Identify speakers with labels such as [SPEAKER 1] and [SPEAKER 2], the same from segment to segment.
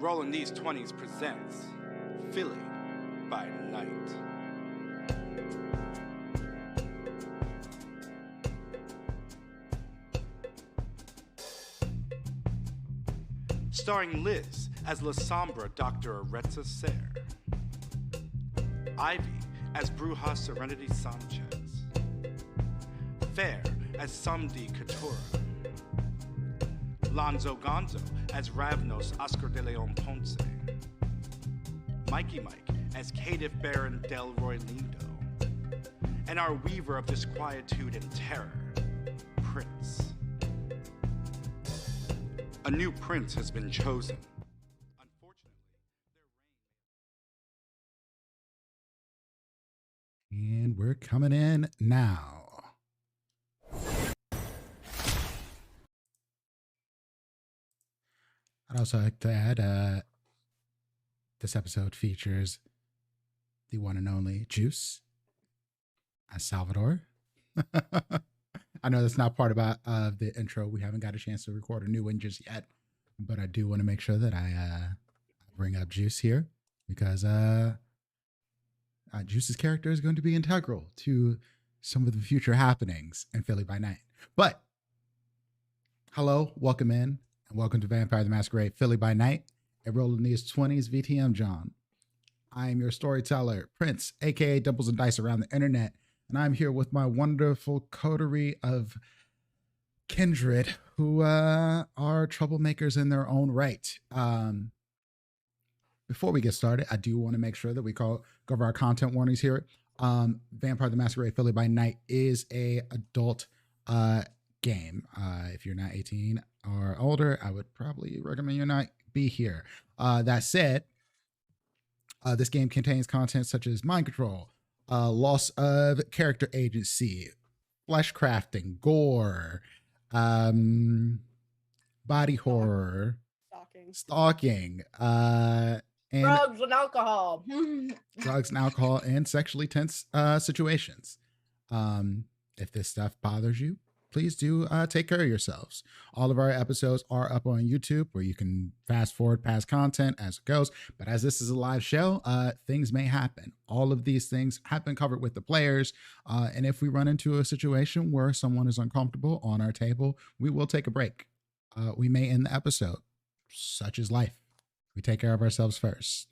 [SPEAKER 1] Rolling These 20's presents Philly by Night. Starring Liz as La Sombra Dr. Aretha Ser, Ivy as Bruja Serenity Sanchez, Fair as Samdi Katura, Lonzo Gonzo as Ravnos Oscar de Leon Ponce, Mikey Mike as Caitiff Baron Delroy Lindo, and our weaver of disquietude and terror, Prince. A new prince has been chosen. Unfortunately,
[SPEAKER 2] And we're coming in now. I'd also like to add this episode features the one and only Juice as Salvador. I know that's not part about the intro. We haven't got a chance to record a new one just yet, but I do want to make sure that I bring up Juice here because Juice's character is going to be integral to some of the future happenings in Philly by Night. But hello, welcome in, and welcome to Vampire the Masquerade Philly by Night, a Rolling These 20's VTM John. I am your storyteller, Prince, aka Doubles and Dice around the internet, and I'm here with my wonderful coterie of kindred who are troublemakers in their own right. Before we get started, I do want to make sure that we go over our content warnings here. Vampire the Masquerade Philly by Night is a adult game. If you're not 18 or older, I would probably recommend you not be here. That said, this game contains content such as mind control, loss of character agency, flesh crafting, gore, body horror, stalking, and
[SPEAKER 3] drugs and alcohol.
[SPEAKER 2] Drugs and alcohol and sexually tense situations. If this stuff bothers you, please do take care of yourselves. All of our episodes are up on YouTube where you can fast forward past content as it goes. But as this is a live show, things may happen. All of these things have been covered with the players. And if we run into a situation where someone is uncomfortable on our table, we will take a break. We may end the episode. Such is life. We take care of ourselves first.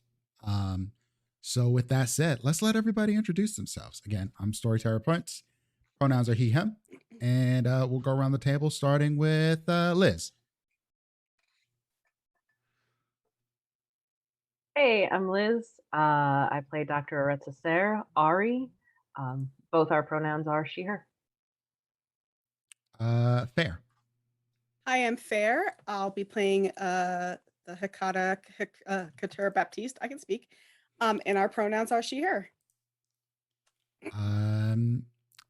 [SPEAKER 2] So with that said, let's let everybody introduce themselves. Again, I'm Storyteller Prince. Pronouns are he, him. And we'll go around the table starting with Liz.
[SPEAKER 4] Hey, I'm Liz. I play Dr. Aretha Ser, Ari. Both our pronouns are she, her.
[SPEAKER 2] Fair.
[SPEAKER 3] I am Fair. I'll be playing the Hecata Katura Baptiste. I can speak. And our pronouns are she, her.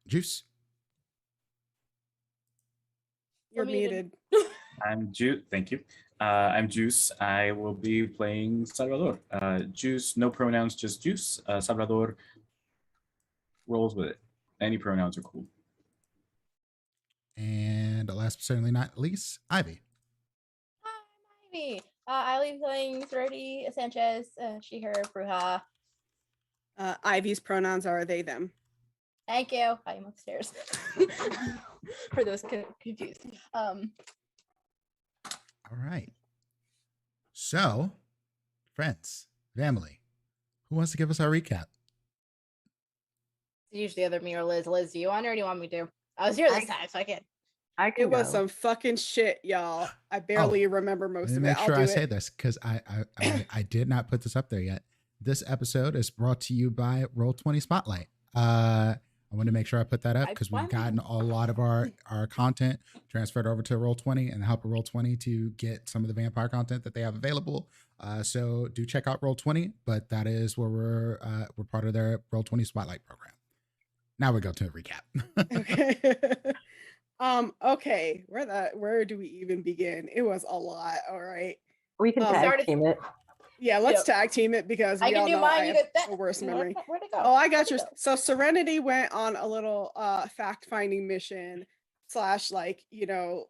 [SPEAKER 2] Juice.
[SPEAKER 3] You're muted.
[SPEAKER 5] I'm Juice. Thank you. I'm Juice. I will be playing Salvador. Juice, no pronouns, just Juice. Salvador rolls with it. Any pronouns are cool.
[SPEAKER 2] And last but certainly not least, Ivy.
[SPEAKER 6] Hi, I'm Ivy. I'll be playing Serenity Sanchez, she, her, Bruja.
[SPEAKER 3] Ivy's pronouns are they, them.
[SPEAKER 6] Thank you. I am upstairs. For those confused.
[SPEAKER 2] All right. So, friends, family, who wants to give us our recap?
[SPEAKER 6] It's usually either me or Liz. Liz, do you want or do you want me to? I was here this time, so I can.
[SPEAKER 3] It was some fucking shit, y'all. I barely remember most of it.
[SPEAKER 2] Make sure I say this because I did not put this up there yet. This episode is brought to you by Roll20 Spotlight. I want to make sure I put that up because we've gotten a lot of our content transferred over to Roll20 and the help of Roll20 to get some of the vampire content that they have available. So do check out Roll20, but that is where we're part of their Roll20 Spotlight program. Now we go to a recap.
[SPEAKER 3] Okay. Okay. Where do we even begin? It was a lot. All right.
[SPEAKER 4] We can tag team it.
[SPEAKER 3] Yeah, let's tag team it because we all know I have the worst memory.
[SPEAKER 6] Where'd it go?
[SPEAKER 3] Oh, I got yours. So Serenity went on a little fact-finding mission / survival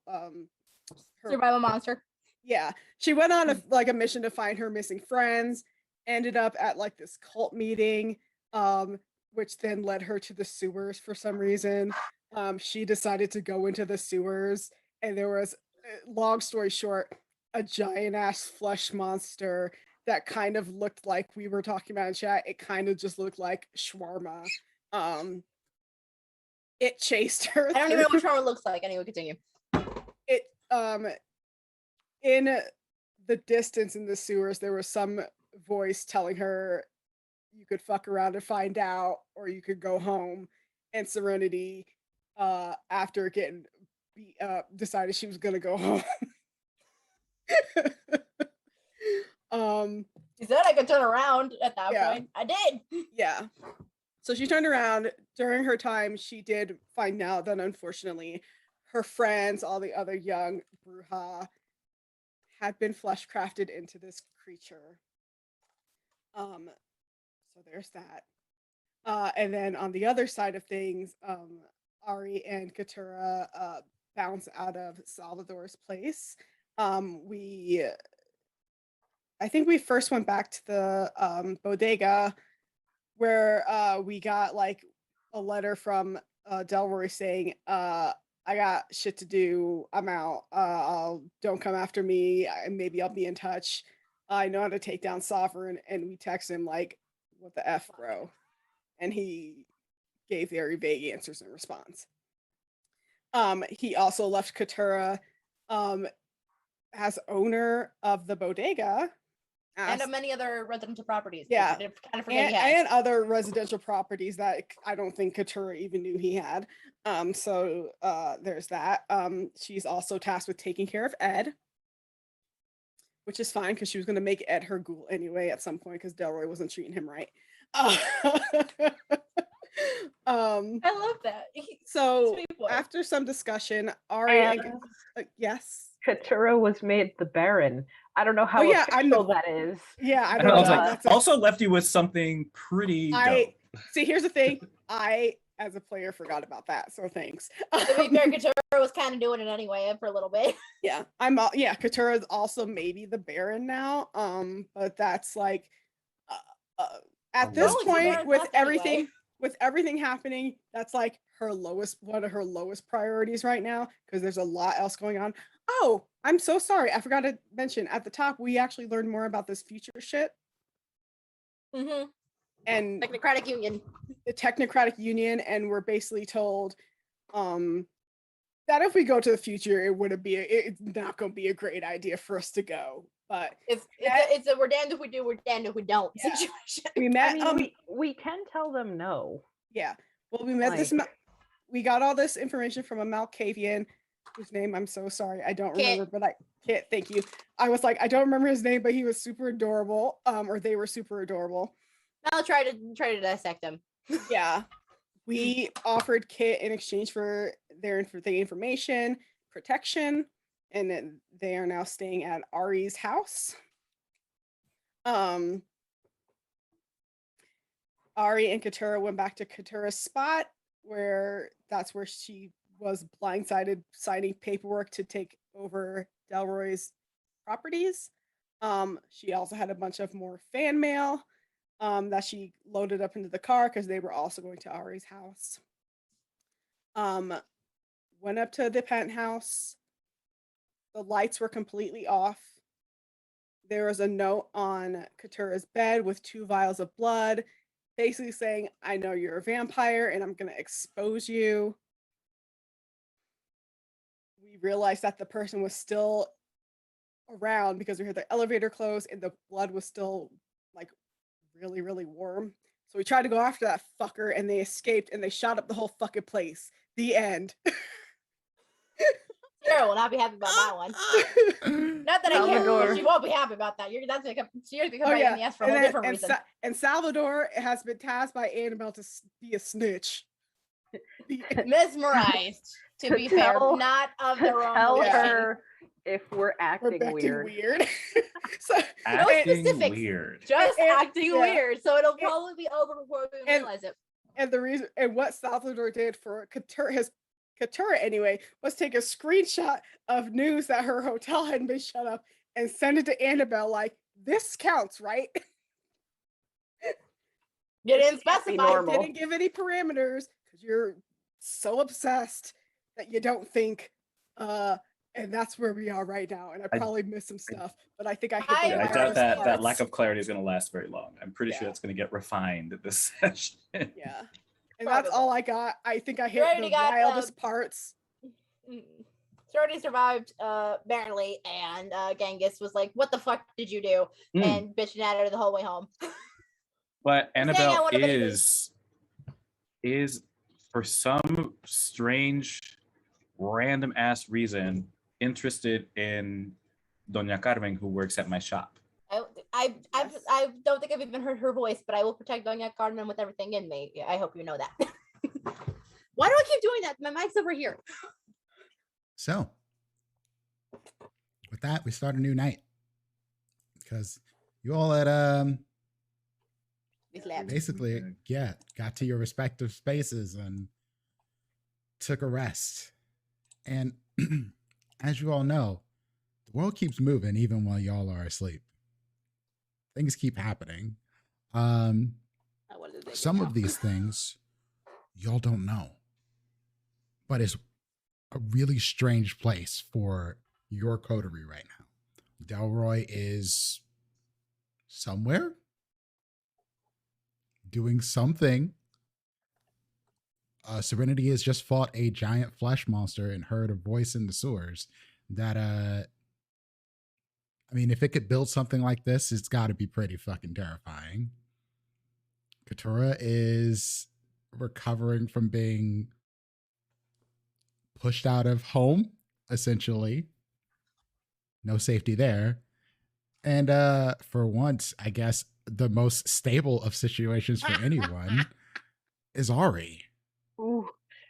[SPEAKER 6] monster.
[SPEAKER 3] Yeah, she went on a mission to find her missing friends. Ended up at like this cult meeting, which then led her to the sewers for some reason. She decided to go into the sewers, and there was, long story short, a giant ass flesh monster that kind of looked like we were talking about in chat. It kind of just looked like shawarma. It chased her.
[SPEAKER 6] I don't even know what trauma looks like. Anyway, continue.
[SPEAKER 3] It in the distance in the sewers, there was some voice telling her you could fuck around and find out, or you could go home. And Serenity, after getting beat up, decided she was gonna go home.
[SPEAKER 6] She said I could turn around at that
[SPEAKER 3] Yeah.
[SPEAKER 6] point. I did.
[SPEAKER 3] Yeah. So she turned around. During her time, she did find out that unfortunately her friends, all the other young Bruja, had been flesh crafted into this creature. So there's that. And then on the other side of things, Ari and Katura bounce out of Salvador's place. I think we first went back to the bodega where we got like a letter from Delroy saying, I got shit to do. I'm out. Don't come after me. Maybe I'll be in touch. I know how to take down Sovereign. And we text him like, what the F, bro? And he gave very vague answers in response. He also left Katura as owner of the bodega.
[SPEAKER 6] And of many other residential properties.
[SPEAKER 3] Yeah.
[SPEAKER 6] Kind of forget he has.
[SPEAKER 3] And other residential properties that I don't think Katura even knew he had. So there's that. She's also tasked with taking care of Ed, which is fine because she was going to make Ed her ghoul anyway at some point because Delroy wasn't treating him right.
[SPEAKER 6] I love that.
[SPEAKER 3] So
[SPEAKER 6] Sweet boy.
[SPEAKER 3] after some discussion, Ari and yes,
[SPEAKER 4] Katura was made the Baron. I don't know how official that is.
[SPEAKER 3] Yeah, I
[SPEAKER 5] I
[SPEAKER 3] don't
[SPEAKER 5] was
[SPEAKER 3] know.
[SPEAKER 5] like, also left you with something pretty dope.
[SPEAKER 3] See, here's the thing. I, as a player, forgot about that. So thanks.
[SPEAKER 6] To be fair, Katura was kind of doing it anyway for a little bit.
[SPEAKER 3] Yeah, Katura is also maybe the Baron now. But that's like, at this point with everything happening, that's like one of her lowest priorities right now because there's a lot else going on. Oh, I'm so sorry. I forgot to mention at the top, we actually learned more about this future shit.
[SPEAKER 6] Mm-hmm.
[SPEAKER 3] And
[SPEAKER 6] Technocratic Union.
[SPEAKER 3] The Technocratic Union, and we're basically told that if we go to the future, it's not going to be a great idea for us to go. But
[SPEAKER 6] it's a we're damned if we do, we're damned if we don't situation.
[SPEAKER 3] We met.
[SPEAKER 4] We can tell them no.
[SPEAKER 3] Yeah. Well, we met we got all this information from a Malkavian, whose name I'm so sorry I don't remember, but Kit, thank you. I was like, I don't remember his name, but he was super adorable. Or they were super adorable.
[SPEAKER 6] I'll try to dissect them.
[SPEAKER 3] Yeah. We offered Kit in exchange for the information, protection, and then they are now staying at Ari's house. Ari and Katura went back to Katura's spot, that's where she was blindsided signing paperwork to take over Delroy's properties. She also had a bunch of more fan mail that she loaded up into the car because they were also going to Ari's house. Went up to the penthouse. The lights were completely off. There was a note on Katura's bed with 2 vials of blood, basically saying, I know you're a vampire and I'm going to expose you. We realized that the person was still around because we heard the elevator close and the blood was still like really, really warm. So we tried to go after that fucker and they escaped and they shot up the whole fucking place. The end.
[SPEAKER 6] Sarah will not be happy about that one. Not that I care, but she won't be happy about that. That's gonna come. She's gonna come back in the ass for a whole different reason.
[SPEAKER 3] And Salvador has been tasked by Annabelle to be a snitch.
[SPEAKER 6] Mesmerized, to be fair, not of their own.
[SPEAKER 4] Tell her if we're acting weird.
[SPEAKER 3] So,
[SPEAKER 5] acting weird.
[SPEAKER 6] Just acting weird. So it'll probably be over before we realize it.
[SPEAKER 3] And the reason, and what Salvador did for Katura anyway, was take a screenshot of news that her hotel hadn't been shut up and send it to Annabelle like, this counts, right?
[SPEAKER 6] You didn't
[SPEAKER 4] Be
[SPEAKER 6] specify.
[SPEAKER 4] normal.
[SPEAKER 3] Didn't give any parameters because you're so obsessed that you don't think. And that's where we are right now. And I probably missed some stuff, but I think I hit the
[SPEAKER 5] Yeah, I doubt
[SPEAKER 3] hardest
[SPEAKER 5] that lack
[SPEAKER 3] parts.
[SPEAKER 5] of clarity is going to last very long. I'm pretty sure
[SPEAKER 3] Yeah.
[SPEAKER 5] it's going to get refined at this session.
[SPEAKER 3] Yeah. And that's all I got. I think I hit
[SPEAKER 6] already
[SPEAKER 3] the
[SPEAKER 6] got,
[SPEAKER 3] wildest parts.
[SPEAKER 6] Sorority survived barely, and Genghis was like, "What the fuck did you do?" And bitching at her the whole way home.
[SPEAKER 5] But
[SPEAKER 6] saying I
[SPEAKER 5] Annabelle
[SPEAKER 6] wanna baby.
[SPEAKER 5] is for some strange, random ass reason interested in Doña Carmen, who works at my shop.
[SPEAKER 6] I don't think I've even heard her voice, but I will protect Doña Carmen with everything in me. I hope you know that. Why do I keep doing that? My mic's over here.
[SPEAKER 2] So, with that, we start a new night because you all had basically got to your respective spaces and took a rest. And as you all know, the world keeps moving even while y'all are asleep. Things keep happening. Some of these things y'all don't know, but it's a really strange place for your coterie right now. Delroy is somewhere doing something. Serenity has just fought a giant flesh monster and heard a voice in the sewers that I mean, if it could build something like this, it's got to be pretty fucking terrifying. Katura is recovering from being pushed out of home, essentially. No safety there. And for once, I guess the most stable of situations for anyone is Ari.
[SPEAKER 4] Ooh,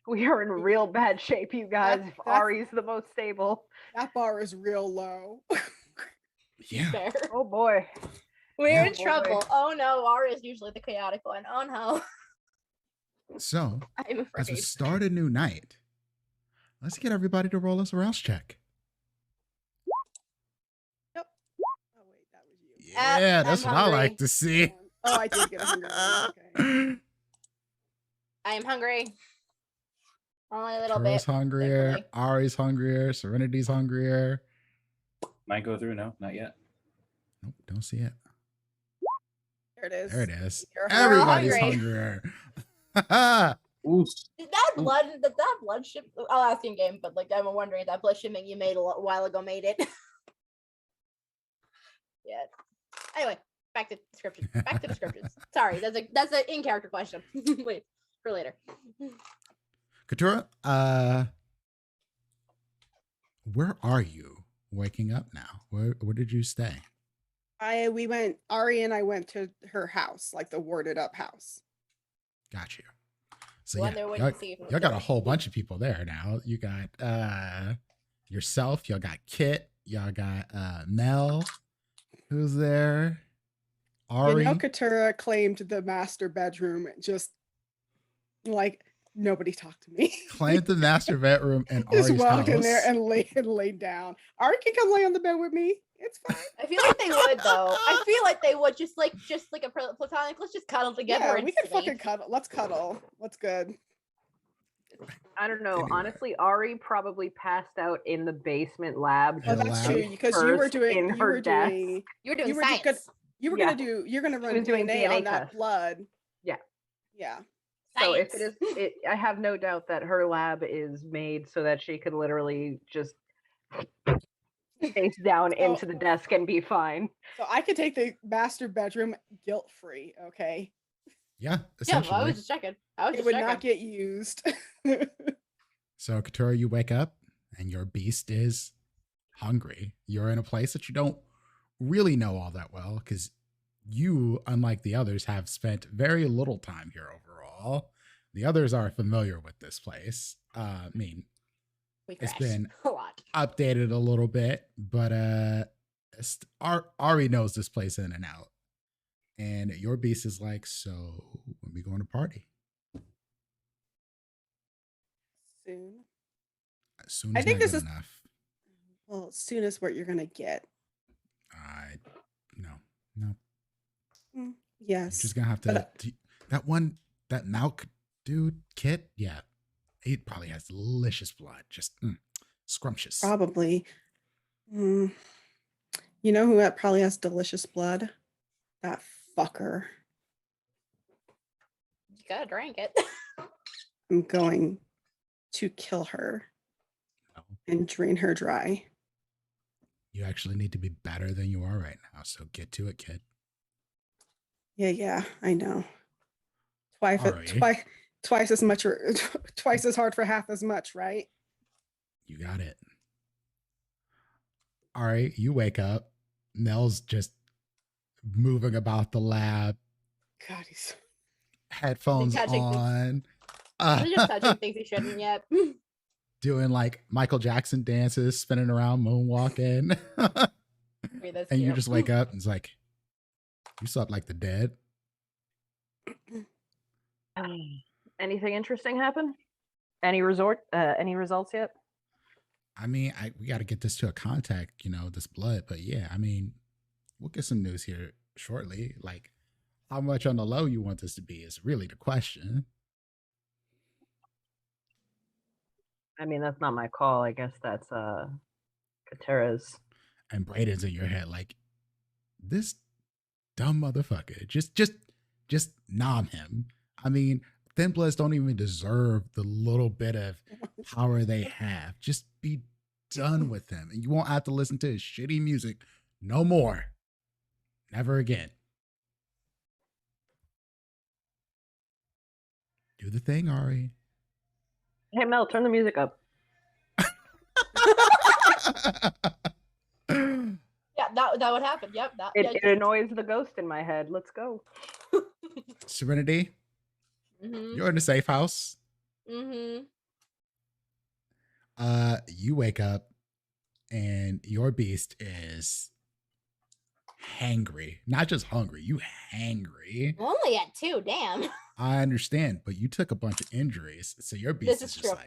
[SPEAKER 4] we are in real bad shape, you guys. If Ari's the most stable.
[SPEAKER 3] That bar is real low.
[SPEAKER 2] Yeah.
[SPEAKER 6] Fair.
[SPEAKER 4] Oh boy.
[SPEAKER 6] We're in trouble. Oh no, Ari is usually the chaotic one. Oh no.
[SPEAKER 2] So,
[SPEAKER 6] I'm afraid.
[SPEAKER 2] as we start a new night, let's get everybody to roll us a rouse check.
[SPEAKER 3] Yep. Oh wait, that was you.
[SPEAKER 2] Yeah, that's
[SPEAKER 6] I'm
[SPEAKER 2] what I
[SPEAKER 6] hungry.
[SPEAKER 2] like to see.
[SPEAKER 3] Oh, I did get a hungry. Okay.
[SPEAKER 6] I am hungry. Only a little
[SPEAKER 2] Tura's
[SPEAKER 6] bit.
[SPEAKER 2] hungrier.
[SPEAKER 6] thankfully.
[SPEAKER 2] Ari's hungrier. Serenity's hungrier.
[SPEAKER 5] Might go through? No, not yet.
[SPEAKER 2] Nope, don't see it.
[SPEAKER 3] There it is.
[SPEAKER 2] There it is.
[SPEAKER 3] You're
[SPEAKER 2] Everybody's
[SPEAKER 6] hungry.
[SPEAKER 2] hungrier.
[SPEAKER 5] Oof.
[SPEAKER 6] Did that blood ship? I'll ask you in game, but like I'm wondering if that blood shipment you made a while ago made it. Yeah. Anyway, back to descriptions. Sorry, that's an in character question. Wait for later.
[SPEAKER 2] Katura, where are you waking up now? Where did you stay?
[SPEAKER 3] Ari and I went to her house, like the warded up house.
[SPEAKER 2] Got you. So
[SPEAKER 6] One there
[SPEAKER 2] yeah,
[SPEAKER 6] waiting to see if
[SPEAKER 2] y'all got a whole bunch of people there now. You got yourself, y'all got Kit, y'all got Mel, who's there? Ari.
[SPEAKER 3] You know, Katura claimed the master bedroom, just like nobody talked to me.
[SPEAKER 2] Claimed the master bedroom and
[SPEAKER 3] Just
[SPEAKER 2] Ari's
[SPEAKER 3] walked
[SPEAKER 2] house.
[SPEAKER 3] in there and laid down. Ari can come lay on the bed with me. It's fine.
[SPEAKER 6] I feel like they would though. I feel like they would just like a platonic. Let's just cuddle together.
[SPEAKER 3] Yeah,
[SPEAKER 6] and
[SPEAKER 3] we can
[SPEAKER 6] sleep.
[SPEAKER 3] fucking cuddle. Let's cuddle. What's good?
[SPEAKER 4] I don't know.
[SPEAKER 2] Anyway.
[SPEAKER 4] Honestly, Ari probably passed out in the basement lab.
[SPEAKER 2] Oh,
[SPEAKER 3] Oh,
[SPEAKER 2] that's
[SPEAKER 3] that's
[SPEAKER 2] lab.
[SPEAKER 3] true. Because you were
[SPEAKER 4] First
[SPEAKER 3] doing.
[SPEAKER 4] in
[SPEAKER 3] You
[SPEAKER 4] her
[SPEAKER 3] were
[SPEAKER 4] desk.
[SPEAKER 3] doing.
[SPEAKER 6] You were doing
[SPEAKER 3] You were
[SPEAKER 6] science.
[SPEAKER 3] just You're
[SPEAKER 4] Yeah.
[SPEAKER 3] gonna run
[SPEAKER 4] was doing
[SPEAKER 3] DNA on
[SPEAKER 4] DNA
[SPEAKER 3] that
[SPEAKER 4] test.
[SPEAKER 3] blood.
[SPEAKER 4] Yeah.
[SPEAKER 3] Yeah.
[SPEAKER 4] So if
[SPEAKER 6] Science.
[SPEAKER 4] it is, I have no doubt that her lab is made so that she could literally just face down
[SPEAKER 3] So-
[SPEAKER 4] into the desk and be fine.
[SPEAKER 3] So I could take the master bedroom guilt free. Okay.
[SPEAKER 2] Yeah,
[SPEAKER 6] Yeah,
[SPEAKER 2] essentially.
[SPEAKER 6] I was just checking.
[SPEAKER 3] It would not get used.
[SPEAKER 2] So, Katura, you wake up and your beast is hungry. You're in a place that you don't really know all that well because you, unlike the others, have spent very little time here overall. The others are familiar with this place. I mean,
[SPEAKER 6] We
[SPEAKER 2] it's
[SPEAKER 6] crashed
[SPEAKER 2] been
[SPEAKER 6] a lot.
[SPEAKER 2] updated a little bit, but Ari knows this place in and out. And your beast is like, so when we going to party?
[SPEAKER 3] Soon.
[SPEAKER 2] As soon
[SPEAKER 3] I
[SPEAKER 2] as
[SPEAKER 3] think
[SPEAKER 2] not
[SPEAKER 3] this
[SPEAKER 2] good
[SPEAKER 3] is-
[SPEAKER 2] enough.
[SPEAKER 3] Well, soon as what you're gonna get.
[SPEAKER 2] You're
[SPEAKER 3] Yes.
[SPEAKER 2] just gonna have to that Malk dude, Kit, yeah. He probably has delicious blood. Just scrumptious.
[SPEAKER 3] Probably. Mm, you know who probably has delicious blood? That fucker.
[SPEAKER 6] You gotta drink it.
[SPEAKER 3] I'm going to kill her
[SPEAKER 2] No,
[SPEAKER 3] and drain her dry.
[SPEAKER 2] you actually need to be better than you are right now. So get to it, kid.
[SPEAKER 3] Yeah, I know. Twice,
[SPEAKER 2] Alright.
[SPEAKER 3] twice as much, or twice as hard for half as much, right?
[SPEAKER 2] You got it. All right, you wake up. Nell's just moving about the lab,
[SPEAKER 3] God, he's
[SPEAKER 2] headphones
[SPEAKER 6] touching things.
[SPEAKER 2] on,
[SPEAKER 6] He's just touching things he shouldn't yet.
[SPEAKER 2] doing like Michael Jackson dances, spinning around, moonwalking.
[SPEAKER 6] Wait, that's
[SPEAKER 2] And you
[SPEAKER 6] cute.
[SPEAKER 2] just wake up and it's like, you slept like the dead.
[SPEAKER 4] Anything interesting happen? Any results yet?
[SPEAKER 2] I mean, we got to get this to a contact, this blood. But yeah, I mean, we'll get some news here shortly. Like, how much on the low you want this to be is really the question.
[SPEAKER 4] I mean, that's not my call. I guess that's Katera's.
[SPEAKER 2] And Brayden's in your head like, this dumb motherfucker. Just nom him. I mean, Thin Bloods don't even deserve the little bit of power they have. Just be done with him. And you won't have to listen to his shitty music no more. Never again. Do the thing, Ari.
[SPEAKER 4] Hey Mel, turn the music up.
[SPEAKER 6] Yeah, that would happen. Yep.
[SPEAKER 4] It annoys the ghost in my head. Let's go.
[SPEAKER 2] Serenity,
[SPEAKER 6] Mm-hmm.
[SPEAKER 2] you're in the safe house.
[SPEAKER 6] Mm-hmm.
[SPEAKER 2] You wake up and your beast is hangry. Not just hungry, you hangry.
[SPEAKER 6] Only at 2, damn.
[SPEAKER 2] I understand, but you took a bunch of injuries, so your beast
[SPEAKER 6] This
[SPEAKER 2] is
[SPEAKER 6] is
[SPEAKER 2] just
[SPEAKER 6] true.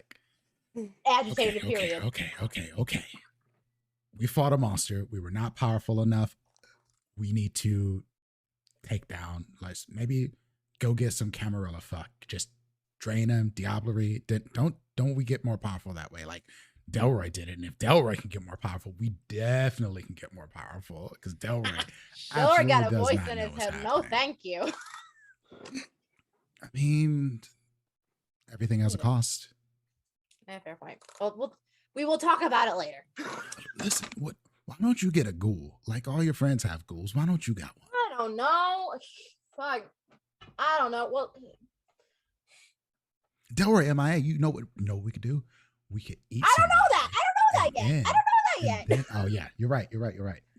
[SPEAKER 2] like,
[SPEAKER 6] Agitated, period.
[SPEAKER 2] okay. We fought a monster. We were not powerful enough. We need to take down, let's maybe go get some Camarilla fuck. Just drain him, Diablerie. Don't we get more powerful that way? Like Delroy did it. And if Delroy can get more powerful, we definitely can get more powerful. Because Delroy
[SPEAKER 6] Delroy got a
[SPEAKER 2] absolutely does
[SPEAKER 6] voice
[SPEAKER 2] not
[SPEAKER 6] in
[SPEAKER 2] know
[SPEAKER 6] his
[SPEAKER 2] what's
[SPEAKER 6] head. No,
[SPEAKER 2] happening.
[SPEAKER 6] thank you.
[SPEAKER 2] I mean, everything has a cost.
[SPEAKER 6] Yeah, fair point. Well, we will talk about it later.
[SPEAKER 2] Listen, why don't you get a ghoul? Like all your friends have ghouls. Why don't you got one?
[SPEAKER 6] I don't know. Fuck. I don't know. Well,
[SPEAKER 2] Delroy MIA, you know what we could do? We could eat
[SPEAKER 6] I don't know
[SPEAKER 2] somebody.
[SPEAKER 6] that. I don't know that yet.
[SPEAKER 2] And
[SPEAKER 6] I don't know that yet.
[SPEAKER 2] then- oh yeah, you're right.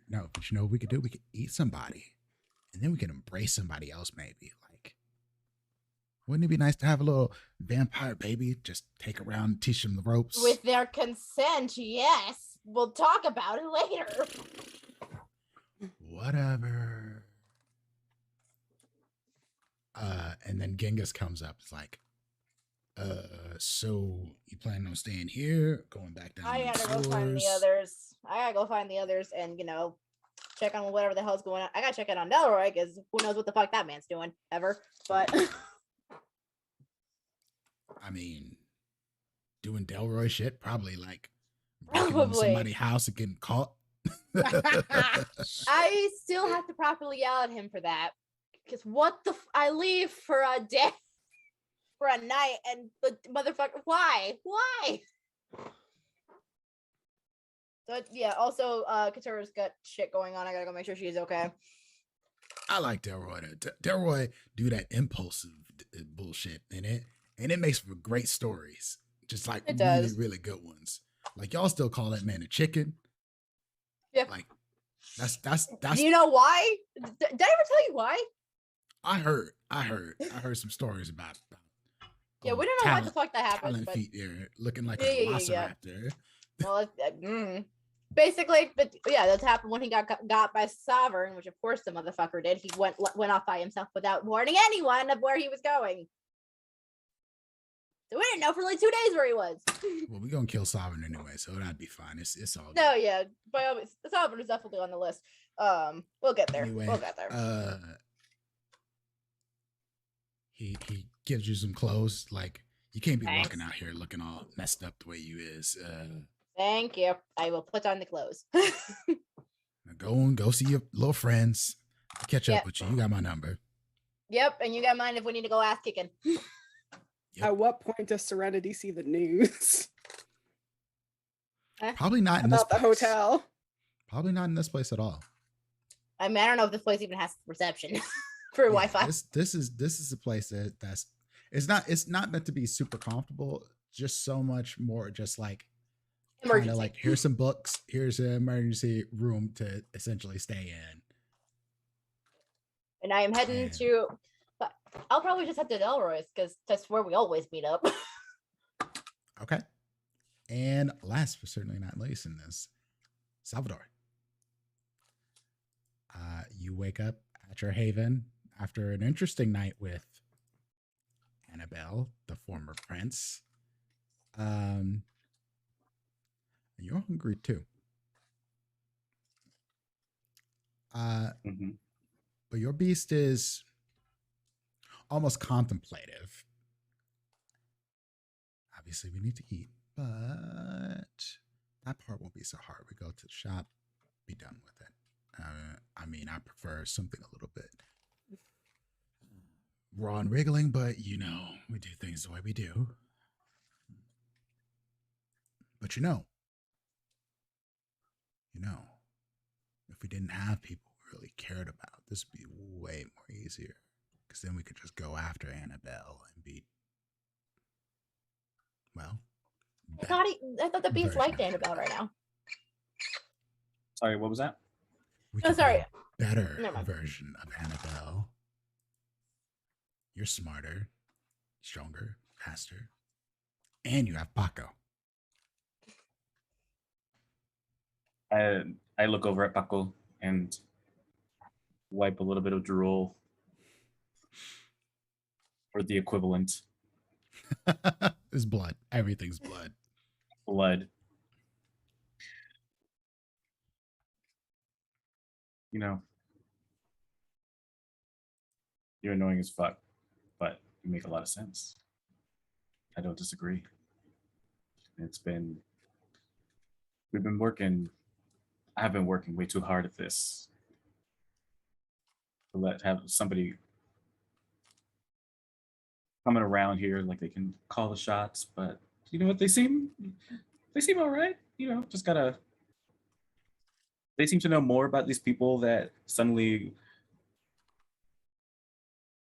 [SPEAKER 2] No, but you know what we could do? We could eat somebody. And then we can embrace somebody else maybe. Like, wouldn't it be nice to have a little vampire baby? Just take around and teach them the ropes.
[SPEAKER 6] With their consent, yes. We'll talk about it later.
[SPEAKER 2] Whatever. And then Genghis comes up. It's like, so you planning on staying here, going back down?
[SPEAKER 6] I
[SPEAKER 2] the
[SPEAKER 6] gotta go find the
[SPEAKER 2] sewers?
[SPEAKER 6] others. And, check on whatever the hell's going on. I gotta check in on Delroy, because who knows what the fuck that man's doing, ever. But
[SPEAKER 2] I mean, doing Delroy shit, probably like breaking into
[SPEAKER 6] Probably.
[SPEAKER 2] somebody's house and getting caught.
[SPEAKER 6] I still have to properly yell at him for that. Because I leave for a day, for a night, and the motherfucker, why? So yeah, also Katura's got shit going on. I gotta go make sure she's okay.
[SPEAKER 2] I like Delroy. Delroy do that impulsive bullshit in it, and it makes for great stories. Just like
[SPEAKER 6] It
[SPEAKER 2] really,
[SPEAKER 6] does.
[SPEAKER 2] really good ones. Like y'all still call that man a chicken.
[SPEAKER 6] Yep.
[SPEAKER 2] Like that's.
[SPEAKER 6] Do you know why? Did I ever tell you why?
[SPEAKER 2] I heard some stories about.
[SPEAKER 6] Yeah, we don't know what the fuck that happened.
[SPEAKER 2] Talent
[SPEAKER 6] But
[SPEAKER 2] feet there, looking like
[SPEAKER 6] Yeah,
[SPEAKER 2] a
[SPEAKER 6] yeah, yeah.
[SPEAKER 2] velociraptor.
[SPEAKER 6] well, basically, but yeah, that's happened when he got by Sovereign, which of course the motherfucker did. He went off by himself without warning anyone of where he was going. So we didn't know for like 2 days where he was.
[SPEAKER 2] Well, we're gonna kill Sovereign anyway, so that'd be fine. It's all
[SPEAKER 6] No,
[SPEAKER 2] good.
[SPEAKER 6] yeah, by all means, Sovereign is definitely on the list. We'll get there.
[SPEAKER 2] Anyway,
[SPEAKER 6] We'll get there.
[SPEAKER 2] he gives you some clothes. Like, you can't be
[SPEAKER 6] Thanks.
[SPEAKER 2] walking out here looking all messed up the way you is.
[SPEAKER 6] Thank you. I will put on the clothes.
[SPEAKER 2] Go see your little friends. I'll catch up
[SPEAKER 6] Yep.
[SPEAKER 2] with you. You got my number.
[SPEAKER 6] Yep, and you got mine if we need to go ass kicking.
[SPEAKER 2] Yep.
[SPEAKER 3] At what point does Serenity see the news
[SPEAKER 2] Probably not in this
[SPEAKER 3] about the
[SPEAKER 2] place.
[SPEAKER 3] hotel?
[SPEAKER 2] Probably not in this place at all.
[SPEAKER 6] I mean, I don't know if this place even has reception for
[SPEAKER 2] Yeah,
[SPEAKER 6] Wi-Fi.
[SPEAKER 2] This is a place that's it's not meant to be super comfortable. Just so much more. Just like kind
[SPEAKER 6] Emergency.
[SPEAKER 2] of like, here's some books. Here's an emergency room to essentially stay in.
[SPEAKER 6] And I am heading
[SPEAKER 2] Man.
[SPEAKER 6] to. But I'll probably just head to Delroy's because that's where we always meet up.
[SPEAKER 2] Okay. And last but certainly not least in this, Salvador. You wake up at your haven after an interesting night with Annabelle, the former prince. And you're hungry too.
[SPEAKER 5] Mhm.
[SPEAKER 2] But your beast is almost contemplative. Obviously, we need to eat, but that part won't be so hard. We go to the shop, be done with it. I mean, I prefer something a little bit raw and wriggling, but you know, we do things the way we do. But you know, if we didn't have people we really cared about, this would be way more easier. Because then we could just go after Annabelle and be, well,
[SPEAKER 6] I thought the beast
[SPEAKER 2] version
[SPEAKER 6] liked
[SPEAKER 2] of
[SPEAKER 6] Annabelle right now.
[SPEAKER 5] Sorry, what was that?
[SPEAKER 2] we
[SPEAKER 6] Oh,
[SPEAKER 2] could be
[SPEAKER 6] sorry.
[SPEAKER 2] a better
[SPEAKER 6] Never mind.
[SPEAKER 2] version of Annabelle. You're smarter, stronger, faster, and you have Paco.
[SPEAKER 5] I look over at Paco and wipe a little bit of drool or the equivalent
[SPEAKER 2] It's blood. Everything's blood.
[SPEAKER 5] blood. You know, you're annoying as fuck, but you make a lot of sense. I don't disagree. We've been working, I've been working way too hard at this to have somebody coming around here like they can call the shots, but you know what, they seem all right. You know, just gotta, they seem to know more about these people that suddenly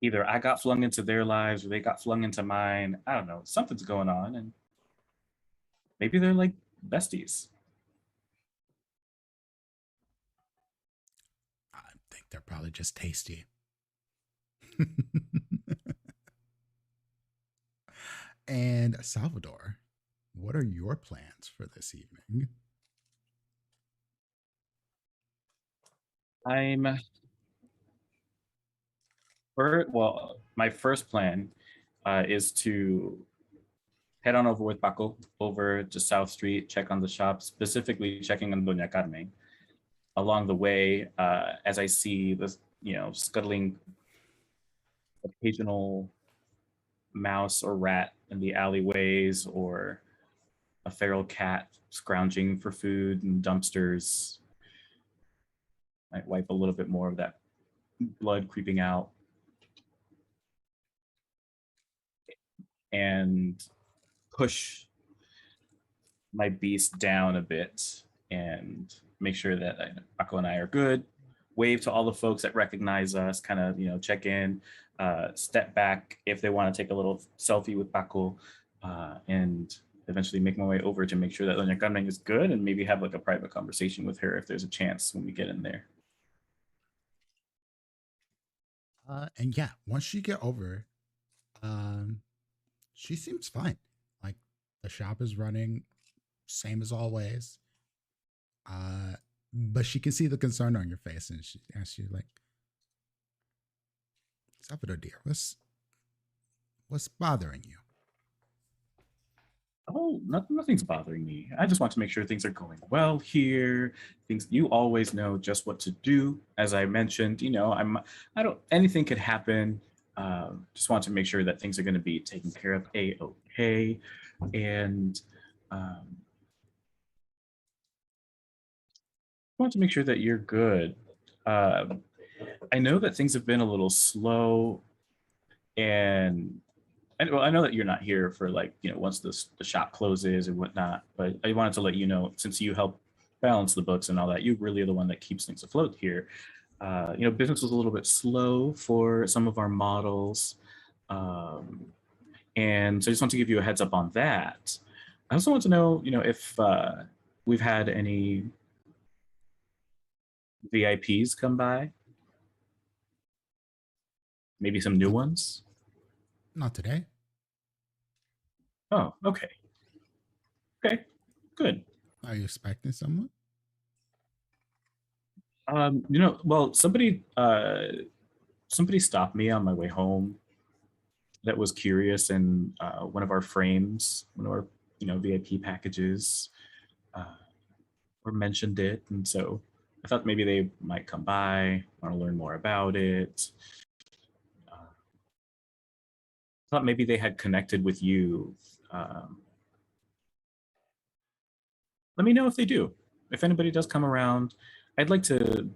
[SPEAKER 5] either I got flung into their lives or they got flung into mine. I don't know, something's going on, and maybe they're like besties.
[SPEAKER 2] I think they're probably just tasty. And Salvador, what are your plans for this evening?
[SPEAKER 5] My first plan is to head on over with Paco over to South Street, check on the shop, specifically checking on Doña Carmen. Along the way, as I see this, scuttling occasional mouse or rat in the alleyways, or a feral cat scrounging for food in dumpsters, might wipe a little bit more of that blood creeping out, and push my beast down a bit and make sure that Paco and I are good. Wave to all the folks that recognize us, kind of, check in, step back if they want to take a little selfie with Paco, and eventually make my way over to make sure that Doña Carmen is good, and maybe have like a private conversation with her if there's a chance when we get in there.
[SPEAKER 2] And yeah, once you get over, she seems fine. Like, the shop is running same as always. But she can see the concern on your face, and she asks you, like, Salvador, dear, what's bothering you?
[SPEAKER 5] Oh, nothing's bothering me. I just want to make sure things are going well here. Things, you always know just what to do. As I mentioned, anything could happen. Just want to make sure that things are going to be taken care of a-okay. And want to make sure that you're good. I know that things have been a little slow, and I know that you're not here for like, once the shop closes and whatnot, but I wanted to let you know, since you help balance the books and all that, you really are the one that keeps things afloat here. Business was a little bit slow for some of our models. And so I just want to give you a heads up on that. I also want to know, if we've had any VIPs come by, maybe some new ones.
[SPEAKER 2] Not today.
[SPEAKER 5] Oh, okay. Okay, good.
[SPEAKER 2] Are you expecting someone?
[SPEAKER 5] Well, somebody stopped me on my way home that was curious, in one of our frames, one of our VIP packages, or mentioned it, and so I thought maybe they might come by, want to learn more about it. Thought maybe they had connected with you. Let me know if they do. If anybody does come around, I'd like to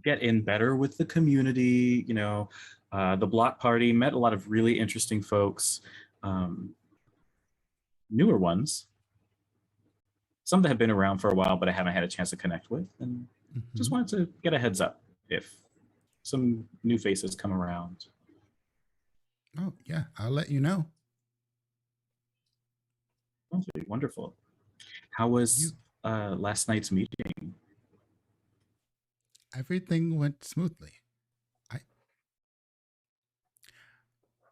[SPEAKER 5] get in better with the community. The block party, met a lot of really interesting folks, newer ones, some that have been around for a while, but I haven't had a chance to connect with, and just wanted to get a heads up if some new faces come around.
[SPEAKER 2] Oh, yeah, I'll let you know.
[SPEAKER 5] Okay, wonderful. How was last night's meeting?
[SPEAKER 2] Everything went smoothly.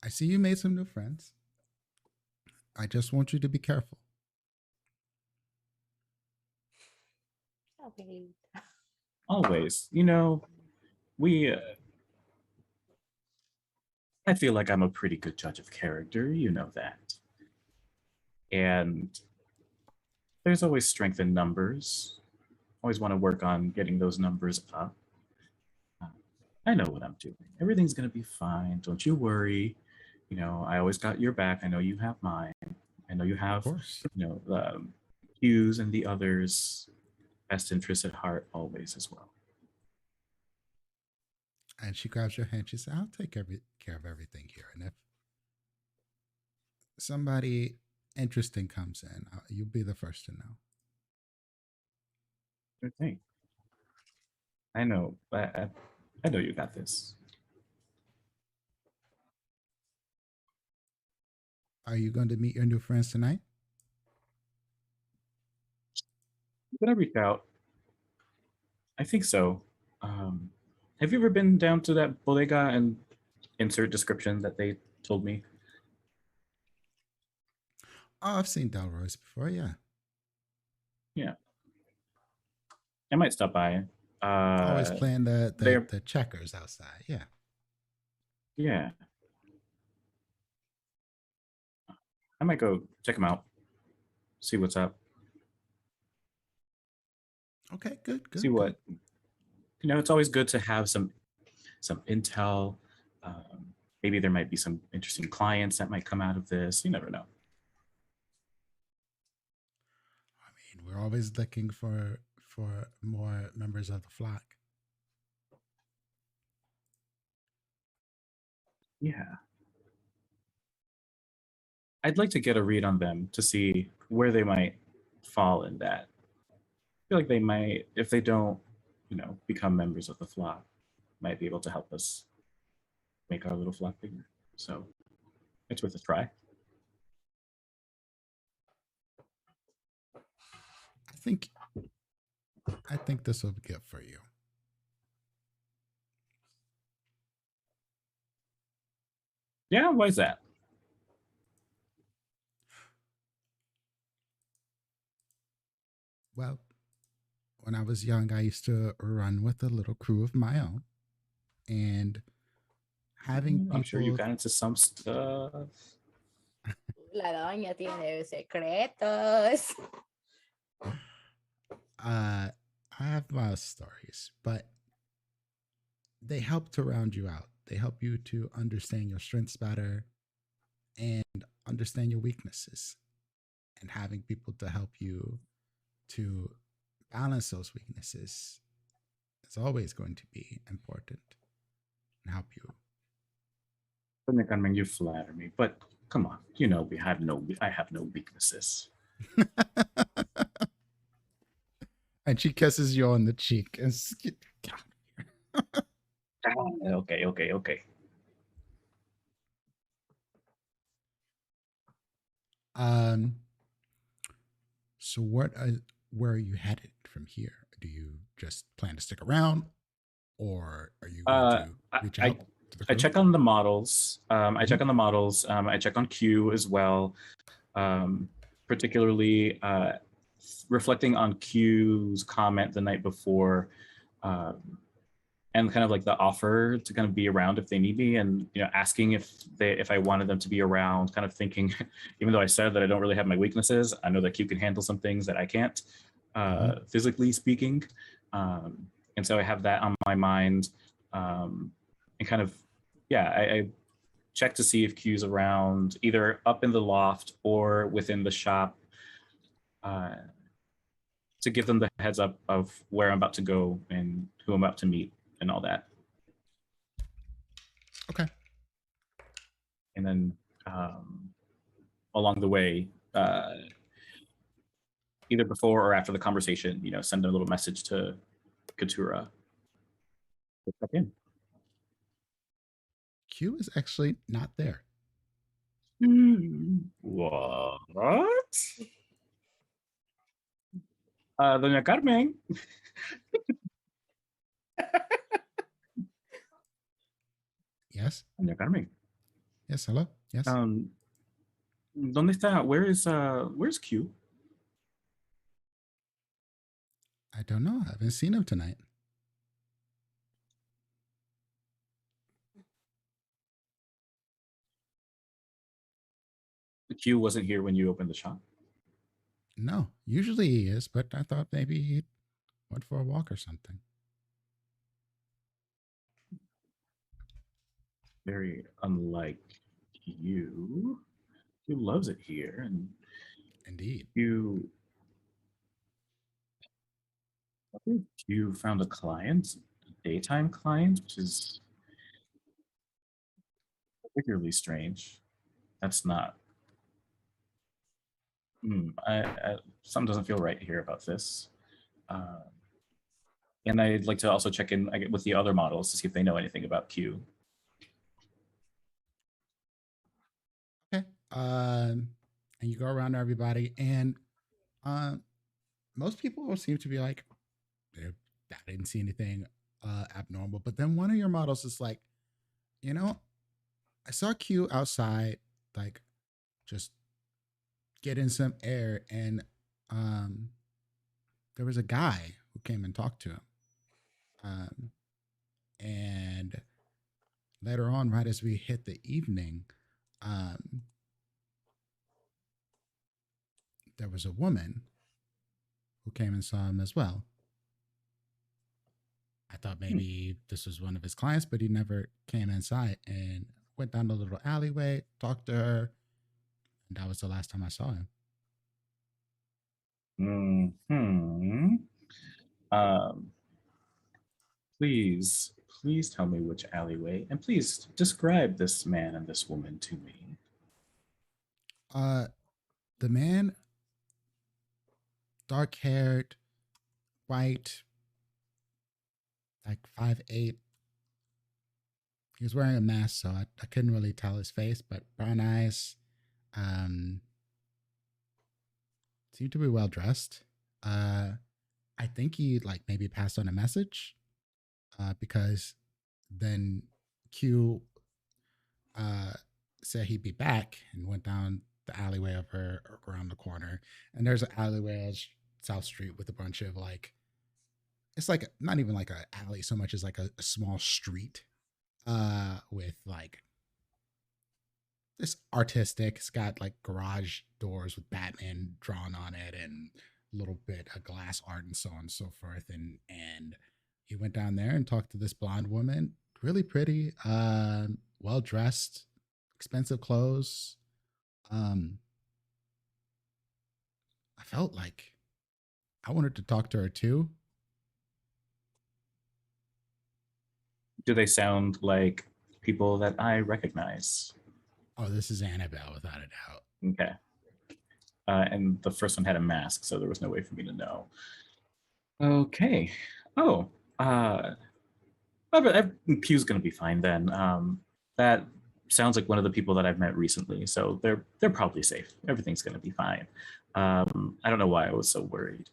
[SPEAKER 2] I see you made some new friends. I just want you to be careful.
[SPEAKER 6] Okay.
[SPEAKER 5] Always. We I feel like I'm a pretty good judge of character, you know that. And there's always strength in numbers. Always want to work on getting those numbers up. I know what I'm doing. Everything's going to be fine. Don't you worry. I always got your back. I know you have mine. I know you have, the Hughes and the others' best interests at heart always as well.
[SPEAKER 2] And she grabs your hand. She says, I'll take care of everything here. And if somebody interesting comes in, you'll be the first to know.
[SPEAKER 5] Okay. I know. I know you got this.
[SPEAKER 2] Are you going to meet your new friends tonight?
[SPEAKER 5] I'm gonna reach out. I think so. Have you ever been down to that bodega and insert description that they told me?
[SPEAKER 2] Oh, I've seen Delroy's before, yeah.
[SPEAKER 5] Yeah. I might stop by.
[SPEAKER 2] Always playing the checkers outside, yeah.
[SPEAKER 5] Yeah. I might go check them out. See what's up.
[SPEAKER 2] Okay, good.
[SPEAKER 5] See what it's always good to have some intel. Maybe there might be some interesting clients that might come out of this. You never know.
[SPEAKER 2] I mean, we're always looking for more members of the flock.
[SPEAKER 5] Yeah. I'd like to get a read on them to see where they might fall in that. I feel like they might, if they don't, become members of the flock, might be able to help us make our little flock bigger. So it's worth a try.
[SPEAKER 2] I think this will be good for you.
[SPEAKER 5] Yeah, why is that?
[SPEAKER 2] Well, when I was young, I used to run with a little crew of my own, and having people.
[SPEAKER 5] I'm sure you got into some stuff.
[SPEAKER 6] La doña tiene secretos.
[SPEAKER 2] I have my stories, but they help to round you out. they help you to understand your strengths better and understand your weaknesses. And having people to help you to balance those weaknesses is always going to be important and help you.
[SPEAKER 5] Doña Carmen, you flatter me, but come on, you know I have no weaknesses.
[SPEAKER 2] And she kisses you on the cheek.
[SPEAKER 5] Okay.
[SPEAKER 2] So where are you headed from here? Do you just plan to stick around, or are you going to reach out to the crew?
[SPEAKER 5] I check on the models. I check on the models. I check on Q as well, particularly reflecting on Q's comment the night before, and kind of like the offer to kind of be around if they need me, and asking if I wanted them to be around, kind of thinking, even though I said that I don't really have my weaknesses, I know that Q can handle some things that I can't, physically speaking, and so I have that on my mind, and kind of I check to see if Q's around, either up in the loft or within the shop, to give them the heads up of where I'm about to go and who I'm about to meet and all that.
[SPEAKER 2] Okay.
[SPEAKER 5] And then along the way, either before or after the conversation, send a little message to Katura. Check in.
[SPEAKER 2] Q is actually not there.
[SPEAKER 5] What? Doña Carmen.
[SPEAKER 2] Yes.
[SPEAKER 5] Doña Carmen.
[SPEAKER 2] Yes. Hello. Yes.
[SPEAKER 5] ¿Dónde está? Where's Q?
[SPEAKER 2] I don't know. I haven't seen him tonight.
[SPEAKER 5] Q wasn't here when you opened the shop?
[SPEAKER 2] No, usually he is, but I thought maybe he went for a walk or something.
[SPEAKER 5] Very unlike you. Q loves it here, and
[SPEAKER 2] Indeed.
[SPEAKER 5] You found a client, a daytime client, which is particularly strange. That's not. Something doesn't feel right here about this. And I'd like to also check in with the other models to see if they know anything about Q.
[SPEAKER 2] Okay. And you go around to everybody, and most people seem to be like, I didn't see anything abnormal. But then one of your models is like, I saw Q outside, like, just getting some air, and there was a guy who came and talked to him. And later on, right as we hit the evening, there was a woman who came and saw him as well. I thought maybe this was one of his clients, but he never came inside, and went down the little alleyway, talked to her, and that was the last time I saw him.
[SPEAKER 5] Please tell me which alleyway, and please describe this man and this woman to me.
[SPEAKER 2] The man, dark-haired, white, like 5'8". He was wearing a mask, so I couldn't really tell his face, but brown eyes. Seemed to be well dressed. I think he maybe passed on a message, because then Q said he'd be back and went down the alleyway over around the corner. And there's an alleyway on South Street with a bunch of it's not even like an alley so much as like a small street, with this artistic. It's got garage doors with Batman drawn on it and a little bit of glass art and so on and so forth. And he went down there and talked to this blonde woman really pretty, well dressed, expensive clothes. I felt like I wanted to talk to her too.
[SPEAKER 5] Do they sound like people that I recognize?
[SPEAKER 2] Oh, this is Annabelle, without a doubt.
[SPEAKER 5] Okay. And the first one had a mask, so there was no way for me to know. Okay. Oh, Q's gonna be fine then. That sounds like one of the people that I've met recently, so they're probably safe. Everything's gonna be fine. I don't know why I was so worried.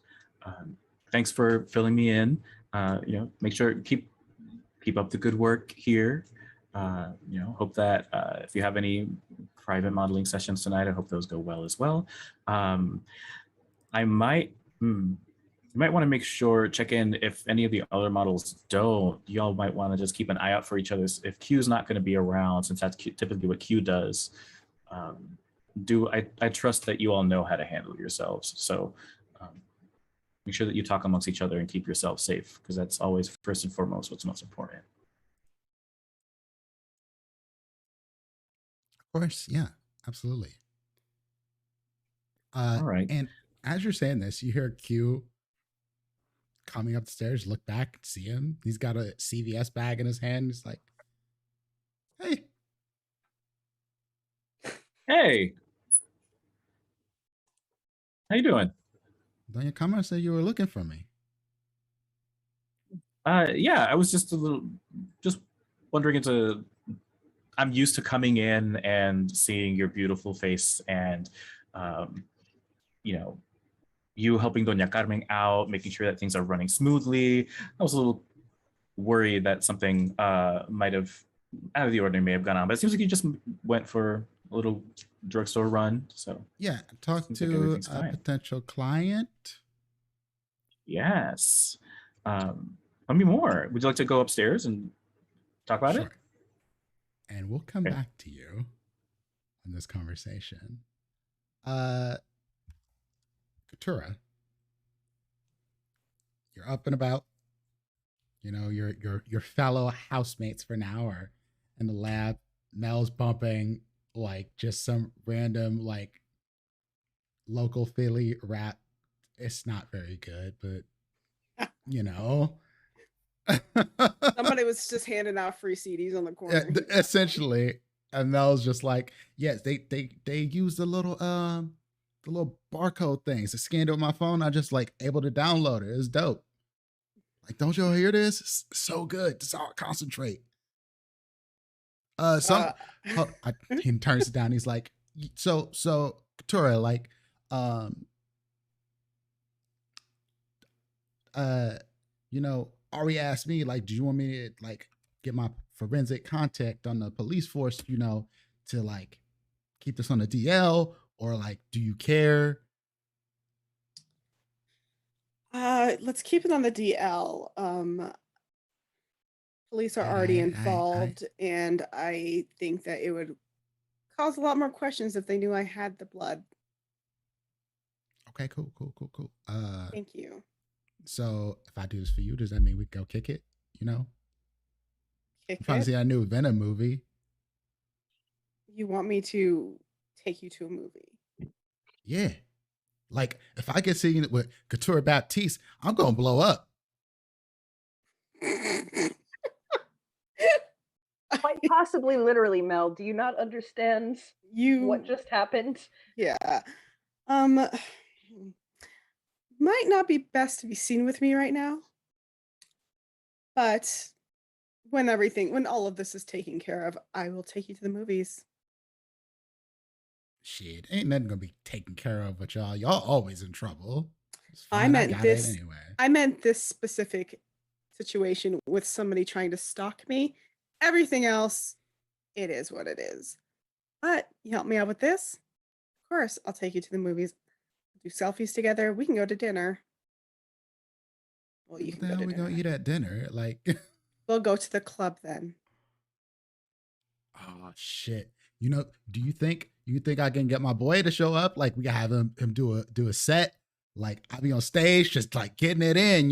[SPEAKER 5] Thanks for filling me in. Make sure keep up the good work here. Hope that if you have any private modeling sessions tonight, I hope those go well as well. I might. You might want to make sure, check in if any of the other models don't. Y'all might want to just keep an eye out for each other. If Q's not going to be around, since that's typically what Q does, I trust that you all know how to handle yourselves. So make sure that you talk amongst each other and keep yourself safe, because that's always first and foremost what's most important.
[SPEAKER 2] Of course, yeah, absolutely.
[SPEAKER 5] All right.
[SPEAKER 2] And as you're saying this, you hear Q coming up the stairs, look back, see him. He's got a CVS bag in his hand. He's like, hey.
[SPEAKER 5] Hey. How you doing?
[SPEAKER 2] Doña Kama said you were looking for me.
[SPEAKER 5] Yeah, I was just wondering I'm used to coming in and seeing your beautiful face and, you helping Doña Carmen out, making sure that things are running smoothly. I was a little worried that something might have, out of the ordinary, may have gone on, but it seems like you just went for a little drugstore run. So
[SPEAKER 2] yeah, talk to a potential client.
[SPEAKER 5] Yes. Tell me more. Would you like to go upstairs and talk about it?
[SPEAKER 2] And we'll come back to you on this conversation. Katura, you're up and about. Your fellow housemates for now are in the lab. Mel's bumping like just some random like local Philly rap. It's not very good, but
[SPEAKER 3] somebody was just handing out free CDs on the corner.
[SPEAKER 2] Essentially, and Mel's just like, yes, they use the little barcode things. I scanned it with my phone. I just like able to download it. It's dope. Like, don't y'all hear this? It's so good. Just all concentrate. He turns it down. He's like, so Katura, like, Ari asked me, like, do you want me to like get my forensic contact on the police force, to like keep this on the DL, or like, do you care?
[SPEAKER 3] Let's keep it on the DL. Police are already involved, and I think that it would cause a lot more questions if they knew I had the blood.
[SPEAKER 2] Okay, cool.
[SPEAKER 3] Thank you.
[SPEAKER 2] So if I do this for you, does that mean we go kick it?
[SPEAKER 3] Kick
[SPEAKER 2] I'm trying to see a new Venom movie.
[SPEAKER 3] You want me to take you to a movie?
[SPEAKER 2] Yeah. Like, if I get seen with Couture Baptiste, I'm going to blow up.
[SPEAKER 4] Quite possibly literally, Mel. Do you not understand what just happened?
[SPEAKER 3] Yeah. Might not be best to be seen with me right now. But when all of this is taken care of, I will take you to the movies.
[SPEAKER 2] Shit, ain't nothing gonna be taken care of with y'all. Y'all always in trouble.
[SPEAKER 3] I meant this anyway. I meant this specific situation with somebody trying to stalk me. Everything else, it is what it is. But you help me out with this? Of course, I'll take you to the movies. Do selfies together. We can go to dinner. Well, you can go to dinner.
[SPEAKER 2] We gonna eat at dinner? Like,
[SPEAKER 3] we'll go to the club then.
[SPEAKER 2] Oh shit! Do you think I can get my boy to show up? Like, we can have him do a set. Like, I'll be on stage, just like getting it in.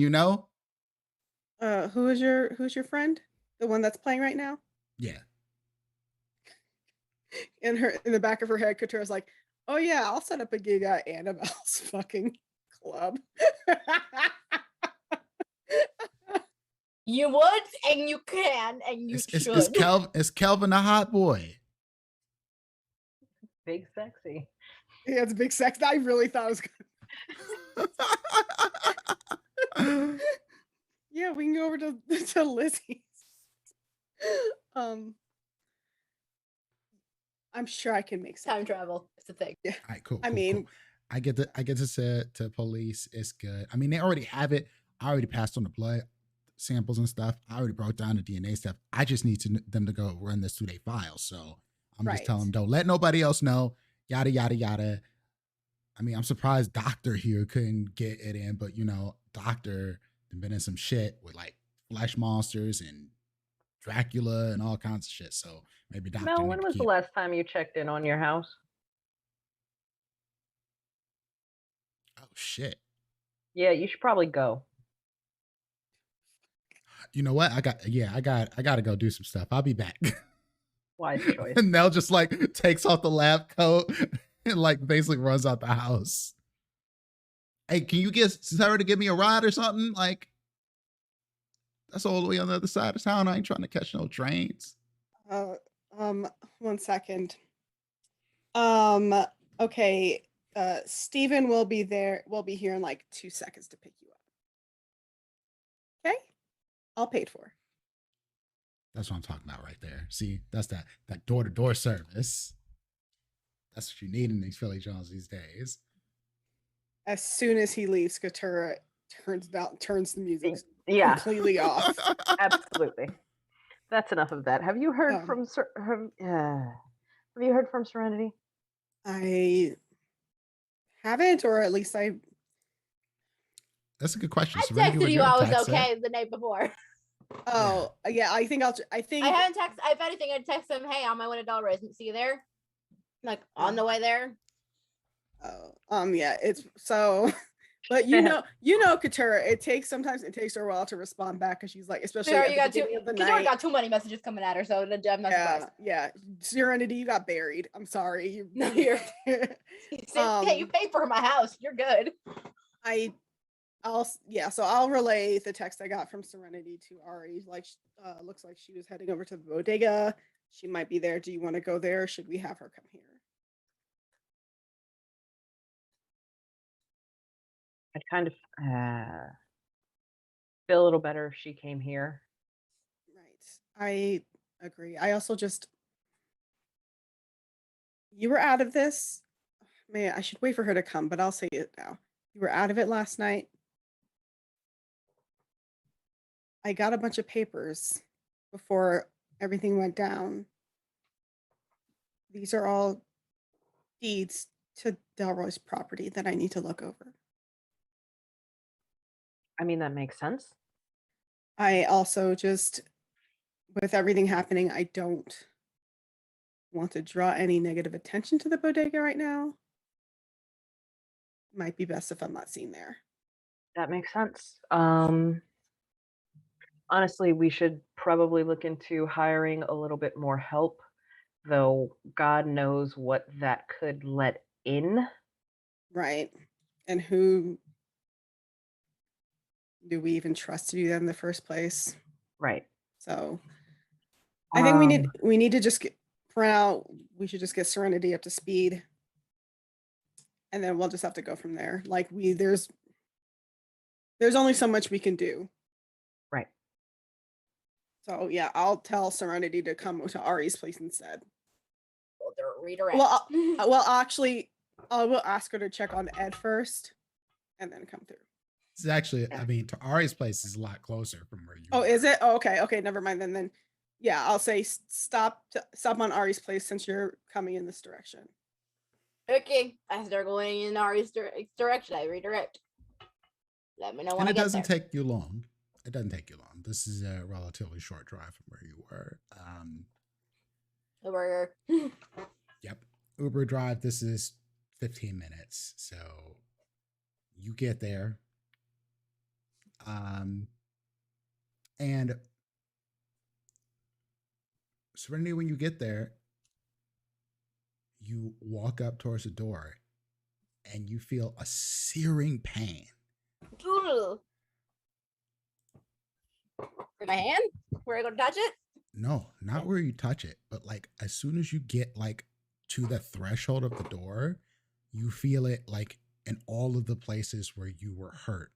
[SPEAKER 3] Who's your friend? The one that's playing right now?
[SPEAKER 2] Yeah.
[SPEAKER 3] In the back of her head, Katura's like, oh yeah, I'll set up a gig at Annabelle's fucking club.
[SPEAKER 6] You would, and you can, and you should.
[SPEAKER 2] Is Kelvin a hot boy?
[SPEAKER 4] Big sexy.
[SPEAKER 3] Yeah, it's big sex. I really thought it was good. Yeah, we can go over to Lizzie's. I'm sure I can make
[SPEAKER 6] time travel. It's a thing.
[SPEAKER 3] Yeah.
[SPEAKER 2] All right, cool.
[SPEAKER 3] I mean,
[SPEAKER 2] cool. I get to say to police, it's good. I mean, they already have it. I already passed on the blood samples and stuff. I already broke down the DNA stuff. I just need them to go run this through their files. So I'm just telling them, don't let nobody else know. Yada yada yada. I mean, I'm surprised Doctor here couldn't get it in, but Doctor been in some shit with like flesh monsters and Dracula and all kinds of shit. So maybe Doctor.
[SPEAKER 4] Mel, when was the last time you checked in on your house?
[SPEAKER 2] Oh shit.
[SPEAKER 4] Yeah, you should probably go.
[SPEAKER 2] You know what? I got to go do some stuff. I'll be back.
[SPEAKER 4] Wise choice.
[SPEAKER 2] And Nell just like takes off the lab coat and like basically runs out the house. Hey, can you get Sarah to give me a ride or something? Like, that's all the way on the other side of town. I ain't trying to catch no trains.
[SPEAKER 3] 1 second. Okay. Steven will be here in like 2 seconds to pick you up. Okay? All paid for.
[SPEAKER 2] That's what I'm talking about right there. See, that's that door-to-door service. That's what you need in these Philly Jones these days.
[SPEAKER 3] As soon as he leaves, Katura turns the music completely off.
[SPEAKER 4] Absolutely. That's enough of that. Have you heard from Serenity?
[SPEAKER 3] I haven't, or at least I.
[SPEAKER 2] That's a good question.
[SPEAKER 6] I texted you I was okay the night before.
[SPEAKER 3] Oh yeah, I think I haven't texted.
[SPEAKER 6] If anything, I'd text him, "Hey, on my way to Delray. See you there." Like on the way there.
[SPEAKER 3] Oh, yeah. It's so. But Katura, sometimes it takes her a while to respond back because she's like, especially at the beginning of the night.
[SPEAKER 6] Katura got too many messages coming at her, so I'm not surprised.
[SPEAKER 3] Yeah. Serenity, you got buried. I'm sorry.
[SPEAKER 6] No, you're. You paid for my house. You're good.
[SPEAKER 3] So I'll relay the text I got from Serenity to Ari. Like, looks like she was heading over to the bodega. She might be there. Do you want to go there? Or should we have her come here?
[SPEAKER 4] I'd kind of feel a little better if she came here.
[SPEAKER 3] Right. I agree. I also you were out of this. I should wait for her to come, but I'll say it now. You were out of it last night. I got a bunch of papers before everything went down. These are all deeds to Delroy's property that I need to look over.
[SPEAKER 4] I mean, that makes sense.
[SPEAKER 3] I also with everything happening, I don't want to draw any negative attention to the bodega right now. Might be best if I'm not seen there.
[SPEAKER 4] That makes sense. Honestly, we should probably look into hiring a little bit more help, though God knows what that could let in. Right.
[SPEAKER 3] And who do we even trust to do that in the first place?
[SPEAKER 4] Right.
[SPEAKER 3] So I think we need to just for now, we should just get Serenity up to speed. And then we'll just have to go from there. Like there's only so much we can do.
[SPEAKER 4] Right.
[SPEAKER 3] So yeah, I'll tell Serenity to come to Ari's place instead.
[SPEAKER 6] Well, they're redirect.
[SPEAKER 3] Well, actually, I will ask her to check on Ed first, and then come through.
[SPEAKER 2] It's actually, I mean, to Ari's place is a lot closer from where you.
[SPEAKER 3] Oh, is it? Oh, okay, never mind. Then, yeah, I'll say stop on Ari's place since you're coming in this direction.
[SPEAKER 6] Okay, I start going in Ari's direction. I redirect. Let me know when
[SPEAKER 2] and
[SPEAKER 6] I
[SPEAKER 2] it
[SPEAKER 6] get
[SPEAKER 2] doesn't
[SPEAKER 6] there.
[SPEAKER 2] take you long. It doesn't take you long. This is a relatively short drive from where you were.
[SPEAKER 6] Uber.
[SPEAKER 2] Yep. Uber drive. This is 15 minutes. So you get there. And Serenity, when you get there, you walk up towards the door and you feel a searing pain.
[SPEAKER 6] Ooh. For my hand? Where I go to touch it?
[SPEAKER 2] No, not where you touch it, but like as soon as you get like to the threshold of the door, you feel it like in all of the places where you were hurt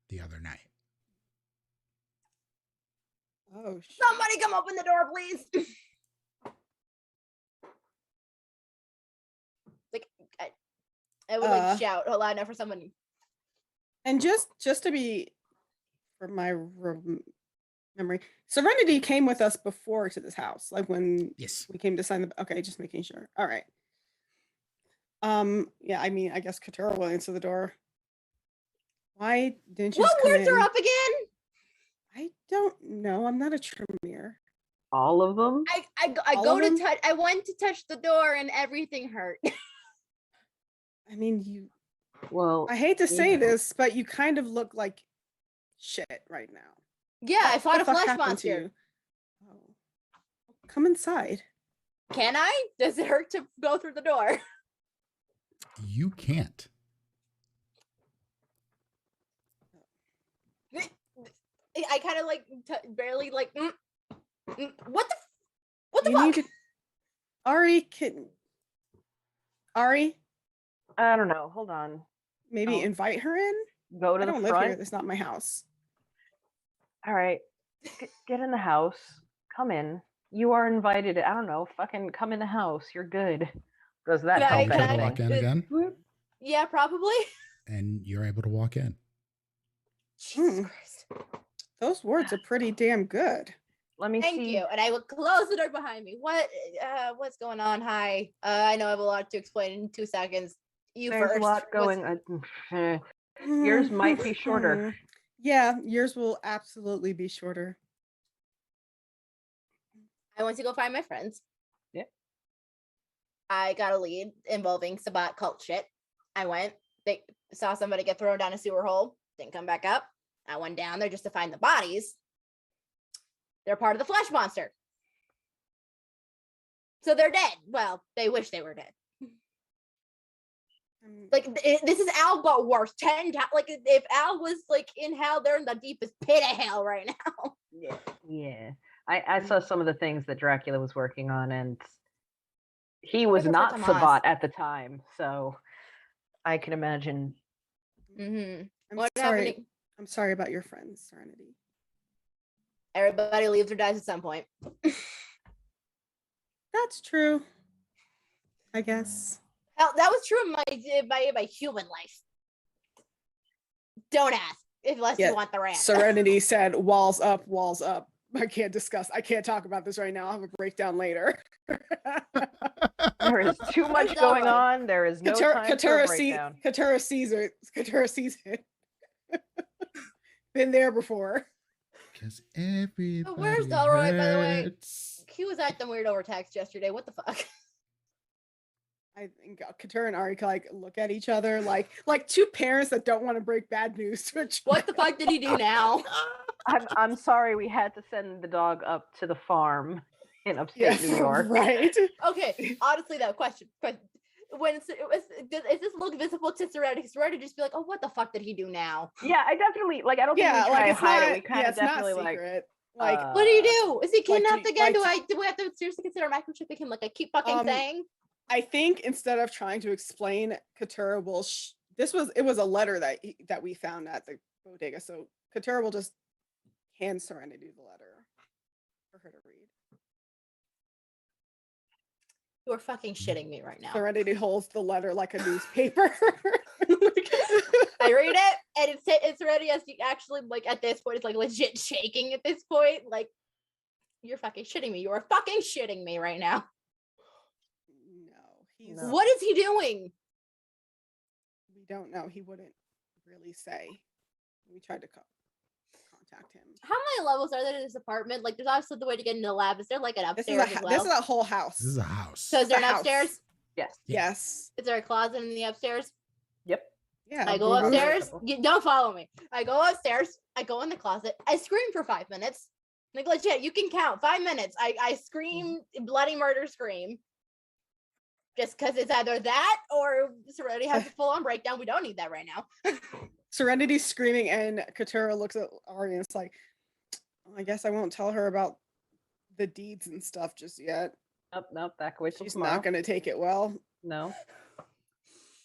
[SPEAKER 2] the other night.
[SPEAKER 3] Oh shit.
[SPEAKER 6] Somebody come open the door, please. Like I would like shout loud enough for someone.
[SPEAKER 3] And just to be, for my memory, Serenity came with us before to this house, like when
[SPEAKER 2] Yes.
[SPEAKER 3] we came to sign the. Okay, just making sure. All right. Yeah, I mean, I guess Katura will answer the door. Why didn't you?
[SPEAKER 6] What
[SPEAKER 3] just come
[SPEAKER 6] words are
[SPEAKER 3] in?
[SPEAKER 6] up again?
[SPEAKER 3] I don't know. I'm not a Tremere.
[SPEAKER 4] All of them?
[SPEAKER 6] I
[SPEAKER 3] All
[SPEAKER 6] go
[SPEAKER 3] of
[SPEAKER 6] to
[SPEAKER 3] them?
[SPEAKER 6] touch. I went to touch the door and everything hurt.
[SPEAKER 3] I mean, you.
[SPEAKER 4] Well,
[SPEAKER 3] I hate to say
[SPEAKER 4] yeah.
[SPEAKER 3] this, but you kind of look like shit right now.
[SPEAKER 6] Yeah, I
[SPEAKER 3] What
[SPEAKER 6] fought
[SPEAKER 3] the
[SPEAKER 6] a
[SPEAKER 3] fuck
[SPEAKER 6] flesh
[SPEAKER 3] happened to
[SPEAKER 6] monster.
[SPEAKER 3] you? Oh. Come inside.
[SPEAKER 6] Can I? Does it hurt to go through the door?
[SPEAKER 2] You can't.
[SPEAKER 6] I kind of like barely like. What the
[SPEAKER 3] You
[SPEAKER 6] fuck?
[SPEAKER 3] need to. Ari can. Ari,
[SPEAKER 4] I don't know. Hold on.
[SPEAKER 3] maybe
[SPEAKER 4] Oh.
[SPEAKER 3] invite her in.
[SPEAKER 4] Go to
[SPEAKER 3] I
[SPEAKER 4] the
[SPEAKER 3] don't
[SPEAKER 4] front.
[SPEAKER 3] live here. It's not my house.
[SPEAKER 4] All right. Get in the house. Come in. You are invited. I don't know. Fucking come in the house. You're good. Does that
[SPEAKER 6] Can I-
[SPEAKER 4] help
[SPEAKER 2] You try to
[SPEAKER 6] can I-
[SPEAKER 2] walk
[SPEAKER 4] anything?
[SPEAKER 2] in again,
[SPEAKER 6] Yeah, probably.
[SPEAKER 2] and you're able to walk in.
[SPEAKER 6] Jesus
[SPEAKER 3] Hmm.
[SPEAKER 6] Christ.
[SPEAKER 3] Those words are pretty damn good.
[SPEAKER 4] Let me
[SPEAKER 6] Thank
[SPEAKER 4] see.
[SPEAKER 6] you. And I will close the door behind me. What's going on? Hi. I know I have a lot to explain in 2 seconds. You
[SPEAKER 4] There's
[SPEAKER 6] first.
[SPEAKER 4] a lot going. Yours might be shorter.
[SPEAKER 3] Yeah, yours will absolutely be shorter.
[SPEAKER 6] I went to go find my friends.
[SPEAKER 4] Yeah.
[SPEAKER 6] I got a lead involving Sabat cult shit. I went. They saw somebody get thrown down a sewer hole. Didn't come back up. I went down there just to find the bodies. They're part of the flesh monster. So they're dead. Well, they wish they were dead. Like this is Al but worse 10 times. Like if Al was like in hell, they're in the deepest pit of hell right now.
[SPEAKER 4] Yeah. I saw some of the things that Dracula was working on, and he was
[SPEAKER 6] prefer
[SPEAKER 4] not
[SPEAKER 6] Tomas.
[SPEAKER 4] Sabat at the time, so I can imagine.
[SPEAKER 6] Mm-hmm.
[SPEAKER 3] I'm
[SPEAKER 6] What
[SPEAKER 3] sorry.
[SPEAKER 6] happened?
[SPEAKER 3] I'm sorry about your friends, Serenity.
[SPEAKER 6] Everybody leaves or dies at some point.
[SPEAKER 3] That's true. I guess.
[SPEAKER 6] Hell, that was true in my human life. Don't ask unless
[SPEAKER 3] Yeah,
[SPEAKER 6] you want the rant.
[SPEAKER 3] Serenity said, "Walls up, walls up." I can't talk about this right now. I'll have a breakdown later.
[SPEAKER 4] There is too much going on. There is no time for a breakdown.
[SPEAKER 3] Katura sees it. Katura sees it. Been there before.
[SPEAKER 2] Because everybody
[SPEAKER 6] where's Delroy, by the way?
[SPEAKER 2] hurts.
[SPEAKER 6] He was acting weird over text yesterday. What the fuck?
[SPEAKER 3] I think Katura and Ari like look at each other like two parents that don't want to break bad news to a child.
[SPEAKER 6] What the fuck did he do now?
[SPEAKER 4] I'm sorry we had to send the dog up to the farm in upstate New York.
[SPEAKER 3] Right.
[SPEAKER 6] Okay, honestly though, question. When is this look visible to Serenity? Serenity just be like, oh, what the fuck did he do now?
[SPEAKER 4] Yeah, I definitely I don't think we try to hide it. We kind of definitely
[SPEAKER 3] like
[SPEAKER 6] what do you do? Is he kidnapped
[SPEAKER 3] do-
[SPEAKER 6] again?
[SPEAKER 3] like
[SPEAKER 6] Do we have to seriously consider microchipping him? Like I keep fucking saying.
[SPEAKER 3] I think instead of trying to explain, Katura will. It was a letter that we found at the bodega. So Katura will just hand Serenity the letter for her to read.
[SPEAKER 6] You are fucking shitting me right now.
[SPEAKER 3] Serenity holds the letter like a newspaper.
[SPEAKER 6] I read it, and it's already actually like at this point, it's like legit shaking at this point. Like you're fucking shitting me. You are fucking shitting me right now.
[SPEAKER 3] No.
[SPEAKER 6] What is he doing?
[SPEAKER 3] We don't know. He wouldn't really say. We tried to contact him.
[SPEAKER 6] How many levels are there in this apartment? Like, there's obviously the way to get into the lab. Is there like an
[SPEAKER 3] This
[SPEAKER 6] upstairs
[SPEAKER 3] is
[SPEAKER 6] as well?
[SPEAKER 3] this is a whole house.
[SPEAKER 2] This is a house.
[SPEAKER 6] So is there an
[SPEAKER 3] a house.
[SPEAKER 6] upstairs?
[SPEAKER 4] Yes.
[SPEAKER 3] Yes.
[SPEAKER 6] Is there a closet in the upstairs?
[SPEAKER 4] Yep.
[SPEAKER 3] Yeah.
[SPEAKER 6] I go upstairs. You don't follow me. I go upstairs. I go in the closet. I scream for 5 minutes. Like legit, you can count 5 minutes. I scream bloody murder scream. Just because it's either that or Serenity has a full-on breakdown. We don't need that right now.
[SPEAKER 3] Serenity's screaming, and Katura looks at Ari and it's like, I guess I won't tell her about the deeds and stuff just yet.
[SPEAKER 4] Nope, that can wait till
[SPEAKER 3] She's
[SPEAKER 4] tomorrow.
[SPEAKER 3] not going to take it well.
[SPEAKER 4] No.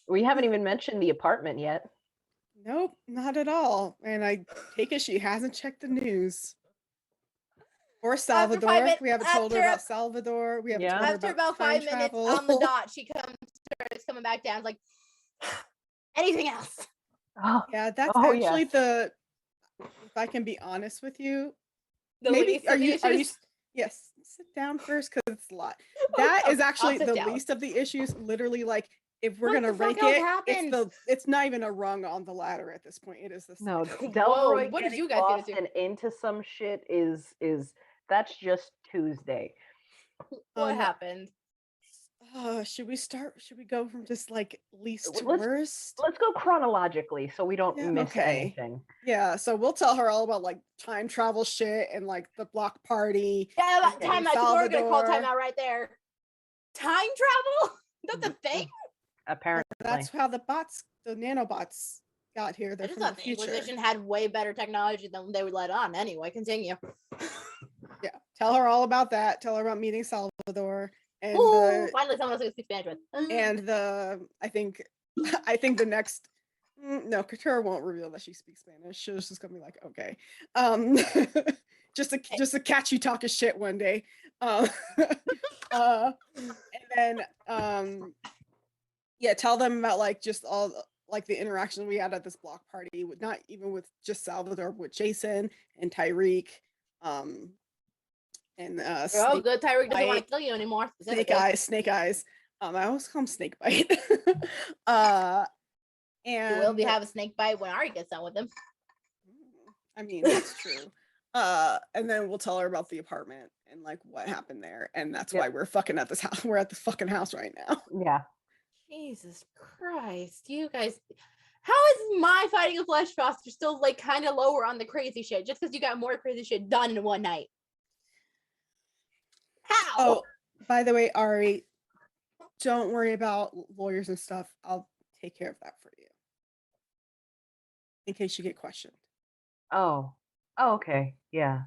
[SPEAKER 4] We haven't even mentioned the apartment yet.
[SPEAKER 3] Nope, not at all. And I take it she hasn't checked the news. Or Salvador. We haven't told her about Salvador. We haven't told her
[SPEAKER 6] After
[SPEAKER 3] about
[SPEAKER 6] 5
[SPEAKER 3] time
[SPEAKER 6] minutes
[SPEAKER 3] travel.
[SPEAKER 6] on the dot, she starts coming back down. It's like, anything else?
[SPEAKER 4] Oh,
[SPEAKER 3] Yeah, that's
[SPEAKER 4] Oh,
[SPEAKER 3] actually
[SPEAKER 4] yes.
[SPEAKER 3] if I can be honest with you,
[SPEAKER 6] The
[SPEAKER 3] maybe
[SPEAKER 6] least of the issues?
[SPEAKER 3] yes, sit down first because it's a lot. That is
[SPEAKER 6] I'll
[SPEAKER 3] actually
[SPEAKER 6] sit
[SPEAKER 3] the
[SPEAKER 6] down.
[SPEAKER 3] least of the issues. Literally, like if we're
[SPEAKER 6] What
[SPEAKER 3] gonna
[SPEAKER 6] the fuck
[SPEAKER 3] rank
[SPEAKER 6] else
[SPEAKER 3] it,
[SPEAKER 6] happened?
[SPEAKER 3] it's not even a rung on the ladder at this point. It is the
[SPEAKER 4] No,
[SPEAKER 3] second.
[SPEAKER 4] Delroy
[SPEAKER 6] what did
[SPEAKER 4] getting
[SPEAKER 6] you guys
[SPEAKER 4] lost
[SPEAKER 6] get into?
[SPEAKER 4] and into some shit is that's just Tuesday.
[SPEAKER 6] What happened?
[SPEAKER 3] Should we go from just like least to
[SPEAKER 4] Let's-
[SPEAKER 3] worst?
[SPEAKER 4] Let's go chronologically so we don't
[SPEAKER 3] Yeah,
[SPEAKER 4] miss
[SPEAKER 3] okay.
[SPEAKER 4] anything.
[SPEAKER 3] Yeah, so we'll tell her all about like time travel shit and like the block party.
[SPEAKER 6] Yeah,
[SPEAKER 3] Okay.
[SPEAKER 6] time out. 'Cause we're gonna call
[SPEAKER 3] Salvador.
[SPEAKER 6] time out right there. Time travel? That's a thing?
[SPEAKER 4] Apparently.
[SPEAKER 3] That's how the nanobots got here.
[SPEAKER 6] I
[SPEAKER 3] They're
[SPEAKER 6] just
[SPEAKER 3] from the
[SPEAKER 6] thought the
[SPEAKER 3] future.
[SPEAKER 6] Inquisition had way better technology than they would let on. Anyway, continue.
[SPEAKER 3] Yeah, tell her all about that. Tell her about meeting Salvador and
[SPEAKER 6] Ooh, finally someone else who can speak Spanish with.
[SPEAKER 3] I think the next no, Katura won't reveal that she speaks Spanish. She's just gonna be like, okay, just to catch you talking shit one day, and then yeah, tell them about like just all like the interactions we had at this block party, with not even with just Salvador, with Jason and Tyreek, and
[SPEAKER 6] Oh, good. Tyreek doesn't want to kill you anymore.
[SPEAKER 3] Snake Eyes. I always call him Snake Bite. And
[SPEAKER 6] You will be have a snake bite when Ari gets done with him.
[SPEAKER 3] I mean, that's true. And then we'll tell her about the apartment and like what happened there, and that's why we're fucking at this house. We're at this fucking house right now.
[SPEAKER 4] Yeah.
[SPEAKER 6] Jesus Christ, you guys. How is my fighting a flesh foster still like kind of lower on the crazy shit just because you got more crazy shit done in one night? How?
[SPEAKER 3] Oh, by the way, Ari, don't worry about lawyers and stuff. I'll take care of that for you. In case you get questioned.
[SPEAKER 4] Oh, okay. Yeah.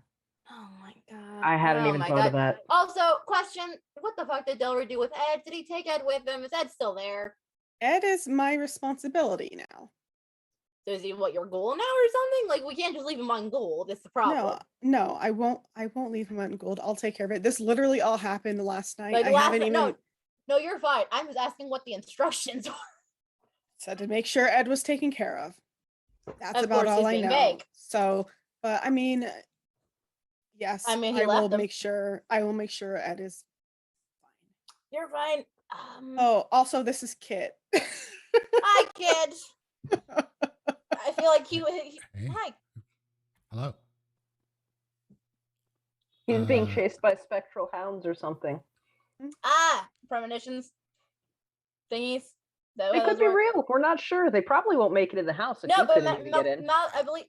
[SPEAKER 6] Oh my god.
[SPEAKER 4] I hadn't even thought of that.
[SPEAKER 6] Also, question, what the fuck did Delroy do with Ed? Did he take Ed with him? Is Ed still there?
[SPEAKER 3] Ed is my responsibility now.
[SPEAKER 6] So is he what, your goal now or something? Like, we can't just leave him on goal. That's the problem.
[SPEAKER 3] No, I won't leave him on gold. I'll take care of it. This literally all happened last night.
[SPEAKER 6] Like
[SPEAKER 3] I
[SPEAKER 6] last
[SPEAKER 3] haven't
[SPEAKER 6] night,
[SPEAKER 3] even
[SPEAKER 6] no, you're fine. I'm just asking what the instructions are.
[SPEAKER 3] said to make sure Ed was taken care of. That's
[SPEAKER 6] Of
[SPEAKER 3] about
[SPEAKER 6] course,
[SPEAKER 3] all
[SPEAKER 6] he's
[SPEAKER 3] I
[SPEAKER 6] being
[SPEAKER 3] know.
[SPEAKER 6] vague.
[SPEAKER 3] So, but I mean, yes,
[SPEAKER 6] I mean, he
[SPEAKER 3] I will
[SPEAKER 6] left him.
[SPEAKER 3] make sure. I will make sure Ed is fine.
[SPEAKER 6] You're fine.
[SPEAKER 3] Oh, also, this is Kit.
[SPEAKER 6] Hi, kid. I feel like he
[SPEAKER 2] Hey.
[SPEAKER 6] hi.
[SPEAKER 2] Hello.
[SPEAKER 4] He's being chased by spectral hounds or something.
[SPEAKER 6] Premonitions. Thingies.
[SPEAKER 4] It could be real. We're not sure. They probably won't make it in the house if
[SPEAKER 6] No,
[SPEAKER 4] you
[SPEAKER 6] but
[SPEAKER 4] couldn't even get in.
[SPEAKER 6] I believe.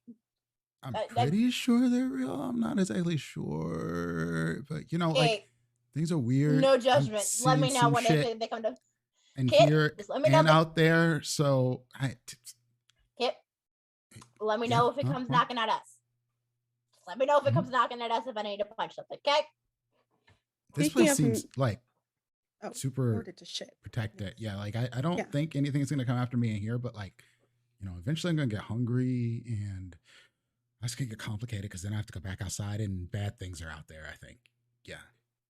[SPEAKER 2] I'm pretty sure they're real. I'm not exactly sure, but you know, like things are weird.
[SPEAKER 6] No
[SPEAKER 2] I'm
[SPEAKER 6] judgment. Let me
[SPEAKER 2] seeing
[SPEAKER 6] know
[SPEAKER 2] some
[SPEAKER 6] when
[SPEAKER 2] shit
[SPEAKER 6] they come to.
[SPEAKER 2] and
[SPEAKER 6] Kit,
[SPEAKER 2] here
[SPEAKER 6] just let me know
[SPEAKER 2] and out there. So
[SPEAKER 6] Kit, let me know if it comes knocking at us. Let me know if it comes knocking at us if I need to punch something. Okay.
[SPEAKER 2] this
[SPEAKER 3] Speaking
[SPEAKER 2] place
[SPEAKER 3] of
[SPEAKER 2] seems like super
[SPEAKER 3] ordered to shit.
[SPEAKER 2] protected. Yeah, like I don't think anything's gonna come after me in here, but like, you know, eventually I'm gonna get hungry and that's gonna get complicated because then I have to go back outside and bad things are out there. I think. Yeah,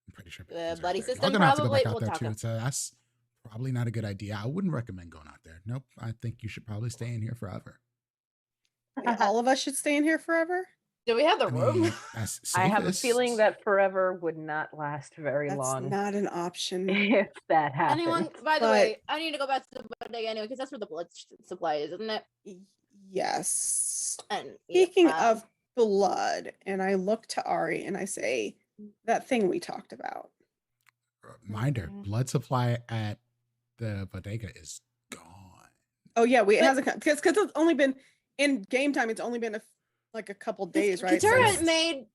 [SPEAKER 2] I'm pretty sure.
[SPEAKER 6] The buddy system
[SPEAKER 2] I'm gonna have to go
[SPEAKER 6] probably
[SPEAKER 2] back out
[SPEAKER 6] will
[SPEAKER 2] there
[SPEAKER 6] talk
[SPEAKER 2] too. So that's probably not a good idea. I wouldn't recommend going out there. Nope. I think you should probably stay in here forever.
[SPEAKER 3] Wait, all of us should stay in here forever?
[SPEAKER 6] Do we have the room?
[SPEAKER 4] I have a feeling that forever would not last very
[SPEAKER 3] That's
[SPEAKER 4] long.
[SPEAKER 3] not an option.
[SPEAKER 4] If that happens.
[SPEAKER 6] Anyone? By the way, I need to go back to the bodega anyway because that's where the blood supply is, isn't it?
[SPEAKER 3] Yes.
[SPEAKER 6] And
[SPEAKER 3] Speaking of blood, and I look to Ari and I say, that thing we talked about.
[SPEAKER 2] Reminder: blood supply at the bodega is gone.
[SPEAKER 3] Oh yeah, it hasn't because it's only been in game time. It's only been like a couple days, right?
[SPEAKER 6] Katura made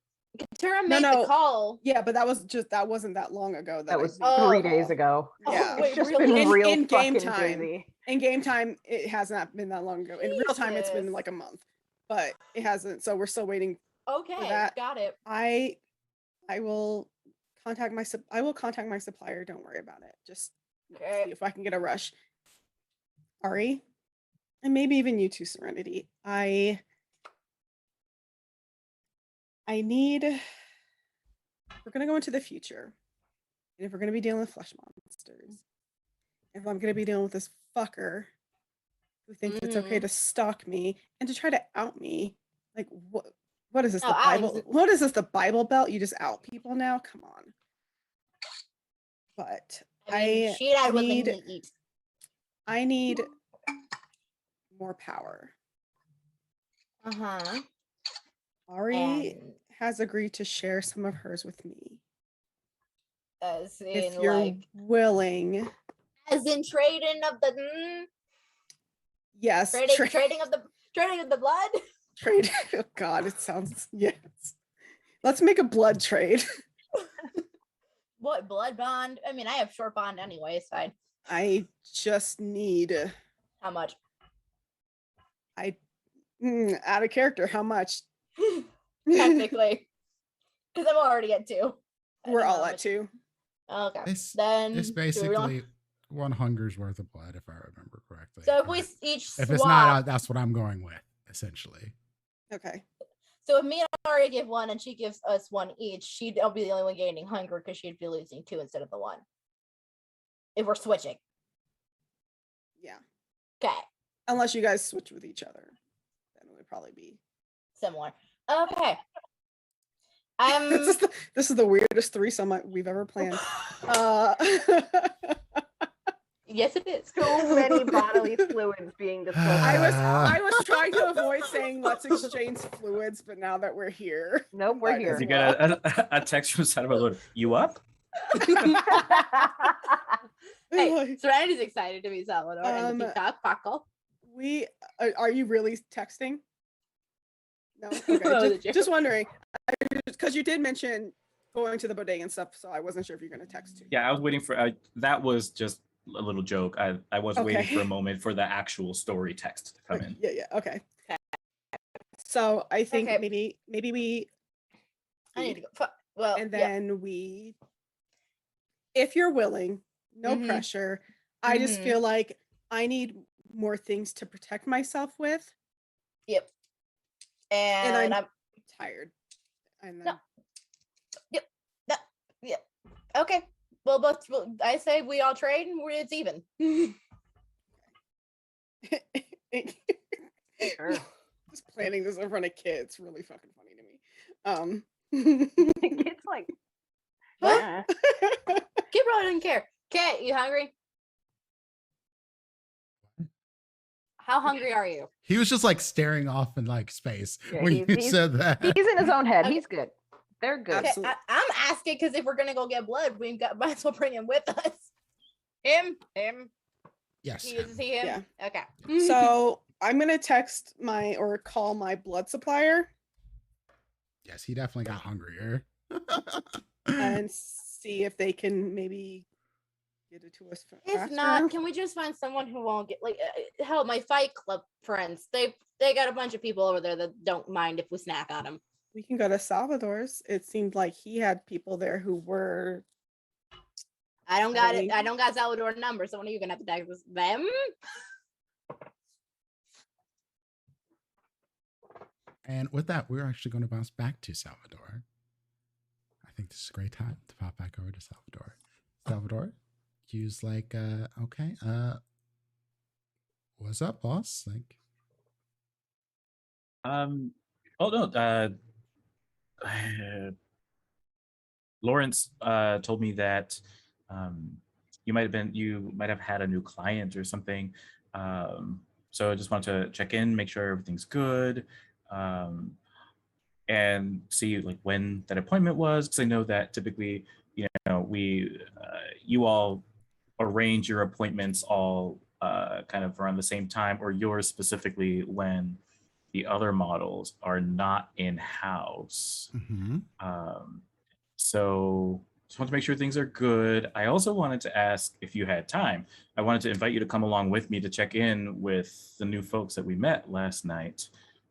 [SPEAKER 6] Tara
[SPEAKER 3] No,
[SPEAKER 6] made
[SPEAKER 3] no.
[SPEAKER 6] the call.
[SPEAKER 3] Yeah, but that wasn't that long ago.
[SPEAKER 4] That was
[SPEAKER 6] Oh.
[SPEAKER 4] 3 days ago.
[SPEAKER 3] Yeah.
[SPEAKER 6] Oh, wait,
[SPEAKER 4] It's just
[SPEAKER 6] really?
[SPEAKER 4] been real
[SPEAKER 3] in game
[SPEAKER 4] fucking
[SPEAKER 3] time.
[SPEAKER 4] busy.
[SPEAKER 3] In game time, it has not been that long ago. In real time, it's been
[SPEAKER 6] Jesus.
[SPEAKER 3] like a month, but it hasn't. So we're still waiting.
[SPEAKER 6] Okay,
[SPEAKER 3] that.
[SPEAKER 6] got it.
[SPEAKER 3] I will contact my supplier. Don't worry about it. Just
[SPEAKER 6] Okay.
[SPEAKER 3] see if I can get a rush. Ari, and maybe even you too, Serenity. I need. We're gonna go into the future, and if we're gonna be dealing with flesh monsters, if I'm gonna be dealing with this fucker who thinks it's okay to stalk me and to try to out me, like what is this?
[SPEAKER 6] No,
[SPEAKER 3] The
[SPEAKER 6] outing
[SPEAKER 3] Bible?
[SPEAKER 6] is-
[SPEAKER 3] What is this? The Bible Belt? You just out people now? Come on. But
[SPEAKER 6] I mean, she'd I
[SPEAKER 3] need-
[SPEAKER 6] willingly eat.
[SPEAKER 3] I need more power.
[SPEAKER 6] Uh-huh.
[SPEAKER 3] Ari
[SPEAKER 6] And
[SPEAKER 3] has agreed to share some of hers with me.
[SPEAKER 6] as
[SPEAKER 3] If
[SPEAKER 6] in
[SPEAKER 3] you're
[SPEAKER 6] like
[SPEAKER 3] willing.
[SPEAKER 6] as in trading of the
[SPEAKER 3] Yes.
[SPEAKER 6] trading of the blood.
[SPEAKER 3] Trade. Oh God, it sounds yes. Let's make a blood trade.
[SPEAKER 6] What blood bond? I mean, I have short bond anyway, it's fine.
[SPEAKER 3] I just need
[SPEAKER 6] How much?
[SPEAKER 3] out of character. How much?
[SPEAKER 6] Technically. Because I'm already at 2. I
[SPEAKER 3] We're
[SPEAKER 6] don't know
[SPEAKER 3] all
[SPEAKER 6] how
[SPEAKER 3] at
[SPEAKER 6] much-
[SPEAKER 3] 2.
[SPEAKER 6] Okay.
[SPEAKER 2] It's
[SPEAKER 6] Then
[SPEAKER 2] it's
[SPEAKER 6] do we want-
[SPEAKER 2] basically one hunger's worth of blood, if I remember correctly.
[SPEAKER 6] So if we each swap,
[SPEAKER 2] If it's not, that's what I'm going with, essentially.
[SPEAKER 3] Okay.
[SPEAKER 6] so if me and Aria give 1 and she gives us 1 each, she'd be the only one gaining hunger because she'd be losing 2 instead of the 1. If we're switching.
[SPEAKER 3] Yeah.
[SPEAKER 6] Okay.
[SPEAKER 3] Unless you guys switch with each other, then it would probably be.
[SPEAKER 6] Similar. Okay.
[SPEAKER 3] This is the weirdest threesome we've ever planned.
[SPEAKER 6] Yes, it is.
[SPEAKER 4] So many bodily fluids being discussed.
[SPEAKER 3] I was trying to avoid saying let's exchange fluids, but now that we're here,
[SPEAKER 4] Nope, we're
[SPEAKER 3] might
[SPEAKER 4] here.
[SPEAKER 3] as
[SPEAKER 5] You
[SPEAKER 3] well.
[SPEAKER 5] get a text from Salvador. You up?
[SPEAKER 6] Hey, Serenity's excited to meet Salvador and the
[SPEAKER 3] Um,
[SPEAKER 6] peacock, Paco.
[SPEAKER 3] We are you really texting? No, okay.
[SPEAKER 6] Oh, the joke.
[SPEAKER 3] just wondering, because you did mention going to the bodega and stuff, so I wasn't sure if you're going to text too.
[SPEAKER 5] Yeah, I was waiting for that was just a little joke. I was waiting for a
[SPEAKER 3] Okay.
[SPEAKER 5] moment for the actual story text to come in.
[SPEAKER 3] Yeah, okay. So I think
[SPEAKER 6] Okay.
[SPEAKER 3] maybe we
[SPEAKER 6] I need to go. Well,
[SPEAKER 3] and
[SPEAKER 6] yeah.
[SPEAKER 3] then we, if you're willing, no
[SPEAKER 6] Mhm.
[SPEAKER 3] pressure. I just
[SPEAKER 6] Mhm.
[SPEAKER 3] feel like I need more things to protect myself with,
[SPEAKER 6] Yep. And I'm
[SPEAKER 3] tired. And then,
[SPEAKER 6] No. Yep. Okay. Well, I say we all trade and it's even.
[SPEAKER 4] Sure.
[SPEAKER 3] Just planning this in front of kids, really fucking funny to me.
[SPEAKER 4] It's like,
[SPEAKER 6] Huh?
[SPEAKER 4] yeah.
[SPEAKER 6] Kid probably didn't care. Kit, you hungry? How hungry are you?
[SPEAKER 2] He was just like staring off in like space
[SPEAKER 4] Yeah,
[SPEAKER 2] when you
[SPEAKER 4] he's-
[SPEAKER 2] said that.
[SPEAKER 4] He's in his own head.
[SPEAKER 6] Okay.
[SPEAKER 4] He's good. They're good.
[SPEAKER 6] Okay,
[SPEAKER 3] Absolutely.
[SPEAKER 6] I'm asking because if we're gonna go get blood, might as well bring him with us. Him.
[SPEAKER 2] Yes.
[SPEAKER 6] Is he him?
[SPEAKER 3] Yeah.
[SPEAKER 6] Okay.
[SPEAKER 3] So I'm gonna text or call my blood supplier
[SPEAKER 2] Yes, he definitely got hungrier.
[SPEAKER 3] and see if they can maybe get it to us
[SPEAKER 6] If
[SPEAKER 3] faster.
[SPEAKER 6] not, can we just find someone who won't get hell? My Fight Club friends, they got a bunch of people over there that don't mind if we snack on them.
[SPEAKER 3] We can go to Salvador's. It seemed like he had people there who were.
[SPEAKER 6] I don't got it.
[SPEAKER 3] Really?
[SPEAKER 6] I don't got Salvador number, so when are you gonna have to text them?
[SPEAKER 2] And with that, we're actually going to bounce back to Salvador. I think this is a great time to pop back over to Salvador. Salvador, use like, okay, what's up, boss? Like,
[SPEAKER 5] Oh no, Lawrence told me that you might have had a new client or something. So I just wanted to check in, make sure everything's good, and see like when that appointment was, because I know that typically, you all arrange your appointments all kind of around the same time, or yours specifically when the other models are not in-house.
[SPEAKER 2] Mm-hmm.
[SPEAKER 5] So just want to make sure things are good. I also wanted to ask if you had time. I wanted to invite you to come along with me to check in with the new folks that we met last night.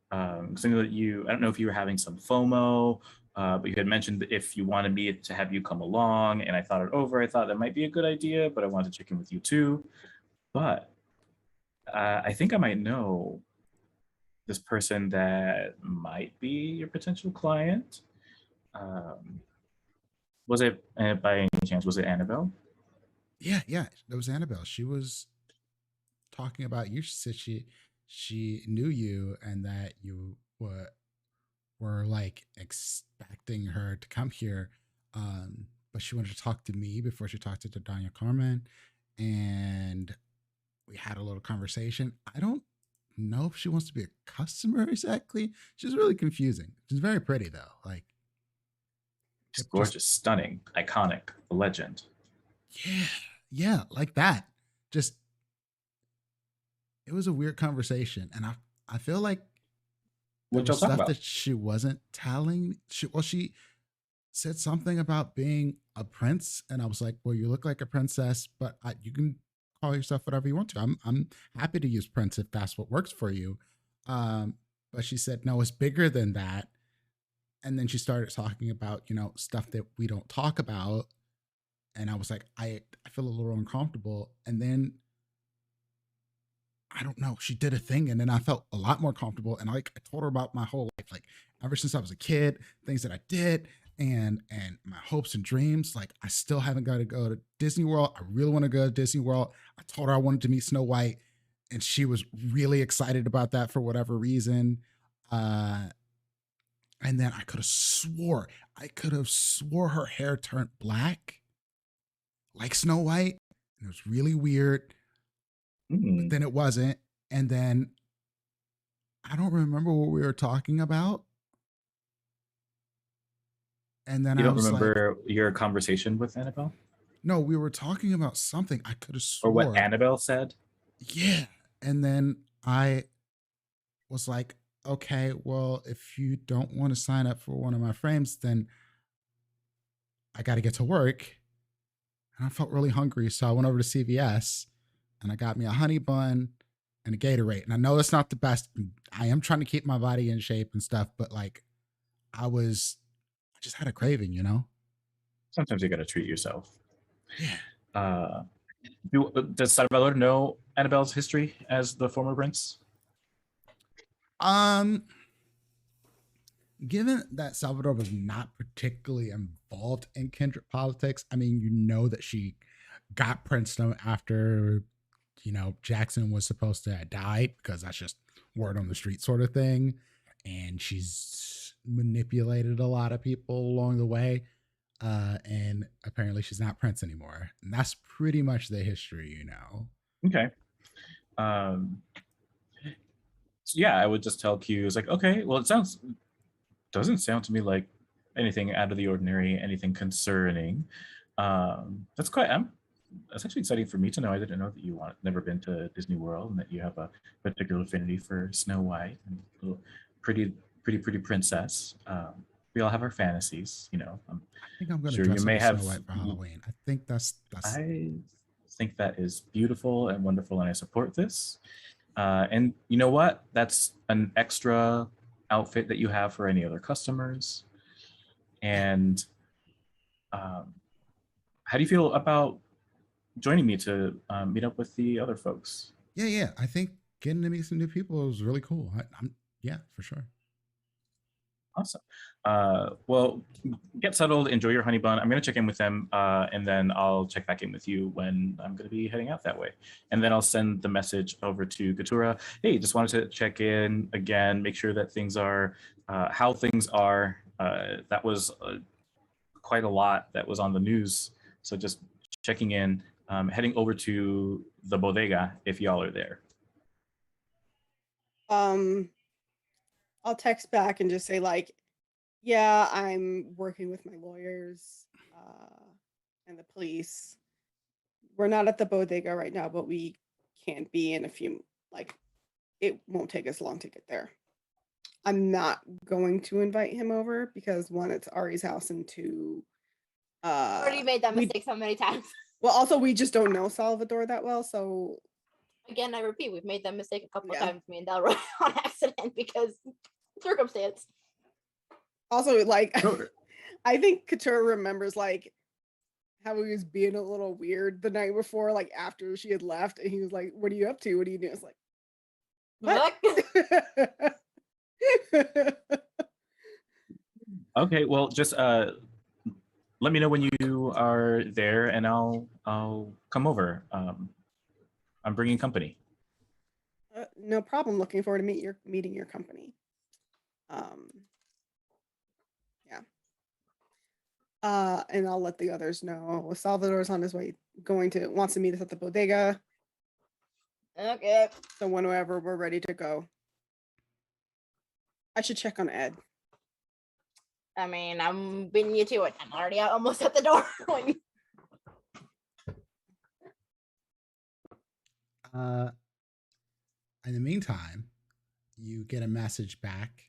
[SPEAKER 5] Because I know that I don't know if you were having some FOMO, but you had mentioned if you wanted me to have you come along, and I thought it over. I thought that might be a good idea, but I wanted to check in with you too. But I think I might know this person that might be your potential client. Was it by any chance? Was it Annabelle?
[SPEAKER 2] Yeah, that was Annabelle. She was talking about you. She said she knew you and that you were like expecting her to come here. But she wanted to talk to me before she talked to Danya Carmen, and we had a little conversation. I don't know if she wants to be a customer exactly. She's really confusing. She's very pretty though. Like,
[SPEAKER 5] She's gorgeous, stunning, iconic, a legend.
[SPEAKER 2] Yeah, like that. Just it was a weird conversation, and I feel like there
[SPEAKER 5] What y'all
[SPEAKER 2] was
[SPEAKER 5] talk
[SPEAKER 2] stuff
[SPEAKER 5] about?
[SPEAKER 2] that she wasn't telling. She said something about being a prince, and I was like, "Well, you look like a princess, but you can call yourself whatever you want to. I'm happy to use prince if that's what works for you." But she said, "No, it's bigger than that." And then she started talking about stuff that we don't talk about, and I was like, I feel a little uncomfortable. And then I don't know, she did a thing, and then I felt a lot more comfortable. And I told her about my whole life, like ever since I was a kid, things that I did, and my hopes and dreams. Like I still haven't got to go to Disney World. I really want to go to Disney World. I told her I wanted to meet Snow White, and she was really excited about that for whatever reason. And then I could have swore her hair turned black like Snow White. And it was really weird, but then it wasn't. And then I don't remember what we were talking about. And then
[SPEAKER 5] You
[SPEAKER 2] I
[SPEAKER 5] don't
[SPEAKER 2] was like,
[SPEAKER 5] remember your conversation with Annabelle?
[SPEAKER 2] no, we were talking about something. I could have
[SPEAKER 5] Or what
[SPEAKER 2] swore.
[SPEAKER 5] Annabelle said?
[SPEAKER 2] Yeah. And then I was like, okay, well, if you don't want to sign up for one of my frames, then I got to get to work. And I felt really hungry. So I went over to CVS and I got me a honey bun and a Gatorade. And I know it's not the best. I am trying to keep my body in shape and stuff, but like I just had a craving,
[SPEAKER 5] Sometimes you got to treat yourself.
[SPEAKER 2] Yeah.
[SPEAKER 5] Does Salvador know Annabelle's history as the former prince?
[SPEAKER 2] Given that Salvador was not particularly involved in Kendrick politics, I mean, that she got Princeton after, Jackson was supposed to have died, because that's just word on the street sort of thing. And she's manipulated a lot of people along the way. And apparently she's not Prince anymore. And that's pretty much the history,
[SPEAKER 5] Okay. So yeah, I would just tell Q, it's like, okay, well, doesn't sound to me like anything out of the ordinary, anything concerning. That's actually exciting for me to know. I didn't know that you never been to Disney World and that you have a particular affinity for Snow White and a little pretty princess. We all have our fantasies,
[SPEAKER 2] I think I'm going to
[SPEAKER 5] sure you
[SPEAKER 2] dress up
[SPEAKER 5] may
[SPEAKER 2] as
[SPEAKER 5] have.
[SPEAKER 2] Snow White for Halloween. I think that's.
[SPEAKER 5] I think that is beautiful and wonderful, and I support this. And you know what? That's an extra outfit that you have for any other customers. And how do you feel about joining me to meet up with the other folks?
[SPEAKER 2] Yeah. I think getting to meet some new people is really cool. Yeah, for sure.
[SPEAKER 5] Awesome. Well, get settled, enjoy your honey bun. I'm going to check in with them, and then I'll check back in with you when I'm going to be heading out that way. And then I'll send the message over to Katura. Hey, just wanted to check in again, make sure that things are how things are. That was quite a lot that was on the news. So just checking in, heading over to the bodega if y'all are there.
[SPEAKER 3] I'll text back and just say like, yeah, I'm working with my lawyers and the police. We're not at the bodega right now, but we can't be in a few, like, it won't take us long to get there. I'm not going to invite him over because one, it's Ari's house, and two,
[SPEAKER 6] Already made that
[SPEAKER 3] we-
[SPEAKER 6] mistake so many times.
[SPEAKER 3] well, also we just don't know Salvador that well, so
[SPEAKER 6] Again, I repeat, we've made that mistake a couple
[SPEAKER 3] Yeah.
[SPEAKER 6] of times, me and Delroy, on accident because circumstance.
[SPEAKER 3] also like
[SPEAKER 5] Sure.
[SPEAKER 3] I think Couture remembers like how he was being a little weird the night before, like after she had left, and he was like, "What are you up to? What are you doing?" It's like, what?
[SPEAKER 5] Okay, well, just let me know when you are there, and I'll come over. I'm bringing company.
[SPEAKER 3] No problem. Looking forward to meeting your company. Yeah. And I'll let the others know. Salvador's on his way, wants to meet us at the bodega.
[SPEAKER 6] Okay.
[SPEAKER 3] So whenever we're ready to go, I should check on Ed.
[SPEAKER 6] I mean, I'm beating you to it. I'm already out, almost at the door.
[SPEAKER 2] In the meantime, you get a message back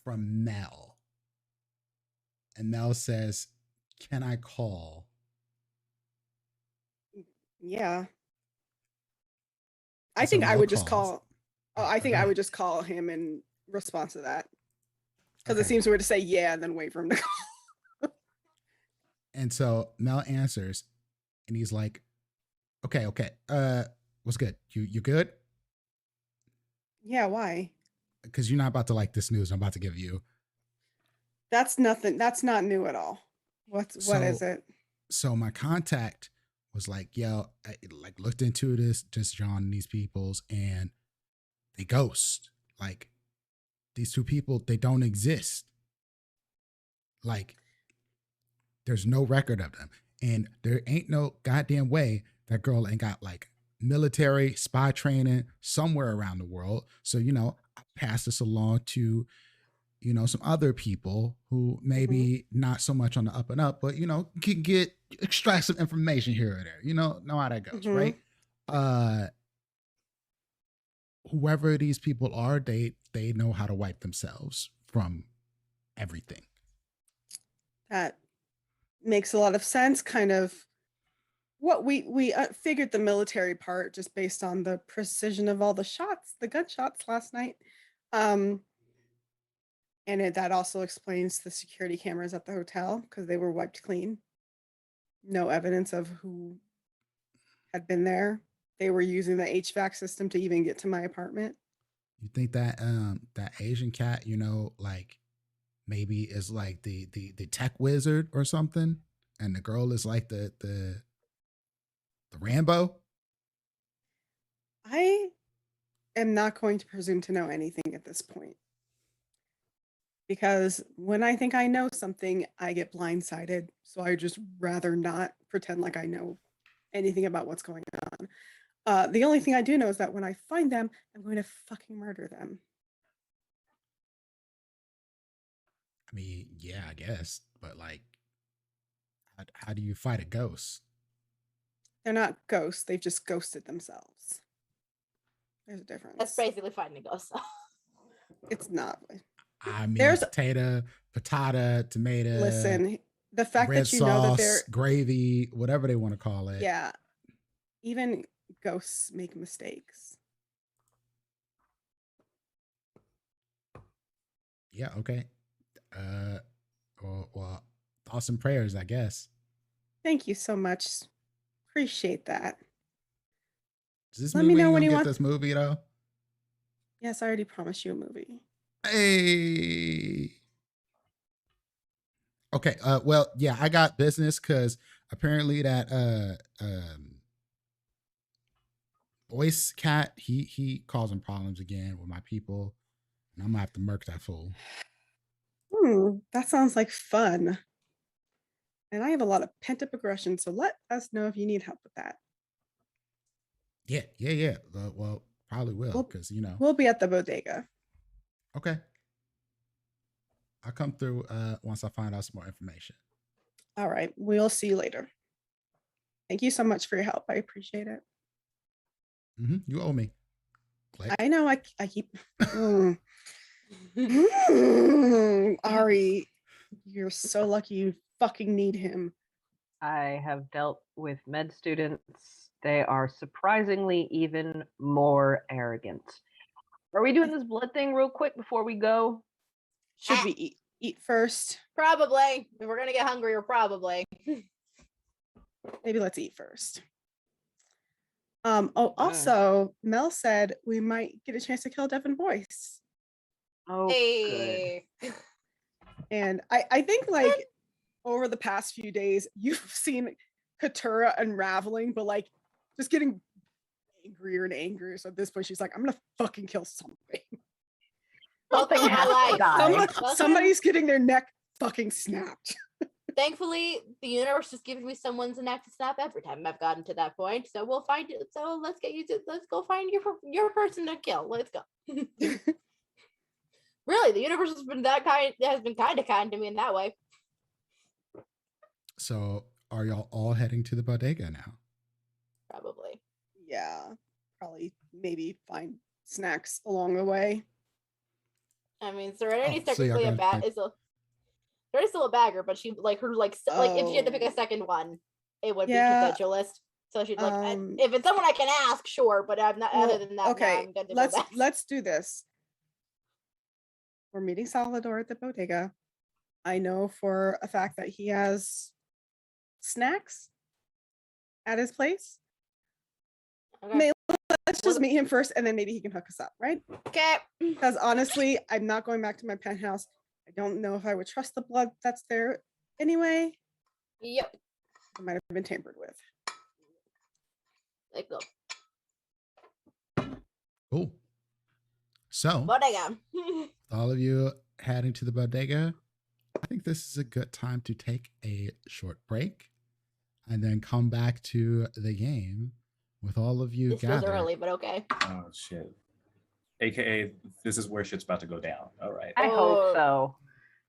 [SPEAKER 2] from Mel. And Mel says, "Can I call?"
[SPEAKER 3] Yeah. I
[SPEAKER 2] And so
[SPEAKER 3] think I
[SPEAKER 2] Mel
[SPEAKER 3] would just
[SPEAKER 2] calls.
[SPEAKER 3] call. Oh, I think I
[SPEAKER 2] Okay.
[SPEAKER 3] would just call him in response to that. Because
[SPEAKER 2] Okay.
[SPEAKER 3] it seems weird to say yeah and then wait for him to call.
[SPEAKER 2] And so Mel answers, and he's like, okay. What's good? You good?
[SPEAKER 3] Yeah, why?
[SPEAKER 2] Because you're not about to like this news I'm about to give you.
[SPEAKER 3] That's nothing. That's not new at all. What is
[SPEAKER 2] So-
[SPEAKER 3] it?
[SPEAKER 2] So my contact was like, yo, I like looked into this, just John and these peoples, and they ghost. Like these two people, they don't exist. Like there's no record of them. And there ain't no goddamn way that girl ain't got like military spy training somewhere around the world. So, I passed this along to, some other people who maybe not so much on the up and up, but, can extract some information here or there, know how that goes,
[SPEAKER 3] Mhm.
[SPEAKER 2] right? Whoever these people are, they know how to wipe themselves from everything.
[SPEAKER 3] That makes a lot of sense. Kind of what we figured the military part just based on the precision of all the gunshots last night. And that also explains the security cameras at the hotel because they were wiped clean. No evidence of who had been there. They were using the HVAC system to even get to my apartment.
[SPEAKER 2] You think that that Asian cat, like maybe is like the tech wizard or something, and the girl is like the Rambo?
[SPEAKER 3] I am not going to presume to know anything at this point. Because when I think I know something, I get blindsided. So I just rather not pretend like I know anything about what's going on. The only thing I do know is that when I find them, I'm going to fucking murder them.
[SPEAKER 2] I mean, yeah, I guess, but like, how do you fight a ghost?
[SPEAKER 3] They're not ghosts. They've just ghosted themselves. There's a difference.
[SPEAKER 6] That's basically fighting a ghost.
[SPEAKER 3] It's not.
[SPEAKER 2] I mean,
[SPEAKER 3] There's-
[SPEAKER 2] potato, tomato.
[SPEAKER 3] Listen, the fact
[SPEAKER 2] red
[SPEAKER 3] that you know that
[SPEAKER 2] sauce,
[SPEAKER 3] they're
[SPEAKER 2] gravy, whatever they want to call it.
[SPEAKER 3] yeah, even ghosts make mistakes.
[SPEAKER 2] Yeah. Okay. Well, thoughts and prayers, I guess.
[SPEAKER 3] Thank you so much. Appreciate that.
[SPEAKER 2] Does this
[SPEAKER 3] Let
[SPEAKER 2] mean
[SPEAKER 3] me
[SPEAKER 2] we
[SPEAKER 3] know
[SPEAKER 2] ain't
[SPEAKER 3] when
[SPEAKER 2] gonna
[SPEAKER 3] you
[SPEAKER 2] get
[SPEAKER 3] want-
[SPEAKER 2] this movie though?
[SPEAKER 3] Yes, I already promised you a movie.
[SPEAKER 2] Hey. Okay. Well, yeah, I got business because apparently that voice cat, he causing problems again with my people, and I'm gonna have to murk that fool.
[SPEAKER 3] That sounds like fun. And I have a lot of pent-up aggression, so let us know if you need help with that.
[SPEAKER 2] Yeah. Well, probably will
[SPEAKER 3] Well-
[SPEAKER 2] because
[SPEAKER 3] We'll be at the bodega.
[SPEAKER 2] Okay. I'll come through once I find out some more information.
[SPEAKER 3] All right. We'll see you later. Thank you so much for your help. I appreciate it.
[SPEAKER 2] You owe me. Click.
[SPEAKER 3] I know. I keep. Ari, you're so lucky. You fucking need him.
[SPEAKER 4] I have dealt with med students. They are surprisingly even more arrogant. Are we doing this blood thing real quick before we go?
[SPEAKER 3] Should we eat first?
[SPEAKER 6] Probably. If we're gonna get hungrier, probably.
[SPEAKER 3] Maybe let's eat first. Also, Mel said we might get a chance to kill Devin Boyce.
[SPEAKER 4] Oh,
[SPEAKER 6] Hey.
[SPEAKER 3] And I think like over the past few days, you've seen Katura unraveling, but like just getting angrier and angrier. So at this point, she's like, I'm gonna fucking kill something.
[SPEAKER 4] Something has to die.
[SPEAKER 3] Somebody's getting their neck fucking snapped.
[SPEAKER 6] Thankfully, the universe is giving me someone's neck to snap every time I've gotten to that point. So we'll find it. So let's go find your person to kill. Let's go. Really, the universe has been kind of kind to me in that way.
[SPEAKER 2] So are y'all all heading to the bodega now?
[SPEAKER 6] Probably.
[SPEAKER 3] Yeah, probably maybe find snacks along the way.
[SPEAKER 6] I mean, Serenity's
[SPEAKER 2] so y'all
[SPEAKER 6] technically a
[SPEAKER 2] going
[SPEAKER 6] bat.
[SPEAKER 2] to-
[SPEAKER 6] Serenity's still a bagger, but she like if she had to pick a second one, it would be pugilist. So she'd like if it's someone I can ask, sure, but I'm not. Other than that,
[SPEAKER 3] okay,
[SPEAKER 6] no, I'm good to go back.
[SPEAKER 3] let's do this. We're meeting Salvador at the bodega. I know for a fact that he has snacks at his place.
[SPEAKER 6] Okay.
[SPEAKER 3] Let's just meet him first, and then maybe he can hook us up, right?
[SPEAKER 6] Okay.
[SPEAKER 3] Because honestly, I'm not going back to my penthouse. I don't know if I would trust the blood that's there anyway.
[SPEAKER 6] Yep.
[SPEAKER 3] It might have been tampered with.
[SPEAKER 6] Let's go.
[SPEAKER 2] Cool. So,
[SPEAKER 6] Bodega.
[SPEAKER 2] all of you heading to the bodega, I think this is a good time to take a short break and then come back to the game with all of you
[SPEAKER 6] This feels
[SPEAKER 2] gathered.
[SPEAKER 6] early, but okay.
[SPEAKER 5] Oh shit. AKA, this is where shit's about to go down. All right.
[SPEAKER 4] I hope so.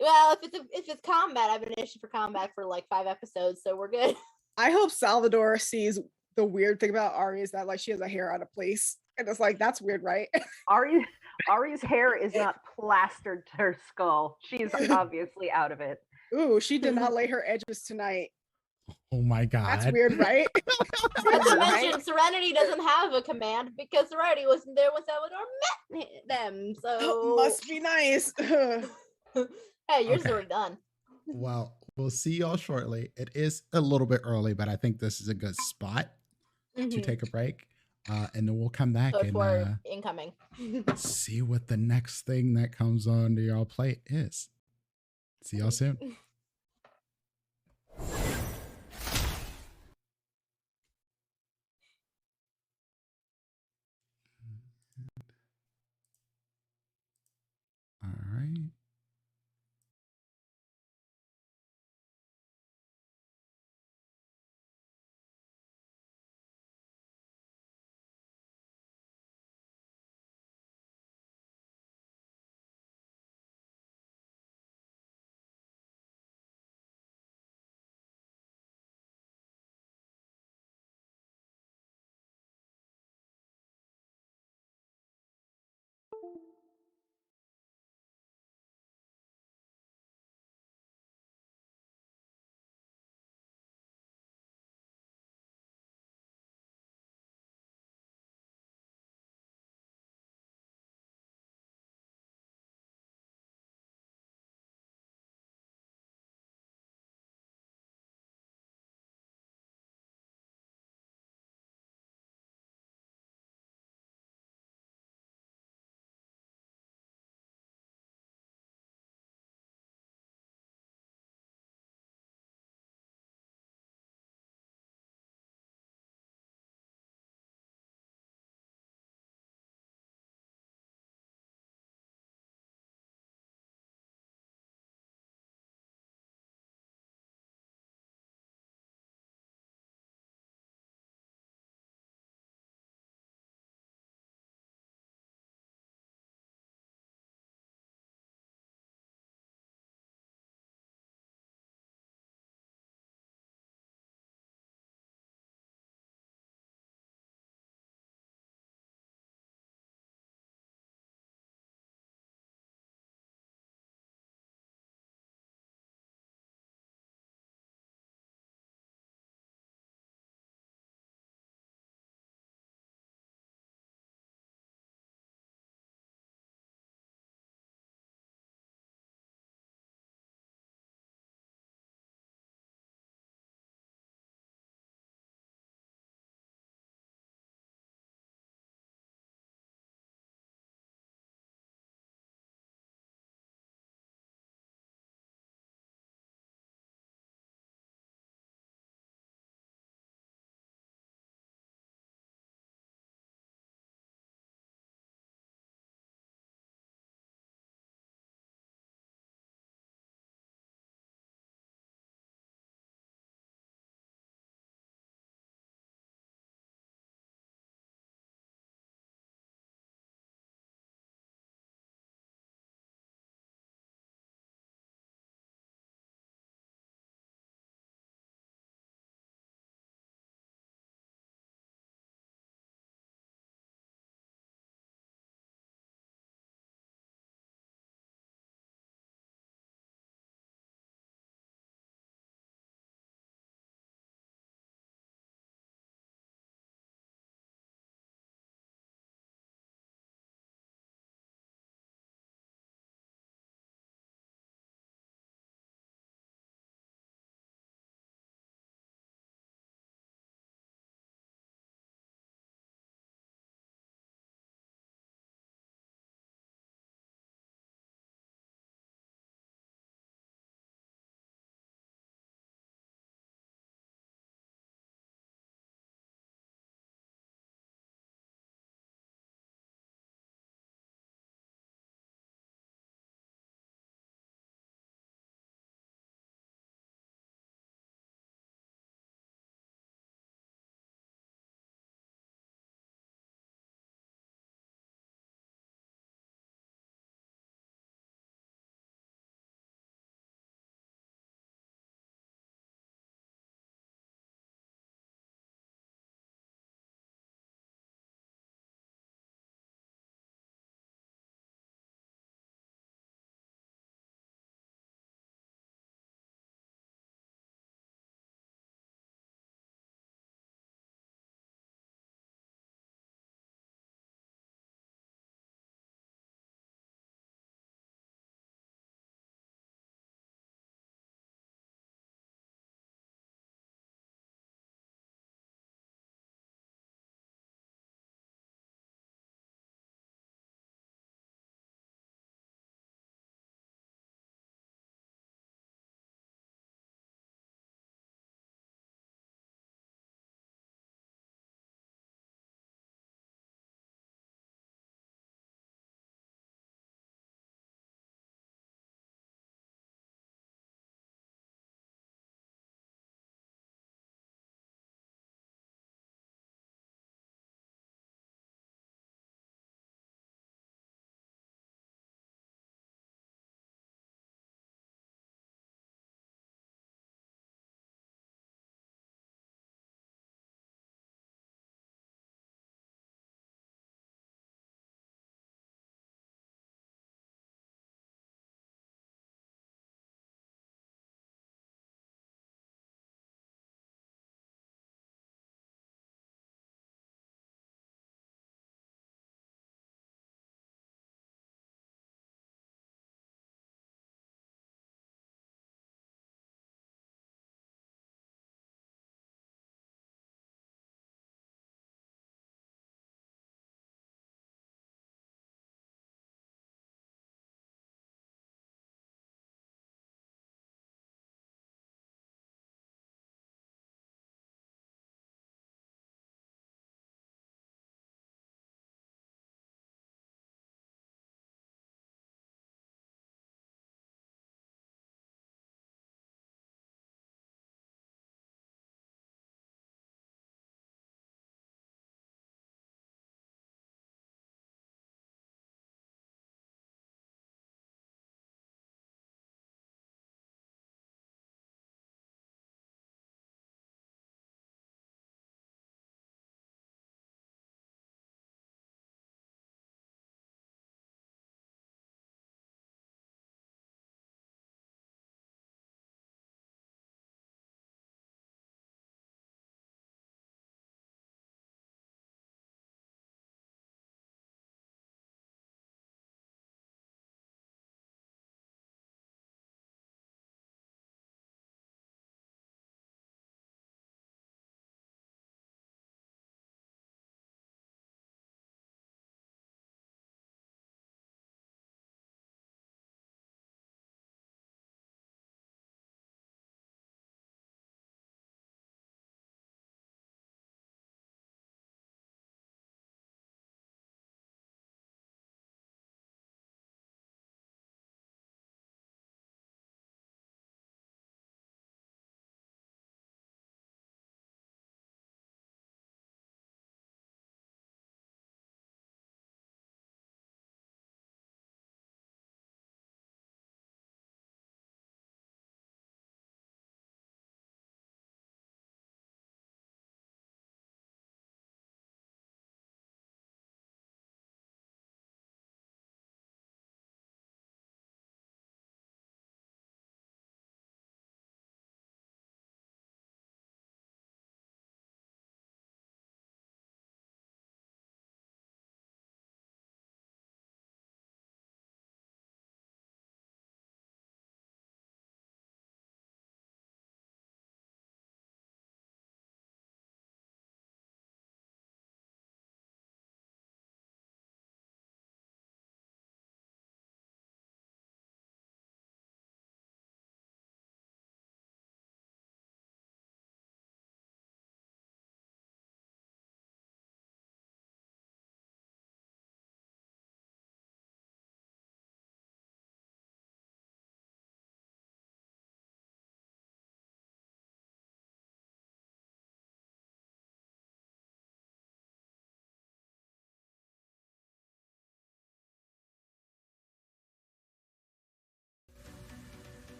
[SPEAKER 6] Well, if it's combat, I've been issued for combat for like 5 episodes, so we're good.
[SPEAKER 3] I hope Salvador sees the weird thing about Ari is that like she has a hair out of place. And it's like, that's weird, right?
[SPEAKER 4] Ari's hair is not plastered to her skull. She's obviously out of it.
[SPEAKER 3] Ooh, she did not lay her edges tonight.
[SPEAKER 2] Oh my god.
[SPEAKER 3] That's weird, right?
[SPEAKER 6] Not to mention, Serenity doesn't have a command because Serenity wasn't there when Salvador met them. So
[SPEAKER 3] Must be nice.
[SPEAKER 6] hey, yours
[SPEAKER 2] Okay.
[SPEAKER 6] already done.
[SPEAKER 2] Well, we'll see y'all shortly. It is a little bit early, but I think this is a good spot to take a break. And then we'll come back
[SPEAKER 6] So for
[SPEAKER 2] and
[SPEAKER 6] incoming.
[SPEAKER 2] see what the next thing that comes onto y'all plate is. See y'all soon. All right.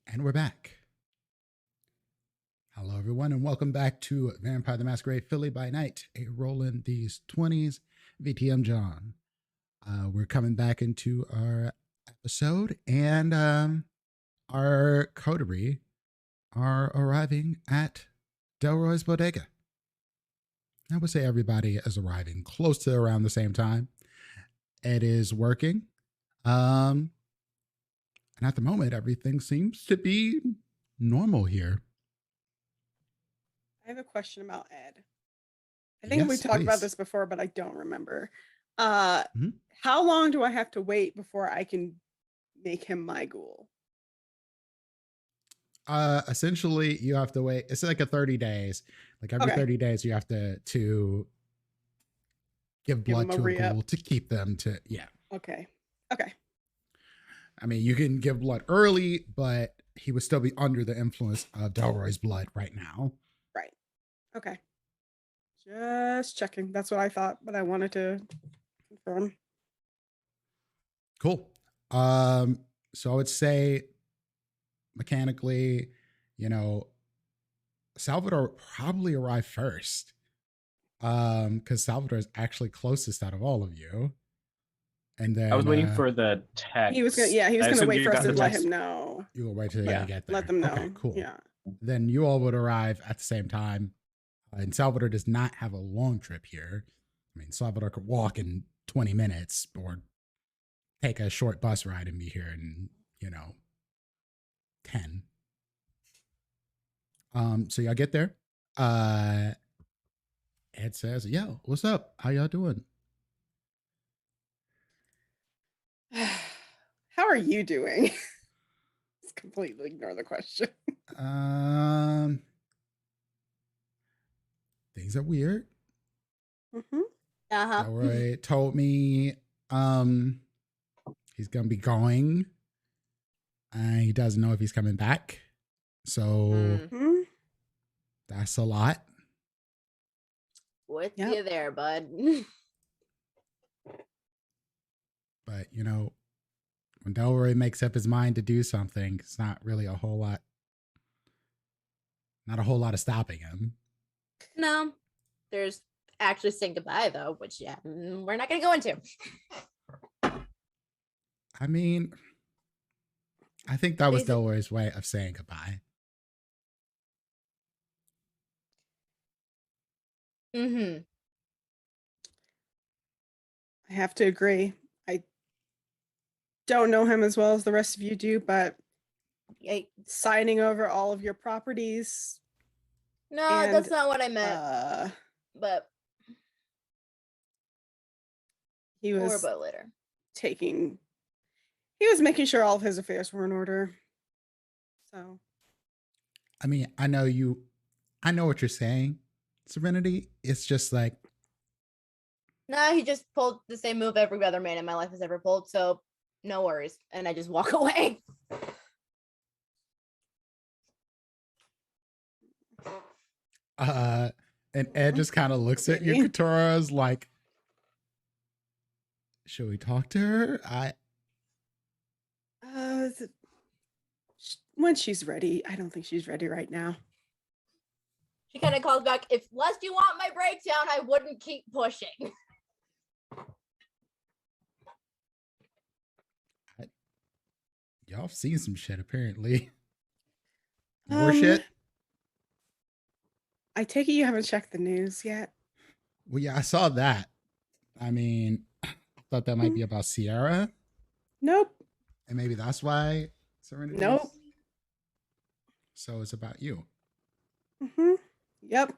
[SPEAKER 2] And we're back. Hello, everyone, and welcome back to Vampire the Masquerade Philly by Night, a Rollin' These 20s VTM John. We're coming back into our episode, and our coterie are arriving at Delroy's Bodega. I would say everybody is arriving close to around the same time. Ed is working. And at the moment, everything seems to be normal here.
[SPEAKER 3] I have a question about Ed. I think we
[SPEAKER 2] Yes,
[SPEAKER 3] talked about
[SPEAKER 2] please.
[SPEAKER 3] this before, but I don't remember. How long do I have to wait before I can make him my ghoul?
[SPEAKER 2] Essentially, you have to wait. It's like a 30 days. Like every
[SPEAKER 3] Okay.
[SPEAKER 2] 30 days, you have to give blood
[SPEAKER 3] him a
[SPEAKER 2] to a
[SPEAKER 3] re-up.
[SPEAKER 2] ghoul to keep them to, yeah.
[SPEAKER 3] Okay.
[SPEAKER 2] I mean, you can give blood early, but he would still be under the influence of Delroy's blood right now.
[SPEAKER 3] Right. Okay. Just checking. That's what I thought, but I wanted to confirm.
[SPEAKER 2] Cool. So I would say mechanically, Salvador probably arrived first. Because Salvador is actually closest out of all of you. And then
[SPEAKER 5] I was waiting for the text.
[SPEAKER 3] He was gonna
[SPEAKER 5] I
[SPEAKER 3] wait
[SPEAKER 5] assumed you
[SPEAKER 3] for us
[SPEAKER 5] got
[SPEAKER 3] to
[SPEAKER 5] the
[SPEAKER 3] let
[SPEAKER 5] text.
[SPEAKER 3] him know.
[SPEAKER 2] you will wait till
[SPEAKER 5] Yeah.
[SPEAKER 2] you get there.
[SPEAKER 3] Let them know.
[SPEAKER 2] Okay, cool.
[SPEAKER 3] Yeah.
[SPEAKER 2] Then you all would arrive at the same time. And Salvador does not have a long trip here. I mean, Salvador could walk in 20 minutes or take a short bus ride and be here in, 10. So y'all get there. Ed says, yo, what's up? How y'all doing?
[SPEAKER 3] How are you doing? Just completely ignore the question.
[SPEAKER 2] Things are weird.
[SPEAKER 3] Mm-hmm.
[SPEAKER 6] Uh-huh.
[SPEAKER 2] Delroy told me he's gonna be going. He doesn't know if he's coming back. So
[SPEAKER 6] Mm.
[SPEAKER 2] that's a lot.
[SPEAKER 6] With
[SPEAKER 3] Yep.
[SPEAKER 6] you there, bud.
[SPEAKER 2] But when Delroy makes up his mind to do something, it's not really a whole lot of stopping him.
[SPEAKER 6] No. There's actually saying goodbye though, which we're not gonna go into.
[SPEAKER 2] I mean, I think that was
[SPEAKER 6] Is it-
[SPEAKER 2] Delroy's way of saying goodbye.
[SPEAKER 6] Mm-hmm.
[SPEAKER 3] I have to agree. I don't know him as well as the rest of you do, but signing over all of your properties,
[SPEAKER 6] No,
[SPEAKER 3] And,
[SPEAKER 6] that's not what I meant. But
[SPEAKER 3] he
[SPEAKER 6] more
[SPEAKER 3] was
[SPEAKER 6] about later.
[SPEAKER 3] he was making sure all of his affairs were in order. So
[SPEAKER 2] I mean, I know what you're saying, Serenity. It's just like
[SPEAKER 6] Nah, he just pulled the same move every other man in my life has ever pulled, so no worries. And I just walk away.
[SPEAKER 2] And Ed just kind of looks at you, Katura's like, should we talk to her?
[SPEAKER 3] When she's ready. I don't think she's ready right now.
[SPEAKER 6] She kind of calls back, if lest you want my breakdown, I wouldn't keep pushing.
[SPEAKER 2] Y'all have seen some shit, apparently. More shit?
[SPEAKER 3] I take it you haven't checked the news yet?
[SPEAKER 2] Well, yeah, I saw that. I mean, I thought that might be about Sierra.
[SPEAKER 3] Nope.
[SPEAKER 2] And maybe that's why Serenity.
[SPEAKER 3] Nope.
[SPEAKER 2] So it's about you.
[SPEAKER 3] Mm-hmm. Yep.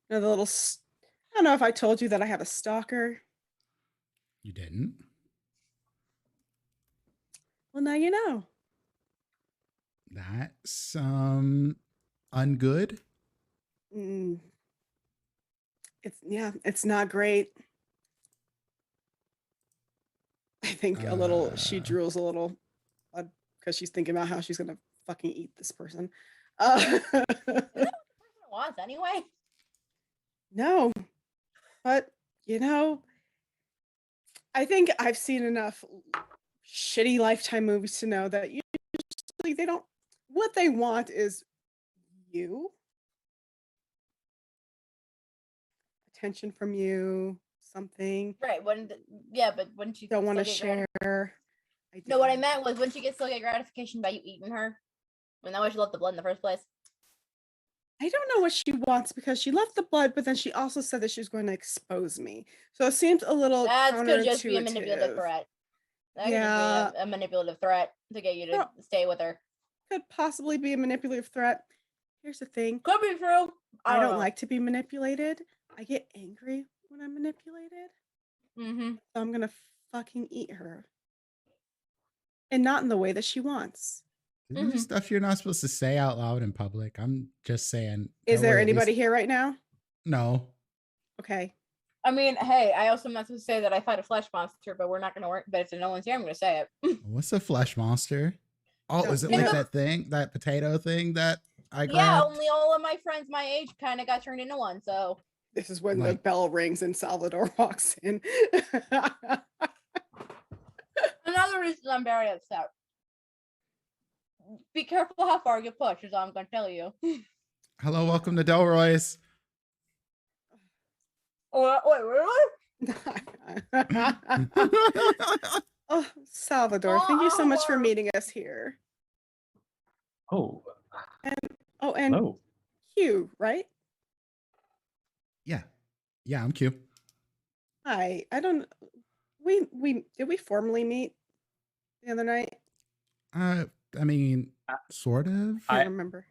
[SPEAKER 3] Another little. I don't know if I told you that I have a stalker.
[SPEAKER 2] You didn't?
[SPEAKER 3] Well, now you know.
[SPEAKER 2] That's ungood.
[SPEAKER 3] It's not great. I think a little. She drools a little because she's thinking about how she's gonna fucking eat this person.
[SPEAKER 6] Isn't that what the person wants anyway?
[SPEAKER 3] No, but I think I've seen enough shitty Lifetime movies to know that usually they don't. What they want is you, attention from you, something.
[SPEAKER 6] Right. But when she
[SPEAKER 3] Don't want to share.
[SPEAKER 6] No, what I meant was when she gets still get gratification by you eating her. And that way she left the blood in the first place.
[SPEAKER 3] I don't know what she wants because she left the blood, but then she also said that she was going to expose me. So it seems a little
[SPEAKER 6] That could just be a manipulative
[SPEAKER 3] counterintuitive.
[SPEAKER 6] threat. That
[SPEAKER 3] Yeah.
[SPEAKER 6] could just be a manipulative threat to get you to stay with her.
[SPEAKER 3] Could possibly be a manipulative threat. Here's the thing.
[SPEAKER 6] Could be true.
[SPEAKER 3] I don't
[SPEAKER 6] know.
[SPEAKER 3] like to be manipulated. I get angry when I'm manipulated.
[SPEAKER 6] Mm-hmm.
[SPEAKER 3] So I'm going to fucking eat her. And not in the way that she wants.
[SPEAKER 2] Isn't this stuff you're not supposed to say out loud in public? I'm just saying.
[SPEAKER 3] Is there anybody here right now?
[SPEAKER 2] No.
[SPEAKER 3] Okay.
[SPEAKER 6] I mean, hey, I also am not supposed to say that I fight a flesh monster, but we're not going to work. But if no one's here, I'm going to say it.
[SPEAKER 2] What's a flesh monster? Oh, is it like that thing, that potato thing that I grabbed?
[SPEAKER 6] Yeah, only all of my friends my age kind of got turned into one. So
[SPEAKER 3] this is when the bell rings and Salvador walks in.
[SPEAKER 6] Another reason I'm very upset. Be careful how far you push, is all I'm going to tell you.
[SPEAKER 2] Hello, welcome to Delroy's.
[SPEAKER 6] Oh, wait, really?
[SPEAKER 3] Oh, Salvador, thank you so much for meeting us here.
[SPEAKER 5] Oh.
[SPEAKER 3] And
[SPEAKER 5] Hello.
[SPEAKER 3] Q, right?
[SPEAKER 2] Yeah, I'm Q.
[SPEAKER 3] Hi. I don't. We did we formally meet the other night?
[SPEAKER 2] I mean, sort of.
[SPEAKER 3] I don't remember.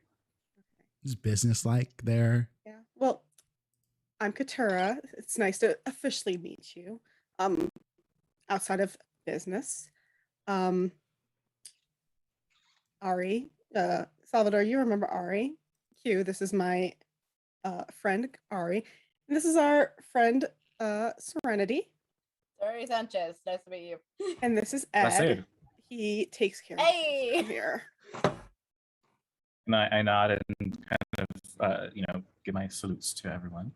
[SPEAKER 2] It's business-like there.
[SPEAKER 3] Yeah. Well, I'm Katura. It's nice to officially meet you. Outside of business. Ari, Salvador, you remember Ari? Q, this is my friend Ari. And this is our friend Serenity.
[SPEAKER 6] Sorry, Sanchez. Nice to meet you.
[SPEAKER 3] And this is Ed. He takes care of us here.
[SPEAKER 5] And I nod and kind of, give my salutes to everyone.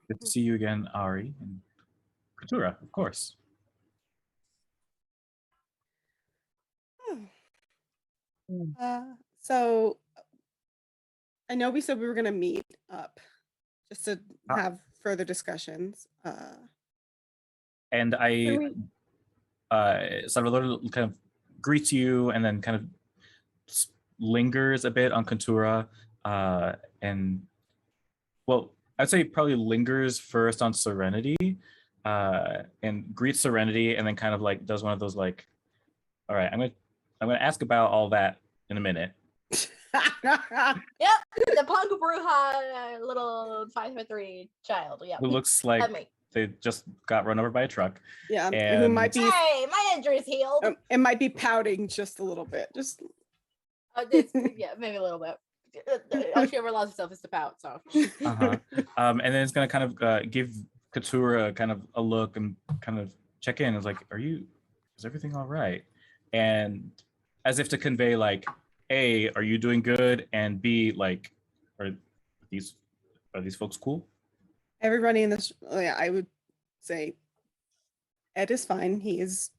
[SPEAKER 5] Good to see you again, Ari and Katura, of course.
[SPEAKER 3] So I know we said we were going to meet up just to have further discussions.
[SPEAKER 5] And Salvador kind of greets you and then kind of lingers a bit on Katura. And, well, I'd say probably lingers first on Serenity and greets Serenity and then kind of like does one of those like, all right, I'm gonna ask about all that in a minute.
[SPEAKER 6] Yep, the punk bruja little 5'3" child. Yeah,
[SPEAKER 5] who looks like they just got run over by a truck.
[SPEAKER 3] Yeah,
[SPEAKER 5] and
[SPEAKER 3] who might be.
[SPEAKER 6] Hey, my injury's healed.
[SPEAKER 3] It might be pouting just a little bit. Just.
[SPEAKER 6] Yeah, maybe a little bit. All she ever allows herself is to pout. So.
[SPEAKER 5] And then it's gonna kind of give Katura kind of a look and kind of check in. It's like, is everything all right? And as if to convey like, A, are you doing good? And B, like, are these folks cool?
[SPEAKER 3] Everybody in this, yeah, I would say Ed is fine. He's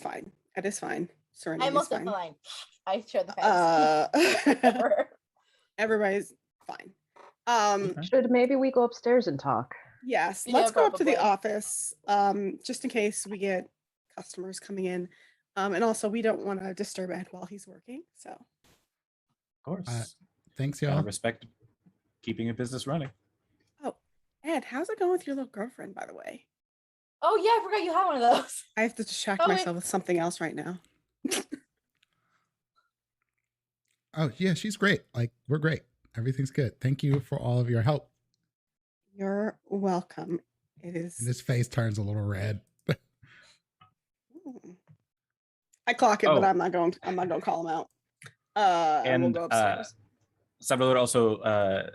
[SPEAKER 3] fine. Ed is fine. Serenity
[SPEAKER 6] I'm
[SPEAKER 3] is
[SPEAKER 6] also
[SPEAKER 3] fine.
[SPEAKER 6] fine. I show the face.
[SPEAKER 3] Everybody's fine.
[SPEAKER 4] Should maybe we go upstairs and talk?
[SPEAKER 3] Yes,
[SPEAKER 6] Yeah,
[SPEAKER 3] let's go up to the
[SPEAKER 6] probably.
[SPEAKER 3] office, just in case we get customers coming in. And also we don't want to disturb Ed while he's working. So
[SPEAKER 5] Of course.
[SPEAKER 2] Thanks,
[SPEAKER 5] Gotta
[SPEAKER 2] y'all.
[SPEAKER 5] respect keeping a business running.
[SPEAKER 3] oh, Ed, how's it going with your little girlfriend, by the way?
[SPEAKER 6] Oh yeah, I forgot you had one of those.
[SPEAKER 3] I have to distract
[SPEAKER 6] Oh, wait.
[SPEAKER 3] myself with something else right now.
[SPEAKER 2] Oh yeah, she's great. Like, we're great. Everything's good. Thank you for all of your help.
[SPEAKER 3] You're welcome. It
[SPEAKER 2] And
[SPEAKER 3] is.
[SPEAKER 2] his face turns a little red.
[SPEAKER 3] I clock it, but
[SPEAKER 5] Oh.
[SPEAKER 3] I'm not going to call him out. And we'll
[SPEAKER 5] And
[SPEAKER 3] go upstairs.
[SPEAKER 5] Salvador also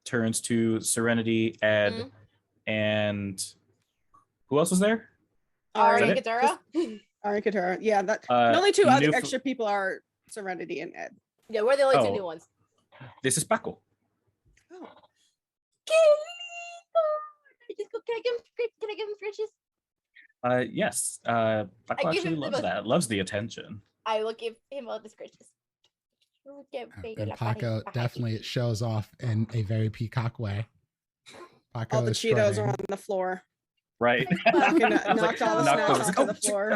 [SPEAKER 5] turns to Serenity, Ed,
[SPEAKER 6] Mhm.
[SPEAKER 5] and who else was there?
[SPEAKER 6] Ari
[SPEAKER 5] that
[SPEAKER 6] and
[SPEAKER 5] it?
[SPEAKER 6] Katara.
[SPEAKER 3] Ari Katara. Yeah, that the
[SPEAKER 5] Uh,
[SPEAKER 3] only two other
[SPEAKER 5] new
[SPEAKER 3] extra people are Serenity and Ed.
[SPEAKER 6] Yeah, we're the only two
[SPEAKER 5] Oh.
[SPEAKER 6] new ones.
[SPEAKER 5] This is Paco.
[SPEAKER 3] Oh,
[SPEAKER 6] Can I give him scritches?
[SPEAKER 5] Yes. Paco
[SPEAKER 6] give
[SPEAKER 5] actually
[SPEAKER 6] him the
[SPEAKER 5] loves
[SPEAKER 6] book.
[SPEAKER 5] that. Loves the attention.
[SPEAKER 6] I will give him all the scritches.
[SPEAKER 2] And Paco definitely shows off in a very peacock way. Paco
[SPEAKER 3] all the
[SPEAKER 2] is
[SPEAKER 3] Cheetos
[SPEAKER 2] strutting.
[SPEAKER 3] are on the floor.
[SPEAKER 5] Right.
[SPEAKER 3] Fucking
[SPEAKER 5] I was
[SPEAKER 3] knocked all the
[SPEAKER 5] knocked
[SPEAKER 3] snacks
[SPEAKER 5] those-
[SPEAKER 3] onto the floor.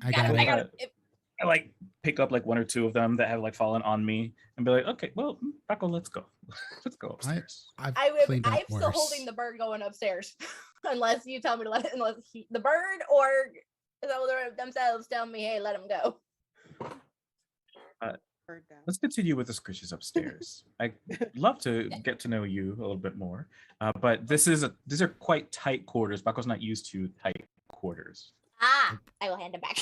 [SPEAKER 2] I got
[SPEAKER 6] I
[SPEAKER 2] it.
[SPEAKER 6] got it.
[SPEAKER 5] I like pick up like one or two of them that have like fallen on me and be like, okay, well, Paco, let's go. Let's go upstairs.
[SPEAKER 2] I've
[SPEAKER 6] I'm
[SPEAKER 2] cleaned up
[SPEAKER 6] still
[SPEAKER 2] worse.
[SPEAKER 6] holding the bird going upstairs, unless you tell me to let it. The bird or themselves tell me, hey, let him go.
[SPEAKER 3] Bird down.
[SPEAKER 5] Let's continue with the scritches upstairs. I'd love to get to know you a little bit more, but these are quite tight quarters. Paco's not used to tight quarters.
[SPEAKER 6] Ah, I will hand it back.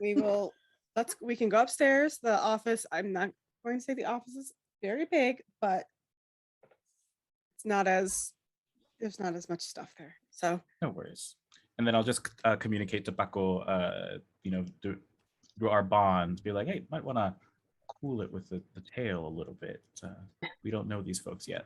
[SPEAKER 3] We can go upstairs. The office, I'm not going to say the office is very big, but there's not as much stuff there. So
[SPEAKER 5] No worries. And then I'll just communicate to Paco, through our bond, be like, hey, might want to cool it with the tail a little bit. We don't know these folks yet.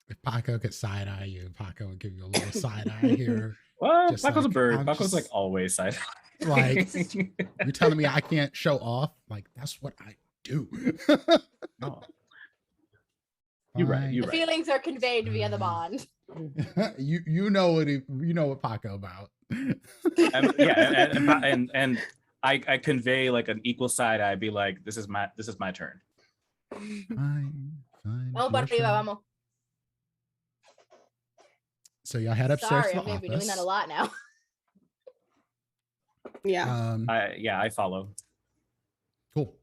[SPEAKER 2] If Paco could side eye you, Paco would give you a little side eye here.
[SPEAKER 5] Well,
[SPEAKER 2] Just
[SPEAKER 5] Paco's a
[SPEAKER 2] like,
[SPEAKER 5] bird.
[SPEAKER 2] I'm
[SPEAKER 5] Paco's like
[SPEAKER 2] just-
[SPEAKER 5] always side.
[SPEAKER 2] Like, you're telling me I can't show off? Like, that's what I do.
[SPEAKER 5] No. You're right.
[SPEAKER 2] Fine.
[SPEAKER 5] You're
[SPEAKER 6] The
[SPEAKER 5] right.
[SPEAKER 6] feelings are conveyed via the bond.
[SPEAKER 2] you know what Paco about.
[SPEAKER 5] And I convey like an equal side eye. Be like, this is my turn.
[SPEAKER 2] Fine.
[SPEAKER 6] Vamos para
[SPEAKER 2] your
[SPEAKER 6] arriba,
[SPEAKER 2] turn.
[SPEAKER 6] vamos.
[SPEAKER 2] So y'all head upstairs
[SPEAKER 6] Sorry,
[SPEAKER 2] to
[SPEAKER 6] I'm
[SPEAKER 2] the
[SPEAKER 6] going to be doing
[SPEAKER 2] office.
[SPEAKER 6] that a lot now.
[SPEAKER 3] yeah.
[SPEAKER 5] I follow.
[SPEAKER 2] Cool.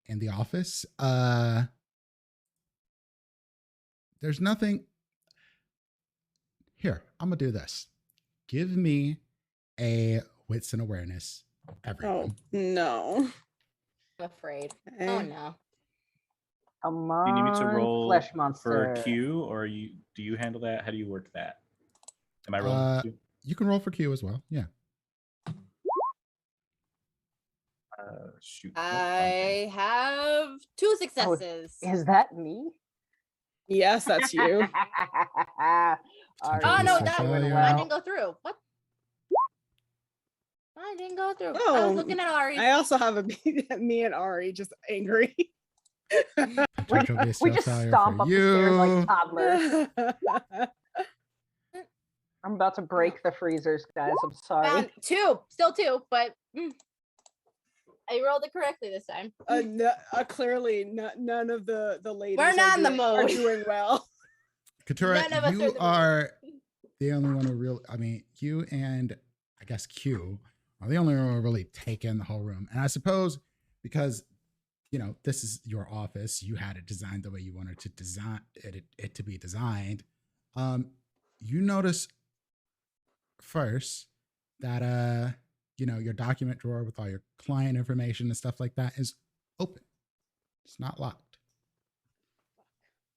[SPEAKER 2] In the office, there's nothing. Here, I'm gonna do this. Give me a wits and awareness,
[SPEAKER 3] Oh
[SPEAKER 2] everyone.
[SPEAKER 3] no.
[SPEAKER 6] I'm afraid.
[SPEAKER 3] Eh.
[SPEAKER 6] Oh no.
[SPEAKER 4] Come
[SPEAKER 5] Do you need me to
[SPEAKER 4] on,
[SPEAKER 5] roll
[SPEAKER 4] flesh
[SPEAKER 5] for
[SPEAKER 4] monster.
[SPEAKER 5] Q, or do you handle that? How do you work that? Am I rolling for Q?
[SPEAKER 2] You can roll for Q as well. Yeah.
[SPEAKER 5] Shoot.
[SPEAKER 6] I have 2 successes.
[SPEAKER 4] Is that me?
[SPEAKER 3] Yes, that's you.
[SPEAKER 4] Ari,
[SPEAKER 6] Oh no,
[SPEAKER 2] Piece of
[SPEAKER 6] that
[SPEAKER 2] failure.
[SPEAKER 6] mine didn't go through. What? Mine didn't go through. I
[SPEAKER 3] Oh,
[SPEAKER 6] was looking at Ari.
[SPEAKER 3] I also have me and Ari just angry.
[SPEAKER 2] Potential base
[SPEAKER 4] we
[SPEAKER 2] fail
[SPEAKER 4] just
[SPEAKER 2] failure
[SPEAKER 4] stomp
[SPEAKER 2] for
[SPEAKER 4] up the stairs
[SPEAKER 2] you.
[SPEAKER 4] like toddlers. I'm about to break the freezers, guys. I'm sorry.
[SPEAKER 6] 2, still 2, but I rolled it correctly this time.
[SPEAKER 3] Clearly, none of the ladies
[SPEAKER 6] We're not in the
[SPEAKER 3] are
[SPEAKER 6] mode.
[SPEAKER 3] doing well.
[SPEAKER 2] Katura,
[SPEAKER 6] None of us
[SPEAKER 2] you
[SPEAKER 6] the
[SPEAKER 2] are the only one who you and I guess Q are the only one who really take in the whole room. And I suppose because, this is your office, you had it designed the way you wanted to design it to be designed. You notice first that, your document drawer with all your client information and stuff like that is open. It's not locked.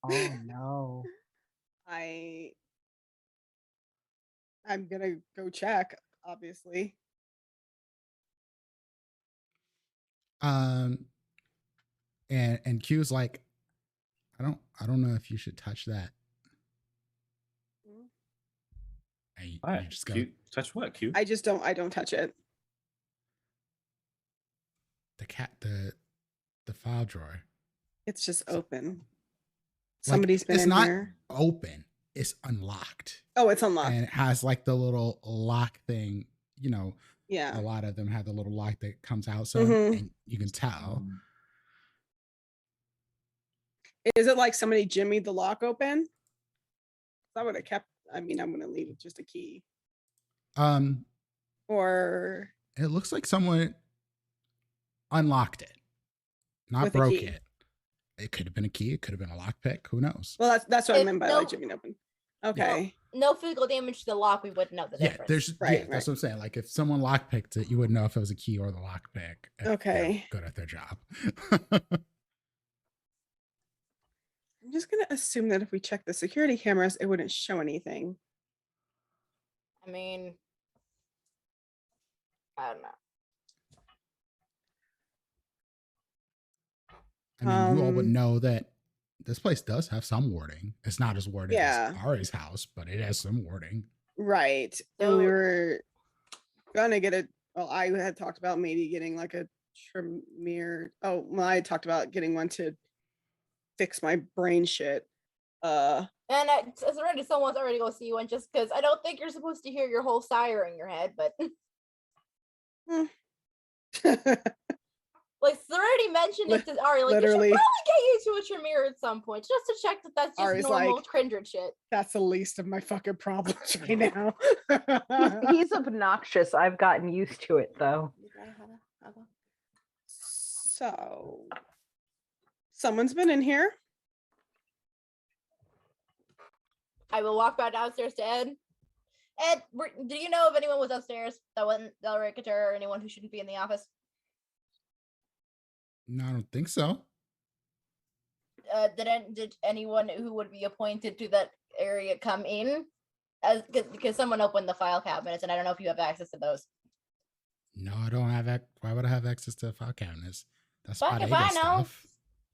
[SPEAKER 4] Oh no.
[SPEAKER 3] I'm gonna go check, obviously.
[SPEAKER 2] And Q's like, I don't know if you should touch that.
[SPEAKER 3] Mm.
[SPEAKER 2] And you
[SPEAKER 5] What?
[SPEAKER 2] just go,
[SPEAKER 5] Q, touch what? Q?
[SPEAKER 3] I don't touch it.
[SPEAKER 2] the file drawer.
[SPEAKER 3] It's just open.
[SPEAKER 2] Like,
[SPEAKER 3] Somebody's been
[SPEAKER 2] it's
[SPEAKER 3] in
[SPEAKER 2] not
[SPEAKER 3] here.
[SPEAKER 2] open. It's unlocked.
[SPEAKER 3] Oh, it's unlocked.
[SPEAKER 2] And it has like the little lock thing, you know,
[SPEAKER 3] Yeah.
[SPEAKER 2] a lot of them have the little lock that comes out, so
[SPEAKER 3] Mhm.
[SPEAKER 2] and you can tell.
[SPEAKER 3] Is it like somebody jimmied the lock open? I would have kept. I mean, I'm gonna leave it just a key. Or
[SPEAKER 2] It looks like someone unlocked it, not
[SPEAKER 3] With a
[SPEAKER 2] broke
[SPEAKER 3] key.
[SPEAKER 2] it. It could have been a key. It could have been a lockpick. Who knows?
[SPEAKER 3] well, that's what I
[SPEAKER 6] If
[SPEAKER 3] meant by
[SPEAKER 6] no-
[SPEAKER 3] like jimmying open. Okay.
[SPEAKER 6] No physical damage to the lock, we wouldn't know the
[SPEAKER 2] Yeah,
[SPEAKER 6] difference.
[SPEAKER 2] there's
[SPEAKER 3] Right,
[SPEAKER 2] that's what I'm saying. Like if someone lockpicked it, you wouldn't know if it was a key or the lockpick. if they're
[SPEAKER 3] Okay.
[SPEAKER 2] good at their job.
[SPEAKER 3] I'm just gonna assume that if we check the security cameras, it wouldn't show anything.
[SPEAKER 6] I mean, I don't know.
[SPEAKER 2] I mean, you all would
[SPEAKER 3] Um,
[SPEAKER 2] know that this place does have some warding. It's not as warded
[SPEAKER 3] Yeah.
[SPEAKER 2] as Ari's house, but it has some warding.
[SPEAKER 3] Right. And we
[SPEAKER 6] So-
[SPEAKER 3] were gonna get it. Well, I had talked about maybe getting like a Tremere. Oh, well, I talked about getting one to fix my brain shit.
[SPEAKER 6] And it's already someone's already go see one just because I don't think you're supposed to hear your whole sire in your head, but like Serenity mentioned it to Ari, like
[SPEAKER 3] literally.
[SPEAKER 6] you should probably get you to a Tremere at some point just to check that that's just
[SPEAKER 3] Ari's
[SPEAKER 6] normal
[SPEAKER 3] like-
[SPEAKER 6] Kindred shit.
[SPEAKER 3] That's the least of my fucking problems right now.
[SPEAKER 4] He's obnoxious. I've gotten used to it though.
[SPEAKER 3] So, someone's been in here.
[SPEAKER 6] I will walk back downstairs to Ed. Ed, do you know if anyone was upstairs that wasn't Delray Couture or anyone who shouldn't be in the office?
[SPEAKER 2] No, I don't think so.
[SPEAKER 6] Did anyone who would be appointed to that area come in? As because someone opened the file cabinets, and I don't know if you have access to those.
[SPEAKER 2] No, I don't have. Why would I have access to file cabinets? That's
[SPEAKER 6] Fuck if
[SPEAKER 2] Bodega
[SPEAKER 6] I know.
[SPEAKER 2] stuff.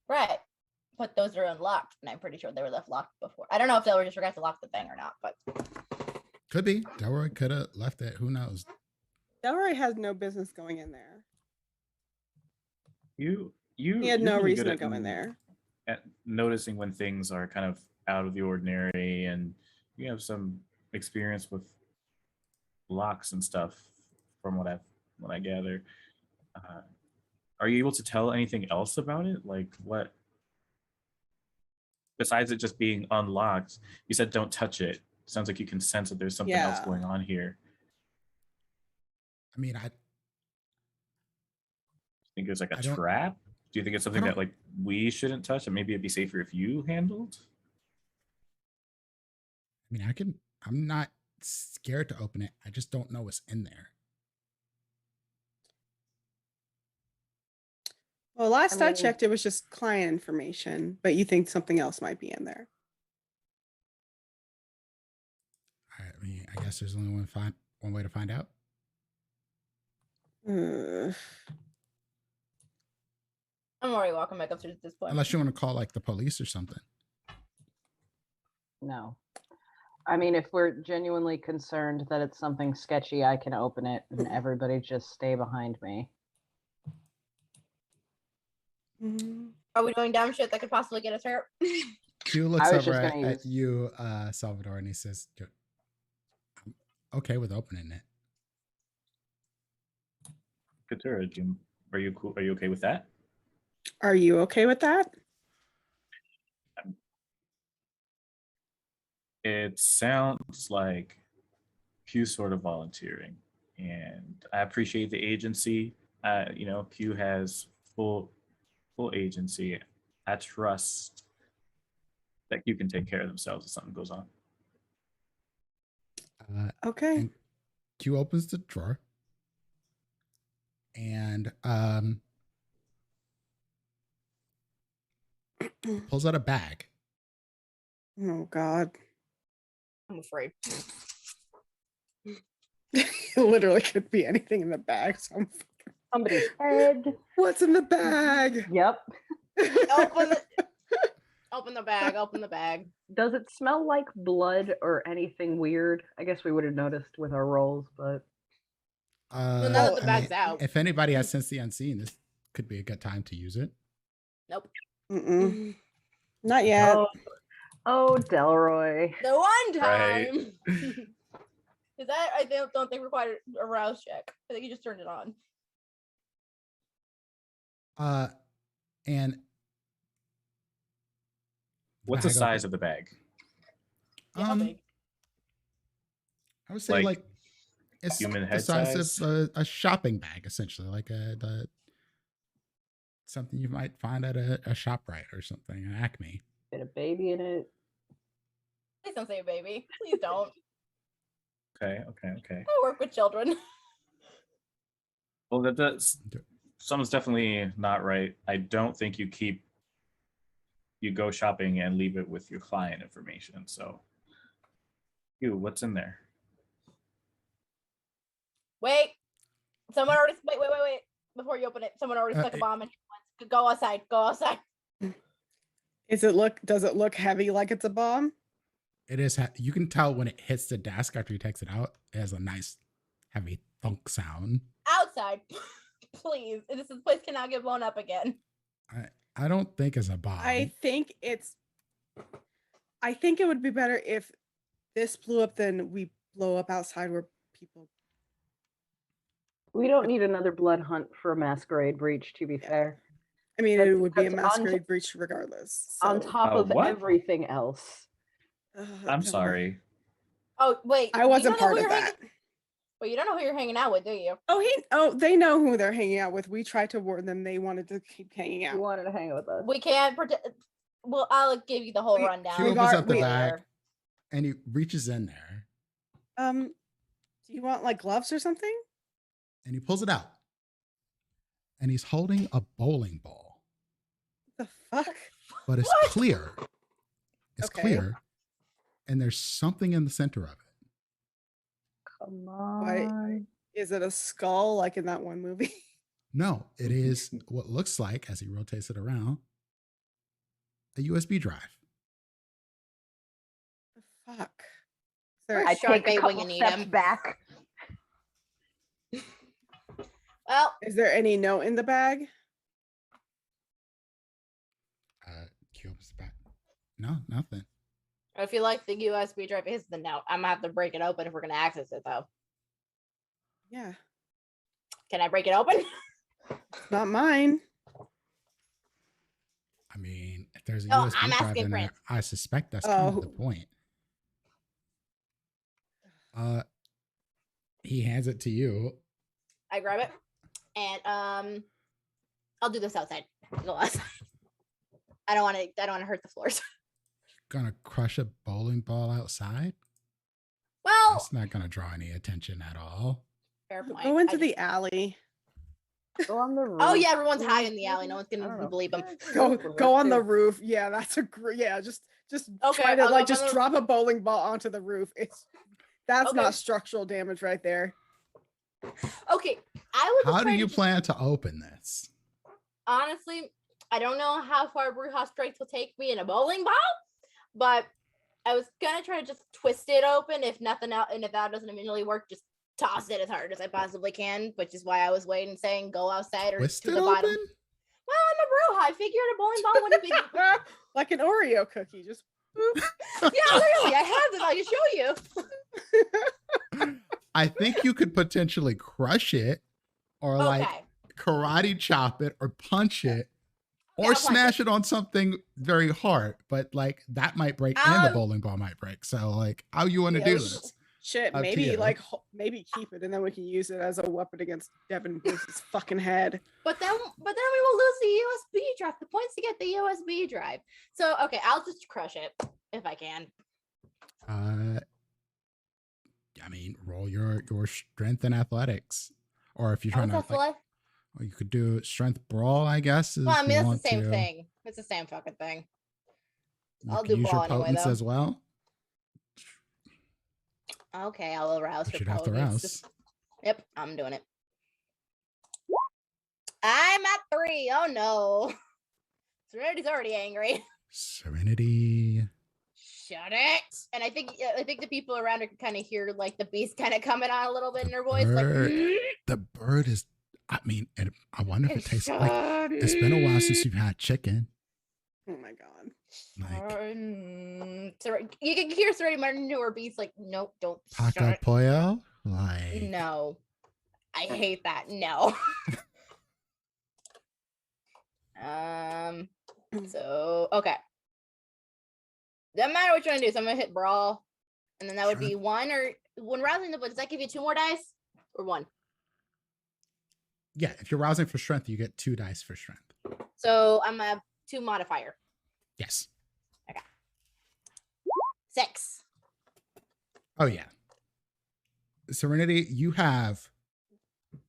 [SPEAKER 6] Right. But those are unlocked, and I'm pretty sure they were left locked before. I don't know if Delroy just forgot to lock the thing or not, but
[SPEAKER 2] Could be. Delroy could have left it. Who knows?
[SPEAKER 3] Delroy has no business going in there.
[SPEAKER 5] You
[SPEAKER 3] He had
[SPEAKER 5] you're
[SPEAKER 3] no
[SPEAKER 5] really
[SPEAKER 3] reason
[SPEAKER 5] good
[SPEAKER 3] to go in there.
[SPEAKER 5] at noticing when things are kind of out of the ordinary, and you have some experience with locks and stuff from what I gather. Are you able to tell anything else about it? Like what besides it just being unlocked? You said don't touch it. Sounds like you can sense that there's something else
[SPEAKER 3] Yeah.
[SPEAKER 5] going on here.
[SPEAKER 2] I mean, I
[SPEAKER 5] Think it's like a
[SPEAKER 2] I don't-
[SPEAKER 5] trap? Do you think it's something
[SPEAKER 2] don't-
[SPEAKER 5] that like we shouldn't touch and maybe it'd be safer if you handled?
[SPEAKER 2] I'm not scared to open it. I just don't know what's in there.
[SPEAKER 3] Well, last
[SPEAKER 4] I
[SPEAKER 3] I
[SPEAKER 4] mean-
[SPEAKER 3] checked, it was just client information, but you think something else might be in there.
[SPEAKER 2] I mean, I guess there's only one way to find out.
[SPEAKER 3] Uh,
[SPEAKER 6] I'm already walking back upstairs at this point.
[SPEAKER 2] Unless you want to call like the police or something.
[SPEAKER 4] No. I mean, if we're genuinely concerned that it's something sketchy, I can open it and everybody just stay behind me.
[SPEAKER 3] mm,
[SPEAKER 6] Are we doing dumb shit that could possibly get us hurt?
[SPEAKER 2] Q looks
[SPEAKER 4] was
[SPEAKER 2] over
[SPEAKER 4] just
[SPEAKER 2] at,
[SPEAKER 4] gonna
[SPEAKER 2] at you, Salvador, and he says, I'm okay with opening it.
[SPEAKER 5] Katura, Jim, are you cool? Are you okay with that?
[SPEAKER 3] Are you okay with that?
[SPEAKER 5] It sounds like Q sort of volunteering, and I appreciate the agency. Q has full agency. I trust that Q can take care of themselves if something goes on.
[SPEAKER 3] Okay.
[SPEAKER 2] And Q opens the drawer, and Pulls out a bag.
[SPEAKER 3] Oh God.
[SPEAKER 6] I'm afraid.
[SPEAKER 3] It literally could be anything in the bag. So
[SPEAKER 4] Somebody's head.
[SPEAKER 3] what's in the bag?
[SPEAKER 4] Yep.
[SPEAKER 6] Open the bag. Open the bag.
[SPEAKER 4] Does it smell like blood or anything weird? I guess we would have noticed with our rolls, but
[SPEAKER 6] Well, now that the
[SPEAKER 2] I
[SPEAKER 6] bag's out.
[SPEAKER 2] If anybody has Sense the Unseen, this could be a good time to use it.
[SPEAKER 6] Nope.
[SPEAKER 3] Mm-mm. Not yet.
[SPEAKER 4] oh, Delroy.
[SPEAKER 6] The one
[SPEAKER 5] Right.
[SPEAKER 6] time. Is that I don't think required a rouse check. I think you just turned it on.
[SPEAKER 2] And
[SPEAKER 5] What's the
[SPEAKER 2] bag
[SPEAKER 5] size
[SPEAKER 2] open.
[SPEAKER 5] of the bag?
[SPEAKER 6] Yeah, how big?
[SPEAKER 2] I would say
[SPEAKER 5] Like,
[SPEAKER 2] it's
[SPEAKER 5] human
[SPEAKER 2] the
[SPEAKER 5] head
[SPEAKER 2] size
[SPEAKER 5] size?
[SPEAKER 2] of a shopping bag, essentially, like something you might find at a ShopRite or something, an Acme.
[SPEAKER 4] Fit a baby in it.
[SPEAKER 6] Please don't say baby. Please don't.
[SPEAKER 5] Okay.
[SPEAKER 6] I work with children.
[SPEAKER 5] Well, something's definitely not right. I don't think you go shopping and leave it with your client information. So, what's in there?
[SPEAKER 6] Wait. Someone already wait. Before you open it, someone already stuck a bomb in here. Go outside.
[SPEAKER 3] Does it look heavy like it's a bomb?
[SPEAKER 2] It is. You can tell when it hits the desk after he takes it out. It has a nice, heavy thunk sound.
[SPEAKER 6] Outside. Please. This place cannot get blown up again.
[SPEAKER 2] I don't think it's a bomb.
[SPEAKER 3] I think it would be better if this blew up than we blow up outside where people.
[SPEAKER 4] We don't need another blood hunt for a Masquerade breach, to be fair.
[SPEAKER 3] I mean, it would be a
[SPEAKER 4] that's
[SPEAKER 3] Masquerade breach regardless.
[SPEAKER 4] On
[SPEAKER 3] so-
[SPEAKER 4] top of
[SPEAKER 5] what?
[SPEAKER 4] everything else.
[SPEAKER 5] I'm sorry.
[SPEAKER 6] Oh, wait.
[SPEAKER 3] I
[SPEAKER 6] you
[SPEAKER 3] wasn't
[SPEAKER 6] don't know
[SPEAKER 3] part
[SPEAKER 6] who
[SPEAKER 3] of
[SPEAKER 6] you're
[SPEAKER 3] that.
[SPEAKER 6] Well, you don't know who you're hanging out with, do you?
[SPEAKER 3] They know who they're hanging out with. We tried to warn them. They wanted to keep hanging
[SPEAKER 4] You
[SPEAKER 3] out.
[SPEAKER 4] wanted to hang with us.
[SPEAKER 6] We can't pretend. Well, I'll give you the whole rundown.
[SPEAKER 2] She opens up the
[SPEAKER 3] we
[SPEAKER 2] bag
[SPEAKER 6] are-
[SPEAKER 2] and he reaches in there
[SPEAKER 3] Do you want like gloves or something?
[SPEAKER 2] and he pulls it out. And he's holding a bowling ball,
[SPEAKER 3] The fuck?
[SPEAKER 2] but it's
[SPEAKER 6] What?
[SPEAKER 2] clear. It's
[SPEAKER 3] Okay.
[SPEAKER 2] clear, and there's something in the center of it.
[SPEAKER 4] Come on.
[SPEAKER 3] Is it a skull like in that one movie?
[SPEAKER 2] No, it is what looks like, as he rotates it around, a USB drive.
[SPEAKER 3] The fuck? Is there
[SPEAKER 4] I
[SPEAKER 3] a
[SPEAKER 6] Shark
[SPEAKER 4] take a
[SPEAKER 6] bait when
[SPEAKER 4] couple
[SPEAKER 6] you need
[SPEAKER 4] steps
[SPEAKER 6] 'em.
[SPEAKER 4] back.
[SPEAKER 6] Well,
[SPEAKER 3] Is there any note in the bag?
[SPEAKER 2] He opens the back. No, nothing.
[SPEAKER 6] if you like the USB drive, is the note. I'm gonna have to break it open if we're gonna access it, though.
[SPEAKER 3] Yeah.
[SPEAKER 6] Can I break it open?
[SPEAKER 3] Not mine.
[SPEAKER 2] I mean, if there's a
[SPEAKER 6] Oh,
[SPEAKER 2] USB
[SPEAKER 6] I'm
[SPEAKER 2] drive
[SPEAKER 6] asking
[SPEAKER 2] in there,
[SPEAKER 6] Prince.
[SPEAKER 2] I suspect that's kind of
[SPEAKER 3] Oh.
[SPEAKER 2] the point. He hands it to you.
[SPEAKER 6] I grab it, and I'll do this outside. Go outside. I don't want to hurt the floors.
[SPEAKER 2] Gonna crush a bowling ball outside?
[SPEAKER 6] Well,
[SPEAKER 2] That's not gonna draw any attention at all.
[SPEAKER 6] fair point.
[SPEAKER 3] Go into
[SPEAKER 6] I
[SPEAKER 3] the
[SPEAKER 6] just-
[SPEAKER 3] alley.
[SPEAKER 4] Go on the roof.
[SPEAKER 6] Oh yeah, everyone's high in the alley. No one's
[SPEAKER 4] I don't
[SPEAKER 6] gonna
[SPEAKER 4] know.
[SPEAKER 6] believe them.
[SPEAKER 3] Go on the roof. Yeah, that's a great. Yeah, just
[SPEAKER 6] Okay,
[SPEAKER 3] try to
[SPEAKER 6] I'll go
[SPEAKER 3] like
[SPEAKER 6] up
[SPEAKER 3] just
[SPEAKER 6] on the-
[SPEAKER 3] drop a bowling ball onto the roof. That's
[SPEAKER 6] Okay.
[SPEAKER 3] not structural damage right there.
[SPEAKER 6] Okay, I would.
[SPEAKER 2] How
[SPEAKER 6] just
[SPEAKER 2] do
[SPEAKER 6] try
[SPEAKER 2] you
[SPEAKER 6] to-
[SPEAKER 2] plan to open this?
[SPEAKER 6] Honestly, I don't know how far Brewhouse strength will take me in a bowling ball, but I was gonna try to just twist it open. If nothing else, and if that doesn't immediately work, just toss it as hard as I possibly can. Which is why I was waiting, saying go outside or
[SPEAKER 2] Twist
[SPEAKER 6] to
[SPEAKER 2] it
[SPEAKER 6] the bottom.
[SPEAKER 2] open?
[SPEAKER 6] Well, I'm a brew high. Figured a bowling ball wouldn't be.
[SPEAKER 3] Like an Oreo cookie. Just boop.
[SPEAKER 6] Yeah, literally, I have it. I can show you.
[SPEAKER 2] I think you could potentially crush it or like
[SPEAKER 6] Okay.
[SPEAKER 2] karate chop it or punch it
[SPEAKER 6] Yeah,
[SPEAKER 2] or
[SPEAKER 6] I'll punch
[SPEAKER 2] smash it on something very hard, but like that might break and the bowling ball might break. So like how you want to do
[SPEAKER 3] Yeah,
[SPEAKER 2] this?
[SPEAKER 3] Shit,
[SPEAKER 2] Up to
[SPEAKER 3] maybe
[SPEAKER 2] you.
[SPEAKER 3] like maybe keep it and then we can use it as a weapon against Devin Bruce's fucking head.
[SPEAKER 6] But then we will lose the USB drive. The point's to get the USB drive. So okay, I'll just crush it if I can.
[SPEAKER 2] I mean, roll your strength and athletics, or if you're trying to
[SPEAKER 6] What's that
[SPEAKER 2] like,
[SPEAKER 6] for?
[SPEAKER 2] Or you could do strength brawl, I guess.
[SPEAKER 6] Well, I
[SPEAKER 2] if
[SPEAKER 6] mean,
[SPEAKER 2] you
[SPEAKER 6] it's
[SPEAKER 2] want
[SPEAKER 6] the same
[SPEAKER 2] to.
[SPEAKER 6] thing. It's the same fucking thing.
[SPEAKER 2] You
[SPEAKER 6] I'll
[SPEAKER 2] could
[SPEAKER 6] do
[SPEAKER 2] use
[SPEAKER 6] brawl
[SPEAKER 2] your
[SPEAKER 6] anyway,
[SPEAKER 2] potence
[SPEAKER 6] though.
[SPEAKER 2] as well.
[SPEAKER 6] Okay, I'll arouse
[SPEAKER 2] But
[SPEAKER 6] for
[SPEAKER 2] you'd have to
[SPEAKER 6] potence.
[SPEAKER 2] rouse.
[SPEAKER 6] Yep, I'm doing it. I'm at 3. Oh no. Serenity's already angry.
[SPEAKER 2] Serenity.
[SPEAKER 6] Shut it. And I think the people around her can kind of hear like the beast kind of coming on a little bit in her voice.
[SPEAKER 2] Bird.
[SPEAKER 6] Like
[SPEAKER 2] The bird is. I mean, I wonder if it tastes like. It's been a while since you've had chicken.
[SPEAKER 3] Oh my god.
[SPEAKER 2] Like
[SPEAKER 6] you can hear Serenity Martin to her beast like, nope, don't.
[SPEAKER 2] Paco
[SPEAKER 6] shut
[SPEAKER 2] pollo. Like
[SPEAKER 6] No. I hate that. No. So okay. Doesn't matter what you want to do. So I'm gonna hit brawl. And then that would be 1 or when rousing the does that give you 2 more dice? Or 1?
[SPEAKER 2] Yeah, if you're rousing for strength, you get 2 dice for strength.
[SPEAKER 6] So I'm a 2 modifier.
[SPEAKER 2] Yes.
[SPEAKER 6] Okay. 6.
[SPEAKER 2] Oh yeah. Serenity, you have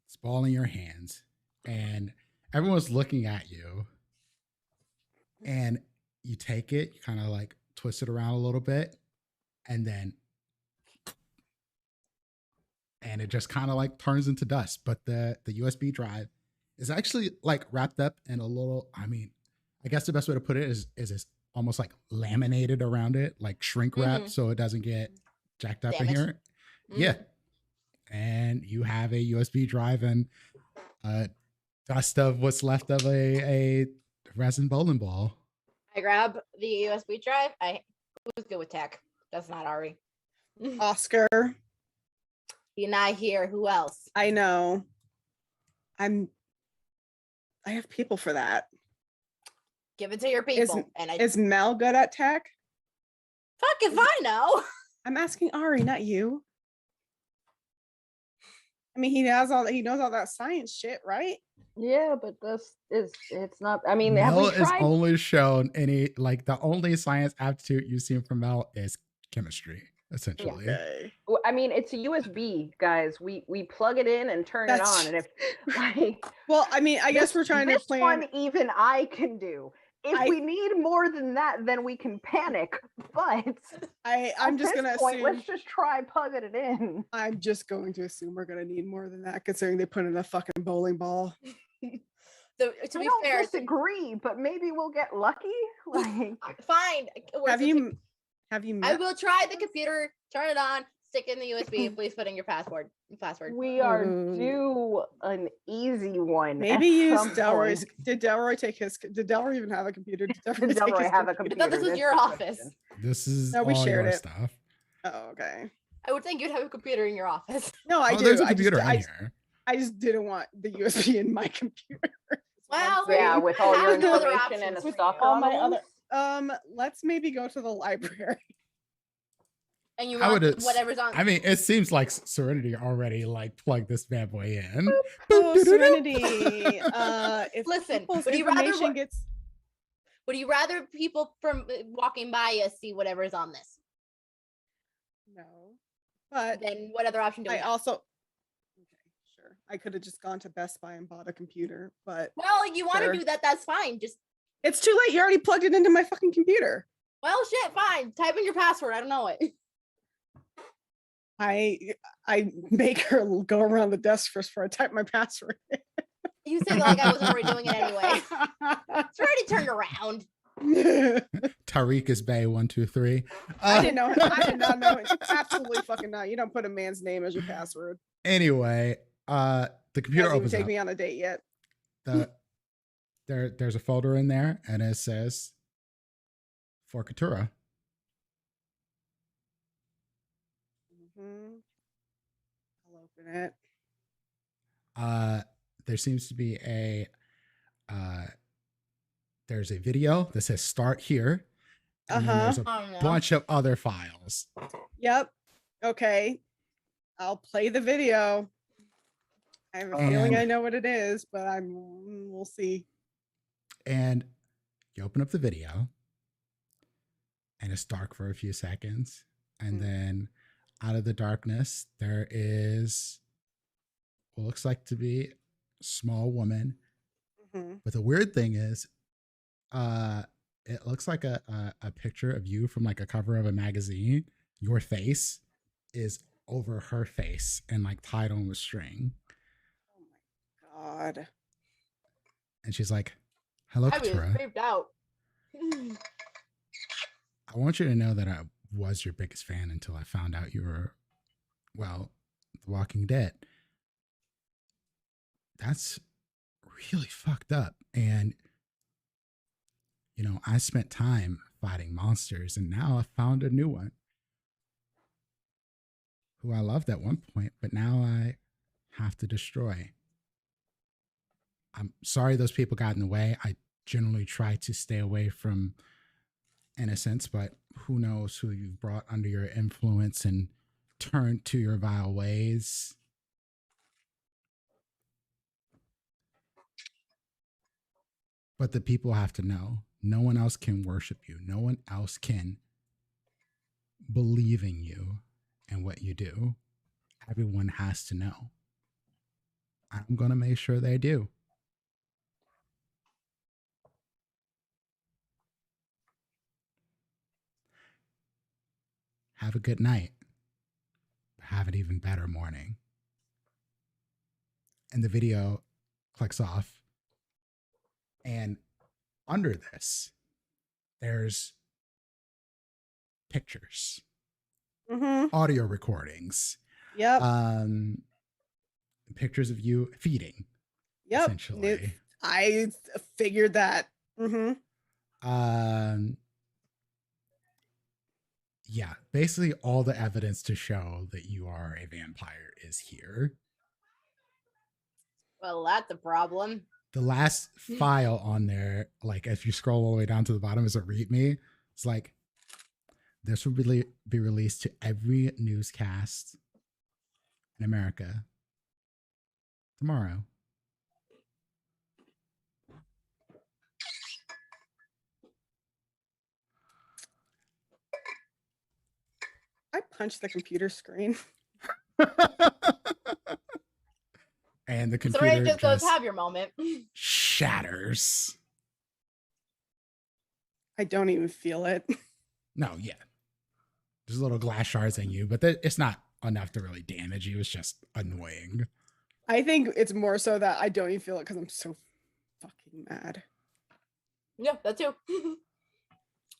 [SPEAKER 2] this ball in your hands, and everyone's looking at you. And you take it, you kind of like twist it around a little bit, and it just kind of like turns into dust. But the USB drive is actually like wrapped up in a little, I mean, I guess the best way to put it is it's almost like laminated around it, like shrink wrapped, so it doesn't get jacked up in here. Yeah. And you have a USB drive and dust of what's left of a resin bowling ball.
[SPEAKER 6] I grab the USB drive. Who's good with tech? That's not Ari.
[SPEAKER 3] Oscar.
[SPEAKER 6] You're not here. Who else?
[SPEAKER 3] I know. I have people for that.
[SPEAKER 6] Give it to your people.
[SPEAKER 3] Is Mel good at tech?
[SPEAKER 6] Fuck if I know.
[SPEAKER 3] I'm asking Ari, not you. I mean, he knows all that science shit, right?
[SPEAKER 4] Yeah, but it's not. I mean,
[SPEAKER 2] Mel
[SPEAKER 4] have we tried?
[SPEAKER 2] is only shown any like the only science aptitude you've seen from Mel is chemistry, essentially.
[SPEAKER 3] Okay.
[SPEAKER 4] Well, I mean, it's a USB, guys. We plug it in and turn it on, and if like,
[SPEAKER 3] well, I mean, I guess we're trying to plan.
[SPEAKER 4] One even I can do. If we need more than that, then we can panic. But
[SPEAKER 3] I'm just gonna assume.
[SPEAKER 4] Let's just try plugging it in.
[SPEAKER 3] I'm just going to assume we're gonna need more than that, considering they put in a fucking bowling ball.
[SPEAKER 6] To be fair,
[SPEAKER 4] disagree, but maybe we'll get lucky. Like,
[SPEAKER 6] fine.
[SPEAKER 3] Have you?
[SPEAKER 6] I will try the computer. Turn it on. Stick in the USB and please put in your password.
[SPEAKER 4] We are due an easy one.
[SPEAKER 3] Maybe use Delroy's. Did Delroy take his? Did Delroy even have a computer? Did
[SPEAKER 4] Delroy have a computer?
[SPEAKER 6] I thought this was your office.
[SPEAKER 2] This is
[SPEAKER 3] we
[SPEAKER 2] all
[SPEAKER 3] shared
[SPEAKER 2] your
[SPEAKER 3] it.
[SPEAKER 2] stuff.
[SPEAKER 3] Oh, okay.
[SPEAKER 6] I would think you'd have a computer in your office.
[SPEAKER 3] No, I do.
[SPEAKER 2] There's a computer in here.
[SPEAKER 3] I just didn't want the USB in my computer.
[SPEAKER 6] Well,
[SPEAKER 4] yeah, with all your information and stuff.
[SPEAKER 3] All my other. Let's maybe go to the library.
[SPEAKER 6] And you want whatever's on.
[SPEAKER 2] I mean, it seems like Serenity already like plugged this bad boy in.
[SPEAKER 3] Oh, Serenity. If
[SPEAKER 6] listen, would you rather people from walking by you see whatever's on this?
[SPEAKER 3] No, but
[SPEAKER 6] then what other option do we have?
[SPEAKER 3] Also, okay, sure. I could have just gone to Best Buy and bought a computer, but
[SPEAKER 6] well, you want to do that? That's fine. Just
[SPEAKER 3] it's too late. You already plugged it into my fucking computer.
[SPEAKER 6] Well, shit, fine. Type in your password. I don't know it.
[SPEAKER 3] I make her go around the desk first before I type my password.
[SPEAKER 6] You said like I was already doing it anyway. It's already turned around.
[SPEAKER 2] Tariq is Bay 123.
[SPEAKER 3] I didn't know. I did not know. Absolutely fucking not. You don't put a man's name as your password.
[SPEAKER 2] Anyway, the computer opens
[SPEAKER 3] take
[SPEAKER 2] up.
[SPEAKER 3] Me on a date yet?
[SPEAKER 2] There's a folder in there, and it says for Katura.
[SPEAKER 3] I'll open it.
[SPEAKER 2] There seems to be there's a video that says start here. And then there's a bunch of other files.
[SPEAKER 3] Yep. Okay. I'll play the video. I have a feeling I know what it is, but we'll see.
[SPEAKER 2] And you open up the video and it's dark for a few seconds. And then out of the darkness, there is what looks like to be small woman.
[SPEAKER 3] Mm-hmm.
[SPEAKER 2] But the weird thing is, it looks like a picture of you from like a cover of a magazine. Your face is over her face and like tied on with string.
[SPEAKER 3] Oh my god.
[SPEAKER 2] And she's like, "Hello,
[SPEAKER 6] I was
[SPEAKER 2] Katura.
[SPEAKER 6] creeped out.
[SPEAKER 2] I want you to know that I was your biggest fan until I found out you were, well, The Walking Dead. That's really fucked up. And, you know, I spent time fighting monsters and now I found a new one who I loved at one point, but now I have to destroy. I'm sorry those people got in the way. I generally try to stay away from innocence, but who knows who you've brought under your influence and turned to your vile ways. But the people have to know. No one else can worship you. No one else can believe in you and what you do. Everyone has to know. I'm going to make sure they do. Have a good night. Have an even better morning. And the video clicks off. And under this, there's pictures, audio recordings, pictures of you feeding.
[SPEAKER 3] Yep.
[SPEAKER 2] Essentially.
[SPEAKER 3] I figured that.
[SPEAKER 2] Yeah, basically all the evidence to show that you are a vampire is here.
[SPEAKER 6] Well, that's a problem.
[SPEAKER 2] The last file on there, like if you scroll all the way down to the bottom, is a README. It's like, this will be released to every newscast in America tomorrow.
[SPEAKER 3] I punched the computer screen.
[SPEAKER 2] And the
[SPEAKER 6] So
[SPEAKER 2] computer
[SPEAKER 6] it just goes, have your moment.
[SPEAKER 2] shatters.
[SPEAKER 3] I don't even feel it.
[SPEAKER 2] No, yeah. There's little glass shards in you, but it's not enough to really damage you. It's just annoying.
[SPEAKER 3] I think it's more so that I don't even feel it because I'm so fucking mad.
[SPEAKER 6] Yeah, that too.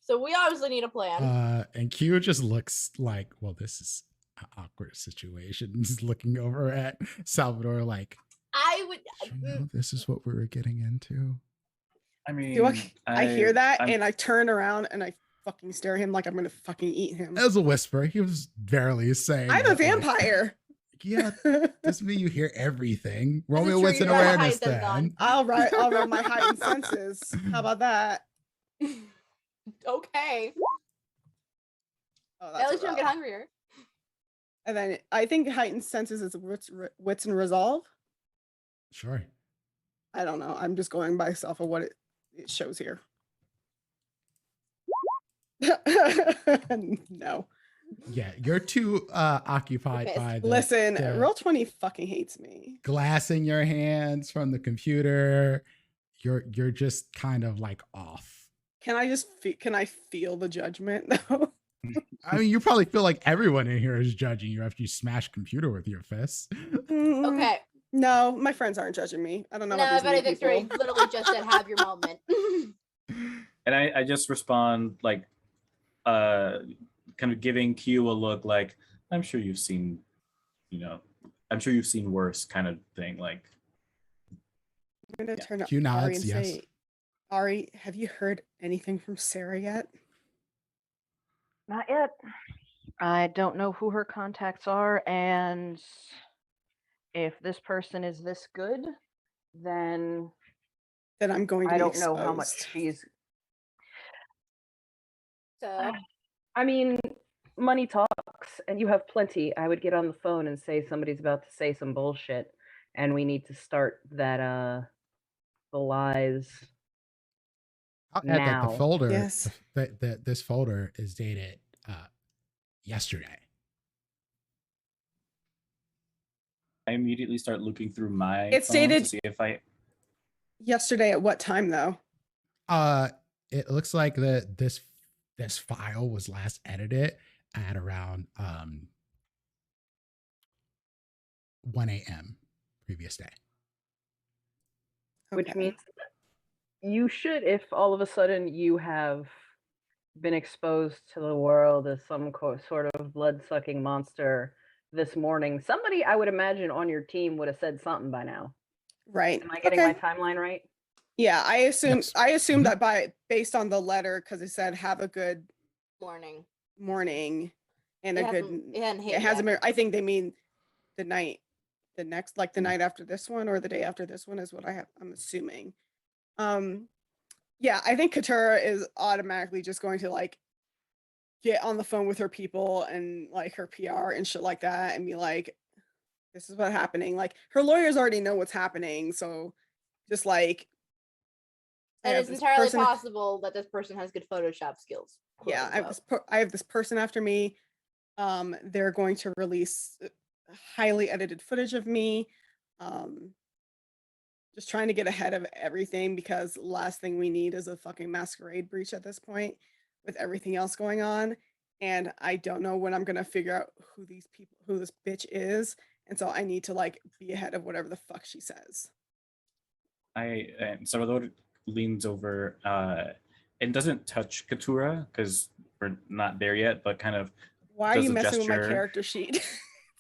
[SPEAKER 6] So we obviously need a plan.
[SPEAKER 2] And Q just looks like, well, this is an awkward situation. He's looking over at Salvador like,
[SPEAKER 6] I would.
[SPEAKER 2] you know, this is what we were getting into.
[SPEAKER 5] I mean,
[SPEAKER 3] I hear that and I turn around and I fucking stare at him like I'm gonna fucking eat him.
[SPEAKER 2] As a whisper, he was barely saying,
[SPEAKER 3] I'm a vampire.
[SPEAKER 2] Like, yeah, doesn't mean you hear everything. Roll me a
[SPEAKER 6] true,
[SPEAKER 2] wits and
[SPEAKER 6] you gotta
[SPEAKER 2] awareness
[SPEAKER 6] hide them,
[SPEAKER 2] then.
[SPEAKER 3] I'll roll my heightened senses. How about that?
[SPEAKER 6] Okay.
[SPEAKER 3] Oh,
[SPEAKER 6] At least you don't get hungrier.
[SPEAKER 3] And then I think heightened senses is wits and resolve.
[SPEAKER 2] Sure.
[SPEAKER 3] I don't know. I'm just going by self of what it shows here. No.
[SPEAKER 2] Yeah, you're too occupied by the
[SPEAKER 3] Listen, Roll20 fucking hates me.
[SPEAKER 2] glass in your hands from the computer. You're just kind of like off.
[SPEAKER 3] Can I feel the judgment though?
[SPEAKER 2] I mean, you probably feel like everyone in here is judging you after you smash computer with your fists.
[SPEAKER 6] Okay.
[SPEAKER 3] No, my friends aren't judging me. I don't know.
[SPEAKER 6] No,
[SPEAKER 3] about
[SPEAKER 6] but I
[SPEAKER 3] these
[SPEAKER 6] Victory
[SPEAKER 3] people.
[SPEAKER 6] literally just said, have your moment.
[SPEAKER 5] And I just respond like, kind of giving Q a look like, I'm sure you've seen, I'm sure you've seen worse kind of thing. Like,
[SPEAKER 3] I'm gonna turn to
[SPEAKER 2] Q
[SPEAKER 3] Ari
[SPEAKER 2] nods,
[SPEAKER 3] and
[SPEAKER 2] yes.
[SPEAKER 3] say, Ari, have you heard anything from Sarah yet?
[SPEAKER 4] Not yet. I don't know who her contacts are, and if this person is this good, then
[SPEAKER 3] I'm going to
[SPEAKER 4] I
[SPEAKER 3] be
[SPEAKER 4] don't know how much
[SPEAKER 3] exposed.
[SPEAKER 4] she's.
[SPEAKER 6] So
[SPEAKER 4] I mean, money talks, and you have plenty. I would get on the phone and say somebody's about to say some bullshit, and we need to start that the lies.
[SPEAKER 2] I'll add that the
[SPEAKER 4] Now.
[SPEAKER 2] folder,
[SPEAKER 3] Yes.
[SPEAKER 2] this folder is dated yesterday.
[SPEAKER 5] I immediately start looking through my
[SPEAKER 3] It's
[SPEAKER 5] phone to
[SPEAKER 3] dated-
[SPEAKER 5] see if I.
[SPEAKER 3] Yesterday at what time though?
[SPEAKER 2] It looks like this file was last edited at around 1 a.m. previous day.
[SPEAKER 4] Which
[SPEAKER 3] Okay.
[SPEAKER 4] means you should, if all of a sudden you have been exposed to the world as some sort of blood-sucking monster this morning, somebody I would imagine on your team would have said something by now.
[SPEAKER 3] Right.
[SPEAKER 4] Am I getting my timeline right?
[SPEAKER 3] Yeah, I assume
[SPEAKER 2] Yes.
[SPEAKER 3] I assumed that based on the letter, because it said have a good
[SPEAKER 6] Morning.
[SPEAKER 3] morning and
[SPEAKER 6] It
[SPEAKER 3] a good
[SPEAKER 6] hadn't hit
[SPEAKER 3] it hasn't
[SPEAKER 6] yet.
[SPEAKER 3] been, I think they mean the night, the next, like the night after this one or the day after this one is what I'm assuming. Yeah, I think Katura is automatically just going to like get on the phone with her people and like her PR and shit like that and be like, this is what's happening. Like her lawyers already know what's happening, so just like I
[SPEAKER 6] And
[SPEAKER 3] have
[SPEAKER 6] it's
[SPEAKER 3] this
[SPEAKER 6] entirely
[SPEAKER 3] person-
[SPEAKER 6] possible that this person has good Photoshop skills. quote
[SPEAKER 3] yeah,
[SPEAKER 6] unquote.
[SPEAKER 3] I have this person after me. They're going to release highly edited footage of me. Just trying to get ahead of everything because last thing we need is a fucking masquerade breach at this point with everything else going on. And I don't know when I'm gonna figure out who this bitch is. And so I need to like be ahead of whatever the fuck she says.
[SPEAKER 5] And Salvador leans over and doesn't touch Katura because we're not there yet, but kind of
[SPEAKER 3] Why are
[SPEAKER 5] does
[SPEAKER 3] you
[SPEAKER 5] a
[SPEAKER 3] messing with my
[SPEAKER 5] gesture.
[SPEAKER 3] character sheet?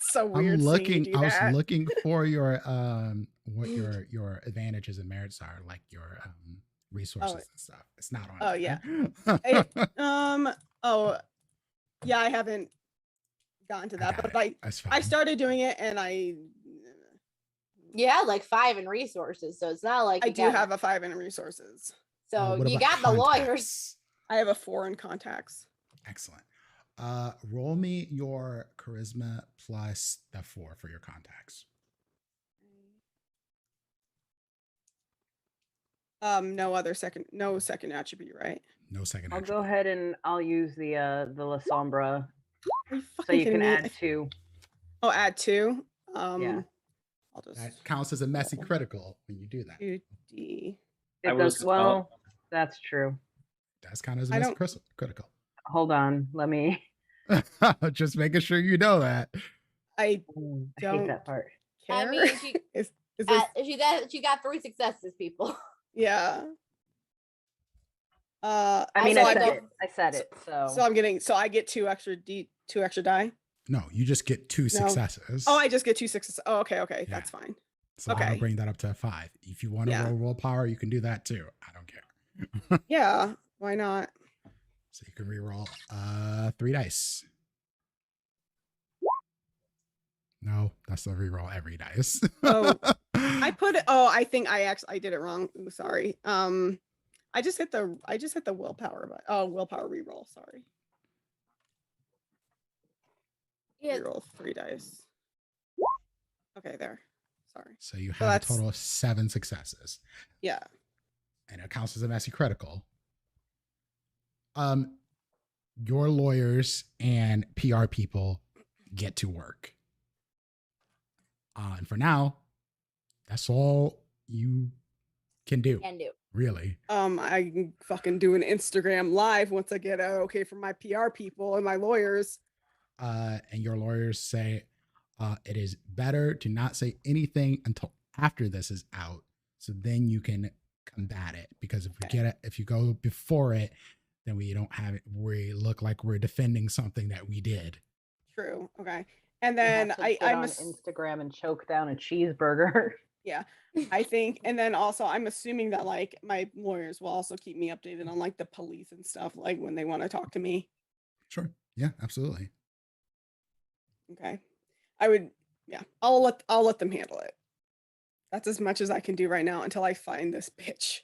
[SPEAKER 3] It's so weird.
[SPEAKER 2] I'm
[SPEAKER 3] seeing you
[SPEAKER 2] looking.
[SPEAKER 3] do
[SPEAKER 2] I was
[SPEAKER 3] that.
[SPEAKER 2] looking for your what your advantages and merits are, like your resources and stuff. It's not on.
[SPEAKER 3] Oh,
[SPEAKER 2] there.
[SPEAKER 3] Oh yeah, I haven't gotten to
[SPEAKER 2] I
[SPEAKER 3] that,
[SPEAKER 2] got
[SPEAKER 3] but
[SPEAKER 2] it.
[SPEAKER 3] like
[SPEAKER 2] That's
[SPEAKER 3] I
[SPEAKER 2] fine.
[SPEAKER 3] started doing it and I
[SPEAKER 6] You had like 5 in resources, so it's not like
[SPEAKER 3] I
[SPEAKER 6] you
[SPEAKER 3] do
[SPEAKER 6] got-
[SPEAKER 3] have a 5 in resources.
[SPEAKER 6] So
[SPEAKER 2] What
[SPEAKER 6] you
[SPEAKER 2] about
[SPEAKER 6] got the lawyers.
[SPEAKER 2] contacts?
[SPEAKER 3] I have a 4 in contacts.
[SPEAKER 2] Excellent. Roll me your charisma plus the 4 for your contacts.
[SPEAKER 3] No second attribute, right?
[SPEAKER 2] No second.
[SPEAKER 4] I'll go
[SPEAKER 2] attribute.
[SPEAKER 4] ahead and I'll use the La Sombra
[SPEAKER 3] Are you
[SPEAKER 4] so
[SPEAKER 3] fucking
[SPEAKER 4] you can
[SPEAKER 3] kidding me?
[SPEAKER 4] add 2.
[SPEAKER 3] Oh, add 2.
[SPEAKER 4] Yeah.
[SPEAKER 3] I'll just
[SPEAKER 2] That counts as a messy critical when you do that.
[SPEAKER 3] 2D.
[SPEAKER 4] It
[SPEAKER 5] I
[SPEAKER 4] does
[SPEAKER 5] was,
[SPEAKER 4] well. That's true.
[SPEAKER 2] That's kind of as a
[SPEAKER 3] I
[SPEAKER 2] messy
[SPEAKER 3] don't-
[SPEAKER 2] critical.
[SPEAKER 4] Hold on. Let me.
[SPEAKER 2] Just making sure you know that.
[SPEAKER 3] I
[SPEAKER 4] I hate
[SPEAKER 3] Don't-
[SPEAKER 4] that part.
[SPEAKER 3] care.
[SPEAKER 6] I mean, she,
[SPEAKER 3] is this
[SPEAKER 6] she got 3 successes, people.
[SPEAKER 3] yeah.
[SPEAKER 4] I mean,
[SPEAKER 3] so
[SPEAKER 4] I
[SPEAKER 3] I
[SPEAKER 4] said
[SPEAKER 3] get
[SPEAKER 4] it. I said it.
[SPEAKER 3] so I get 2 extra die.
[SPEAKER 2] No, you just get 2 successes.
[SPEAKER 3] Oh, I just get 2 successes. Oh, okay,
[SPEAKER 2] Yeah.
[SPEAKER 3] that's fine.
[SPEAKER 2] So I'll
[SPEAKER 3] okay.
[SPEAKER 2] bring that up to 5. If you want to
[SPEAKER 3] Yeah.
[SPEAKER 2] roll willpower, you can do that too. I don't care.
[SPEAKER 3] Yeah, why not?
[SPEAKER 2] So you can reroll 3 dice. No, that's the reroll every dice.
[SPEAKER 3] Oh, I put it. Oh, I think I did it wrong. Ooh, sorry. I just hit the willpower, but willpower reroll. Sorry.
[SPEAKER 6] Yeah.
[SPEAKER 3] Reroll 3 dice. Okay, there. Sorry.
[SPEAKER 2] So you
[SPEAKER 3] So
[SPEAKER 2] have a
[SPEAKER 3] that's-
[SPEAKER 2] total of 7 successes,
[SPEAKER 3] Yeah.
[SPEAKER 2] and it counts as a messy critical. Your lawyers and PR people get to work. And for now, that's all you can do.
[SPEAKER 6] Can do.
[SPEAKER 2] Really.
[SPEAKER 3] I can fucking do an Instagram live once I get okay from my PR people and my lawyers.
[SPEAKER 2] And your lawyers say it is better to not say anything until after this is out, so then you can combat it. Because if we get it, if you go before it, then we don't have it. We look like we're defending something that we did.
[SPEAKER 3] True. Okay. And
[SPEAKER 4] You
[SPEAKER 3] then
[SPEAKER 4] have to get
[SPEAKER 3] I'm
[SPEAKER 4] on Instagram and choke down a cheeseburger.
[SPEAKER 3] I think, and then also I'm assuming that like my lawyers will also keep me updated on like the police and stuff, like when they want to talk to me.
[SPEAKER 2] Sure. Yeah, absolutely.
[SPEAKER 3] Okay. I'll let them handle it. That's as much as I can do right now until I find this bitch.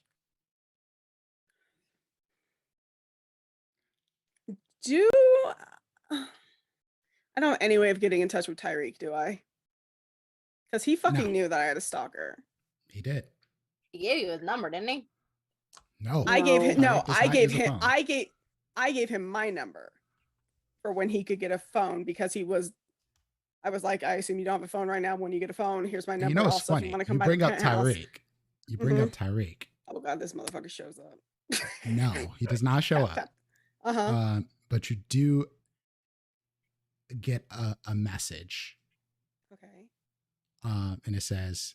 [SPEAKER 3] I don't have any way of getting in touch with Tyreek, do I? Because he fucking
[SPEAKER 2] No.
[SPEAKER 3] knew that I had a stalker.
[SPEAKER 2] He did.
[SPEAKER 6] He gave you his number, didn't he?
[SPEAKER 2] No.
[SPEAKER 3] I gave him
[SPEAKER 2] Tyreek does not use a phone.
[SPEAKER 3] I gave him my number for when he could get a phone because I was like, I assume you don't have a phone right now. When you get a phone, here's my
[SPEAKER 2] And
[SPEAKER 3] number.
[SPEAKER 2] you know it's
[SPEAKER 3] Also, if
[SPEAKER 2] funny.
[SPEAKER 3] you want to
[SPEAKER 2] You
[SPEAKER 3] come by
[SPEAKER 2] bring
[SPEAKER 3] the
[SPEAKER 2] up
[SPEAKER 3] penthouse.
[SPEAKER 2] Tyreek. You bring up Tyreek.
[SPEAKER 3] Oh god, this motherfucker shows up.
[SPEAKER 2] No, he does not show up. But you do get a message.
[SPEAKER 3] Okay.
[SPEAKER 2] And it says,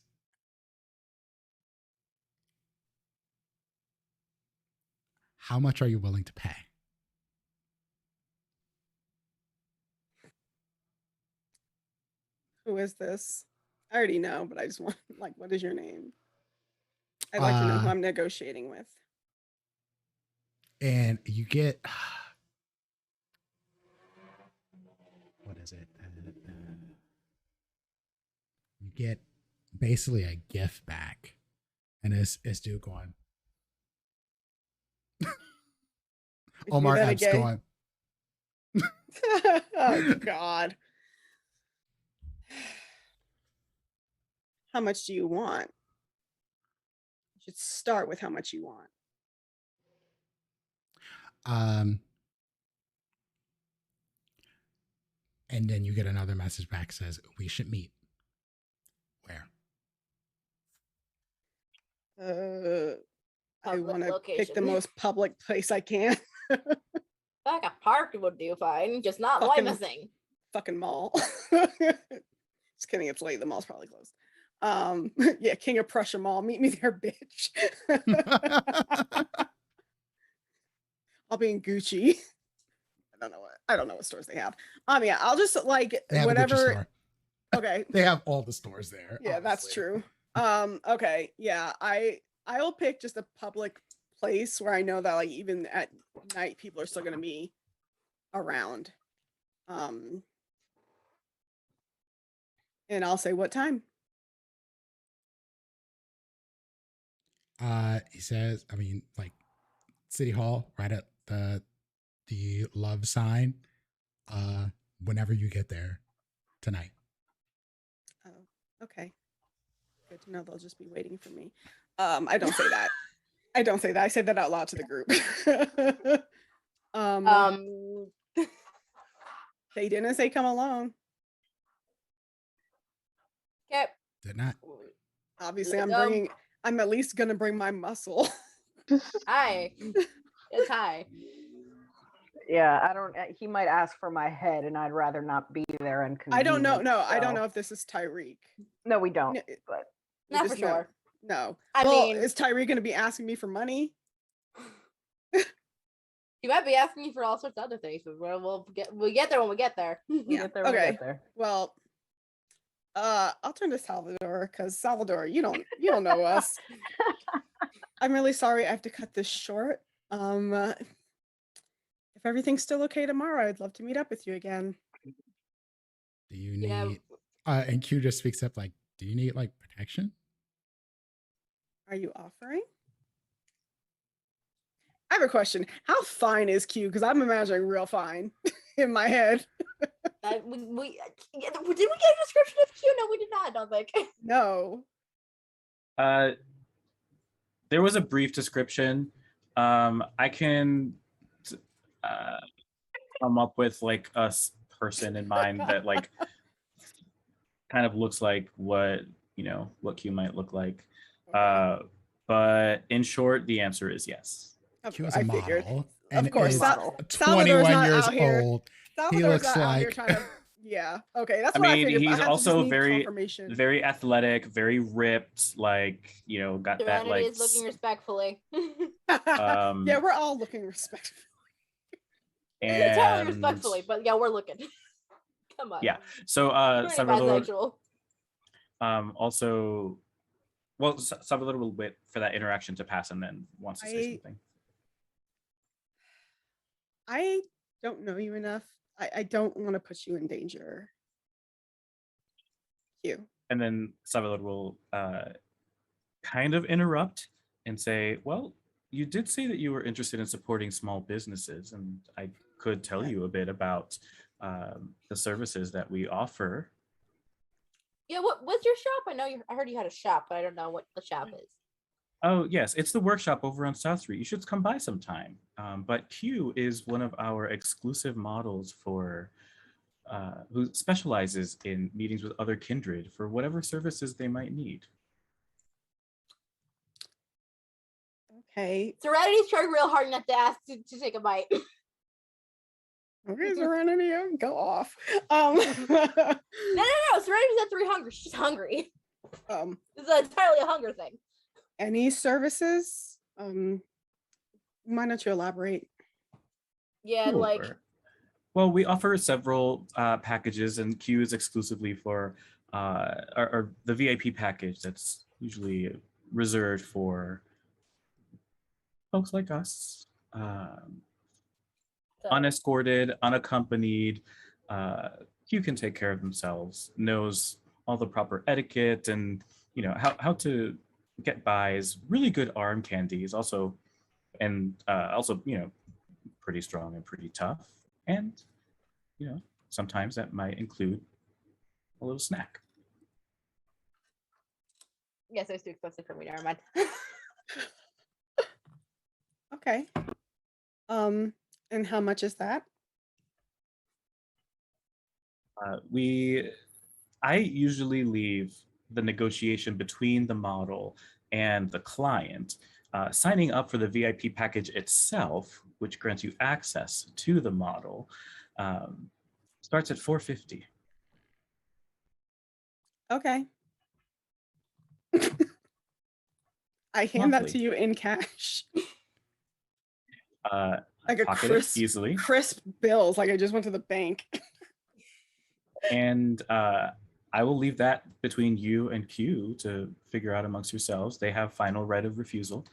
[SPEAKER 2] how much are you willing to pay?
[SPEAKER 3] Who is this? I already know, but I just want like, what is your name? I'd like to know who I'm negotiating with.
[SPEAKER 2] And you get what is it? You get basically a gift back, and it's dude going. Omar Epps going.
[SPEAKER 3] Oh god. How much do you want? You should start with how much you want.
[SPEAKER 2] And then you get another message back says, we should meet. Where?
[SPEAKER 3] I
[SPEAKER 6] Public
[SPEAKER 3] want to pick the
[SPEAKER 6] location.
[SPEAKER 3] most public place I can.
[SPEAKER 6] Like a park would do fine, just not
[SPEAKER 3] Fucking-
[SPEAKER 6] Limousin.
[SPEAKER 3] Fucking mall. Just kidding, it's late. The mall's probably closed. Yeah, King of Prussia Mall. Meet me there, bitch. I'll be in Gucci. I don't know what stores they have. Yeah, I'll just like
[SPEAKER 2] They have a Gucci
[SPEAKER 3] whatever.
[SPEAKER 2] store.
[SPEAKER 3] Okay.
[SPEAKER 2] They have all the stores there.
[SPEAKER 3] Yeah, that's
[SPEAKER 2] honestly.
[SPEAKER 3] true. Okay. Yeah, I'll pick just a public place where I know that like even at night people are still gonna be around. And I'll say what time.
[SPEAKER 2] He says, I mean, like City Hall, right at the love sign. Whenever you get there tonight.
[SPEAKER 3] Oh, okay. Good to know they'll just be waiting for me. I don't say that. I don't say that. I say that out loud to the group. They didn't say come alone.
[SPEAKER 6] Okay.
[SPEAKER 2] Did not.
[SPEAKER 3] Obviously, I'm at least gonna bring my muscle.
[SPEAKER 6] Hi. It's hi.
[SPEAKER 4] Yeah, I don't. He might ask for my head, and I'd rather not be there. And
[SPEAKER 3] I don't know. No, I don't
[SPEAKER 4] so-
[SPEAKER 3] know if this is Tyreek.
[SPEAKER 4] No, we don't.
[SPEAKER 3] No,
[SPEAKER 4] But
[SPEAKER 3] we
[SPEAKER 6] Not for
[SPEAKER 3] just know-
[SPEAKER 6] sure.
[SPEAKER 3] No.
[SPEAKER 6] I
[SPEAKER 3] Well,
[SPEAKER 6] mean-
[SPEAKER 3] is Tyreek gonna be asking me for money?
[SPEAKER 6] You might be asking me for all sorts of other things, but we'll get there when we get there.
[SPEAKER 4] we
[SPEAKER 3] Yeah,
[SPEAKER 4] get there. We
[SPEAKER 3] okay.
[SPEAKER 4] get there.
[SPEAKER 3] Well, I'll turn to Salvador because Salvador, you don't know us. I'm really sorry I have to cut this short. If everything's still okay tomorrow, I'd love to meet up with you again.
[SPEAKER 2] Do you
[SPEAKER 6] Yeah.
[SPEAKER 2] need and Q just speaks up like, do you need like protection?
[SPEAKER 3] Are you offering? I have a question. How fine is Q? Because I'm imagining real fine in my head.
[SPEAKER 6] Did we get a description of Q? No, we did not. I don't think.
[SPEAKER 3] No.
[SPEAKER 5] There was a brief description. I can come up with like a person in mind that like kind of looks like what Q might look like. But in short, the answer is yes.
[SPEAKER 2] Q is
[SPEAKER 3] I
[SPEAKER 2] a
[SPEAKER 3] figured.
[SPEAKER 2] model.
[SPEAKER 3] Of course,
[SPEAKER 2] is
[SPEAKER 3] Salvador's
[SPEAKER 2] 21
[SPEAKER 3] not
[SPEAKER 2] years
[SPEAKER 3] out here.
[SPEAKER 2] old.
[SPEAKER 3] Salvador's
[SPEAKER 2] looks
[SPEAKER 3] not out here
[SPEAKER 2] like-
[SPEAKER 3] trying to. Yeah. Okay. That's
[SPEAKER 5] I
[SPEAKER 3] what I
[SPEAKER 5] mean,
[SPEAKER 3] figured. but I
[SPEAKER 5] he's
[SPEAKER 3] have to just
[SPEAKER 5] also
[SPEAKER 3] need
[SPEAKER 5] very,
[SPEAKER 3] confirmation.
[SPEAKER 5] very athletic, very ripped. Like got that
[SPEAKER 6] Serenity
[SPEAKER 5] like.
[SPEAKER 6] is looking respectfully.
[SPEAKER 3] Yeah, we're all looking respectful.
[SPEAKER 6] Entirely
[SPEAKER 5] And
[SPEAKER 6] respectfully, but yeah, we're looking. Come on.
[SPEAKER 5] Yeah. So
[SPEAKER 6] Pretty
[SPEAKER 5] Salvador
[SPEAKER 6] bisexual.
[SPEAKER 5] also, well, Salvador will wait for that interaction to pass and then wants to say something.
[SPEAKER 3] I don't know you enough. I don't want to put you in danger. You.
[SPEAKER 5] And then Salvador will kind of interrupt and say, well, you did say that you were interested in supporting small businesses, and I could tell you a bit about the services that we offer.
[SPEAKER 6] Yeah, what's your shop? I heard you had a shop, but I don't know what the shop is.
[SPEAKER 5] Oh, yes, it's the workshop over on South Street. You should come by sometime. But Q is one of our exclusive models for who specializes in meetings with other kindred for whatever services they might need.
[SPEAKER 3] Okay.
[SPEAKER 6] Serenity's trying real hard not to ask to take a bite.
[SPEAKER 3] Okay, Serenity, go off.
[SPEAKER 6] No. Serenity's not three hungry. She's hungry. It's entirely a hunger thing.
[SPEAKER 3] Any services? Why don't you elaborate?
[SPEAKER 6] Yeah, like
[SPEAKER 5] Sure. Well, we offer several packages, and Q is exclusively for our the VIP package that's usually reserved for folks like us, unescorted, unaccompanied. Q can take care of themselves, knows all the proper etiquette, and how to get by. Is really good arm candies, also, and also pretty strong and pretty tough, and sometimes that might include a little snack.
[SPEAKER 6] yes, it was too expensive for me. Never mind.
[SPEAKER 3] Okay. And how much is that?
[SPEAKER 5] I usually leave the negotiation between the model and the client. Signing up for the VIP package itself, which grants you access to the model, starts at $450.
[SPEAKER 3] Okay. I hand that
[SPEAKER 5] Monthly.
[SPEAKER 3] to you in cash. Like a
[SPEAKER 5] Pocket it easily.
[SPEAKER 3] crisp bills, like I just went to the bank.
[SPEAKER 5] And I will leave that between you and Q to figure out amongst yourselves. They have final right of refusal,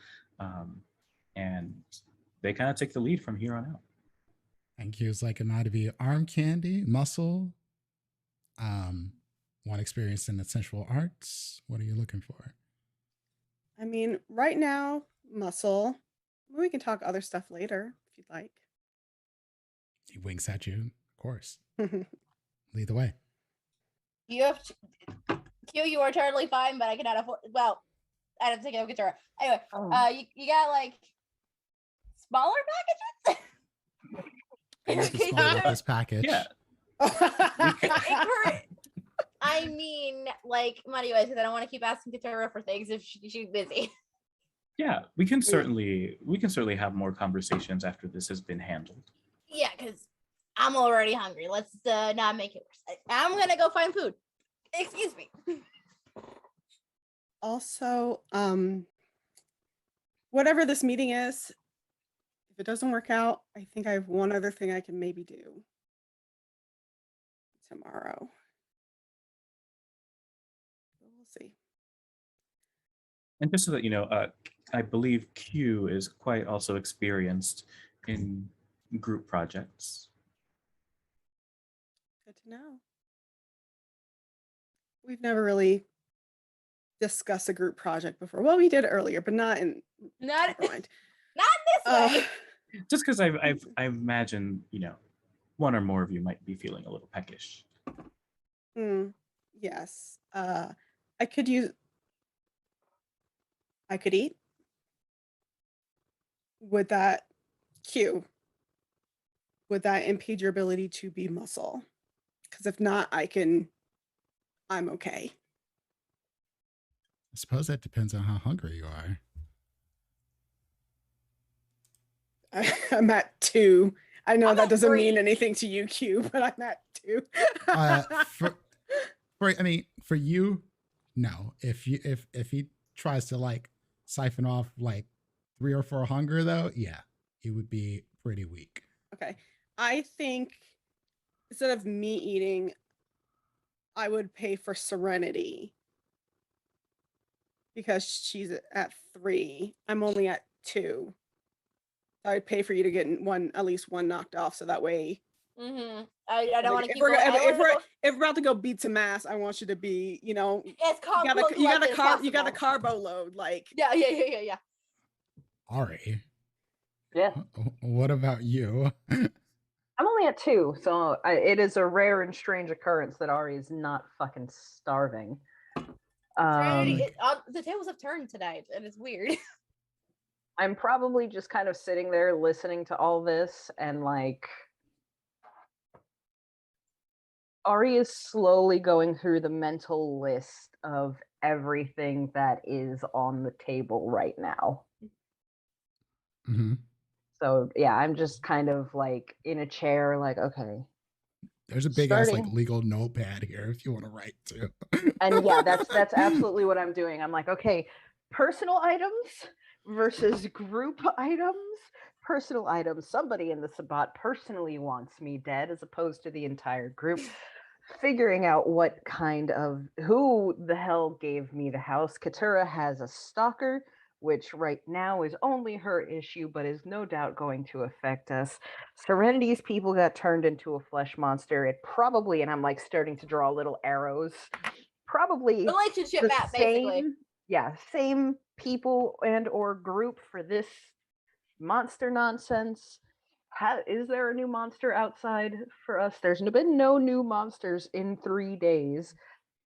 [SPEAKER 5] and they kind of take the lead from here on out.
[SPEAKER 2] And Q's like, am I to be arm candy, muscle, one experienced in the sensual arts? What are you looking for?
[SPEAKER 3] I mean, right now, muscle. We can talk other stuff later if you'd like.
[SPEAKER 2] He winks at you, of course. Lead the way.
[SPEAKER 6] You have Q. You are totally fine, but I cannot afford. Well, I have to take a guitar. Anyway, you got like smaller packages.
[SPEAKER 2] You have to split up this package.
[SPEAKER 5] Yeah.
[SPEAKER 6] I mean, like money wise, because I don't want to keep asking Katara for things if she's busy.
[SPEAKER 5] Yeah, we can certainly have more conversations after this has been handled.
[SPEAKER 6] Yeah, because I'm already hungry. Let's not make it worse. I'm gonna go find food. Excuse me.
[SPEAKER 3] Also, whatever this meeting is, if it doesn't work out, I think I have one other thing I can maybe do tomorrow. We'll see.
[SPEAKER 5] And just so that you know, I believe Q is quite also experienced in group projects.
[SPEAKER 3] Good to know. We've never really discussed a group project before. Well, we did earlier, but not in
[SPEAKER 6] Not
[SPEAKER 3] never mind.
[SPEAKER 6] not this way.
[SPEAKER 5] Just because I imagine one or more of you might be feeling a little peckish.
[SPEAKER 3] Yes. I could eat. Would that impede your ability to be muscle? Because if not, I'm okay.
[SPEAKER 2] I suppose that depends on how hungry you are.
[SPEAKER 3] I'm at 2. I know
[SPEAKER 6] I'm
[SPEAKER 3] that
[SPEAKER 6] at
[SPEAKER 3] doesn't
[SPEAKER 6] 3.
[SPEAKER 3] mean anything to you, Q, but I'm at 2.
[SPEAKER 2] For you, no. If he tries to like siphon off like 3 or 4 hunger, though, yeah, he would be pretty weak.
[SPEAKER 3] Okay. I think instead of me eating, I would pay for Serenity because she's at 3. I'm only at 2. I'd pay for you to get at least one knocked off, so that way.
[SPEAKER 6] Mm-hmm. I don't want to keep.
[SPEAKER 3] If we're about to go beat some ass, I want you to be,
[SPEAKER 6] you got
[SPEAKER 3] a carbo load, like.
[SPEAKER 6] Yeah.
[SPEAKER 2] Ari.
[SPEAKER 4] Yeah.
[SPEAKER 2] What about you?
[SPEAKER 4] I'm only at 2, so it is a rare and strange occurrence that Ari is not fucking starving.
[SPEAKER 6] The tables have turned tonight, and it's weird.
[SPEAKER 4] I'm probably just kind of sitting there listening to all this and like Ari is slowly going through the mental list of everything that is on the table right now.
[SPEAKER 2] Mm-hmm.
[SPEAKER 4] So yeah, I'm just kind of like in a chair, like, okay.
[SPEAKER 2] There's a big ass like
[SPEAKER 4] Starting.
[SPEAKER 2] legal notepad here if you want to write too.
[SPEAKER 4] And yeah, that's absolutely what I'm doing. I'm like, okay, personal items versus group items. Personal items, somebody in the Sabbat personally wants me dead as opposed to the entire group. Figuring out what kind of, who the hell gave me the house. Katura has a stalker, which right now is only her issue, but is no doubt going to affect us. Serenity's people got turned into a flesh monster. It probably, and I'm like starting to draw little arrows, probably
[SPEAKER 6] Relationship
[SPEAKER 4] the
[SPEAKER 6] map, basically.
[SPEAKER 4] same people and or group for this monster nonsense. Is there a new monster outside for us? There's been no new monsters in 3 days.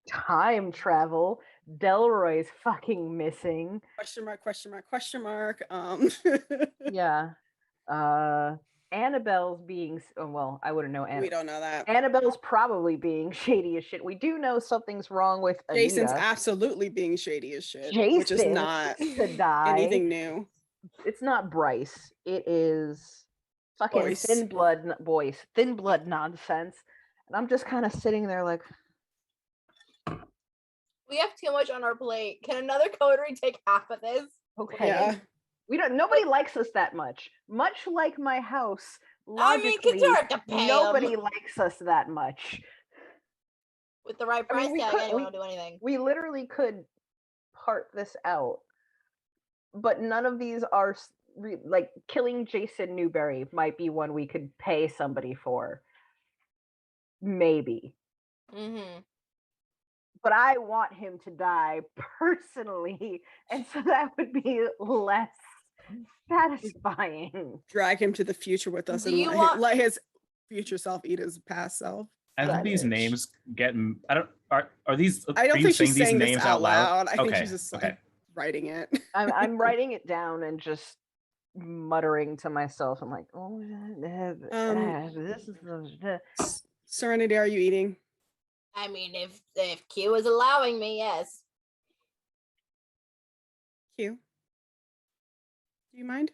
[SPEAKER 4] Time travel. Delroy's fucking missing.
[SPEAKER 3] Question mark, question mark, question mark.
[SPEAKER 4] Yeah. Annabelle's being, well, I wouldn't know.
[SPEAKER 3] We don't know that.
[SPEAKER 4] Annabelle's probably being shady as shit. We do know something's wrong with Anita.
[SPEAKER 3] Jason's absolutely being shady as shit,
[SPEAKER 4] Jason
[SPEAKER 3] which is not
[SPEAKER 4] to die.
[SPEAKER 3] anything new.
[SPEAKER 4] It's not Bryce. It is fucking thin blood nonsense. And I'm just kind of sitting there like,
[SPEAKER 6] we have too much on our plate. Can another coterie take half of this?
[SPEAKER 4] okay.
[SPEAKER 3] Yeah.
[SPEAKER 4] Nobody likes us that much. Much like my house, logically, nobody likes us that much.
[SPEAKER 6] With the right price tag, anyone will do anything.
[SPEAKER 4] We literally could part this out. But none of these are, like, killing Jason Newberry might be one we could pay somebody for. Maybe.
[SPEAKER 6] Mm-hmm.
[SPEAKER 4] But I want him to die personally, and so that would be less satisfying.
[SPEAKER 3] Drag him to the future with us and let his future self eat his past self.
[SPEAKER 5] As these names get, are these?
[SPEAKER 3] I don't think she's saying this out loud. I think
[SPEAKER 5] okay.
[SPEAKER 3] she's just like writing it.
[SPEAKER 4] I'm writing it down and just muttering to myself. I'm like, oh, this is
[SPEAKER 3] Serenity. Are you eating?
[SPEAKER 6] I mean, if Q is allowing me, yes.
[SPEAKER 3] Q, do you mind?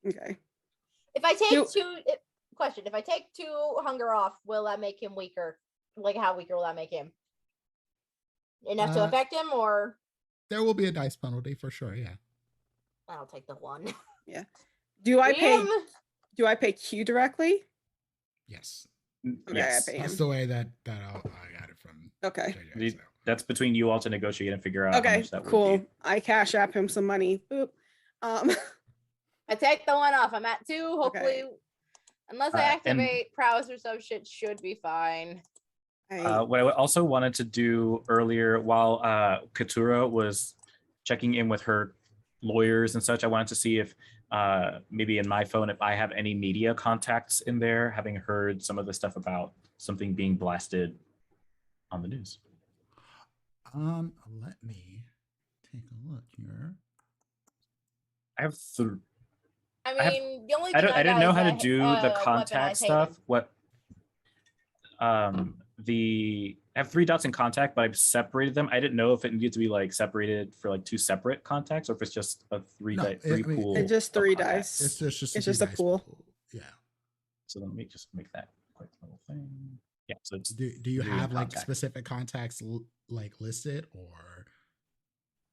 [SPEAKER 3] Okay.
[SPEAKER 6] If I take if I take 2 hunger off, will that make him weaker? Like, how weaker will that make him? Enough to affect him, or?
[SPEAKER 2] There will be a dice penalty for sure, yeah.
[SPEAKER 6] I'll take the 1.
[SPEAKER 3] Yeah. Do I pay Q directly?
[SPEAKER 2] Yes.
[SPEAKER 3] Okay,
[SPEAKER 5] yes.
[SPEAKER 3] I pay him.
[SPEAKER 2] That's the way that I got it from.
[SPEAKER 3] Okay.
[SPEAKER 2] JJ, so.
[SPEAKER 5] That's between you all to negotiate and figure out how much that
[SPEAKER 3] cool.
[SPEAKER 5] would be.
[SPEAKER 3] I cash app him some money. Boop.
[SPEAKER 6] I take the 1 off. I'm at 2. Hopefully, unless I activate prowess or some shit, should be fine.
[SPEAKER 5] What I also wanted to do earlier, while Katura was checking in with her lawyers and such, I wanted to see if maybe in my phone, if I have any media contacts in there, having heard some of the stuff about something being blasted on the news.
[SPEAKER 2] Let me take a look here.
[SPEAKER 5] I have
[SPEAKER 6] the only thing
[SPEAKER 5] I didn't know how to do the contact stuff. I have 3 dots in contact, but I've separated them. I didn't know if it needed to be like separated for like 2 separate contacts, or if it's just a 3 pool.
[SPEAKER 3] It's just 3 dice.
[SPEAKER 2] It's just a pool. Yeah.
[SPEAKER 5] So let me just make that quick little thing. Yeah. So it's
[SPEAKER 2] do you have like specific contacts like listed, or?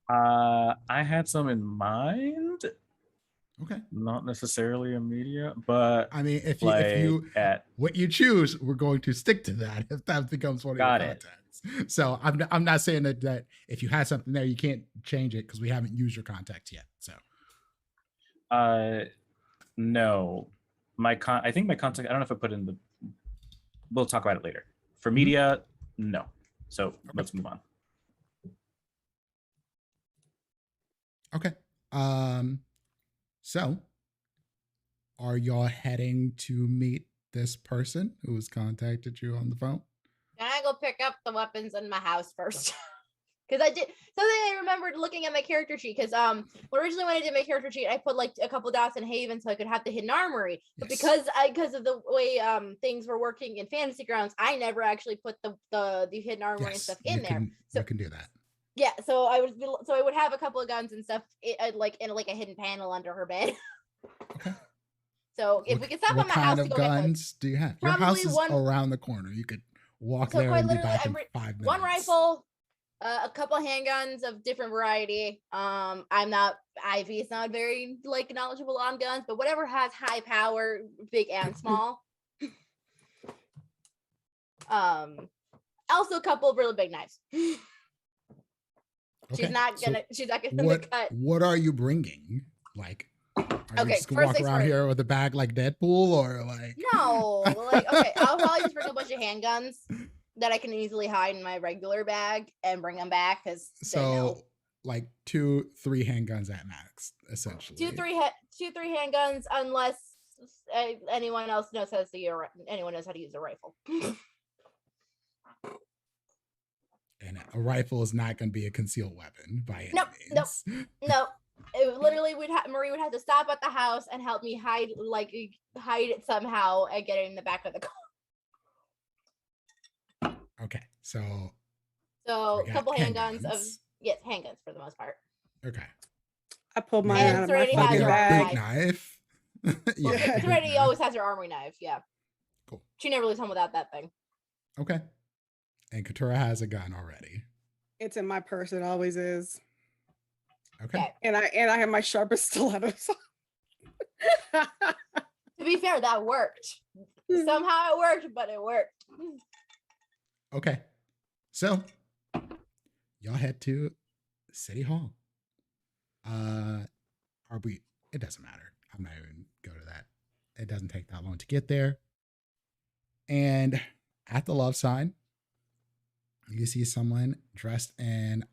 [SPEAKER 5] I had some in mind.
[SPEAKER 2] Okay.
[SPEAKER 5] Not necessarily a media, but
[SPEAKER 2] I mean, if you what you choose, we're going to stick to that if that becomes one of your contacts. So I'm not saying that if you had something there, you can't change it because we haven't used your contact yet. So
[SPEAKER 5] no. I think my contact, I don't know if I put in the, we'll talk about it later. For media, no. So let's move on.
[SPEAKER 2] Okay. So, are y'all heading to meet this person who has contacted you on the phone?
[SPEAKER 6] Can I go pick up the weapons in my house first? Because I did something I remembered looking at my character sheet. Because originally when I did my character sheet, I put like a couple dots in Haven so I could have the hidden armory. But because of the way things were working in Fantasy Grounds, I never actually put the hidden armory and stuff in there. So
[SPEAKER 2] you can do that.
[SPEAKER 6] Yeah, so I would have a couple of guns and stuff like in like a hidden panel under her bed.
[SPEAKER 2] Okay.
[SPEAKER 6] So if we could stop at my house to go
[SPEAKER 2] what kind of guns do you have? Your house is around the corner. You could walk there and be back in 5 minutes.
[SPEAKER 6] One rifle, a couple handguns of different variety. Ivy's not very like knowledgeable on guns, but whatever has high power, big and small. Also a couple of really big knives. Okay. She's not gonna cut.
[SPEAKER 2] What are you bringing? Like, are you just gonna walk around here with a bag like Deadpool, or like?
[SPEAKER 6] No, like okay, I'll probably just bring a bunch of handguns that I can easily hide in my regular bag and bring them back because
[SPEAKER 2] like 2-3 handguns at max, essentially.
[SPEAKER 6] 2-3 handguns, unless anyone else knows how to use a rifle.
[SPEAKER 2] And a rifle is not going to be a concealed weapon by any means.
[SPEAKER 6] No. Literally, Marie would have to stop at the house and help me hide it somehow and get it in the back of the car.
[SPEAKER 2] Okay, so
[SPEAKER 6] a couple handguns handguns for the most part.
[SPEAKER 2] Okay.
[SPEAKER 3] I pulled mine out of my
[SPEAKER 2] big knife.
[SPEAKER 6] Yeah, Serenity always has her armory knife. Yeah.
[SPEAKER 2] Cool.
[SPEAKER 6] She never leaves home without that thing.
[SPEAKER 2] Okay. And Katura has a gun already.
[SPEAKER 3] It's in my purse. It always is.
[SPEAKER 2] Okay.
[SPEAKER 3] And I have my sharpest stilettos.
[SPEAKER 6] To be fair, that worked. Somehow it worked, but it worked.
[SPEAKER 2] Okay. So y'all head to City Hall. It doesn't matter. I'm not even go to that. It doesn't take that long to get there. And at the love sign, you see someone dressed in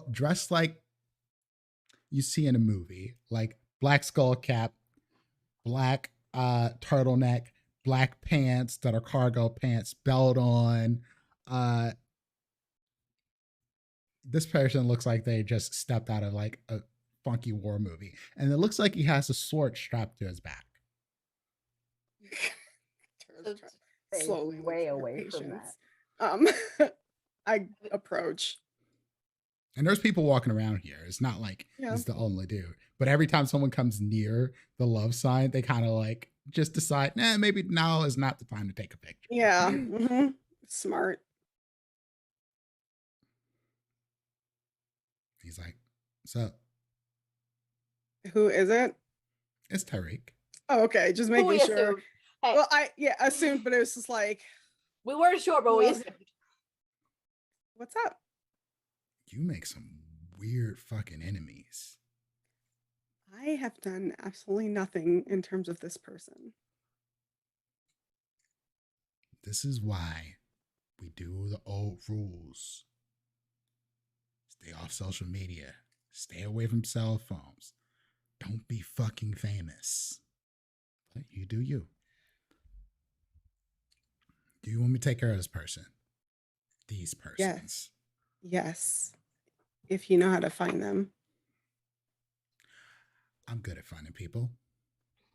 [SPEAKER 2] dressed like you see in a movie, like black skull cap, black turtleneck, black pants that are cargo pants, belt on. This person looks like they just stepped out of like a funky war movie, and it looks like he has a sword strapped to his back.
[SPEAKER 3] Slowly,
[SPEAKER 4] way away from that.
[SPEAKER 3] I approach.
[SPEAKER 2] And there's people walking around here. It's not like it's the only dude. But every time someone comes near the love sign, they kind of like just decide, maybe now is not the time to take a picture.
[SPEAKER 3] Yeah. Mm-hmm. Smart.
[SPEAKER 2] He's like, so.
[SPEAKER 3] Who is it?
[SPEAKER 2] It's Tariq.
[SPEAKER 3] Oh, okay. Just making sure.
[SPEAKER 6] Assumed. Hey.
[SPEAKER 3] Well, I assumed, but it was just like.
[SPEAKER 6] We weren't sure, but we assumed.
[SPEAKER 3] What's up?
[SPEAKER 2] You make some weird fucking enemies.
[SPEAKER 3] I have done absolutely nothing in terms of this person.
[SPEAKER 2] This is why we do the old rules. Stay off social media. Stay away from cell phones. Don't be fucking famous. But you do you. Do you want me to take care of this person? These persons?
[SPEAKER 3] Yes. If you know how to find them.
[SPEAKER 2] I'm good at finding people.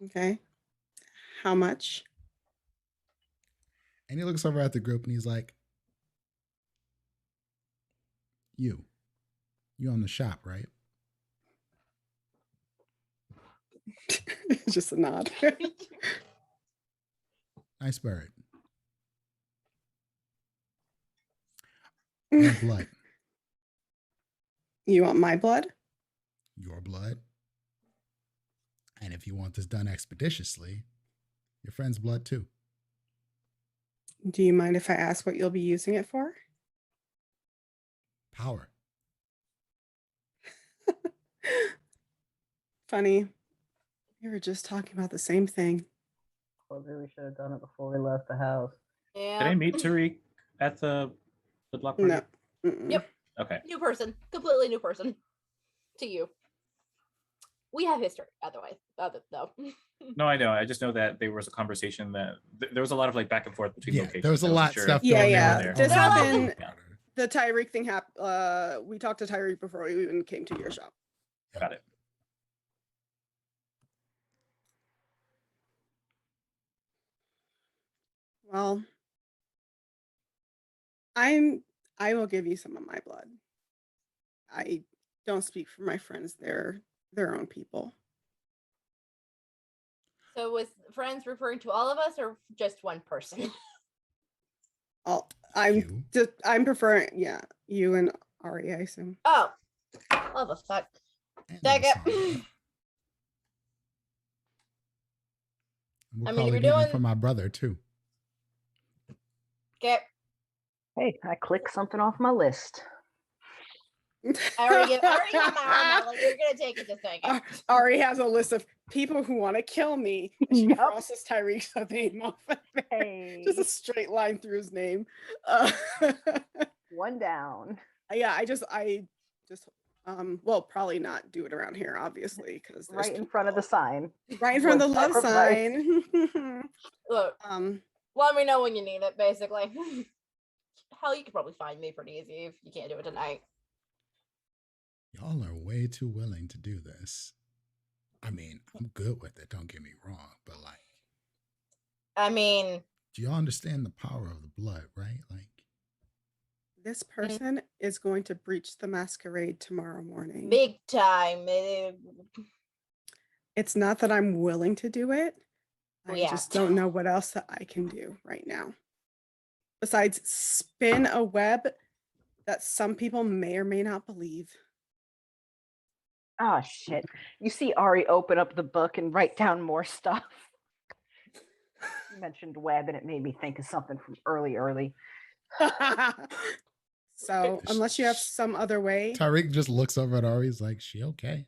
[SPEAKER 3] Okay. How much?
[SPEAKER 2] And he looks over at the group and he's like, You own the shop, right?
[SPEAKER 3] Just a nod.
[SPEAKER 2] Nice bird. Your blood.
[SPEAKER 3] You want my blood?
[SPEAKER 2] Your blood. And if you want this done expeditiously, your friend's blood too.
[SPEAKER 3] Do you mind if I ask what you'll be using it for?
[SPEAKER 2] Power.
[SPEAKER 3] Funny. We were just talking about the same thing.
[SPEAKER 4] Well, maybe we should have done it before we left the house.
[SPEAKER 6] Yeah.
[SPEAKER 5] Did I meet Tariq at the block party?
[SPEAKER 3] No. Mm-mm.
[SPEAKER 6] Yep.
[SPEAKER 5] Okay.
[SPEAKER 6] New person. Completely new person. To you. We have history, otherwise. Though.
[SPEAKER 5] No, I know. I just know that there was a conversation that there was a lot of like back and forth between locations.
[SPEAKER 2] There was a lot of stuff
[SPEAKER 3] Yeah,
[SPEAKER 2] going
[SPEAKER 3] yeah.
[SPEAKER 2] on there.
[SPEAKER 3] This happened. the Tyreek thing happened. We talked to Tyreek before we even came to your shop.
[SPEAKER 5] Got it.
[SPEAKER 3] Well, I will give you some of my blood. I don't speak for my friends. They're their own people.
[SPEAKER 6] So was friends referring to all of us or just one person?
[SPEAKER 3] I'm preferring, you and Ari, I assume.
[SPEAKER 6] Oh, love a fuck.
[SPEAKER 2] And
[SPEAKER 6] Dag it.
[SPEAKER 2] Lasagna. We'll
[SPEAKER 6] I mean, if
[SPEAKER 2] probably
[SPEAKER 6] you're
[SPEAKER 2] need one
[SPEAKER 6] doing-
[SPEAKER 2] for my brother too.
[SPEAKER 6] Okay.
[SPEAKER 4] Hey, I clicked something off my list.
[SPEAKER 6] I already have my arm out. Like, you're gonna take it to second.
[SPEAKER 3] Ari has a list of people who want to kill me. And she
[SPEAKER 4] Yep.
[SPEAKER 3] crosses Tyreek's name off of there.
[SPEAKER 4] Hey,
[SPEAKER 3] Just a straight line through his name.
[SPEAKER 4] one down.
[SPEAKER 3] Yeah, I just well, probably not do it around here, obviously, because
[SPEAKER 4] Right in front of the sign.
[SPEAKER 3] right in front of the love
[SPEAKER 4] Sacrifice.
[SPEAKER 3] sign.
[SPEAKER 6] Look, let me know when you need it, basically. Hell, you could probably find me pretty easy if you can't do it tonight.
[SPEAKER 2] Y'all are way too willing to do this. I mean, I'm good with it, don't get me wrong, but like,
[SPEAKER 6] I mean,
[SPEAKER 2] do y'all understand the power of the blood, right? Like,
[SPEAKER 3] This person is going to breach the masquerade tomorrow morning.
[SPEAKER 6] big time.
[SPEAKER 3] It's not that I'm willing to do it. I
[SPEAKER 6] Yeah.
[SPEAKER 3] just don't know what else that I can do right now. Besides spin a web that some people may or may not believe.
[SPEAKER 4] Oh shit. You see Ari open up the book and write down more stuff. You mentioned web and it made me think of something from early.
[SPEAKER 3] So unless you have some other way.
[SPEAKER 2] Tyreek just looks over at Ari. He's like, "She okay?"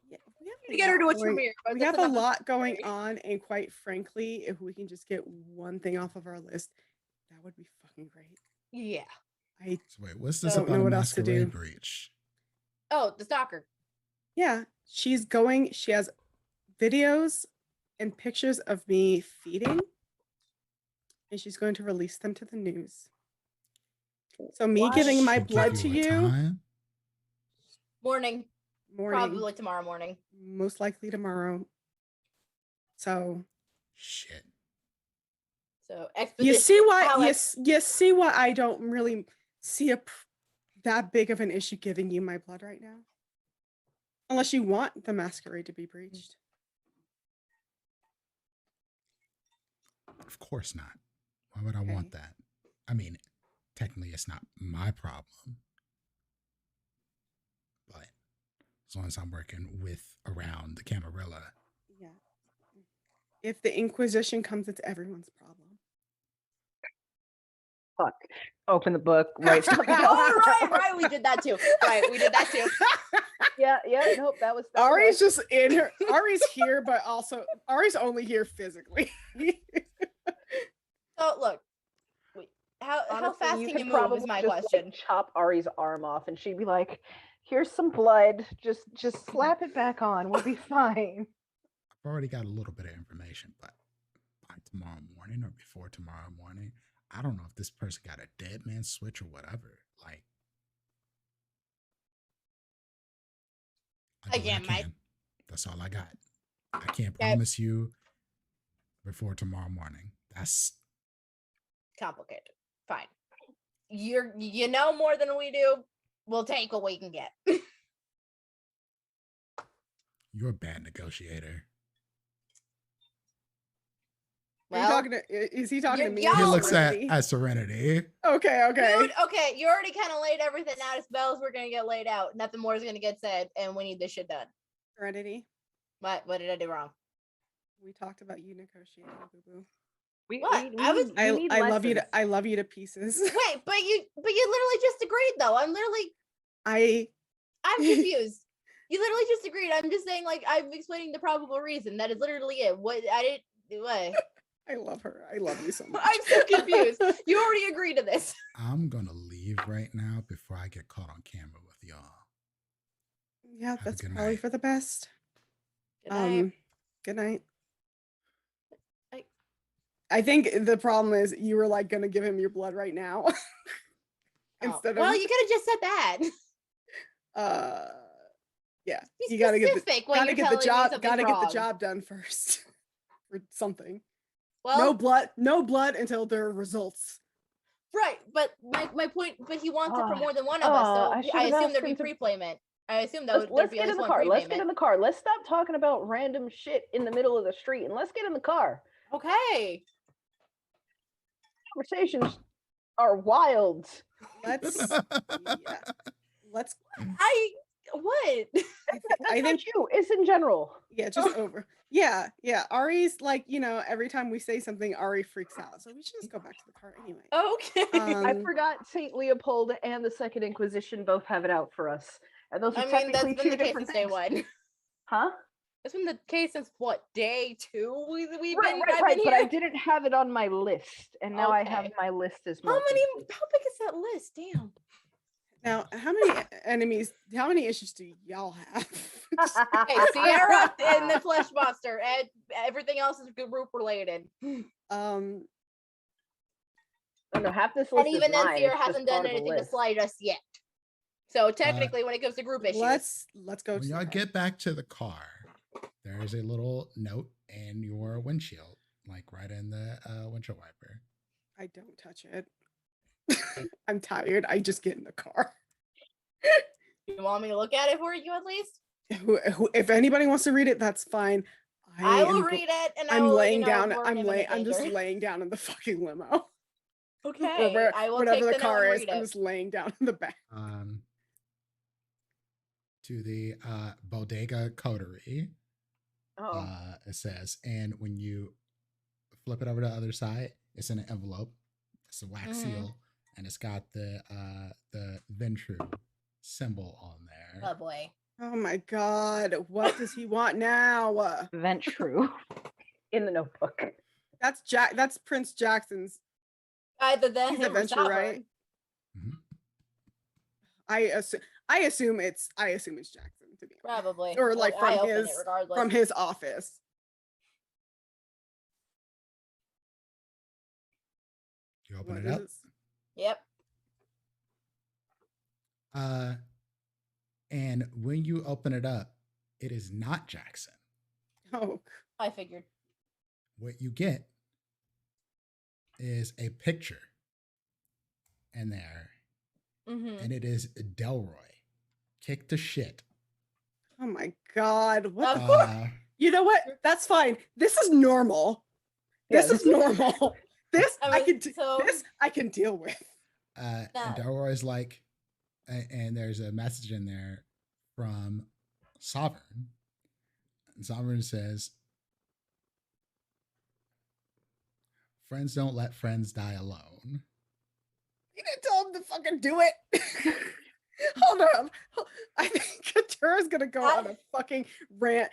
[SPEAKER 3] Yeah, we have
[SPEAKER 6] To get her to a
[SPEAKER 3] lot going-
[SPEAKER 6] premiere, but
[SPEAKER 3] We
[SPEAKER 6] that's
[SPEAKER 3] have a
[SPEAKER 6] another
[SPEAKER 3] lot going
[SPEAKER 6] story.
[SPEAKER 3] on, and quite frankly, if we can just get one thing off of our list, that would be fucking great.
[SPEAKER 6] Yeah.
[SPEAKER 3] I
[SPEAKER 2] So wait, what's this
[SPEAKER 3] Don't know
[SPEAKER 2] about a
[SPEAKER 3] what else to do.
[SPEAKER 2] masquerade breach?
[SPEAKER 6] Oh, the stalker.
[SPEAKER 3] Yeah, she has videos and pictures of me feeding, and she's going to release them to the news. So me
[SPEAKER 6] Why?
[SPEAKER 3] giving my
[SPEAKER 2] She'll give
[SPEAKER 3] blood to
[SPEAKER 2] a
[SPEAKER 3] you,
[SPEAKER 2] time?
[SPEAKER 6] Morning.
[SPEAKER 3] morning,
[SPEAKER 6] Probably tomorrow morning.
[SPEAKER 3] most likely tomorrow. So
[SPEAKER 2] Shit.
[SPEAKER 6] So
[SPEAKER 3] you
[SPEAKER 6] expedition.
[SPEAKER 3] see why
[SPEAKER 6] how
[SPEAKER 3] you see why I don't really see that big of an issue giving you my blood right now, unless you want the masquerade to be breached.
[SPEAKER 2] Of course not. Why would I
[SPEAKER 3] Okay.
[SPEAKER 2] want that? I mean, technically, it's not my problem. But as long as I'm working around the Camarilla,
[SPEAKER 3] Yeah. If the Inquisition comes, it's everyone's problem.
[SPEAKER 4] Fuck. Open the book, write something down.
[SPEAKER 6] Oh, right, we did that too. Right, we did that too.
[SPEAKER 4] Yeah, nope, that was
[SPEAKER 3] Ari's just in her. Ari's here, but also Ari's only here physically.
[SPEAKER 6] So look, how
[SPEAKER 4] Honestly,
[SPEAKER 6] fast
[SPEAKER 4] you
[SPEAKER 6] can you
[SPEAKER 4] could
[SPEAKER 6] move
[SPEAKER 4] probably
[SPEAKER 6] is my
[SPEAKER 4] just,
[SPEAKER 6] question.
[SPEAKER 4] like, chop Ari's arm off and she'd be like, here's some blood. Just slap it back on. We'll be fine.
[SPEAKER 2] I've already got a little bit of information, but by tomorrow morning or before tomorrow morning, I don't know if this person got a dead man switch or whatever. Like, I do what
[SPEAKER 6] Again,
[SPEAKER 2] I
[SPEAKER 6] Mike.
[SPEAKER 2] can. That's all I got. I can't
[SPEAKER 6] Okay.
[SPEAKER 2] promise you before tomorrow morning. That's
[SPEAKER 6] Complicated. Fine. You know more than we do. We'll take what we can get.
[SPEAKER 2] you're a bad negotiator.
[SPEAKER 6] Well,
[SPEAKER 3] Is he talking to me?
[SPEAKER 6] y'all-
[SPEAKER 2] He
[SPEAKER 3] or
[SPEAKER 2] looks
[SPEAKER 3] Serenity?
[SPEAKER 2] at Serenity.
[SPEAKER 3] Okay.
[SPEAKER 6] dude, okay, you already kind of laid everything out. As spells were gonna get laid out. Nothing more is gonna get said, and we need this shit done.
[SPEAKER 3] Serenity.
[SPEAKER 6] What did I do wrong?
[SPEAKER 3] We talked about you negotiating, boo boo.
[SPEAKER 6] What? I
[SPEAKER 3] I love you to pieces.
[SPEAKER 6] Wait, but you literally just agreed though. I'm
[SPEAKER 3] I
[SPEAKER 6] confused. You literally just agreed. I'm just saying, like, I'm explaining the probable reason. That is literally it. What I didn't do. What?
[SPEAKER 3] I love her. I love you so much.
[SPEAKER 6] I'm so confused. You already agreed to this.
[SPEAKER 2] I'm gonna leave right now before I get caught on camera with y'all.
[SPEAKER 3] Yeah,
[SPEAKER 2] a
[SPEAKER 3] that's
[SPEAKER 2] good
[SPEAKER 3] probably
[SPEAKER 2] night.
[SPEAKER 3] for the best.
[SPEAKER 6] Good night.
[SPEAKER 3] Good night.
[SPEAKER 6] I-
[SPEAKER 3] I think the problem is you were like gonna give him your blood right now. instead
[SPEAKER 6] well,
[SPEAKER 3] of
[SPEAKER 6] you could have just said that.
[SPEAKER 3] yeah,
[SPEAKER 6] Be
[SPEAKER 3] you gotta get the
[SPEAKER 6] specific when you're
[SPEAKER 3] gotta get the
[SPEAKER 6] telling me
[SPEAKER 3] job
[SPEAKER 6] something
[SPEAKER 3] gotta get the
[SPEAKER 6] wrong.
[SPEAKER 3] job done first or something.
[SPEAKER 6] Well,
[SPEAKER 3] No blood until there are results.
[SPEAKER 6] right, but my point. But he wants it from
[SPEAKER 4] Oh,
[SPEAKER 6] more than one of us, so
[SPEAKER 4] I
[SPEAKER 6] I
[SPEAKER 4] should have
[SPEAKER 6] assume
[SPEAKER 4] asked
[SPEAKER 6] there'd be
[SPEAKER 4] him to-
[SPEAKER 6] prepayment. I assume that
[SPEAKER 4] Let's,
[SPEAKER 6] there'd
[SPEAKER 4] let's
[SPEAKER 6] be
[SPEAKER 4] get
[SPEAKER 6] at
[SPEAKER 4] in
[SPEAKER 6] least
[SPEAKER 4] the
[SPEAKER 6] one
[SPEAKER 4] car. Let's get
[SPEAKER 6] prepayment.
[SPEAKER 4] in the car. Let's stop talking about random shit in the middle of the street and let's get in the car.
[SPEAKER 6] Okay.
[SPEAKER 4] Conversations are wild.
[SPEAKER 3] Let's yeah. Let's
[SPEAKER 6] What?
[SPEAKER 3] I think
[SPEAKER 4] you. It's in general.
[SPEAKER 3] yeah, just over. Yeah. Ari's like, every time we say something, Ari freaks out. So we should just go back to the car anyway.
[SPEAKER 6] Okay.
[SPEAKER 4] I forgot Saint Leopold and the Second Inquisition both have it out for us, and those are
[SPEAKER 6] I mean, that's
[SPEAKER 4] technically
[SPEAKER 6] been
[SPEAKER 4] two
[SPEAKER 6] the case
[SPEAKER 4] different
[SPEAKER 6] since day
[SPEAKER 4] things.
[SPEAKER 6] one.
[SPEAKER 4] Huh?
[SPEAKER 6] That's been the case since what, day 2? We've
[SPEAKER 4] Right,
[SPEAKER 6] been
[SPEAKER 4] right. But I
[SPEAKER 6] here.
[SPEAKER 4] didn't have it on my list, and now I have
[SPEAKER 6] Okay.
[SPEAKER 4] my list as
[SPEAKER 6] How
[SPEAKER 4] more
[SPEAKER 6] big
[SPEAKER 4] complete.
[SPEAKER 6] is that list? Damn.
[SPEAKER 3] Now, how many issues do y'all have?
[SPEAKER 6] Okay, Sierra and the Flesh Monster, and everything else is group related.
[SPEAKER 4] Oh, no, half this list
[SPEAKER 6] And even
[SPEAKER 4] is
[SPEAKER 6] then,
[SPEAKER 4] mine.
[SPEAKER 6] Sierra
[SPEAKER 4] It's just
[SPEAKER 6] hasn't done
[SPEAKER 4] part of the
[SPEAKER 6] anything to
[SPEAKER 4] list.
[SPEAKER 6] slight us yet. So technically, when it comes to group issues,
[SPEAKER 3] Let's go.
[SPEAKER 2] When
[SPEAKER 3] to the
[SPEAKER 2] y'all
[SPEAKER 3] car.
[SPEAKER 2] get back to the car, there is a little note in your windshield, like right in the windshield wiper.
[SPEAKER 3] I don't touch it. I'm tired. I just get in the car.
[SPEAKER 6] you want me to look at it for you at least?
[SPEAKER 3] If anybody wants to read it, that's fine.
[SPEAKER 6] I will
[SPEAKER 3] am
[SPEAKER 6] read it, and I
[SPEAKER 3] I'm
[SPEAKER 6] will
[SPEAKER 3] laying
[SPEAKER 6] let you know
[SPEAKER 3] down.
[SPEAKER 6] if we're
[SPEAKER 3] I'm
[SPEAKER 6] imminent
[SPEAKER 3] just
[SPEAKER 6] danger.
[SPEAKER 3] laying down in the fucking limo.
[SPEAKER 6] Okay,
[SPEAKER 3] Or
[SPEAKER 6] I will
[SPEAKER 3] whatever
[SPEAKER 6] take
[SPEAKER 3] the
[SPEAKER 6] the
[SPEAKER 3] car
[SPEAKER 6] note and
[SPEAKER 3] is.
[SPEAKER 6] read
[SPEAKER 3] I'm
[SPEAKER 6] it.
[SPEAKER 3] just laying down in the back.
[SPEAKER 2] To the bodega coterie.
[SPEAKER 4] Oh.
[SPEAKER 2] It says, and when you flip it over to the other side, it's in an envelope. It's a wax seal, and it's got the Ventru symbol on there.
[SPEAKER 6] Oh boy.
[SPEAKER 3] Oh my god, what does he want now?
[SPEAKER 4] Ventru in the notebook.
[SPEAKER 3] That's Prince Jackson's.
[SPEAKER 6] Either that
[SPEAKER 3] He's
[SPEAKER 6] him or
[SPEAKER 3] adventure,
[SPEAKER 6] Sovereign.
[SPEAKER 3] right?
[SPEAKER 2] Mhm.
[SPEAKER 3] I assume it's Jackson, to be honest.
[SPEAKER 6] Probably.
[SPEAKER 3] Or like
[SPEAKER 6] I open it regardless.
[SPEAKER 3] from his office.
[SPEAKER 2] You open
[SPEAKER 3] What
[SPEAKER 2] it up.
[SPEAKER 3] is-
[SPEAKER 6] Yep.
[SPEAKER 2] And when you open it up, it is not Jackson.
[SPEAKER 3] Oh,
[SPEAKER 6] I figured.
[SPEAKER 2] What you get is a picture in there, and it is Delroy. Kick the shit.
[SPEAKER 3] oh my god. What?
[SPEAKER 6] Of course.
[SPEAKER 3] You know what? That's fine. This is normal. This is normal. This
[SPEAKER 6] I mean,
[SPEAKER 3] this I can deal with.
[SPEAKER 2] And
[SPEAKER 6] That-
[SPEAKER 2] Delroy's like, and there's a message in there from Sovereign. And Sovereign says, friends don't let friends die alone.
[SPEAKER 3] You didn't tell him to fucking do it. Hold on. I think Katura's gonna go on a fucking rant.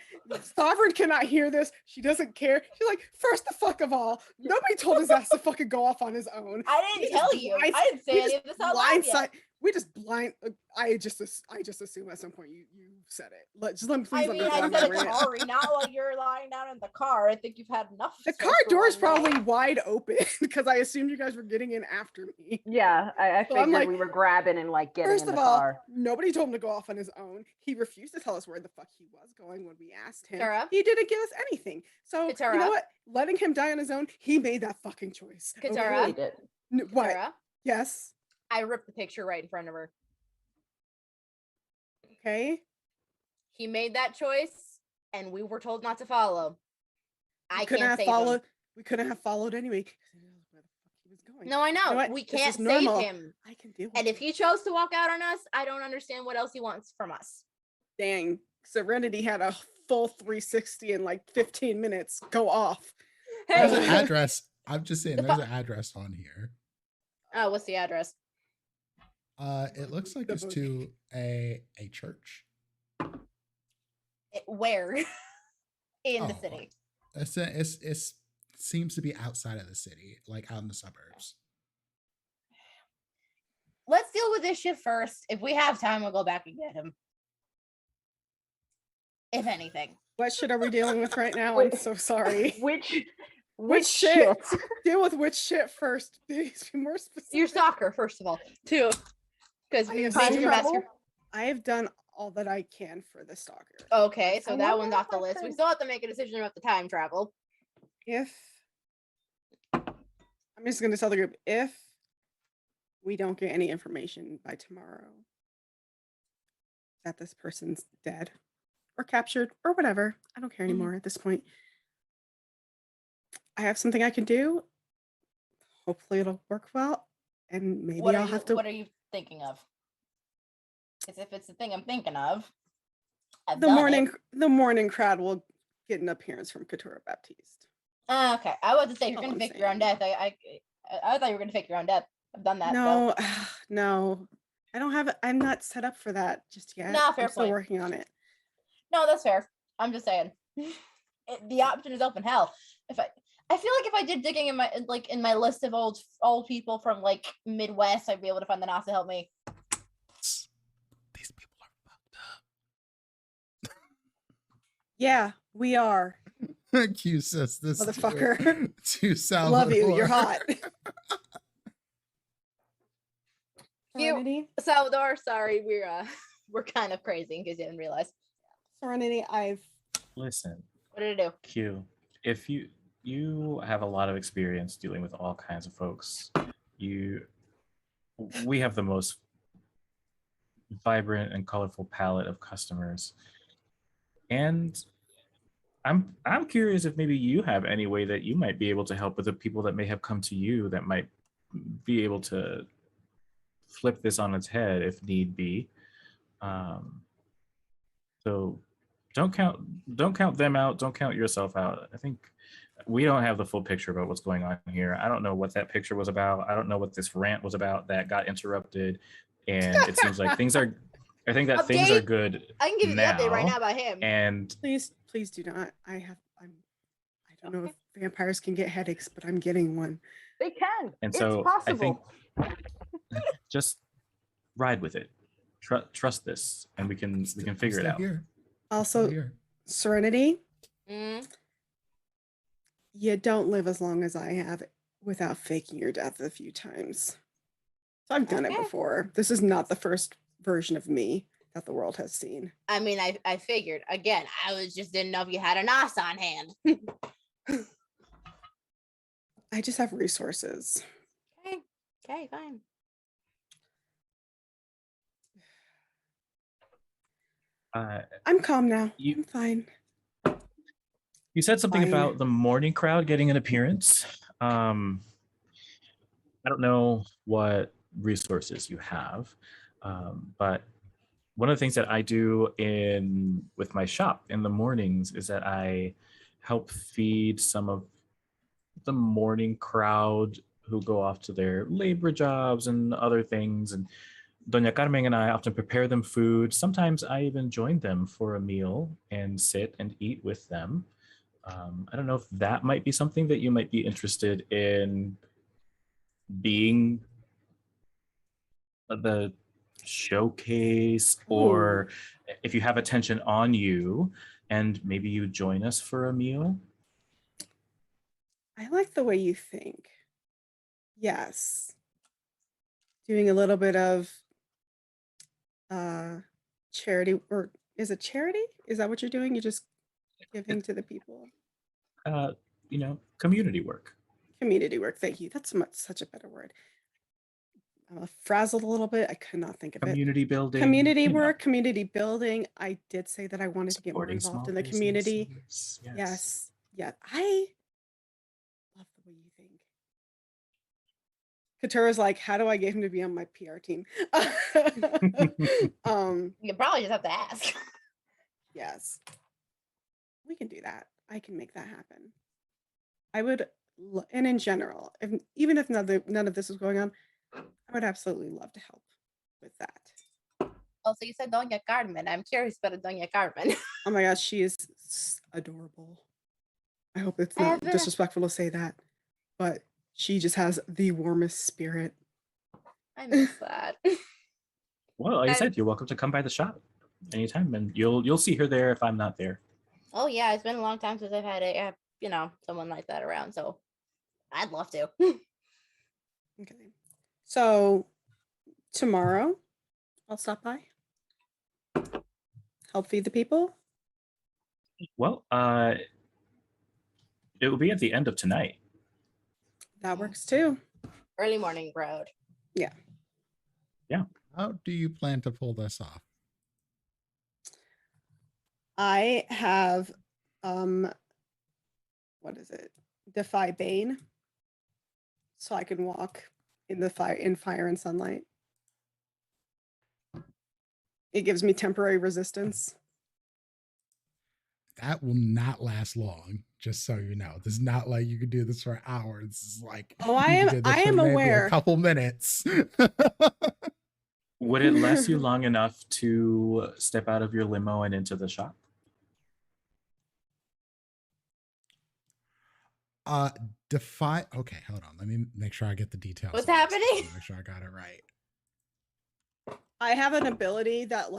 [SPEAKER 3] Sovereign cannot hear this. She doesn't care. She's like, first the fuck of all, nobody told his ass to fucking go off on his own.
[SPEAKER 6] I
[SPEAKER 3] We
[SPEAKER 6] didn't
[SPEAKER 3] just
[SPEAKER 6] tell you.
[SPEAKER 3] blind-
[SPEAKER 6] I didn't say
[SPEAKER 3] we
[SPEAKER 6] any
[SPEAKER 3] just
[SPEAKER 6] of this out loud yet.
[SPEAKER 3] we just blind. I just assume at some point you said it. Please
[SPEAKER 6] I
[SPEAKER 3] let
[SPEAKER 6] mean,
[SPEAKER 3] me go
[SPEAKER 6] I
[SPEAKER 3] on
[SPEAKER 6] said
[SPEAKER 3] my
[SPEAKER 6] it to
[SPEAKER 3] rant.
[SPEAKER 6] Ari, not while you're lying down in the car. I think you've had enough.
[SPEAKER 3] The
[SPEAKER 6] space
[SPEAKER 3] car
[SPEAKER 6] for
[SPEAKER 3] door is
[SPEAKER 6] one day.
[SPEAKER 3] probably wide open because I assumed you guys were getting in after me.
[SPEAKER 4] Yeah, I
[SPEAKER 3] So I'm
[SPEAKER 4] figured
[SPEAKER 3] like,
[SPEAKER 4] we were grabbing and like getting
[SPEAKER 3] First
[SPEAKER 4] in
[SPEAKER 3] of
[SPEAKER 4] the
[SPEAKER 3] all,
[SPEAKER 4] car.
[SPEAKER 3] nobody told him to go off on his own. He refused to tell us where the fuck he was going when we asked him.
[SPEAKER 6] Katara?
[SPEAKER 3] He didn't give us anything. So you
[SPEAKER 6] Katara?
[SPEAKER 3] know what? Letting him die on his own, he made that fucking choice.
[SPEAKER 6] Katara?
[SPEAKER 4] We did.
[SPEAKER 3] What?
[SPEAKER 6] Sarah,
[SPEAKER 3] Yes.
[SPEAKER 6] I ripped the picture right in front of her.
[SPEAKER 3] Okay.
[SPEAKER 6] He made that choice, and we were told not to follow. I
[SPEAKER 3] couldn't
[SPEAKER 6] can't
[SPEAKER 3] have
[SPEAKER 6] save
[SPEAKER 3] followed.
[SPEAKER 6] him.
[SPEAKER 3] We couldn't have followed anyway. 'Cause we didn't know where the fuck he was going.
[SPEAKER 6] No, I
[SPEAKER 3] You know
[SPEAKER 6] know.
[SPEAKER 3] what?
[SPEAKER 6] We
[SPEAKER 3] This
[SPEAKER 6] can't
[SPEAKER 3] is normal.
[SPEAKER 6] save him.
[SPEAKER 3] I can deal with
[SPEAKER 6] And if
[SPEAKER 3] it.
[SPEAKER 6] he chose to walk out on us, I don't understand what else he wants from us.
[SPEAKER 3] Dang, Serenity had a full 360 in like 15 minutes. Go off.
[SPEAKER 2] There's an
[SPEAKER 6] Hey,
[SPEAKER 2] address. I'm just saying, there's an address on here.
[SPEAKER 6] oh, what's the address?
[SPEAKER 2] It looks like
[SPEAKER 3] The
[SPEAKER 2] it's
[SPEAKER 3] book.
[SPEAKER 2] to a church.
[SPEAKER 6] Where? In the
[SPEAKER 2] Oh.
[SPEAKER 6] city.
[SPEAKER 2] It's seems to be outside of the city, like out in the suburbs.
[SPEAKER 6] Let's deal with this shit first. If we have time, we'll go back and get him. If anything.
[SPEAKER 3] What shit are we dealing with right now? I'm
[SPEAKER 4] Wait.
[SPEAKER 3] so sorry.
[SPEAKER 4] Which
[SPEAKER 3] shit?
[SPEAKER 4] shit?
[SPEAKER 3] Deal with which shit first. Please be more specific.
[SPEAKER 6] Your soccer, first of all. 2. Because
[SPEAKER 3] I have
[SPEAKER 6] Major
[SPEAKER 3] seen
[SPEAKER 6] Masquerade.
[SPEAKER 3] I have done all that I can for the stalker.
[SPEAKER 6] Okay, so
[SPEAKER 4] I
[SPEAKER 6] that
[SPEAKER 4] wonder
[SPEAKER 6] one's
[SPEAKER 4] if
[SPEAKER 6] off the
[SPEAKER 4] I
[SPEAKER 6] list. We
[SPEAKER 4] could-
[SPEAKER 6] still have to make a decision about the time travel.
[SPEAKER 3] If I'm just gonna tell the group, if we don't get any information by tomorrow that this person's dead or captured or whatever, I don't care anymore at this point. I have something I can do. Hopefully it'll work well. And maybe
[SPEAKER 6] What
[SPEAKER 3] I'll
[SPEAKER 6] are you
[SPEAKER 3] have to
[SPEAKER 6] What are you thinking of? Because if it's the thing I'm thinking of, I've
[SPEAKER 3] the
[SPEAKER 6] done
[SPEAKER 3] morning
[SPEAKER 6] it.
[SPEAKER 3] the morning crowd will get an appearance from Couture Baptiste.
[SPEAKER 6] Okay, I was to say if you're
[SPEAKER 3] All
[SPEAKER 6] gonna
[SPEAKER 3] I'm
[SPEAKER 6] fake your own
[SPEAKER 3] saying.
[SPEAKER 6] death. I thought you were gonna fake your own death. I've done that.
[SPEAKER 3] No, no. I don't have I'm not set up for that just yet.
[SPEAKER 6] Nah, fair
[SPEAKER 3] I'm still
[SPEAKER 6] point.
[SPEAKER 3] working on it.
[SPEAKER 6] No, that's fair. I'm just saying. The option is open. Hell, I feel like if I did digging in my list of old people from like Midwest, I'd be able to find the Nas to help me.
[SPEAKER 2] These people are fucked
[SPEAKER 3] Yeah, we are.
[SPEAKER 2] up. Q says this
[SPEAKER 3] Motherfucker.
[SPEAKER 2] to Salvador.
[SPEAKER 3] Love you. You're hot.
[SPEAKER 6] You-
[SPEAKER 3] Serenity.
[SPEAKER 6] Salvador, sorry, we're kind of crazy in case you didn't realize.
[SPEAKER 3] Serenity,
[SPEAKER 5] Listen,
[SPEAKER 6] What did it do?
[SPEAKER 5] Q, if you have a lot of experience dealing with all kinds of folks, we have the most vibrant and colorful palette of customers, and I'm curious if maybe you have any way that you might be able to help with the people that may have come to you that might be able to flip this on its head if need be. So don't count them out. Don't count yourself out. I think we don't have the full picture about what's going on here. I don't know what that picture was about. I don't know what this rant was about that got interrupted. And it seems like things are. I think that things are
[SPEAKER 6] Update?
[SPEAKER 5] good.
[SPEAKER 6] I can give you the update right now about him.
[SPEAKER 5] And
[SPEAKER 3] please do not. I don't know if vampires can get headaches, but I'm getting one.
[SPEAKER 4] They can.
[SPEAKER 5] and
[SPEAKER 4] It's
[SPEAKER 5] so I think
[SPEAKER 4] possible.
[SPEAKER 5] just ride with it. Trust this, and we can figure it
[SPEAKER 2] Still
[SPEAKER 5] out.
[SPEAKER 2] Here.
[SPEAKER 3] Also,
[SPEAKER 2] Here.
[SPEAKER 3] Serenity,
[SPEAKER 6] Mm.
[SPEAKER 3] you don't live as long as I have without faking your death a few times. So I've done it
[SPEAKER 6] Okay.
[SPEAKER 3] before. This is not the first version of me that the world has seen.
[SPEAKER 6] I mean, I figured. Again, I didn't know if you had a Nas on hand.
[SPEAKER 3] I just have resources.
[SPEAKER 6] Okay, fine.
[SPEAKER 3] I'm calm now.
[SPEAKER 5] You-
[SPEAKER 3] I'm fine.
[SPEAKER 5] You said something
[SPEAKER 3] Fine.
[SPEAKER 5] about the morning crowd getting an appearance. I don't know what resources you have, but one of the things that I do with my shop in the mornings is that I help feed some of the morning crowd who go off to their labor jobs and other things. And Doña Carmen and I often prepare them food. Sometimes I even join them for a meal and sit and eat with them. I don't know if that might be something that you might be interested in being the showcase, or if you have attention on you and maybe you join us for a meal.
[SPEAKER 3] I like the way you think. Yes. Doing a little bit of charity, or is it charity? Is that what you're doing? You're just giving to the people.
[SPEAKER 5] Community work.
[SPEAKER 3] Community work. Thank you. That's such a better word. I'm frazzled a little bit. I could not think of it.
[SPEAKER 5] Community building.
[SPEAKER 3] Community work, community building. I did say that I wanted to get more
[SPEAKER 5] Supporting
[SPEAKER 3] involved
[SPEAKER 5] small
[SPEAKER 3] in the community.
[SPEAKER 5] businesses.
[SPEAKER 3] Yes. Yeah. I love the way you think. Katura's like, how do I get him to be on my PR team?
[SPEAKER 6] You probably just have to ask.
[SPEAKER 3] Yes. We can do that. I can make that happen. I would, and in general, even if none of this is going on, I would absolutely love to help with that.
[SPEAKER 6] Oh, so you said Doña Carmen. I'm curious about Doña Carmen.
[SPEAKER 3] Oh my gosh, she is adorable. I hope it's not disrespectful to say that, but she just has the warmest spirit.
[SPEAKER 6] I miss that.
[SPEAKER 5] Well, like I said, you're welcome to come by the shop anytime, and you'll see her there if I'm not there.
[SPEAKER 6] Oh yeah, it's been a long time since I've had someone like that around, so I'd love to.
[SPEAKER 3] Okay. So tomorrow I'll stop by. Help feed the people.
[SPEAKER 5] Well, it will be at the end of tonight.
[SPEAKER 3] That works too.
[SPEAKER 6] Early morning road.
[SPEAKER 3] Yeah.
[SPEAKER 2] How do you plan to pull this off?
[SPEAKER 3] I have what is it? Defy Bane. So I can walk in the fire and sunlight. It gives me temporary resistance.
[SPEAKER 2] That will not last long, just so you know. This is not like you could do this for hours. This is like,
[SPEAKER 3] Oh, I
[SPEAKER 2] you
[SPEAKER 3] am-
[SPEAKER 2] could do this
[SPEAKER 3] I
[SPEAKER 2] for
[SPEAKER 3] am
[SPEAKER 2] maybe
[SPEAKER 3] aware.
[SPEAKER 2] a couple minutes.
[SPEAKER 5] Would it last you long enough to step out of your limo and into the shop?
[SPEAKER 2] Defy. Okay, hold on. Let me make sure I get the details.
[SPEAKER 6] What's
[SPEAKER 2] on this.
[SPEAKER 6] happening?
[SPEAKER 2] Make sure I got it right.
[SPEAKER 3] I have an ability that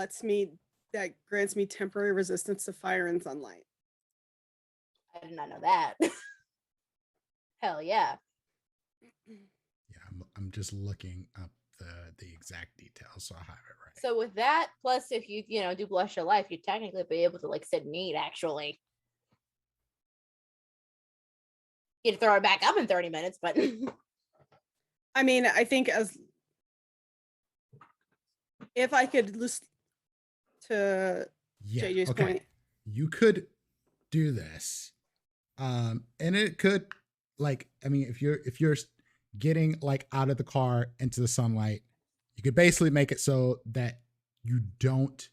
[SPEAKER 3] grants me temporary resistance to fire and sunlight.
[SPEAKER 6] I did not know that. Hell yeah.
[SPEAKER 2] Yeah, I'm just looking up the exact details, so I have it right.
[SPEAKER 6] So with that, plus if you do blush your life, you'd technically be able to like sit and eat actually. You'd throw it back up in 30 minutes, but
[SPEAKER 3] I mean, I think if I could listen to
[SPEAKER 2] Yeah,
[SPEAKER 3] JJ's
[SPEAKER 2] okay.
[SPEAKER 3] point.
[SPEAKER 2] You could do this, and it could, like, I mean, if you're getting like out of the car into the sunlight, you could basically make it so that you don't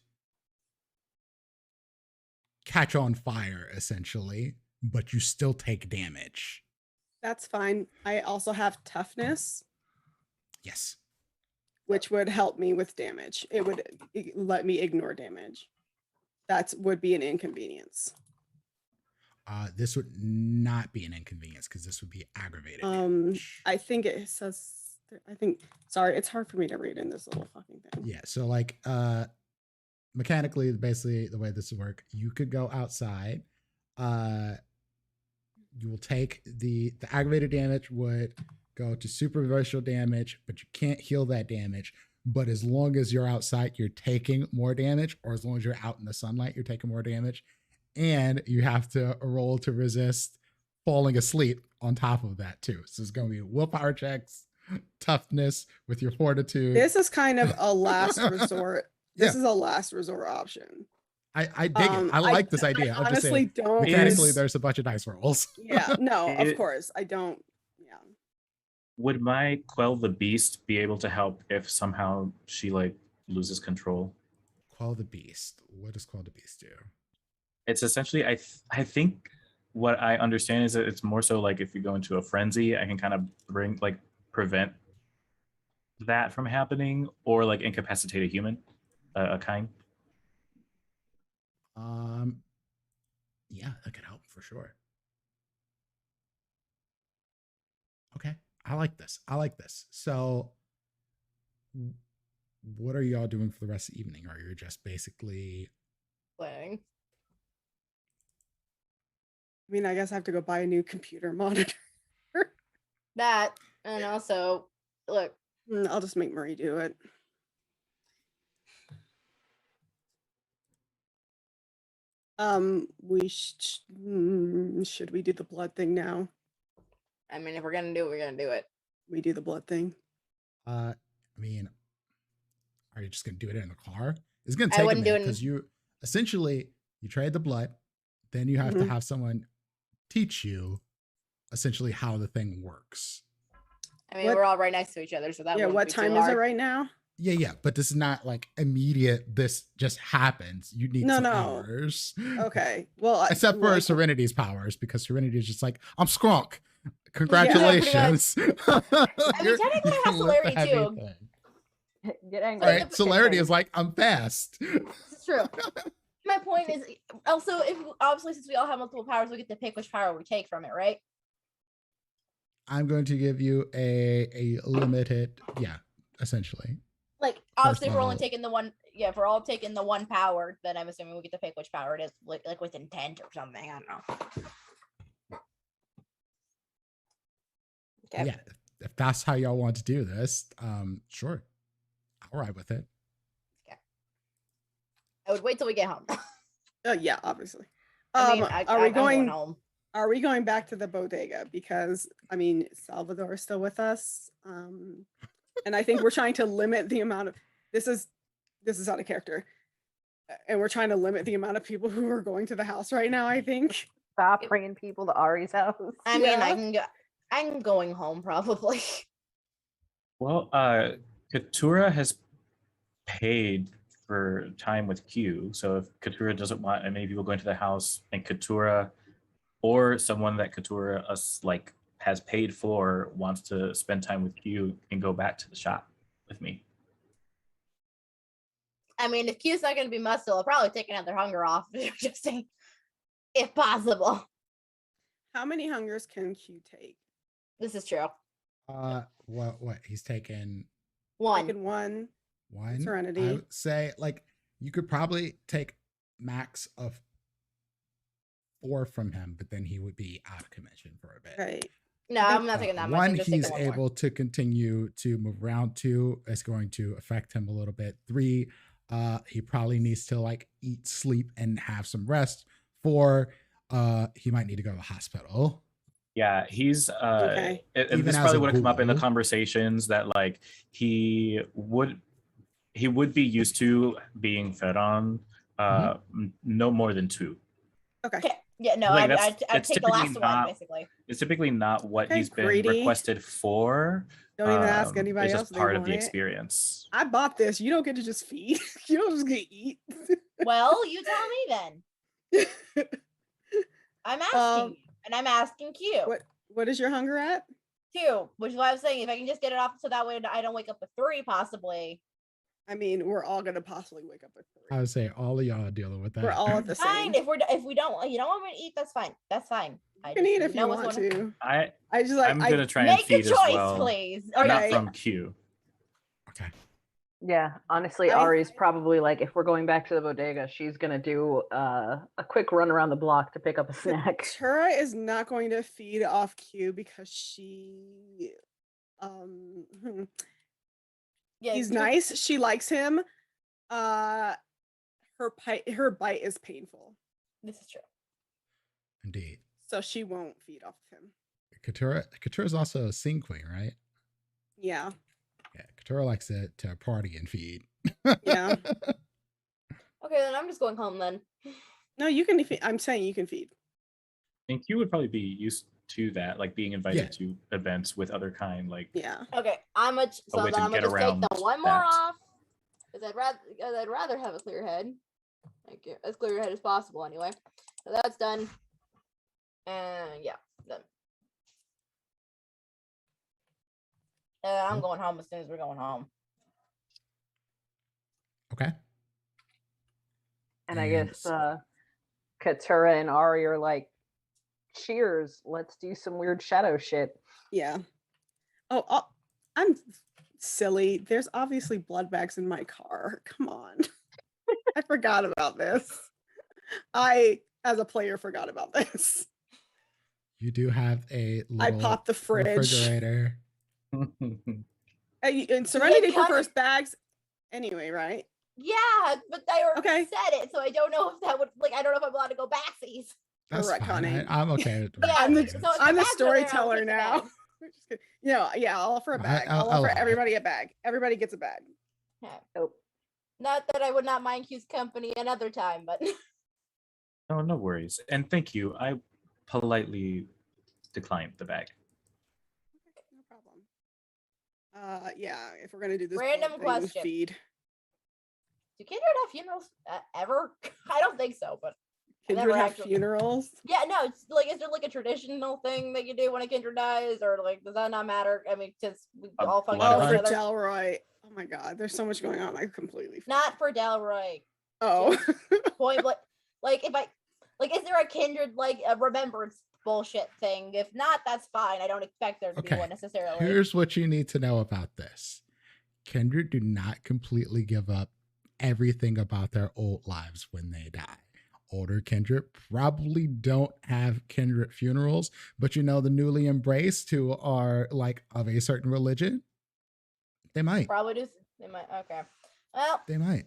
[SPEAKER 2] catch on fire, essentially, but you still take damage.
[SPEAKER 3] That's fine. I also have toughness,
[SPEAKER 2] Yes.
[SPEAKER 3] which would help me with damage. It would let me ignore damage. That would be an inconvenience.
[SPEAKER 2] This would not be an inconvenience because this would be aggravated damage.
[SPEAKER 3] I think it says. Sorry, it's hard for me to read in this little fucking thing.
[SPEAKER 2] Yeah, so like mechanically, basically the way this would work, you could go outside. You will take the aggravated damage would go to superficial damage, but you can't heal that damage. But as long as you're outside, you're taking more damage, or as long as you're out in the sunlight, you're taking more damage. And you have to roll to resist falling asleep on top of that too. So it's going to be willpower checks, toughness with your fortitude.
[SPEAKER 3] This is kind of a last resort. This is a last resort option.
[SPEAKER 2] I dig it. I like this idea.
[SPEAKER 3] I honestly don't.
[SPEAKER 2] Mechanically, there's a bunch of dice rolls.
[SPEAKER 3] Yeah, no, of course. I don't. Yeah.
[SPEAKER 5] Would my Quell the Beast be able to help if somehow she like loses control?
[SPEAKER 2] Quell the Beast. What does Quell the Beast do?
[SPEAKER 5] It's essentially, I think what I understand is that it's more so like if you go into a frenzy, I can kind of prevent that from happening, or like incapacitate a human, a kind.
[SPEAKER 2] Yeah, that could help for sure. Okay, I like this. So what are y'all doing for the rest of the evening? Or you're just basically
[SPEAKER 6] playing?
[SPEAKER 3] I mean, I guess I have to go buy a new computer monitor.
[SPEAKER 6] That, and also, look.
[SPEAKER 3] I'll just make Marie do it. Should we do the blood thing now?
[SPEAKER 6] I mean, if we're gonna do it, we're gonna do it.
[SPEAKER 3] We do the blood thing.
[SPEAKER 2] I mean, are you just gonna do it in the car? It's gonna take a minute because you essentially you trade the blood, then you have to have someone teach you essentially how the thing works.
[SPEAKER 6] I mean, we're all right next to each other, so that
[SPEAKER 3] what time is it right now?
[SPEAKER 2] Yeah, but this is not like immediate. This just happens. You need some hours.
[SPEAKER 3] Okay, well,
[SPEAKER 2] except for Serenity's powers, because Serenity is just like, I'm Skrunk. Congratulations.
[SPEAKER 6] Yeah, I mean, technically, I have celerity too.
[SPEAKER 4] Get angry.
[SPEAKER 2] All right, celerity is like, I'm fast.
[SPEAKER 6] This is true. My point is also, if obviously since we all have multiple powers, we get to pick which power we take from it, right?
[SPEAKER 2] I'm going to give you a limited, essentially.
[SPEAKER 6] Like, obviously, if we're only taking the one, if we're all taking the one power, then I'm assuming we get to pick which power it is, like with intent or something. I don't know.
[SPEAKER 2] Okay. Yeah, if that's how y'all want to do this, sure, I'll ride with it.
[SPEAKER 6] I would wait till we get home.
[SPEAKER 3] Yeah, obviously.
[SPEAKER 6] I mean, I'm going
[SPEAKER 3] going?
[SPEAKER 6] home.
[SPEAKER 3] Are we going back to the bodega? Because I mean, Salvador is still with us, and I think we're trying to limit the amount of this is out of character, and we're trying to limit the amount of people who are going to the house right now. I think.
[SPEAKER 4] Stop bringing people to Ari's house.
[SPEAKER 6] I mean,
[SPEAKER 3] Yeah.
[SPEAKER 6] I'm going home probably.
[SPEAKER 5] Well, Katura has paid for time with Q. So if Katura doesn't want many people going to the house, and Katura or someone that Katura has paid for wants to spend time with Q, can go back to the shop with me.
[SPEAKER 6] I mean, if Q's not going to be muscle, I'll probably take another hunger off, just saying, if possible.
[SPEAKER 3] How many hungers can Q take?
[SPEAKER 6] This is true.
[SPEAKER 2] What he's taken
[SPEAKER 6] One.
[SPEAKER 3] Taken one.
[SPEAKER 2] one.
[SPEAKER 3] Serenity.
[SPEAKER 2] I would say like you could probably take max of 4 from him, but then he would be out of commission for a bit.
[SPEAKER 3] Right.
[SPEAKER 6] No, I'm not taking that much.
[SPEAKER 2] One,
[SPEAKER 6] I'm just
[SPEAKER 2] he's
[SPEAKER 6] taking one more.
[SPEAKER 2] able to continue to move around. 2, it's going to affect him a little bit. 3, he probably needs to like eat, sleep, and have some rest. 4, he might need to go to the hospital.
[SPEAKER 5] Yeah, he's
[SPEAKER 3] Okay.
[SPEAKER 5] and this
[SPEAKER 2] Even as
[SPEAKER 5] probably
[SPEAKER 2] a
[SPEAKER 5] would have come up in the
[SPEAKER 2] ghoul.
[SPEAKER 5] conversations that like he would be used to being fed on no more than 2.
[SPEAKER 3] Okay.
[SPEAKER 6] Okay. Yeah, no,
[SPEAKER 5] Like,
[SPEAKER 6] I'd
[SPEAKER 5] that's
[SPEAKER 6] take the
[SPEAKER 5] typically
[SPEAKER 6] last one,
[SPEAKER 5] not-
[SPEAKER 6] basically.
[SPEAKER 5] It's typically not what
[SPEAKER 3] Okay,
[SPEAKER 5] he's been
[SPEAKER 3] greedy.
[SPEAKER 5] requested for.
[SPEAKER 3] Don't even ask anybody
[SPEAKER 5] It's
[SPEAKER 3] else.
[SPEAKER 5] just
[SPEAKER 3] if they
[SPEAKER 5] part of
[SPEAKER 3] want
[SPEAKER 5] the
[SPEAKER 3] it.
[SPEAKER 5] experience.
[SPEAKER 3] I bought this. You don't get to just feed. You don't just get to eat.
[SPEAKER 6] Well, you tell me then. I'm asking you, and I'm asking Q.
[SPEAKER 3] What is your hunger at?
[SPEAKER 6] 2, which is why I was saying if I can just get it off so that way I don't wake up at 3, possibly.
[SPEAKER 3] I mean, we're all gonna possibly wake up at 3.
[SPEAKER 2] I would say all of y'all are dealing with that.
[SPEAKER 3] We're all at the
[SPEAKER 6] Fine.
[SPEAKER 3] same.
[SPEAKER 6] If we don't, you don't want me to eat, that's fine. That's fine.
[SPEAKER 3] You can eat if you want to.
[SPEAKER 5] I
[SPEAKER 3] I just like.
[SPEAKER 5] I'm gonna try and
[SPEAKER 6] Make a
[SPEAKER 5] feed
[SPEAKER 6] choice,
[SPEAKER 5] as well.
[SPEAKER 6] please.
[SPEAKER 3] Okay.
[SPEAKER 5] Not from Q.
[SPEAKER 2] Okay.
[SPEAKER 4] Yeah, honestly, Ari's probably like, if we're going back to the bodega, she's gonna do a quick run around the block to pick up a snack.
[SPEAKER 3] Tura is not going to feed off Q because she,
[SPEAKER 6] Yeah,
[SPEAKER 3] he's nice. She likes him. Her bite is painful,
[SPEAKER 6] This is true.
[SPEAKER 2] Indeed.
[SPEAKER 3] so she won't feed off of him.
[SPEAKER 2] Katura is also a sing queen, right?
[SPEAKER 3] Yeah.
[SPEAKER 2] Yeah, Katura likes to party and feed.
[SPEAKER 3] Yeah.
[SPEAKER 6] Okay, then I'm just going home then.
[SPEAKER 3] No, you can feed. I'm saying you can feed.
[SPEAKER 5] And Q would probably be used to that, like being invited
[SPEAKER 2] Yeah.
[SPEAKER 5] to events with other kind, like
[SPEAKER 3] Yeah.
[SPEAKER 6] Okay, I'm gonna
[SPEAKER 5] way
[SPEAKER 6] so then
[SPEAKER 5] to
[SPEAKER 6] I'm
[SPEAKER 5] get
[SPEAKER 6] gonna just take
[SPEAKER 5] around
[SPEAKER 6] the one more
[SPEAKER 5] that.
[SPEAKER 6] off because I'd rather have a clear head. Thank you. As clear head as possible, anyway. So that's done. And yeah, done. I'm going home as soon as we're going home.
[SPEAKER 2] Okay.
[SPEAKER 4] And I
[SPEAKER 2] And
[SPEAKER 4] guess Katura and Ari are like, cheers, let's do some weird shadow shit.
[SPEAKER 3] Yeah. Oh, I'm silly. There's obviously blood bags in my car. Come on. I forgot about this. I, as a player, forgot about this.
[SPEAKER 2] You do have a
[SPEAKER 3] I
[SPEAKER 2] little
[SPEAKER 3] popped the fridge.
[SPEAKER 2] refrigerator.
[SPEAKER 3] And Serenity
[SPEAKER 6] Yeah,
[SPEAKER 3] prefers bags anyway, right?
[SPEAKER 6] Yeah, but I already
[SPEAKER 3] Okay.
[SPEAKER 6] said it, so I don't know if that would I don't know if I'm allowed to go backsies.
[SPEAKER 2] That's
[SPEAKER 3] Correct,
[SPEAKER 2] fine.
[SPEAKER 3] honey.
[SPEAKER 2] I'm okay with
[SPEAKER 6] Yeah,
[SPEAKER 3] I'm the-
[SPEAKER 2] refrigerators.
[SPEAKER 6] so if
[SPEAKER 3] I'm the
[SPEAKER 6] bags are there, I'll
[SPEAKER 3] storyteller
[SPEAKER 6] take the
[SPEAKER 3] now.
[SPEAKER 6] bags.
[SPEAKER 3] Just kidding. Yeah, I'll offer a bag.
[SPEAKER 2] I'll
[SPEAKER 3] I'll offer
[SPEAKER 2] allow it.
[SPEAKER 3] everybody a bag. Everybody gets a bag.
[SPEAKER 6] Okay.
[SPEAKER 4] Nope.
[SPEAKER 6] Not that I would not mind Q's company another time, but
[SPEAKER 5] Oh, no worries. And thank you. I politely declined the bag.
[SPEAKER 3] No problem. Yeah, if we're gonna do this
[SPEAKER 6] Random
[SPEAKER 3] blood thing,
[SPEAKER 6] question.
[SPEAKER 3] feed.
[SPEAKER 6] do Kindred have funerals ever? I don't think so, but I
[SPEAKER 3] Kindred
[SPEAKER 6] never
[SPEAKER 3] have
[SPEAKER 6] actually-
[SPEAKER 3] funerals.
[SPEAKER 6] yeah, no, it's like is there like a traditional thing that you do when a Kindred dies, or like does that not matter? I mean, because we
[SPEAKER 5] A
[SPEAKER 6] all fucking
[SPEAKER 5] blood
[SPEAKER 3] Oh,
[SPEAKER 6] kill
[SPEAKER 3] for
[SPEAKER 6] each other.
[SPEAKER 3] Delroy. Oh my god, there's so much going on. I completely forgot.
[SPEAKER 6] Not for Delroy.
[SPEAKER 3] Oh.
[SPEAKER 6] Point blank. Like if I like, is there a Kindred like a remembrance bullshit thing? If not, that's fine. I don't expect there to be
[SPEAKER 2] Okay.
[SPEAKER 6] one necessarily.
[SPEAKER 2] Here's what you need to know about this. Kindred do not completely give up everything about their old lives when they die. Older Kindred probably don't have Kindred funerals, but you know, the newly embraced who are like of a certain religion, they might.
[SPEAKER 6] Probably just they might. Okay. Well,
[SPEAKER 2] They might.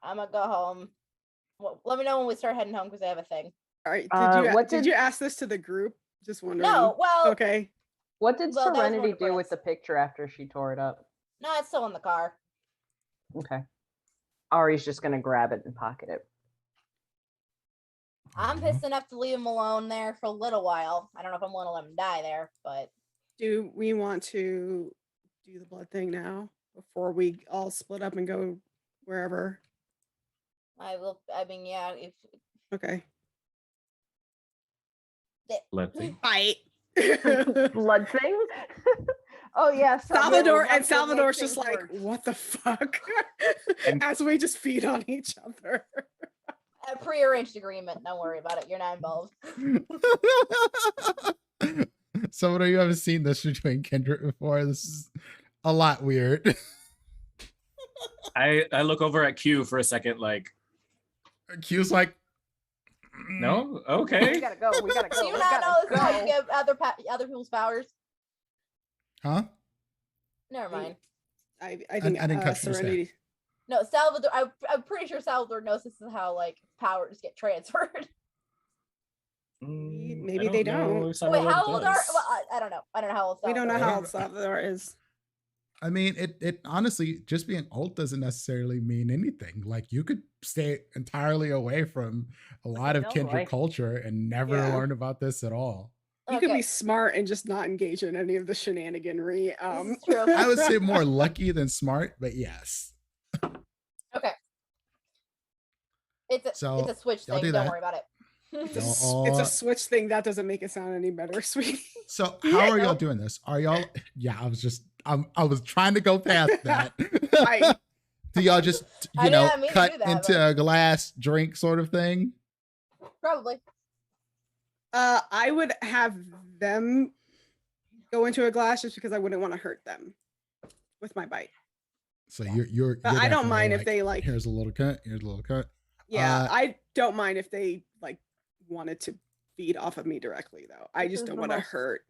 [SPEAKER 6] I'm gonna go home. Well, let me know when we start heading home because I have a thing.
[SPEAKER 3] All right.
[SPEAKER 4] What
[SPEAKER 3] Did
[SPEAKER 4] did-
[SPEAKER 3] you ask this to the group? Just wondering.
[SPEAKER 6] No, well,
[SPEAKER 3] Okay.
[SPEAKER 4] What did
[SPEAKER 6] Well, that was one
[SPEAKER 4] Serenity
[SPEAKER 6] of
[SPEAKER 4] do with
[SPEAKER 6] Brett's.
[SPEAKER 4] the picture after she tore it up?
[SPEAKER 6] no, it's still in the car.
[SPEAKER 4] Okay. Ari's just gonna grab it and pocket it.
[SPEAKER 6] I'm pissed enough to leave him alone there for a little while. I don't know if I'm going to let him die there, but
[SPEAKER 3] Do we want to do the blood thing now before we all split up and go wherever?
[SPEAKER 6] I will. I mean, yeah. If
[SPEAKER 3] Okay.
[SPEAKER 5] Blood thing.
[SPEAKER 3] Fight.
[SPEAKER 4] Blood thing? Oh yeah,
[SPEAKER 3] Salvador
[SPEAKER 4] wants
[SPEAKER 3] and
[SPEAKER 4] to make
[SPEAKER 3] Salvador's just
[SPEAKER 4] things
[SPEAKER 3] like,
[SPEAKER 4] worse.
[SPEAKER 3] what the fuck?
[SPEAKER 5] And-
[SPEAKER 3] As we just feed on each other.
[SPEAKER 6] a prearranged agreement. Don't worry about it. You're not involved.
[SPEAKER 2] Someone you haven't seen this between Kendrick before. This is a lot weird.
[SPEAKER 5] I look over at Q for a second, like,
[SPEAKER 2] Q's like,
[SPEAKER 5] no,
[SPEAKER 4] We
[SPEAKER 5] okay.
[SPEAKER 4] gotta go. We gotta
[SPEAKER 6] Do
[SPEAKER 4] go.
[SPEAKER 6] you
[SPEAKER 4] we
[SPEAKER 6] not know
[SPEAKER 4] gotta
[SPEAKER 6] this is how you
[SPEAKER 4] go.
[SPEAKER 6] give other people's powers?
[SPEAKER 2] huh?
[SPEAKER 6] Never mind.
[SPEAKER 3] I think
[SPEAKER 2] I didn't catch what you said.
[SPEAKER 3] Serenity.
[SPEAKER 6] No, Salvador. I'm pretty sure Salvador knows this is how like powers get transferred.
[SPEAKER 3] Maybe
[SPEAKER 5] I
[SPEAKER 3] they
[SPEAKER 5] know
[SPEAKER 3] don't.
[SPEAKER 5] if
[SPEAKER 6] Wait,
[SPEAKER 5] Salvador
[SPEAKER 6] how old are?
[SPEAKER 5] does.
[SPEAKER 6] Well, I don't know. I don't know how old.
[SPEAKER 3] We don't know
[SPEAKER 6] Salvador
[SPEAKER 3] how
[SPEAKER 6] is.
[SPEAKER 3] old Salvador is.
[SPEAKER 2] I mean, it honestly, just being old doesn't necessarily mean anything. Like, you could stay entirely away from a lot of
[SPEAKER 4] No,
[SPEAKER 2] kindred
[SPEAKER 4] I-
[SPEAKER 2] culture and never
[SPEAKER 3] Yeah.
[SPEAKER 2] learn about this at all.
[SPEAKER 3] You could
[SPEAKER 6] Okay,
[SPEAKER 3] be smart and just not engage in any of the shenaniganry.
[SPEAKER 6] this is true.
[SPEAKER 2] I would say more lucky than smart, but yes.
[SPEAKER 6] Okay. It's a
[SPEAKER 2] So,
[SPEAKER 6] it's a switch
[SPEAKER 2] y'all
[SPEAKER 6] thing.
[SPEAKER 2] do
[SPEAKER 6] Don't
[SPEAKER 2] that.
[SPEAKER 6] worry about it.
[SPEAKER 3] It's a,
[SPEAKER 2] Y'all
[SPEAKER 3] it's
[SPEAKER 2] all-
[SPEAKER 3] a switch thing. That doesn't make it sound any better, sweetie.
[SPEAKER 2] So how are y'all
[SPEAKER 6] Nope.
[SPEAKER 2] doing this? Are y'all? Yeah, I was trying to go past that.
[SPEAKER 3] Right.
[SPEAKER 2] Do y'all just
[SPEAKER 6] I didn't mean to
[SPEAKER 2] cut
[SPEAKER 6] do that,
[SPEAKER 2] into
[SPEAKER 6] but-
[SPEAKER 2] a glass drink sort of thing?
[SPEAKER 6] Probably.
[SPEAKER 3] I would have them go into a glass just because I wouldn't want to hurt them with my bite.
[SPEAKER 2] So you're.
[SPEAKER 3] But I don't
[SPEAKER 2] definitely
[SPEAKER 3] mind if they like.
[SPEAKER 2] Here's a little cut. Here's a little cut.
[SPEAKER 3] Yeah,
[SPEAKER 2] Uh,
[SPEAKER 3] I don't mind if they like wanted to feed off of me directly though. I
[SPEAKER 4] This
[SPEAKER 3] just
[SPEAKER 4] is
[SPEAKER 3] don't
[SPEAKER 4] the
[SPEAKER 3] want to
[SPEAKER 4] most-
[SPEAKER 3] hurt.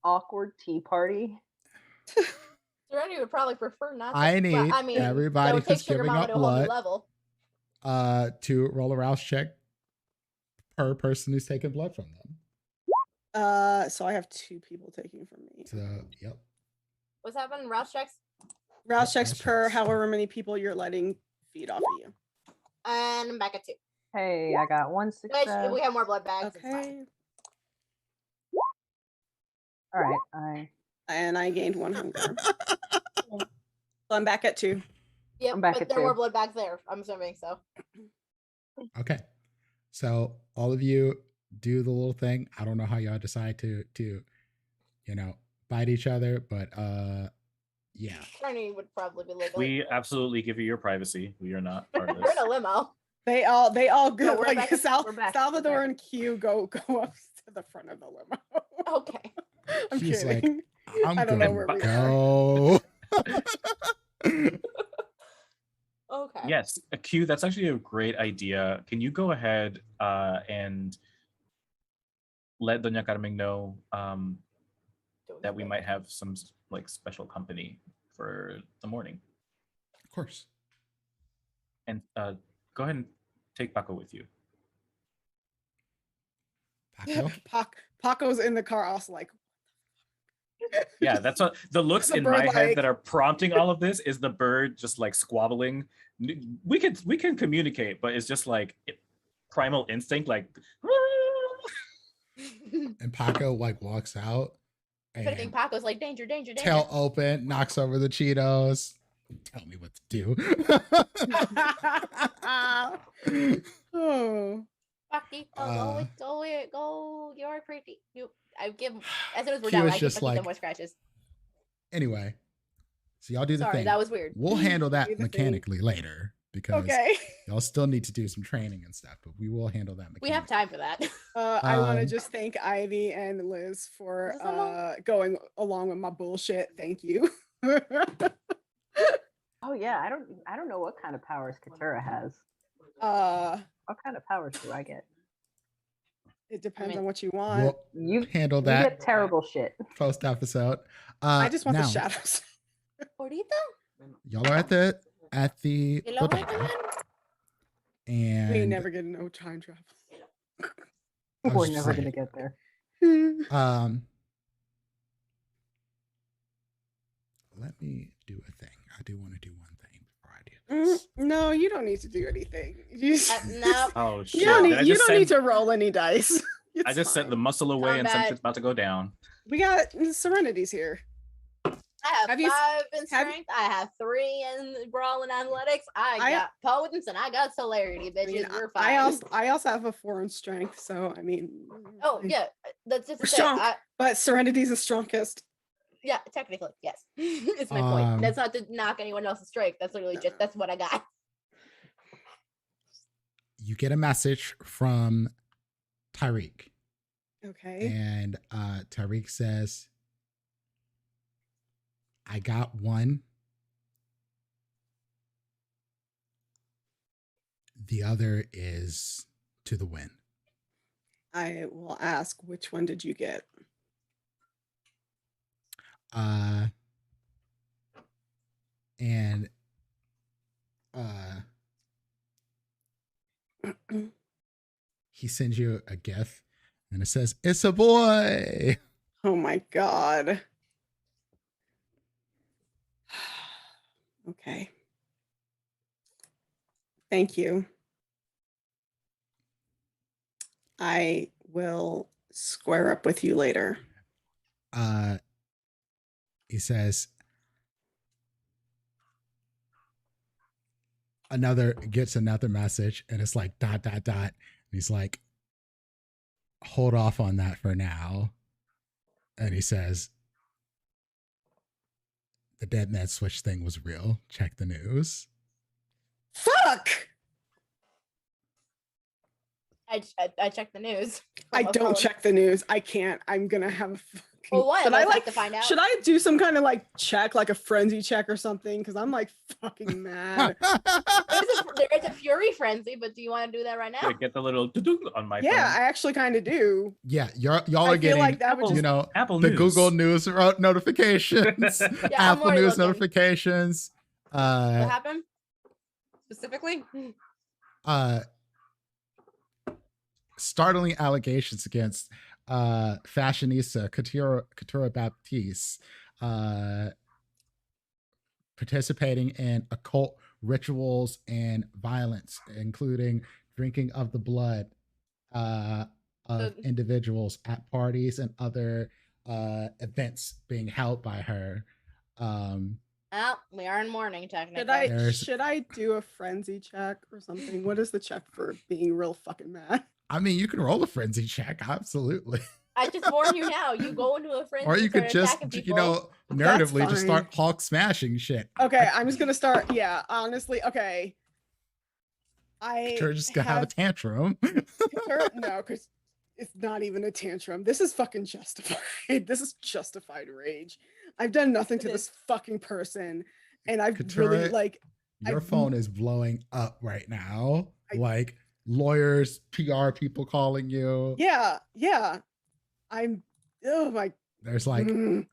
[SPEAKER 4] Awkward tea party.
[SPEAKER 6] Serenity would probably prefer not. To,
[SPEAKER 2] I need
[SPEAKER 6] well, I mean,
[SPEAKER 2] everybody
[SPEAKER 6] that would take
[SPEAKER 2] who's
[SPEAKER 6] Sugar
[SPEAKER 2] giving
[SPEAKER 6] Mama
[SPEAKER 2] up
[SPEAKER 6] to a whole new
[SPEAKER 2] blood
[SPEAKER 6] level.
[SPEAKER 2] to roll a rouse check per person who's taken blood from them.
[SPEAKER 3] So I have 2 people taking from me.
[SPEAKER 2] So yep.
[SPEAKER 6] What's happening? Rouse checks.
[SPEAKER 3] Rouse
[SPEAKER 2] Yep,
[SPEAKER 3] checks
[SPEAKER 2] rouse
[SPEAKER 3] per
[SPEAKER 2] checks.
[SPEAKER 3] however many people you're letting feed off of you.
[SPEAKER 6] And I'm back at 2.
[SPEAKER 4] Hey, I got one
[SPEAKER 6] Which,
[SPEAKER 4] success.
[SPEAKER 6] if we have more blood bags, it's fine.
[SPEAKER 3] Okay.
[SPEAKER 4] All right,
[SPEAKER 3] And I gained 1 hunger. So I'm back at 2.
[SPEAKER 6] Yep,
[SPEAKER 4] I'm back
[SPEAKER 6] but
[SPEAKER 4] at
[SPEAKER 6] there are more
[SPEAKER 4] 2.
[SPEAKER 6] blood bags there. I'm assuming so.
[SPEAKER 2] Okay. So all of you do the little thing. I don't know how y'all decide to bite each other, but yeah.
[SPEAKER 6] Serenity would probably be like,
[SPEAKER 5] We absolutely give you your privacy. We are not part of
[SPEAKER 6] we're in
[SPEAKER 5] this.
[SPEAKER 6] a limo.
[SPEAKER 3] They all go
[SPEAKER 6] we're
[SPEAKER 3] like
[SPEAKER 6] back- we're back,
[SPEAKER 3] Salvador
[SPEAKER 6] we're back.
[SPEAKER 3] and Q go up to the front of the limo.
[SPEAKER 6] Okay.
[SPEAKER 3] I'm
[SPEAKER 2] She's like,
[SPEAKER 3] kidding.
[SPEAKER 2] I'm
[SPEAKER 3] I don't know
[SPEAKER 2] gonna
[SPEAKER 3] where we are.
[SPEAKER 2] go.
[SPEAKER 6] Okay.
[SPEAKER 5] Yes, Q, that's actually a great idea. Can you go ahead and let Doña Carmen know that we might have some like special company for the morning?
[SPEAKER 2] Of course.
[SPEAKER 5] And go ahead and take Paco with you.
[SPEAKER 2] Paco?
[SPEAKER 3] Paco's in the car also like,
[SPEAKER 5] Yeah, that's what the looks
[SPEAKER 3] The
[SPEAKER 5] in
[SPEAKER 3] bird,
[SPEAKER 5] my head
[SPEAKER 3] like-
[SPEAKER 5] that are prompting all of this is the bird just like squabbling. We can communicate, but it's just like primal instinct, like
[SPEAKER 2] And Paco like walks out
[SPEAKER 6] If anything,
[SPEAKER 2] and
[SPEAKER 6] Paco's like, danger, danger, danger.
[SPEAKER 2] tail open, knocks over the Cheetos. Tell me what to do.
[SPEAKER 3] oh.
[SPEAKER 6] Bucky, go, you're pretty. I give, as soon as we're
[SPEAKER 2] He
[SPEAKER 6] done,
[SPEAKER 2] was
[SPEAKER 6] I give
[SPEAKER 2] just
[SPEAKER 6] Bucky
[SPEAKER 2] like-
[SPEAKER 6] some more scratches.
[SPEAKER 2] Anyway, so y'all do the
[SPEAKER 6] Sorry,
[SPEAKER 2] thing.
[SPEAKER 6] that was weird.
[SPEAKER 2] We'll handle that
[SPEAKER 3] Do the thing.
[SPEAKER 2] mechanically later because
[SPEAKER 3] Okay.
[SPEAKER 2] y'all still need to do some training and stuff, but we will handle that
[SPEAKER 6] We have
[SPEAKER 2] mechanically.
[SPEAKER 6] time for that.
[SPEAKER 3] I want to
[SPEAKER 2] Um,
[SPEAKER 3] just thank Ivy and Liz for
[SPEAKER 6] Is this along?
[SPEAKER 3] going along with my bullshit. Thank you.
[SPEAKER 4] Oh yeah, I don't know what kind of powers Katura has.
[SPEAKER 3] uh,
[SPEAKER 4] What kind of powers do I get?
[SPEAKER 3] it depends
[SPEAKER 6] mean-
[SPEAKER 3] on what you want.
[SPEAKER 2] We'll
[SPEAKER 4] You
[SPEAKER 2] handle
[SPEAKER 4] you
[SPEAKER 2] that
[SPEAKER 4] get terrible shit.
[SPEAKER 2] post episode.
[SPEAKER 3] I just want
[SPEAKER 2] now,
[SPEAKER 3] the shadows.
[SPEAKER 6] Ahorita?
[SPEAKER 2] Y'all are at the
[SPEAKER 6] ¿Y luego,
[SPEAKER 2] bodega. And
[SPEAKER 3] We ain't never get no time travel.
[SPEAKER 2] I was
[SPEAKER 4] We're
[SPEAKER 2] just
[SPEAKER 4] never
[SPEAKER 2] saying.
[SPEAKER 4] gonna get there.
[SPEAKER 2] Let me do a thing. I do want to do one thing before I do this.
[SPEAKER 3] No, you don't need to do anything.
[SPEAKER 6] No.
[SPEAKER 5] Oh shit!
[SPEAKER 3] You don't
[SPEAKER 5] Did
[SPEAKER 3] need,
[SPEAKER 5] I
[SPEAKER 3] you
[SPEAKER 5] just
[SPEAKER 3] don't need
[SPEAKER 5] send-
[SPEAKER 3] to roll any dice.
[SPEAKER 5] I just sent the muscle away and some
[SPEAKER 6] Combat.
[SPEAKER 5] shit's about to go down.
[SPEAKER 3] We got Serenity's here.
[SPEAKER 6] I have
[SPEAKER 3] you-
[SPEAKER 6] 5 in
[SPEAKER 3] have-
[SPEAKER 6] strength. I have 3 in brawl and athletics. I
[SPEAKER 3] I-
[SPEAKER 6] got potence and I got celerity,
[SPEAKER 3] I
[SPEAKER 6] bitches.
[SPEAKER 3] mean,
[SPEAKER 6] We're fine.
[SPEAKER 3] I also have a 4 in strength, so I mean.
[SPEAKER 6] Oh yeah, that's just
[SPEAKER 3] We're
[SPEAKER 6] the thing.
[SPEAKER 3] strong. But Serenity's the strongest.
[SPEAKER 6] Yeah, technically, yes. It's my point.
[SPEAKER 2] Um,
[SPEAKER 6] That's not to knock anyone else's strength. That's literally just that's what I got.
[SPEAKER 2] You get a message from Tyreek.
[SPEAKER 3] Okay.
[SPEAKER 2] And Tyreek says, I got one. The other is to the wind.
[SPEAKER 3] I will ask, which one did you get?
[SPEAKER 2] And he sends you a GIF and it says, it's a boy.
[SPEAKER 3] Oh my god. Okay. Thank you. I will square up with you later.
[SPEAKER 2] He says, gets another message and it's like ... And he's like, hold off on that for now. And he says, the dead man switch thing was real. Check the news.
[SPEAKER 3] Fuck!
[SPEAKER 6] I checked the news.
[SPEAKER 3] I
[SPEAKER 6] on my
[SPEAKER 3] don't
[SPEAKER 6] phone.
[SPEAKER 3] check the news. I can't. I'm gonna have a fucking.
[SPEAKER 6] Well, what?
[SPEAKER 3] Should I
[SPEAKER 6] Let's have
[SPEAKER 3] like
[SPEAKER 6] to find out.
[SPEAKER 3] Should I do some kind of like check, like a frenzy check or something? Because I'm like fucking mad.
[SPEAKER 6] There is a fury frenzy, but do you want to do that right now?
[SPEAKER 5] I get the little doo-doo on my
[SPEAKER 3] Yeah,
[SPEAKER 5] phone.
[SPEAKER 3] I actually kind of do.
[SPEAKER 2] Yeah, y'all
[SPEAKER 3] I
[SPEAKER 2] are
[SPEAKER 3] feel
[SPEAKER 2] getting,
[SPEAKER 3] like that would just.
[SPEAKER 5] Apple
[SPEAKER 2] the
[SPEAKER 5] News.
[SPEAKER 2] Google News notifications,
[SPEAKER 6] I'm
[SPEAKER 2] Apple
[SPEAKER 6] already
[SPEAKER 2] News
[SPEAKER 6] looking.
[SPEAKER 2] notifications.
[SPEAKER 6] What happened specifically?
[SPEAKER 2] Startling allegations against fashionista Couture Baptiste participating in occult rituals and violence, including drinking of the blood of individuals at parties and other events being held by her.
[SPEAKER 6] Oh, we are in mourning technically.
[SPEAKER 3] Should I do a frenzy check or something? What is the check for being real fucking mad?
[SPEAKER 2] I mean, you can roll a frenzy check, absolutely.
[SPEAKER 6] I just warn you now. You go into a frenzy.
[SPEAKER 2] Or you
[SPEAKER 6] start
[SPEAKER 2] could just,
[SPEAKER 6] attacking
[SPEAKER 2] you
[SPEAKER 6] people.
[SPEAKER 2] know,
[SPEAKER 3] That's
[SPEAKER 2] narratively just start
[SPEAKER 3] fine.
[SPEAKER 2] Hulk smashing shit.
[SPEAKER 3] Okay, I'm just gonna start. Yeah, honestly, okay.
[SPEAKER 2] You're just gonna have a tantrum.
[SPEAKER 3] No, because it's not even a tantrum. This is fucking justified. This is justified rage. I've done nothing to
[SPEAKER 6] It
[SPEAKER 3] this fucking person, and I've
[SPEAKER 2] Couture,
[SPEAKER 3] really like.
[SPEAKER 2] Your
[SPEAKER 3] I've-
[SPEAKER 2] phone is blowing up right now. Like lawyers, PR people calling you.
[SPEAKER 3] Yeah. I'm. Oh my.
[SPEAKER 2] There's like
[SPEAKER 3] Mm.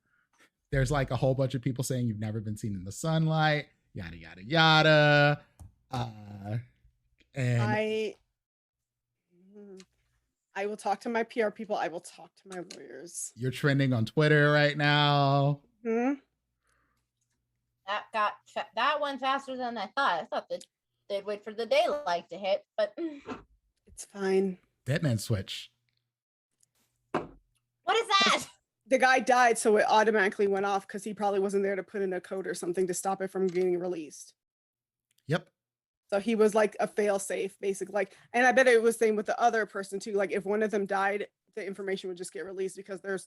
[SPEAKER 2] there's like a whole bunch of people saying you've never been seen in the sunlight. Yada yada yada. And
[SPEAKER 3] I will talk to my PR people. I will talk to my lawyers.
[SPEAKER 2] you're trending on Twitter right now.
[SPEAKER 3] Hmm?
[SPEAKER 6] That went faster than I thought. I thought that they'd wait for the daylight to hit, but
[SPEAKER 3] It's fine.
[SPEAKER 2] Deadman switch.
[SPEAKER 6] what is that?
[SPEAKER 3] The guy died, so it automatically went off because he probably wasn't there to put in a code or something to stop it from getting released.
[SPEAKER 2] Yep.
[SPEAKER 3] So he was like a fail safe, basically. Like, and I bet it was same with the other person too. Like, if one of them died, the information would just get released because they're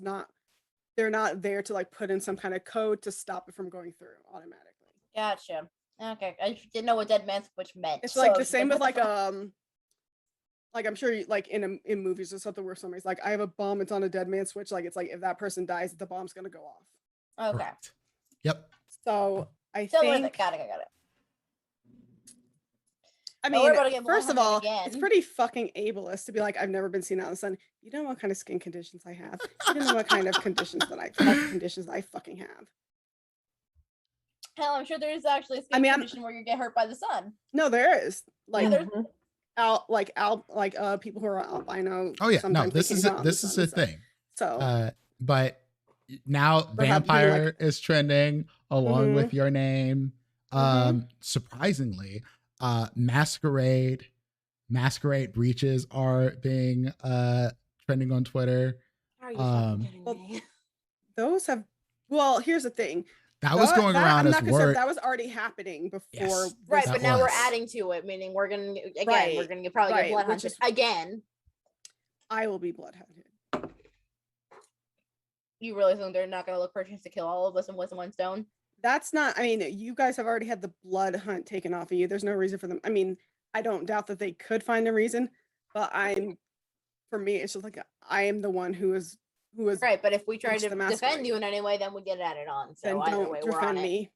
[SPEAKER 3] not there to like put in some kind of code to stop it from going through automatically.
[SPEAKER 6] Gotcha. Okay, I just didn't know what Dead Man Switch meant.
[SPEAKER 3] It's
[SPEAKER 6] so
[SPEAKER 3] like
[SPEAKER 6] I
[SPEAKER 3] the
[SPEAKER 6] was
[SPEAKER 3] same with
[SPEAKER 6] what
[SPEAKER 3] like
[SPEAKER 6] the fuck?
[SPEAKER 3] I'm sure you, like in movies or something where somebody's like, I have a bomb, it's on a dead man switch. Like it's like if that person dies, the bomb's gonna go off.
[SPEAKER 6] Okay.
[SPEAKER 2] Correct. Yep.
[SPEAKER 3] So I
[SPEAKER 6] Still worth
[SPEAKER 3] think
[SPEAKER 6] it. Got it.
[SPEAKER 3] I
[SPEAKER 6] Don't worry
[SPEAKER 3] mean,
[SPEAKER 6] about it getting
[SPEAKER 3] first of all,
[SPEAKER 6] again.
[SPEAKER 3] it's pretty fucking ableist to be like, I've never been seen out in the sun. You don't know what kind of skin conditions I have. You don't know what kind of conditions that I fucking have.
[SPEAKER 6] Hell, I'm sure there is actually a skin
[SPEAKER 3] I mean,
[SPEAKER 6] condition where you get hurt by the sun.
[SPEAKER 3] No, there is. Like,
[SPEAKER 6] Yeah, there's-
[SPEAKER 3] people who are albino.
[SPEAKER 2] Oh yeah, no,
[SPEAKER 3] sometimes they
[SPEAKER 2] this
[SPEAKER 3] can
[SPEAKER 2] is
[SPEAKER 3] come out in the
[SPEAKER 2] this is
[SPEAKER 3] sun
[SPEAKER 2] a
[SPEAKER 3] and stuff.
[SPEAKER 2] thing.
[SPEAKER 3] So
[SPEAKER 2] But now
[SPEAKER 3] Or have you,
[SPEAKER 2] vampire is trending along with your name.
[SPEAKER 3] Mhm.
[SPEAKER 2] Surprisingly, masquerade breaches are being trending on Twitter.
[SPEAKER 6] Are you fucking kidding
[SPEAKER 3] Well,
[SPEAKER 6] me?
[SPEAKER 3] those have. Well, here's the thing.
[SPEAKER 2] That was going around
[SPEAKER 3] I'm
[SPEAKER 2] as
[SPEAKER 3] not gonna say
[SPEAKER 2] word.
[SPEAKER 3] that was already happening before.
[SPEAKER 2] Yes.
[SPEAKER 6] Right,
[SPEAKER 2] That
[SPEAKER 6] but now we're
[SPEAKER 2] was.
[SPEAKER 6] adding to it, meaning we're gonna again,
[SPEAKER 3] Right,
[SPEAKER 6] we're gonna probably get
[SPEAKER 3] right,
[SPEAKER 6] blood
[SPEAKER 3] which
[SPEAKER 6] hunted
[SPEAKER 3] is-
[SPEAKER 6] again.
[SPEAKER 3] I will be bloodhounded.
[SPEAKER 6] You really think they're not gonna look for a chance to kill all of us in one stone?
[SPEAKER 3] That's not. I mean, you guys have already had the blood hunt taken off of you. There's no reason for them. I mean, I don't doubt that they could find a reason, but for me, it's just like I am the one who is
[SPEAKER 6] Right, but if we try
[SPEAKER 3] What's
[SPEAKER 6] to
[SPEAKER 3] the
[SPEAKER 6] defend
[SPEAKER 3] masquerade?
[SPEAKER 6] you in any way, then we get added on.
[SPEAKER 3] Then
[SPEAKER 6] So either
[SPEAKER 3] don't
[SPEAKER 6] way, we're on
[SPEAKER 3] defend
[SPEAKER 6] it.
[SPEAKER 3] me.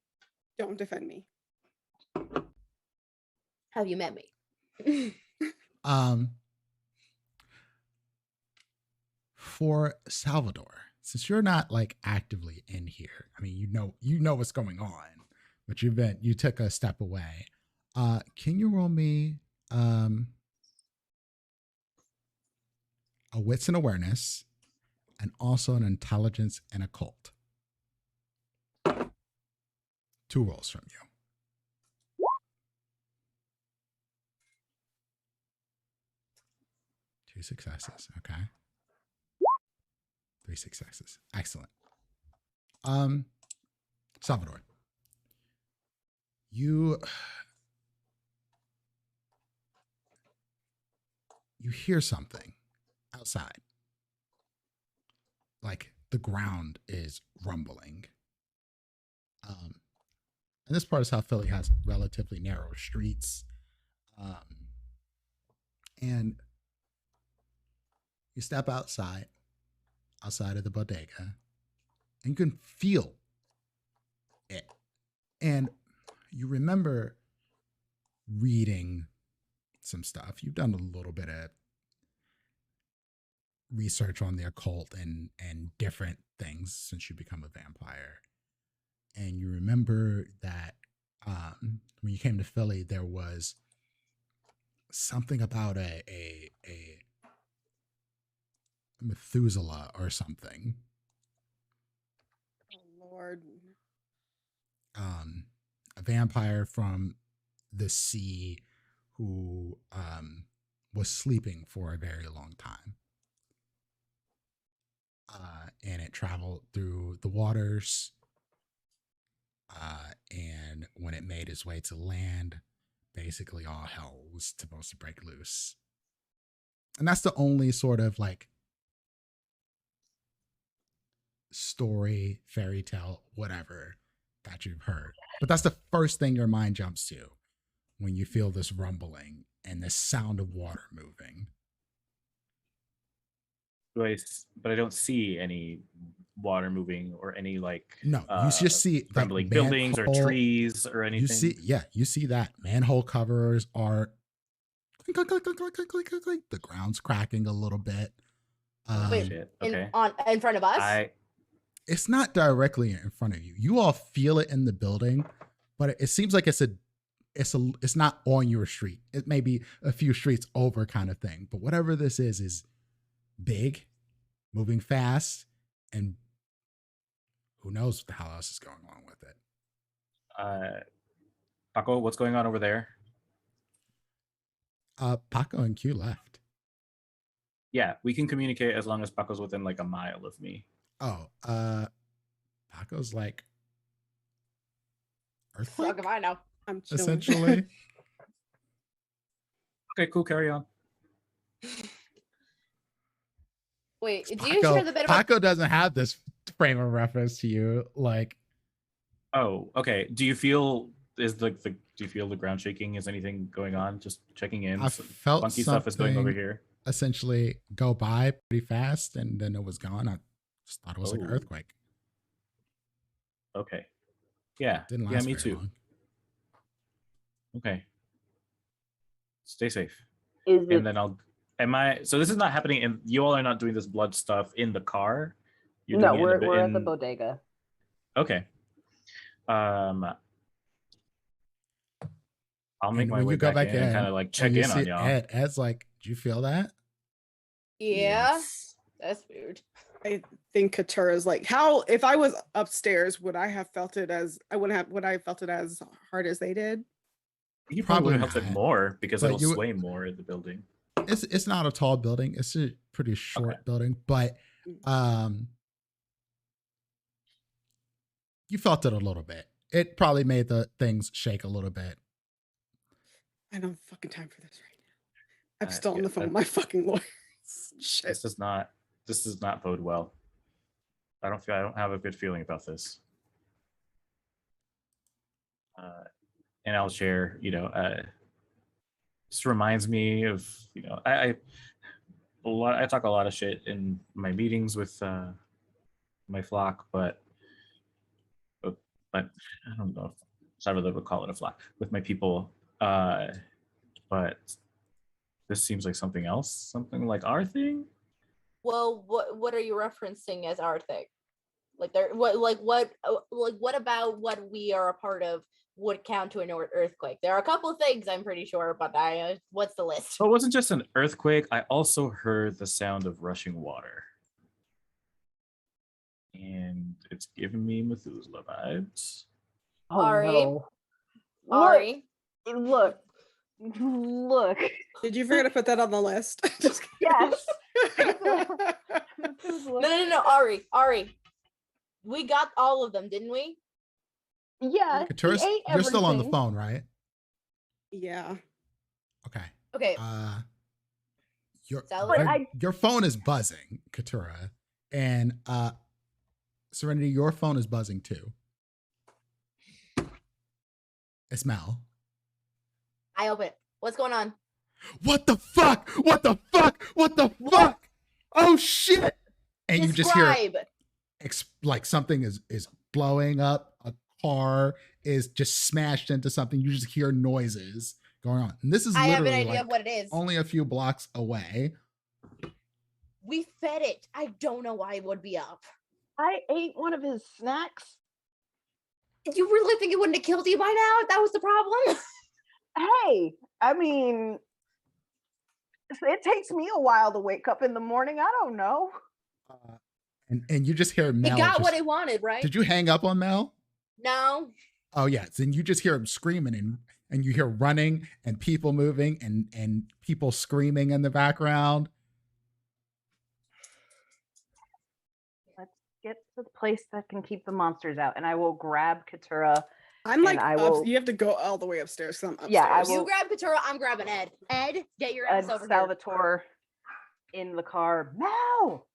[SPEAKER 3] Don't defend me.
[SPEAKER 6] Have you met me?
[SPEAKER 2] For Salvador, since you're not like actively in here, I mean, you know what's going on, but you took a step away. Can you roll me a wits and awareness, and also an intelligence and occult? 2 rolls from you. 2 successes. Okay. 3 successes. Excellent. Salvador, you hear something outside. Like the ground is rumbling. And this part of South Philly has relatively narrow streets. And you step outside of the bodega, and you can feel it. And you remember reading some stuff. You've done a little bit of research on the occult and different things since you become a vampire. And you remember that when you came to Philly, there was something about a Methuselah or something.
[SPEAKER 3] Oh Lord.
[SPEAKER 2] A vampire from the sea who was sleeping for a very long time. And it traveled through the waters. And when it made its way to land, basically all hell was supposed to break loose. And that's the only sort of like story, fairy tale, whatever that you've heard. But that's the first thing your mind jumps to when you feel this rumbling and the sound of water moving.
[SPEAKER 5] But I don't see any water moving or any like
[SPEAKER 2] No, you just see
[SPEAKER 5] crumbling
[SPEAKER 2] like
[SPEAKER 5] buildings or trees or anything.
[SPEAKER 2] You see that manhole covers are clink, clink, clink, clink, clink, clink, clink. The ground's cracking a little bit.
[SPEAKER 6] Wait,
[SPEAKER 5] Shit. Okay.
[SPEAKER 6] in front of us?
[SPEAKER 2] It's not directly in front of you. You all feel it in the building, but it seems like it's not on your street. It may be a few streets over kind of thing. But whatever this is big, moving fast, and who knows what the hell else is going on with it.
[SPEAKER 5] Paco, what's going on over there?
[SPEAKER 2] Paco and Q left.
[SPEAKER 5] Yeah, we can communicate as long as Paco's within like a mile of me.
[SPEAKER 2] Oh, Paco's like earthquake,
[SPEAKER 6] Fuck if I know.
[SPEAKER 3] I'm chilling.
[SPEAKER 2] essentially.
[SPEAKER 5] Okay, cool. Carry on.
[SPEAKER 6] Wait, do you share the bit about
[SPEAKER 2] Paco doesn't have this frame of reference to you. Like,
[SPEAKER 5] Oh, okay. Do you feel do you feel the ground shaking? Is anything going on? Just checking in.
[SPEAKER 2] I
[SPEAKER 5] Some
[SPEAKER 2] felt
[SPEAKER 5] funky stuff is going over
[SPEAKER 2] something
[SPEAKER 5] here.
[SPEAKER 2] essentially go by pretty fast, and then it was gone. I just thought it was like an
[SPEAKER 5] Oh.
[SPEAKER 2] earthquake.
[SPEAKER 5] Okay. Yeah.
[SPEAKER 2] Didn't
[SPEAKER 5] Yeah,
[SPEAKER 2] last
[SPEAKER 5] me
[SPEAKER 2] very
[SPEAKER 5] too.
[SPEAKER 2] long.
[SPEAKER 5] Okay. Stay safe.
[SPEAKER 4] Is it
[SPEAKER 5] And then so this is not happening and you all are not doing this blood stuff in the car? You're
[SPEAKER 4] no?
[SPEAKER 5] doing it
[SPEAKER 4] We're at the
[SPEAKER 5] in-
[SPEAKER 4] bodega.
[SPEAKER 5] Okay. I'll make
[SPEAKER 2] And
[SPEAKER 5] my
[SPEAKER 2] when
[SPEAKER 5] way
[SPEAKER 2] you go
[SPEAKER 5] back
[SPEAKER 2] back
[SPEAKER 5] in and
[SPEAKER 2] in,
[SPEAKER 5] kind of like
[SPEAKER 2] and
[SPEAKER 5] check
[SPEAKER 2] you
[SPEAKER 5] in on
[SPEAKER 2] see
[SPEAKER 5] y'all.
[SPEAKER 2] Ed's like, "Did you feel that?"
[SPEAKER 6] Yeah,
[SPEAKER 2] Yes.
[SPEAKER 6] that's weird.
[SPEAKER 3] I think Katura's like, how if I was upstairs, would I have felt it as would I have felt it as hard as they did?
[SPEAKER 5] You
[SPEAKER 2] Probably
[SPEAKER 5] probably would have helped it
[SPEAKER 2] not,
[SPEAKER 5] more because
[SPEAKER 2] but
[SPEAKER 5] it'll
[SPEAKER 2] you-
[SPEAKER 5] sway more in the building.
[SPEAKER 2] It's not a tall building. It's a pretty short
[SPEAKER 5] Okay.
[SPEAKER 2] building, but you felt it a little bit. It probably made the things shake a little bit.
[SPEAKER 3] I don't have fucking time for this right now. I'm still on
[SPEAKER 5] Yeah,
[SPEAKER 3] the phone with my fucking lawyers. Shit.
[SPEAKER 5] This does not bode well. I don't have a good feeling about this. And I'll share, just reminds me of, I talk a lot of shit in my meetings with my flock, but I don't know if Salvador would call it a flock with my people. But this seems like something else, something like our thing.
[SPEAKER 6] Well, what are you referencing as our thing? Like what about what we are a part of would count to an earthquake? There are a couple of things I'm pretty sure, but what's the list?
[SPEAKER 5] So it wasn't just an earthquake. I also heard the sound of rushing water. And it's giving me Methuselah vibes.
[SPEAKER 4] Oh
[SPEAKER 6] Ari?
[SPEAKER 4] no!
[SPEAKER 6] Ari,
[SPEAKER 4] Look!
[SPEAKER 3] Did you forget to put that on the list? Just
[SPEAKER 4] Yes.
[SPEAKER 6] no, Ari. We got all of them, didn't we?
[SPEAKER 4] Yeah.
[SPEAKER 2] Katura's,
[SPEAKER 4] he ate
[SPEAKER 2] you're still on the
[SPEAKER 4] everything.
[SPEAKER 2] phone, right?
[SPEAKER 3] Yeah.
[SPEAKER 2] Okay.
[SPEAKER 6] Okay.
[SPEAKER 2] Your phone is buzzing, Katura, and Serenity, your phone is buzzing too. It's Mel.
[SPEAKER 6] I open it. What's going on?
[SPEAKER 2] What the fuck? What the fuck? What the fuck? Oh shit! And you just hear
[SPEAKER 6] Describe.
[SPEAKER 2] like something is blowing up. A car is just smashed into something. You just hear noises going on. And this is
[SPEAKER 6] I have an
[SPEAKER 2] literally
[SPEAKER 6] idea
[SPEAKER 2] like
[SPEAKER 6] of what it is.
[SPEAKER 2] only a few blocks away.
[SPEAKER 6] We fed it. I don't know why it would be up.
[SPEAKER 4] I ate one of his snacks.
[SPEAKER 6] You really think it wouldn't have killed you by now? That was the problem?
[SPEAKER 4] Hey, I mean, it takes me a while to wake up in the morning. I don't know.
[SPEAKER 2] And you just hear Mel.
[SPEAKER 6] It got what it wanted, right?
[SPEAKER 2] Did you hang up on Mel?
[SPEAKER 6] No.
[SPEAKER 2] Oh yeah. Then you just hear him screaming and you hear running and people moving and people screaming in the background.
[SPEAKER 4] Let's get to the place that can keep the monsters out, and I will grab Katura.
[SPEAKER 3] I'm like,
[SPEAKER 4] I will-
[SPEAKER 3] you have to go all the way upstairs. 'Cause I'm upstairs.
[SPEAKER 4] Yeah, I will-
[SPEAKER 6] You grab Katura, I'm grabbing Ed. Ed, get your ass over here.
[SPEAKER 4] Salvatore in the car. Mel!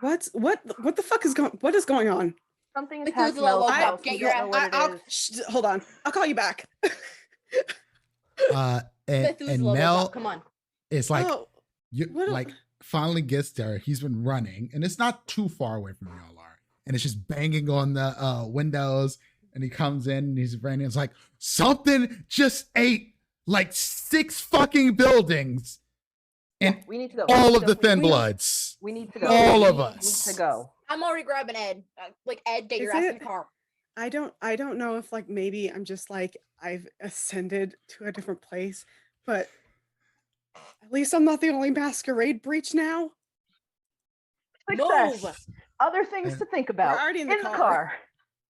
[SPEAKER 3] What the fuck is going? What is going on?
[SPEAKER 4] Something
[SPEAKER 6] Methuselah
[SPEAKER 4] attacked Mel's
[SPEAKER 6] woke
[SPEAKER 4] house.
[SPEAKER 6] up. Get
[SPEAKER 4] We
[SPEAKER 6] your
[SPEAKER 4] don't know
[SPEAKER 6] ass-
[SPEAKER 4] what it is.
[SPEAKER 3] Hold on. I'll call you back.
[SPEAKER 2] And
[SPEAKER 6] Methuselah woke
[SPEAKER 2] Mel
[SPEAKER 6] up. Come on.
[SPEAKER 2] is like
[SPEAKER 3] Oh, what
[SPEAKER 2] like finally gets there. He's been running, and it's not too far away from y'all are. And it's just banging on the windows. And he comes in and he's running. It's like something just ate like 6 fucking buildings, and
[SPEAKER 4] We need to go.
[SPEAKER 2] all
[SPEAKER 4] We
[SPEAKER 2] of
[SPEAKER 4] need
[SPEAKER 2] the
[SPEAKER 4] to-
[SPEAKER 2] thin
[SPEAKER 4] we need-
[SPEAKER 2] bloods.
[SPEAKER 4] We need to go.
[SPEAKER 2] All
[SPEAKER 4] We
[SPEAKER 2] of
[SPEAKER 4] need
[SPEAKER 2] us.
[SPEAKER 4] to go.
[SPEAKER 6] I'm already grabbing Ed. Ed, get your
[SPEAKER 3] Is
[SPEAKER 6] ass in
[SPEAKER 3] it-
[SPEAKER 6] the car.
[SPEAKER 3] I don't know if like maybe I'm just like I've ascended to a different place, but at least I'm not the only masquerade breach now.
[SPEAKER 4] Success.
[SPEAKER 6] Move.
[SPEAKER 4] Other things
[SPEAKER 2] And-
[SPEAKER 4] to think about.
[SPEAKER 3] already in the car.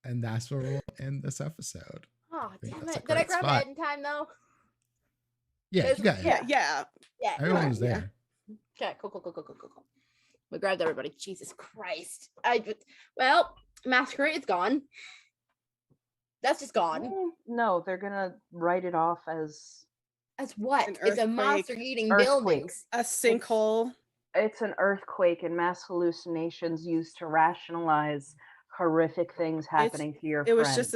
[SPEAKER 2] And that's where we'll end this episode.
[SPEAKER 6] Oh,
[SPEAKER 2] think
[SPEAKER 6] damn
[SPEAKER 2] that's a
[SPEAKER 6] it. Did I
[SPEAKER 2] great
[SPEAKER 6] grab
[SPEAKER 2] spot.
[SPEAKER 6] Ed in time though?
[SPEAKER 2] Yeah, you got it.
[SPEAKER 3] Yeah.
[SPEAKER 6] Yeah.
[SPEAKER 2] Everyone was
[SPEAKER 3] yeah.
[SPEAKER 2] there.
[SPEAKER 6] Okay, cool. We grabbed everybody. Jesus Christ. Well, Masquerade's gone. That's just gone.
[SPEAKER 4] No, they're gonna write it off as
[SPEAKER 6] As what?
[SPEAKER 3] An
[SPEAKER 6] It's a
[SPEAKER 3] earthquake.
[SPEAKER 6] monster eating
[SPEAKER 4] Earthquake.
[SPEAKER 6] buildings.
[SPEAKER 3] A sinkhole.
[SPEAKER 4] it's an earthquake and mass hallucinations used to rationalize horrific things happening to your
[SPEAKER 3] It was
[SPEAKER 4] friends.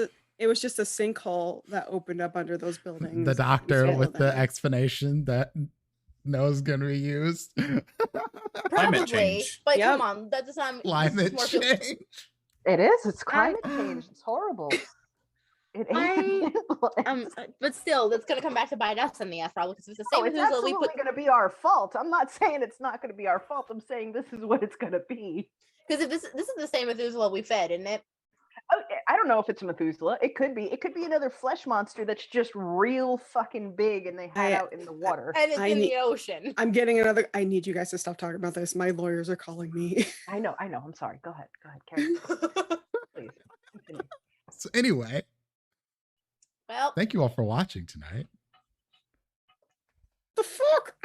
[SPEAKER 3] just a sinkhole that opened up under those buildings.
[SPEAKER 2] The doctor
[SPEAKER 3] Swallowed
[SPEAKER 2] with the
[SPEAKER 3] them.
[SPEAKER 2] explanation that knows going to be used.
[SPEAKER 6] Probably,
[SPEAKER 5] change.
[SPEAKER 6] but
[SPEAKER 3] Yep.
[SPEAKER 6] come on, that does not
[SPEAKER 2] Climate
[SPEAKER 6] more
[SPEAKER 2] change.
[SPEAKER 4] It is. It's climate change. It's horrible. It ain't.
[SPEAKER 6] but still, that's gonna come back to bite us in the ass probably because it's the same
[SPEAKER 4] it's
[SPEAKER 6] as usual.
[SPEAKER 4] absolutely
[SPEAKER 6] We put
[SPEAKER 4] going to be our fault. I'm not saying it's not going to be our fault. I'm saying this is what it's going to be.
[SPEAKER 6] because if this is the same Methuselah we fed, isn't it?
[SPEAKER 4] I don't know if it's a Methuselah. It could be. It could be another flesh monster that's just real fucking big and they hide out in the water.
[SPEAKER 6] And it's in the ocean.
[SPEAKER 3] I'm getting another. I need you guys to stop talking about this. My lawyers are calling me.
[SPEAKER 4] I know. I'm sorry. Go ahead, Carrie. Please continue.
[SPEAKER 2] So anyway,
[SPEAKER 6] Well,
[SPEAKER 2] thank you all for watching tonight.
[SPEAKER 3] The fuck?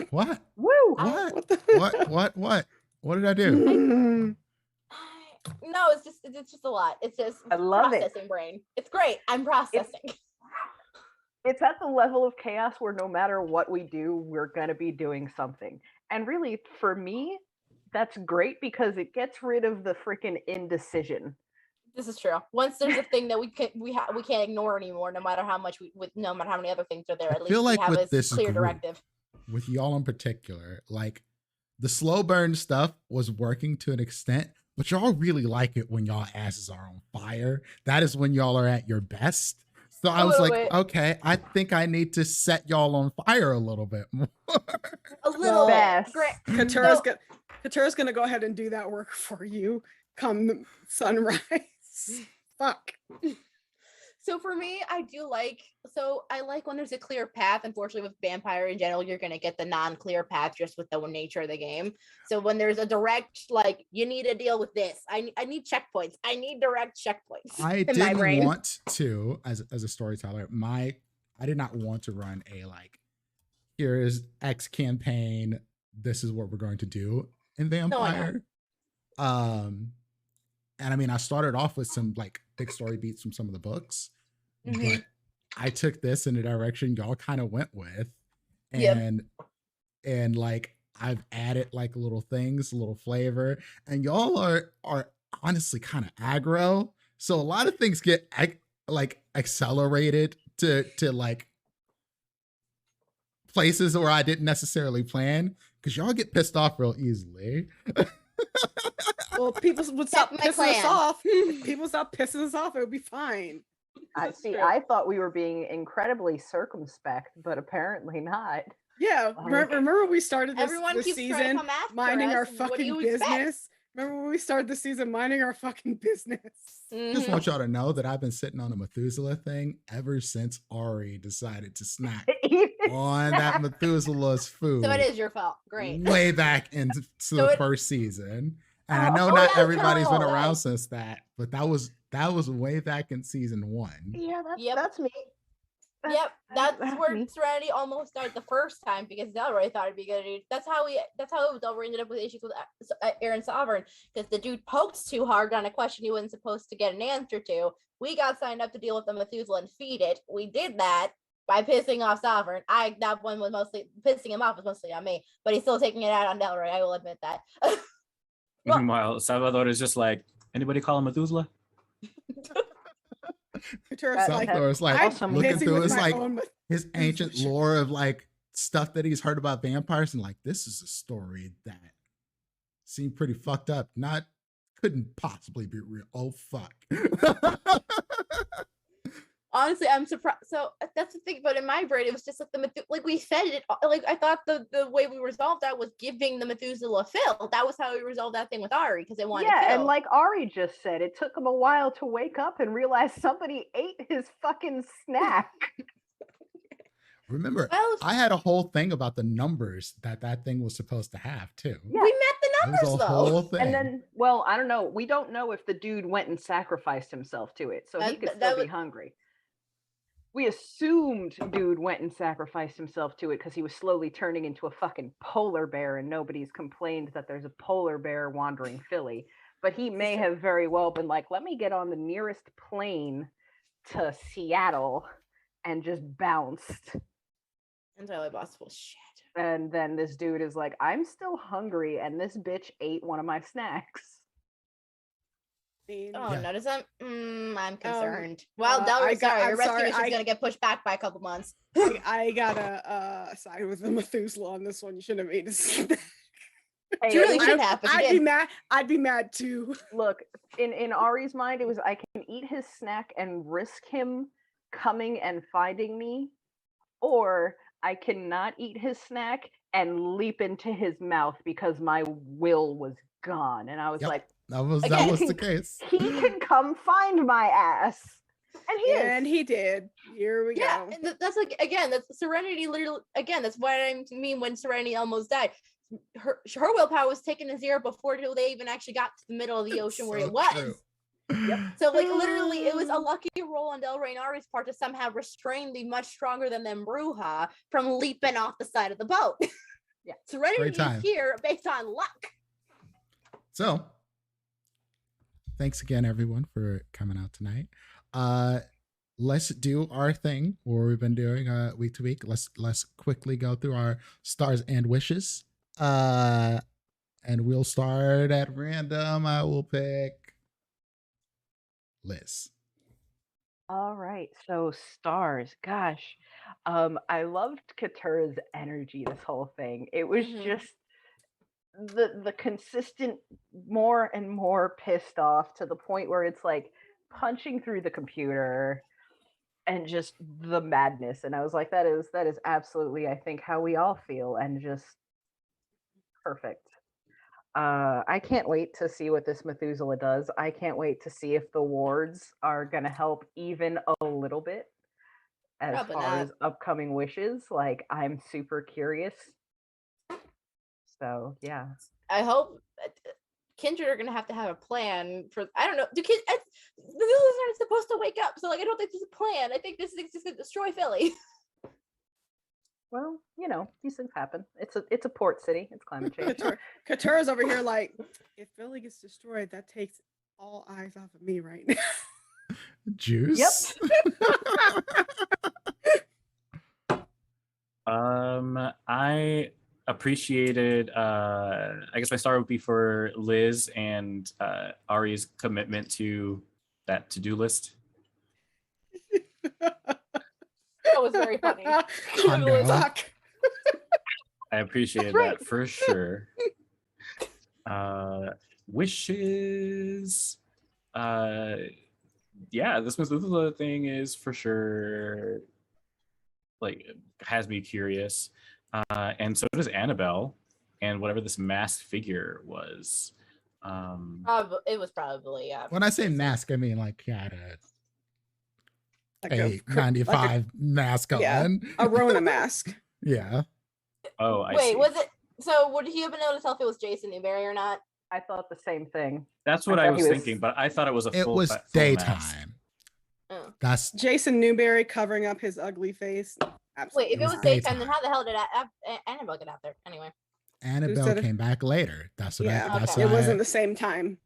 [SPEAKER 2] What?
[SPEAKER 4] Woo!
[SPEAKER 2] What?
[SPEAKER 3] What the
[SPEAKER 2] What did I do?
[SPEAKER 6] no, it's just a lot. It's just
[SPEAKER 4] I love it.
[SPEAKER 6] processing brain. It's great. I'm processing.
[SPEAKER 4] It's at the level of chaos where no matter what we do, we're going to be doing something. And really, for me, that's great because it gets rid of the freaking indecision.
[SPEAKER 6] This is true. Once there's a thing that we can't ignore anymore, no matter how much no matter how many other things are there, at least
[SPEAKER 2] feel like
[SPEAKER 6] we have
[SPEAKER 2] with
[SPEAKER 6] a
[SPEAKER 2] this
[SPEAKER 6] clear
[SPEAKER 2] group,
[SPEAKER 6] directive.
[SPEAKER 2] With y'all in particular, like the slow burn stuff was working to an extent, but y'all really like it when y'all asses are on fire. That is when y'all are at your best. So I was like, okay, I think I need to set y'all on fire a little bit more.
[SPEAKER 6] A little bit. Great.
[SPEAKER 3] Katura's gonna go ahead and do that work for you come sunrise. Fuck.
[SPEAKER 6] So for me, I like when there's a clear path. Unfortunately, with vampire in general, you're gonna get the non-clear path just with the nature of the game. So when there's a direct, like, you need to deal with this. I need checkpoints. I need direct checkpoints.
[SPEAKER 2] I didn't want to, as a storyteller, I did not want to run a like, here is X campaign. This is what we're going to do in Vampire. And I mean, I started off with some like big story beats from some of the books, but I took this in a direction y'all kind of went with, and like I've added like little things, a little flavor, and y'all are honestly kind of aggro, so a lot of things get like accelerated to like places where I didn't necessarily plan, because y'all get pissed off real easily.
[SPEAKER 3] Well, people would stop pissing us off. If people stop pissing us off, it would be fine.
[SPEAKER 4] I see. I thought we were being incredibly circumspect, but apparently not.
[SPEAKER 3] Yeah, remember when we started this season minding our
[SPEAKER 6] What do
[SPEAKER 3] fucking
[SPEAKER 6] you expect?
[SPEAKER 3] business? Remember when we started the season minding our fucking business?
[SPEAKER 2] Just want y'all to know that I've been sitting on a Methuselah thing ever since Ari decided to snack on that Methuselah's food.
[SPEAKER 6] So it is your fault. Great.
[SPEAKER 2] Way back into the first season. And I know not everybody's been around since that, but that was way back in season 1.
[SPEAKER 4] Yeah, that's me.
[SPEAKER 6] That's where Serenity almost died the first time because Delroy thought it'd be good. That's how Delroy ended up with issues with Aaron Sovereign, because the dude poked too hard on a question he wasn't supposed to get an answer to. We got signed up to deal with the Methuselah and feed it. We did that by pissing off Sovereign. That one was mostly pissing him off was mostly on me, but he's still taking it out on Delroy. I will admit that.
[SPEAKER 5] Meanwhile, Salvador is just like, anybody call him Methuselah?
[SPEAKER 2] Salvador's like looking through his like his ancient lore of like stuff that he's heard about vampires, and like, this is a story that seemed pretty fucked up. Couldn't possibly be real. Oh fuck.
[SPEAKER 6] Honestly, I'm surprised. So that's the thing. But in my brain, it was just like we fed it. Like I thought the way we resolved that was giving the Methuselah fill. That was how we resolved that thing with Ari, because they wanted.
[SPEAKER 4] Yeah, and like Ari just said, it took him a while to wake up and realize somebody ate his fucking snack.
[SPEAKER 2] Remember, I had a whole thing about the numbers that thing was supposed to have too.
[SPEAKER 4] Yeah.
[SPEAKER 6] We met the numbers though.
[SPEAKER 4] And then, well, I don't know. We don't know if the dude went and sacrificed himself to it, so he could still be hungry. We assumed dude went and sacrificed himself to it because he was slowly turning into a fucking polar bear, and nobody's complained that there's a polar bear wandering Philly. But he may have very well been like, let me get on the nearest plane to Seattle and just bounced.
[SPEAKER 6] Entirely possible shit.
[SPEAKER 4] And then this dude is like, I'm still hungry, and this bitch ate one of my snacks.
[SPEAKER 6] Notice that? I'm concerned. Well, Delroy, sorry, your rescue mission's gonna get pushed back by a couple months.
[SPEAKER 3] I gotta side with the Methuselah on this one. You shouldn't have made a snack.
[SPEAKER 6] Hey, you really should have.
[SPEAKER 3] I'd be mad too.
[SPEAKER 4] Look, in Ari's mind, it was I can eat his snack and risk him coming and finding me, or I cannot eat his snack and leap into his mouth because my will was gone. And I was like,
[SPEAKER 2] That was
[SPEAKER 4] Again,
[SPEAKER 2] the case.
[SPEAKER 4] He can come find my ass. And he is.
[SPEAKER 3] And he did. Here we
[SPEAKER 6] Yeah,
[SPEAKER 3] go.
[SPEAKER 6] and that's like, again, that's Serenity literally, again, that's what I mean when Serenity almost died. Her willpower was taken to zero before they even actually got to the middle of the ocean where
[SPEAKER 2] So
[SPEAKER 6] it was.
[SPEAKER 2] true.
[SPEAKER 4] Yep.
[SPEAKER 6] So like literally it was a lucky roll on Del Reynari's part to somehow restrain the much stronger than them Bruja from leaping off the side of the boat.
[SPEAKER 4] Yeah.
[SPEAKER 6] Serenity
[SPEAKER 2] Great time.
[SPEAKER 6] is here based on luck.
[SPEAKER 2] So, thanks again, everyone, for coming out tonight. Let's do our thing, where we've been doing week to week. Let's quickly go through our stars and wishes. And we'll start at random. I will pick Liz.
[SPEAKER 4] All right. So stars. Gosh. I loved Katura's energy this whole thing. It was just the consistent more and more pissed off to the point where it's like punching through the computer and just the madness. And I was like, that is absolutely, I think, how we all feel, and just perfect. I can't wait to see what this Methuselah does. I can't wait to see if the wards are gonna help even a little bit as
[SPEAKER 6] Probably
[SPEAKER 4] far
[SPEAKER 6] not.
[SPEAKER 4] as upcoming wishes. Like, I'm super curious. So yeah.
[SPEAKER 6] I hope Kindred are gonna have to have a plan for. I don't know. The Methuselahs aren't supposed to wake up, so like I don't think there's a plan. I think this thing's just gonna destroy Philly.
[SPEAKER 4] Well, you know, these things happen. It's a port city. It's climate change.
[SPEAKER 3] Katura's over here like, if Philly gets destroyed, that takes all eyes off of me right now.
[SPEAKER 2] Juice.
[SPEAKER 5] I appreciated I guess my star would be for Liz and Ari's commitment to that to-do list.
[SPEAKER 6] That was very funny.
[SPEAKER 2] Hondo.
[SPEAKER 3] Fuck.
[SPEAKER 5] I appreciated
[SPEAKER 4] right.
[SPEAKER 5] that for sure. Wishes. Yeah, this Methuselah thing is for sure like has me curious. And so does Annabelle and whatever this masked figure was.
[SPEAKER 6] It was probably
[SPEAKER 2] When I say mask, I mean like he had
[SPEAKER 3] Like
[SPEAKER 2] a 95 mask on.
[SPEAKER 3] yeah, a Rona mask.
[SPEAKER 2] Yeah.
[SPEAKER 5] Oh, I
[SPEAKER 6] Wait,
[SPEAKER 5] see.
[SPEAKER 6] was it? So would he have been able to tell if it was Jason Newberry or not?
[SPEAKER 4] I thought the same thing.
[SPEAKER 5] That's what
[SPEAKER 4] I
[SPEAKER 5] I
[SPEAKER 4] thought
[SPEAKER 5] was
[SPEAKER 4] he was-
[SPEAKER 5] thinking, but I thought it was a
[SPEAKER 2] It
[SPEAKER 5] full
[SPEAKER 2] was
[SPEAKER 5] full mask.
[SPEAKER 2] daytime.
[SPEAKER 6] Oh.
[SPEAKER 2] That's
[SPEAKER 3] Jason Newberry covering up his ugly face.
[SPEAKER 6] Wait, if it
[SPEAKER 2] was
[SPEAKER 6] was daytime, then
[SPEAKER 2] daytime.
[SPEAKER 6] how the hell did Annabelle get out there? Anyway.
[SPEAKER 2] Annabelle
[SPEAKER 3] said it?
[SPEAKER 2] came back later. That's what
[SPEAKER 3] Yeah,
[SPEAKER 2] that's
[SPEAKER 6] okay.
[SPEAKER 3] it
[SPEAKER 2] what
[SPEAKER 3] wasn't
[SPEAKER 2] I,
[SPEAKER 3] the same time.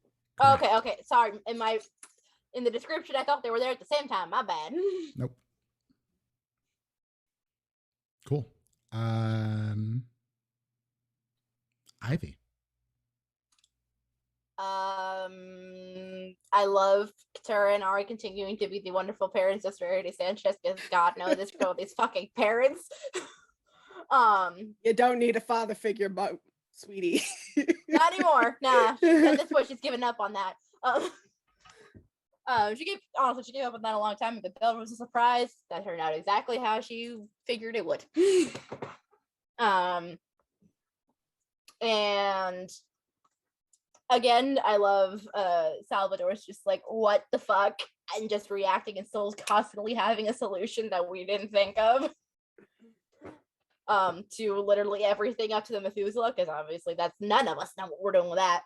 [SPEAKER 6] Okay. Sorry. In the description, I thought they were there at the same time. My bad.
[SPEAKER 2] Nope. Cool. Ivy.
[SPEAKER 6] I love Katara and Ari continuing to be the wonderful parents of Serenity Sanchez, because God knows this girl, these fucking parents.
[SPEAKER 3] You don't need a father figure, but sweetie.
[SPEAKER 6] Not anymore. Nah. At this point, she's given up on that. She gave up on that a long time ago. That was a surprise. That turned out exactly how she figured it would. And again, I love Salvador's just like, what the fuck? And just reacting, and Soul's constantly having a solution that we didn't think of. To literally everything up to the Methuselah, because obviously that's none of us know what we're doing with that.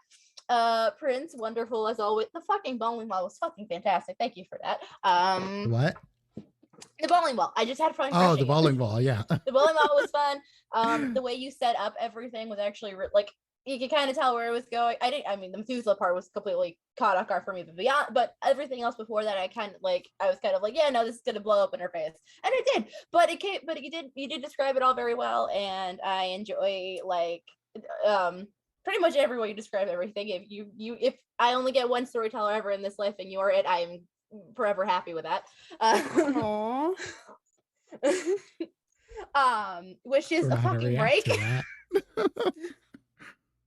[SPEAKER 6] Prince, wonderful as always. The fucking bowling ball was fucking fantastic. Thank you for that.
[SPEAKER 2] What?
[SPEAKER 6] The bowling ball. I just had fun.
[SPEAKER 2] Oh,
[SPEAKER 6] crushing
[SPEAKER 2] the
[SPEAKER 6] it.
[SPEAKER 2] bowling ball. Yeah.
[SPEAKER 6] The bowling ball was fun. The way you set up everything was actually like you could kind of tell where it was going. I mean, the Methuselah part was completely caught off guard for me, but everything else before that, I was kind of like, yeah, no, this is gonna blow up in her face, and it did. But you did describe it all very well, and I enjoy like pretty much every way you describe everything. If I only get one storyteller ever in this life and you are it, I am forever happy with that.
[SPEAKER 3] Aww.
[SPEAKER 6] Wishes a fucking break.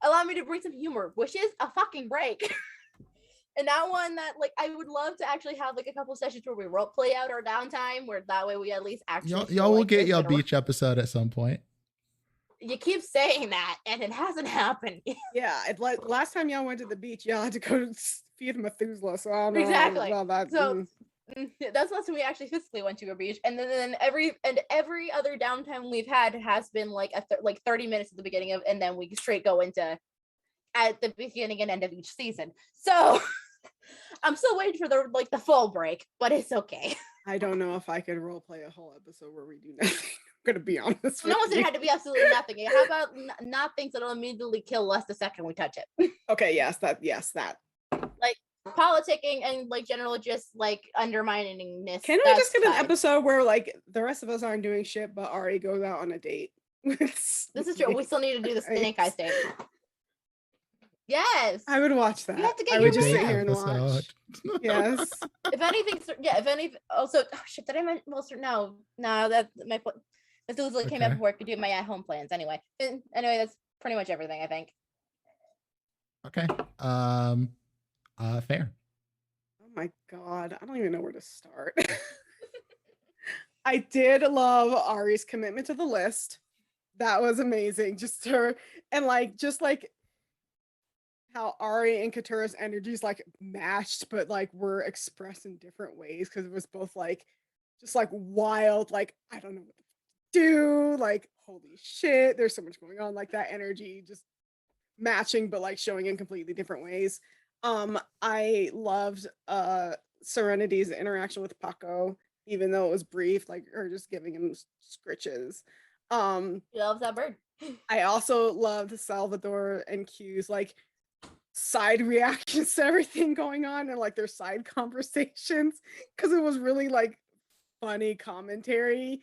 [SPEAKER 6] Allow me to bring some humor. Wishes a fucking break. And that one that like I would love to actually have like a couple sessions where we role play out our downtime, where that way we at least actually
[SPEAKER 2] Y'all will
[SPEAKER 6] like
[SPEAKER 2] get
[SPEAKER 6] this
[SPEAKER 2] your
[SPEAKER 6] and we're-
[SPEAKER 2] beach episode at some point.
[SPEAKER 6] you keep saying that, and it hasn't happened.
[SPEAKER 3] Yeah, last time y'all went to the beach, y'all had to go to feed Methuselah, so I don't know
[SPEAKER 6] Exactly.
[SPEAKER 3] about that.
[SPEAKER 6] So that's last time we actually physically went to a beach, and then every other downtime we've had has been like 30 minutes at the beginning of, and then we straight go into at the beginning and end of each season. So I'm still waiting for the full break, but it's okay.
[SPEAKER 3] I don't know if I could role play a whole episode where we do nothing. I'm gonna be honest.
[SPEAKER 6] No one said it had to be absolutely nothing. How about not things that'll immediately kill us the second we touch it?
[SPEAKER 3] Okay, yes, that.
[SPEAKER 6] Like politicking and like general just like underminingness.
[SPEAKER 3] Can we just get an episode where like the rest of us aren't doing shit, but Ari goes out on a date?
[SPEAKER 6] This is true. We still need to do the snake eye state. Yes,
[SPEAKER 3] I would watch that.
[SPEAKER 6] You have to get
[SPEAKER 3] I
[SPEAKER 6] your
[SPEAKER 3] would just sit here and
[SPEAKER 2] episode.
[SPEAKER 3] watch. Yes.
[SPEAKER 6] If anything, yeah. If any, also, oh, shit. Did I mention? Well, no. That my Methuselah came up before I could do my at-home plans. Anyway, that's pretty much everything. I think.
[SPEAKER 2] Okay. Fair.
[SPEAKER 3] Oh my god, I don't even know where to start. I did love Ari's commitment to the list. That was amazing. Just her and just how Ari and Katura's energies like matched, but like were expressed in different ways because it was both like just like wild, like I don't know what to do, like holy shit, there's so much going on, like that energy just matching, but like showing in completely different ways. I loved Serenity's interaction with Paco, even though it was brief, like her just giving him scritches.
[SPEAKER 6] He loves that bird.
[SPEAKER 3] I also loved Salvador and Q's like side reactions to everything going on and like their side conversations, because it was really like funny commentary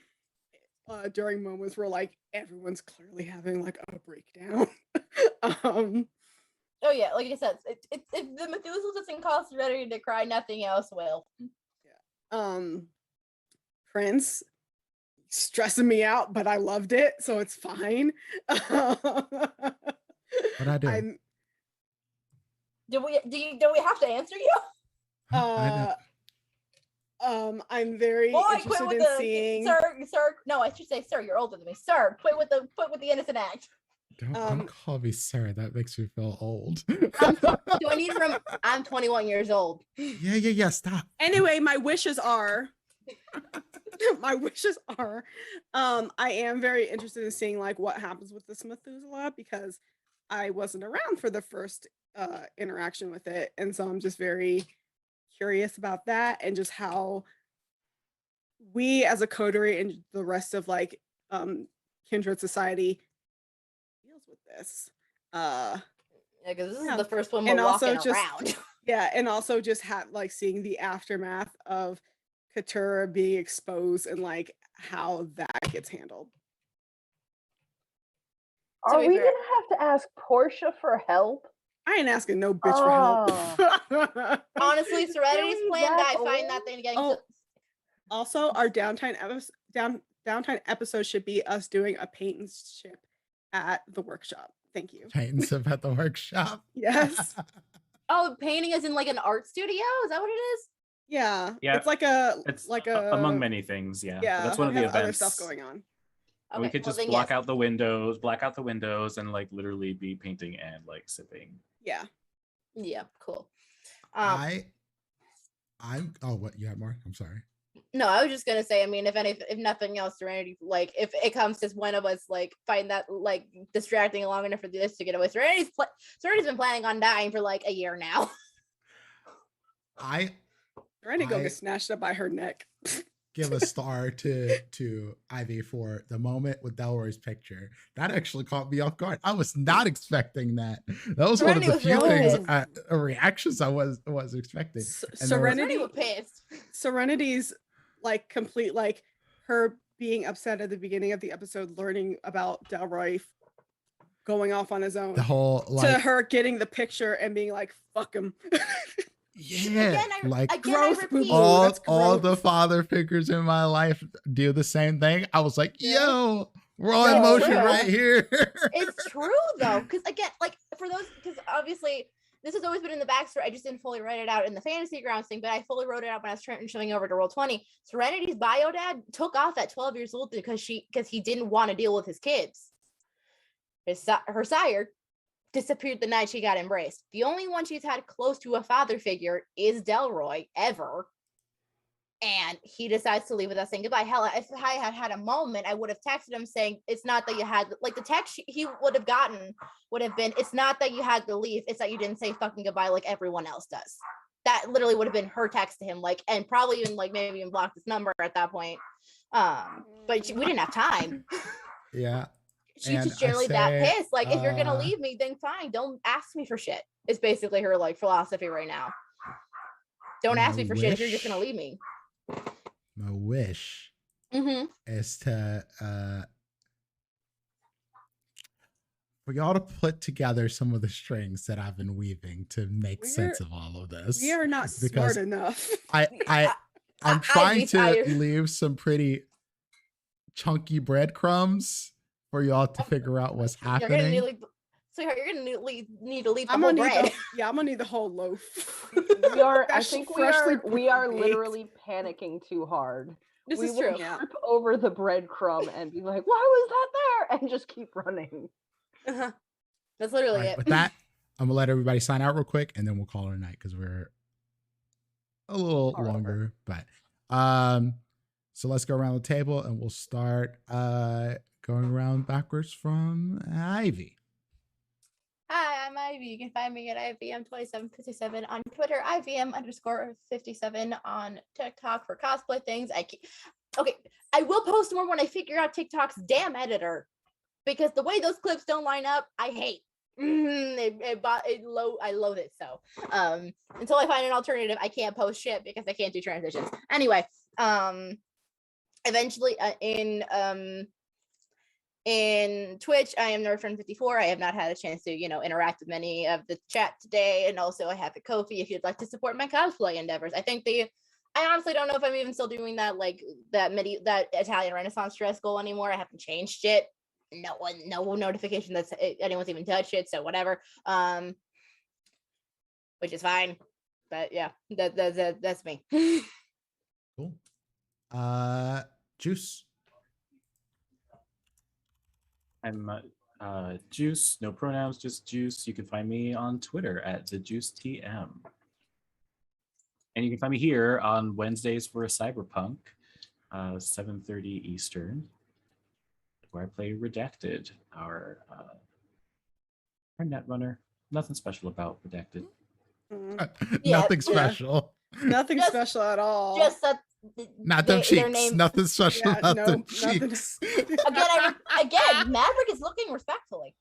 [SPEAKER 3] during moments where like everyone's clearly having like a breakdown.
[SPEAKER 6] Oh yeah, like I said, if the Methuselah doesn't cause Serenity to cry, nothing else will.
[SPEAKER 3] Yeah. Prince stressing me out, but I loved it, so it's fine.
[SPEAKER 2] What I do?
[SPEAKER 6] Do we have to answer you?
[SPEAKER 3] I'm very interested in seeing.
[SPEAKER 6] Sir. No, I should say, sir. You're older than me, sir. Quit with the innocent act.
[SPEAKER 2] Don't call me sir. That makes me feel old.
[SPEAKER 6] Do I need to I'm 21 years old.
[SPEAKER 2] Yeah. Stop.
[SPEAKER 3] Anyway, my wishes are. I am very interested in seeing like what happens with this Methuselah, because I wasn't around for the first interaction with it, and so I'm just very curious about that and just how we as a coterie and the rest of like kindred society deals with this.
[SPEAKER 6] Yeah, because this is the first one we're walking around.
[SPEAKER 3] Yeah, and also just like seeing the aftermath of Katura being exposed and like how that gets handled.
[SPEAKER 4] Are we gonna have to ask Portia for help?
[SPEAKER 3] I ain't asking no bitch for help.
[SPEAKER 6] Honestly, Serenity's plan, I find that thing getting.
[SPEAKER 3] Also, our downtime episode should be us doing a paint and ship at the workshop. Thank you.
[SPEAKER 2] Paint and sip at the workshop.
[SPEAKER 3] Yes.
[SPEAKER 6] Oh, painting as in like an art studio? Is that what it is?
[SPEAKER 3] Yeah.
[SPEAKER 5] Yeah.
[SPEAKER 3] It's like a
[SPEAKER 5] among many things. Yeah.
[SPEAKER 3] Yeah.
[SPEAKER 5] That's one of the
[SPEAKER 3] other
[SPEAKER 5] events.
[SPEAKER 3] stuff going on.
[SPEAKER 5] Okay, we could just black out the windows, and like literally be painting and like sipping.
[SPEAKER 3] Yeah.
[SPEAKER 6] Yeah. Cool.
[SPEAKER 2] I'm. Oh, what you have more? I'm sorry.
[SPEAKER 6] No, I was just gonna say. I mean, if nothing else, Serenity, like if it comes to one of us, like find that like distracting long enough for this to get away. Serenity's been planning on dying for like a year now.
[SPEAKER 3] Serenity gonna get snatched up by her neck.
[SPEAKER 2] Give a star to Ivy for the moment with Delroy's picture. That actually caught me off guard. I was not expecting that. That was one of the few reactions I was expecting.
[SPEAKER 6] Serenity was pissed.
[SPEAKER 3] Serenity's like complete, like her being upset at the beginning of the episode, learning about Delroy going off on his own.
[SPEAKER 2] The whole
[SPEAKER 3] to her getting the picture and being like, "Fuck him."
[SPEAKER 2] Yeah,
[SPEAKER 6] repeat,
[SPEAKER 2] all the father figures in my life do the same thing. I was like, yo, we're all in motion right here.
[SPEAKER 6] It's true though, because again, like for those, because obviously this has always been in the backstory. I just didn't fully write it out in the fantasy grounds thing, but I fully wrote it out when I was showing over to Roll20. Serenity's bio dad took off at 12 years old because he didn't want to deal with his kids. Her sire disappeared the night she got embraced. The only one she's had close to a father figure is Delroy ever. And he decides to leave without saying goodbye. Hell, if I had a moment, I would have texted him saying, it's not that you had, like, the text he would have gotten would have been, it's not that you had to leave, it's that you didn't say fucking goodbye like everyone else does. That literally would have been her text to him, like, and probably even, like, maybe even blocked his number at that point. But we didn't have time.
[SPEAKER 2] Yeah.
[SPEAKER 6] She's just generally that pissed. Like, if you're gonna leave me, then fine. Don't ask me for shit. It's basically her, like, philosophy right now. Don't ask me for shit if you're just gonna leave me.
[SPEAKER 2] My wish is to for y'all to put together some of the strings that I've been weaving to make sense of all of this.
[SPEAKER 3] We are not smart enough.
[SPEAKER 2] I'm trying to leave some pretty chunky breadcrumbs for y'all to figure out what's happening.
[SPEAKER 6] You're gonna need to leave the whole bread.
[SPEAKER 3] I'm gonna need the whole loaf.
[SPEAKER 4] We are literally panicking too hard.
[SPEAKER 6] This is true.
[SPEAKER 4] Trip over the breadcrumb and be like, why was that there? And just keep running.
[SPEAKER 6] That's literally it.
[SPEAKER 2] With that, I'm gonna let everybody sign out real quick and then we'll call it a night because we're a little longer. But so let's go around the table and we'll start going around backwards from Ivy.
[SPEAKER 6] Hi, I'm Ivy. You can find me at IVM2757 on Twitter, IVM_57 on TikTok for cosplay things. I will post more when I figure out TikTok's damn editor, because the way those clips don't line up, I hate. I loathe it. So until I find an alternative, I can't post shit because I can't do transitions. Anyway, eventually in Twitch, I am NerdFriend54. I have not had a chance to, interact with many of the chat today. And also I have a Ko-fi if you'd like to support my cosplay endeavors. I honestly don't know if I'm even still doing that, like that Italian Renaissance dress goal anymore. I haven't changed it. No notification that anyone's even touched it. So whatever. Which is fine. But yeah, that's me.
[SPEAKER 2] Cool. Juice.
[SPEAKER 5] I'm Juice, no pronouns, just Juice. You can find me on Twitter at TheJuiceTM. And you can find me here on Wednesdays for Cyberpunk, 7:30 Eastern, where I play Redacted, our netrunner. Nothing special about Redacted.
[SPEAKER 2] Nothing special.
[SPEAKER 3] Nothing special at all.
[SPEAKER 6] Just that.
[SPEAKER 2] Not them cheeks. Nothing special about them cheeks.
[SPEAKER 6] Again, Maverick is looking respectfully.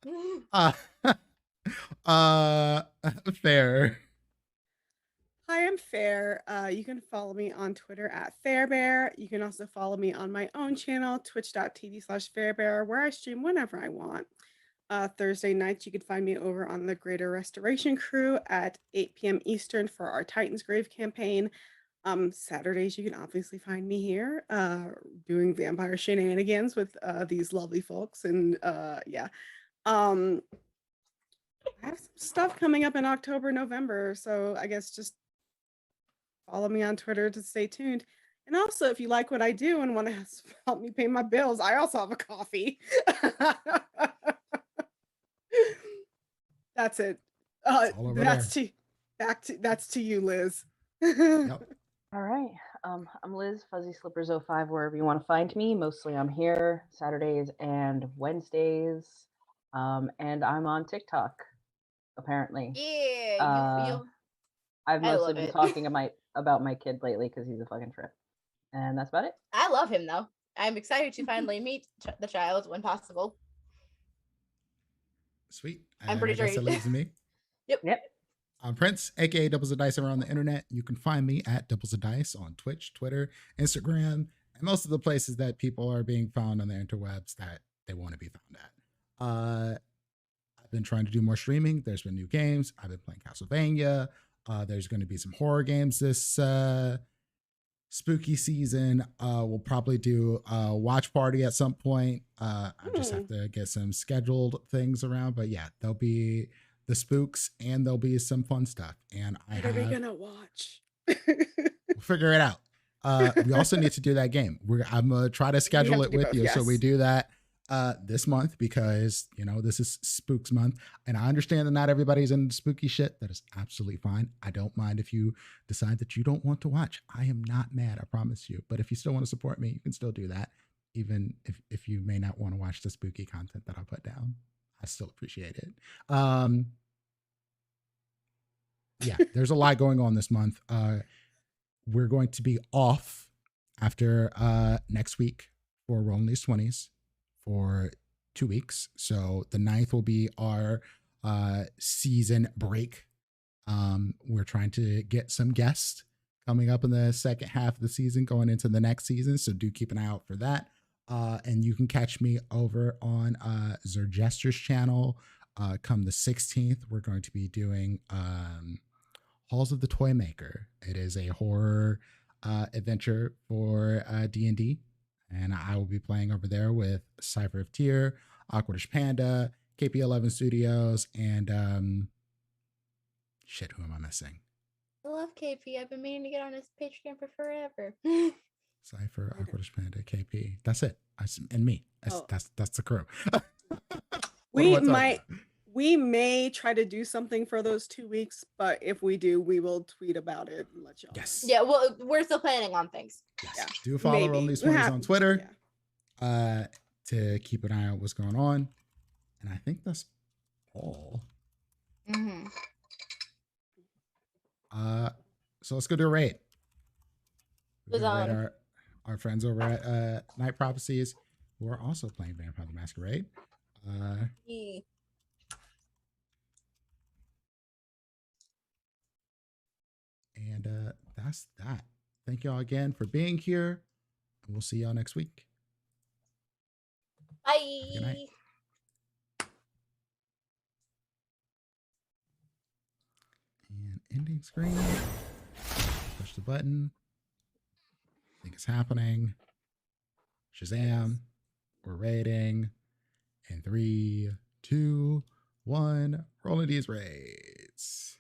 [SPEAKER 2] Fair.
[SPEAKER 3] Hi, I'm Fair. You can follow me on Twitter at Fairbear. You can also follow me on my own channel, twitch.tv/Fairbear, where I stream whenever I want. Thursday nights, you can find me over on the Greater Restoration Crew at 8 p.m. Eastern for our Titan's Grave campaign. Saturdays, you can obviously find me here doing vampire shenanigans with these lovely folks. And yeah. I have some stuff coming up in October, November. So I guess just follow me on Twitter to stay tuned. And also, if you like what I do and want to help me pay my bills, I also have a coffee. That's it. That's to you, Liz.
[SPEAKER 2] Yep.
[SPEAKER 4] All right. I'm Liz, Fuzzy Slippers 05, wherever you want to find me. Mostly I'm here Saturdays and Wednesdays. And I'm on TikTok, apparently.
[SPEAKER 6] Yeah.
[SPEAKER 4] I've mostly been talking about my kid lately because he's a fucking trip. And that's about it.
[SPEAKER 6] I love him, though. I'm excited to finally meet the child when possible.
[SPEAKER 2] Sweet.
[SPEAKER 6] I'm pretty sure
[SPEAKER 2] it leaves me.
[SPEAKER 6] Yep.
[SPEAKER 2] I'm Prince, aka Doubles of Dice, around the internet. You can find me at Doubles of Dice on Twitch, Twitter, Instagram, and most of the places that people are being found on the interwebs that they want to be found at. I've been trying to do more streaming. There's been new games. I've been playing Castlevania. There's going to be some horror games this spooky season. We'll probably do a watch party at some point. I just have to get some scheduled things around. But yeah, there'll be the spooks and there'll be some fun stuff. And
[SPEAKER 3] what are we gonna watch?
[SPEAKER 2] We'll figure it out. We also need to do that game. I'm gonna try to schedule it with you. Yes. So we do that. this month because, you know, this is Spooks month. And I understand that not everybody's into spooky shit. That is absolutely fine. I don't mind if you decide that you don't want to watch. I am not mad, I promise you. But if you still want to support me, you can still do that. Even if you may not want to watch the spooky content that I put down, I still appreciate it. Yeah, there's a lot going on this month. We're going to be off after next week for Rolling These 20s for 2 weeks. So the 9th will be our season break. We're trying to get some guests coming up in the second half of the season going into the next season. So do keep an eye out for that. And you can catch me over on Zerjester's channel. Come the 16th, we're going to be doing Halls of the Toymaker. It is a horror adventure for D&D. And I will be playing over there with Cypher of Tyr, Awkwardish Panda, KP11 Studios, and shit, who am I missing?
[SPEAKER 6] I love KP. I've been meaning to get on his Patreon for forever.
[SPEAKER 2] Cypher, Awkwardish Panda, KP. That's it. And me. That's the crew.
[SPEAKER 3] We may try to do something for those 2 weeks, but if we do, we will tweet about it and let y'all know.
[SPEAKER 2] Yes.
[SPEAKER 6] Yeah, well, we're still planning on things.
[SPEAKER 2] Yes.
[SPEAKER 3] Yeah.
[SPEAKER 2] Do follow Rolling These 20s on Twitter
[SPEAKER 3] Yeah.
[SPEAKER 2] to keep an eye on what's going on. And I think that's all.
[SPEAKER 6] Mm-hmm.
[SPEAKER 2] So let's go do a raid. We're
[SPEAKER 6] Was
[SPEAKER 2] gonna raid our friends over at Night Prophecies, who are also playing Vampire the Masquerade.
[SPEAKER 6] Yeah.
[SPEAKER 2] And that's that. Thank y'all again for being here. And we'll see y'all next week.
[SPEAKER 6] Bye.
[SPEAKER 2] Good night. And ending screen. Push the button. I think it's happening. Shazam. We're raiding. In 3, 2, 1. Rolling these raids.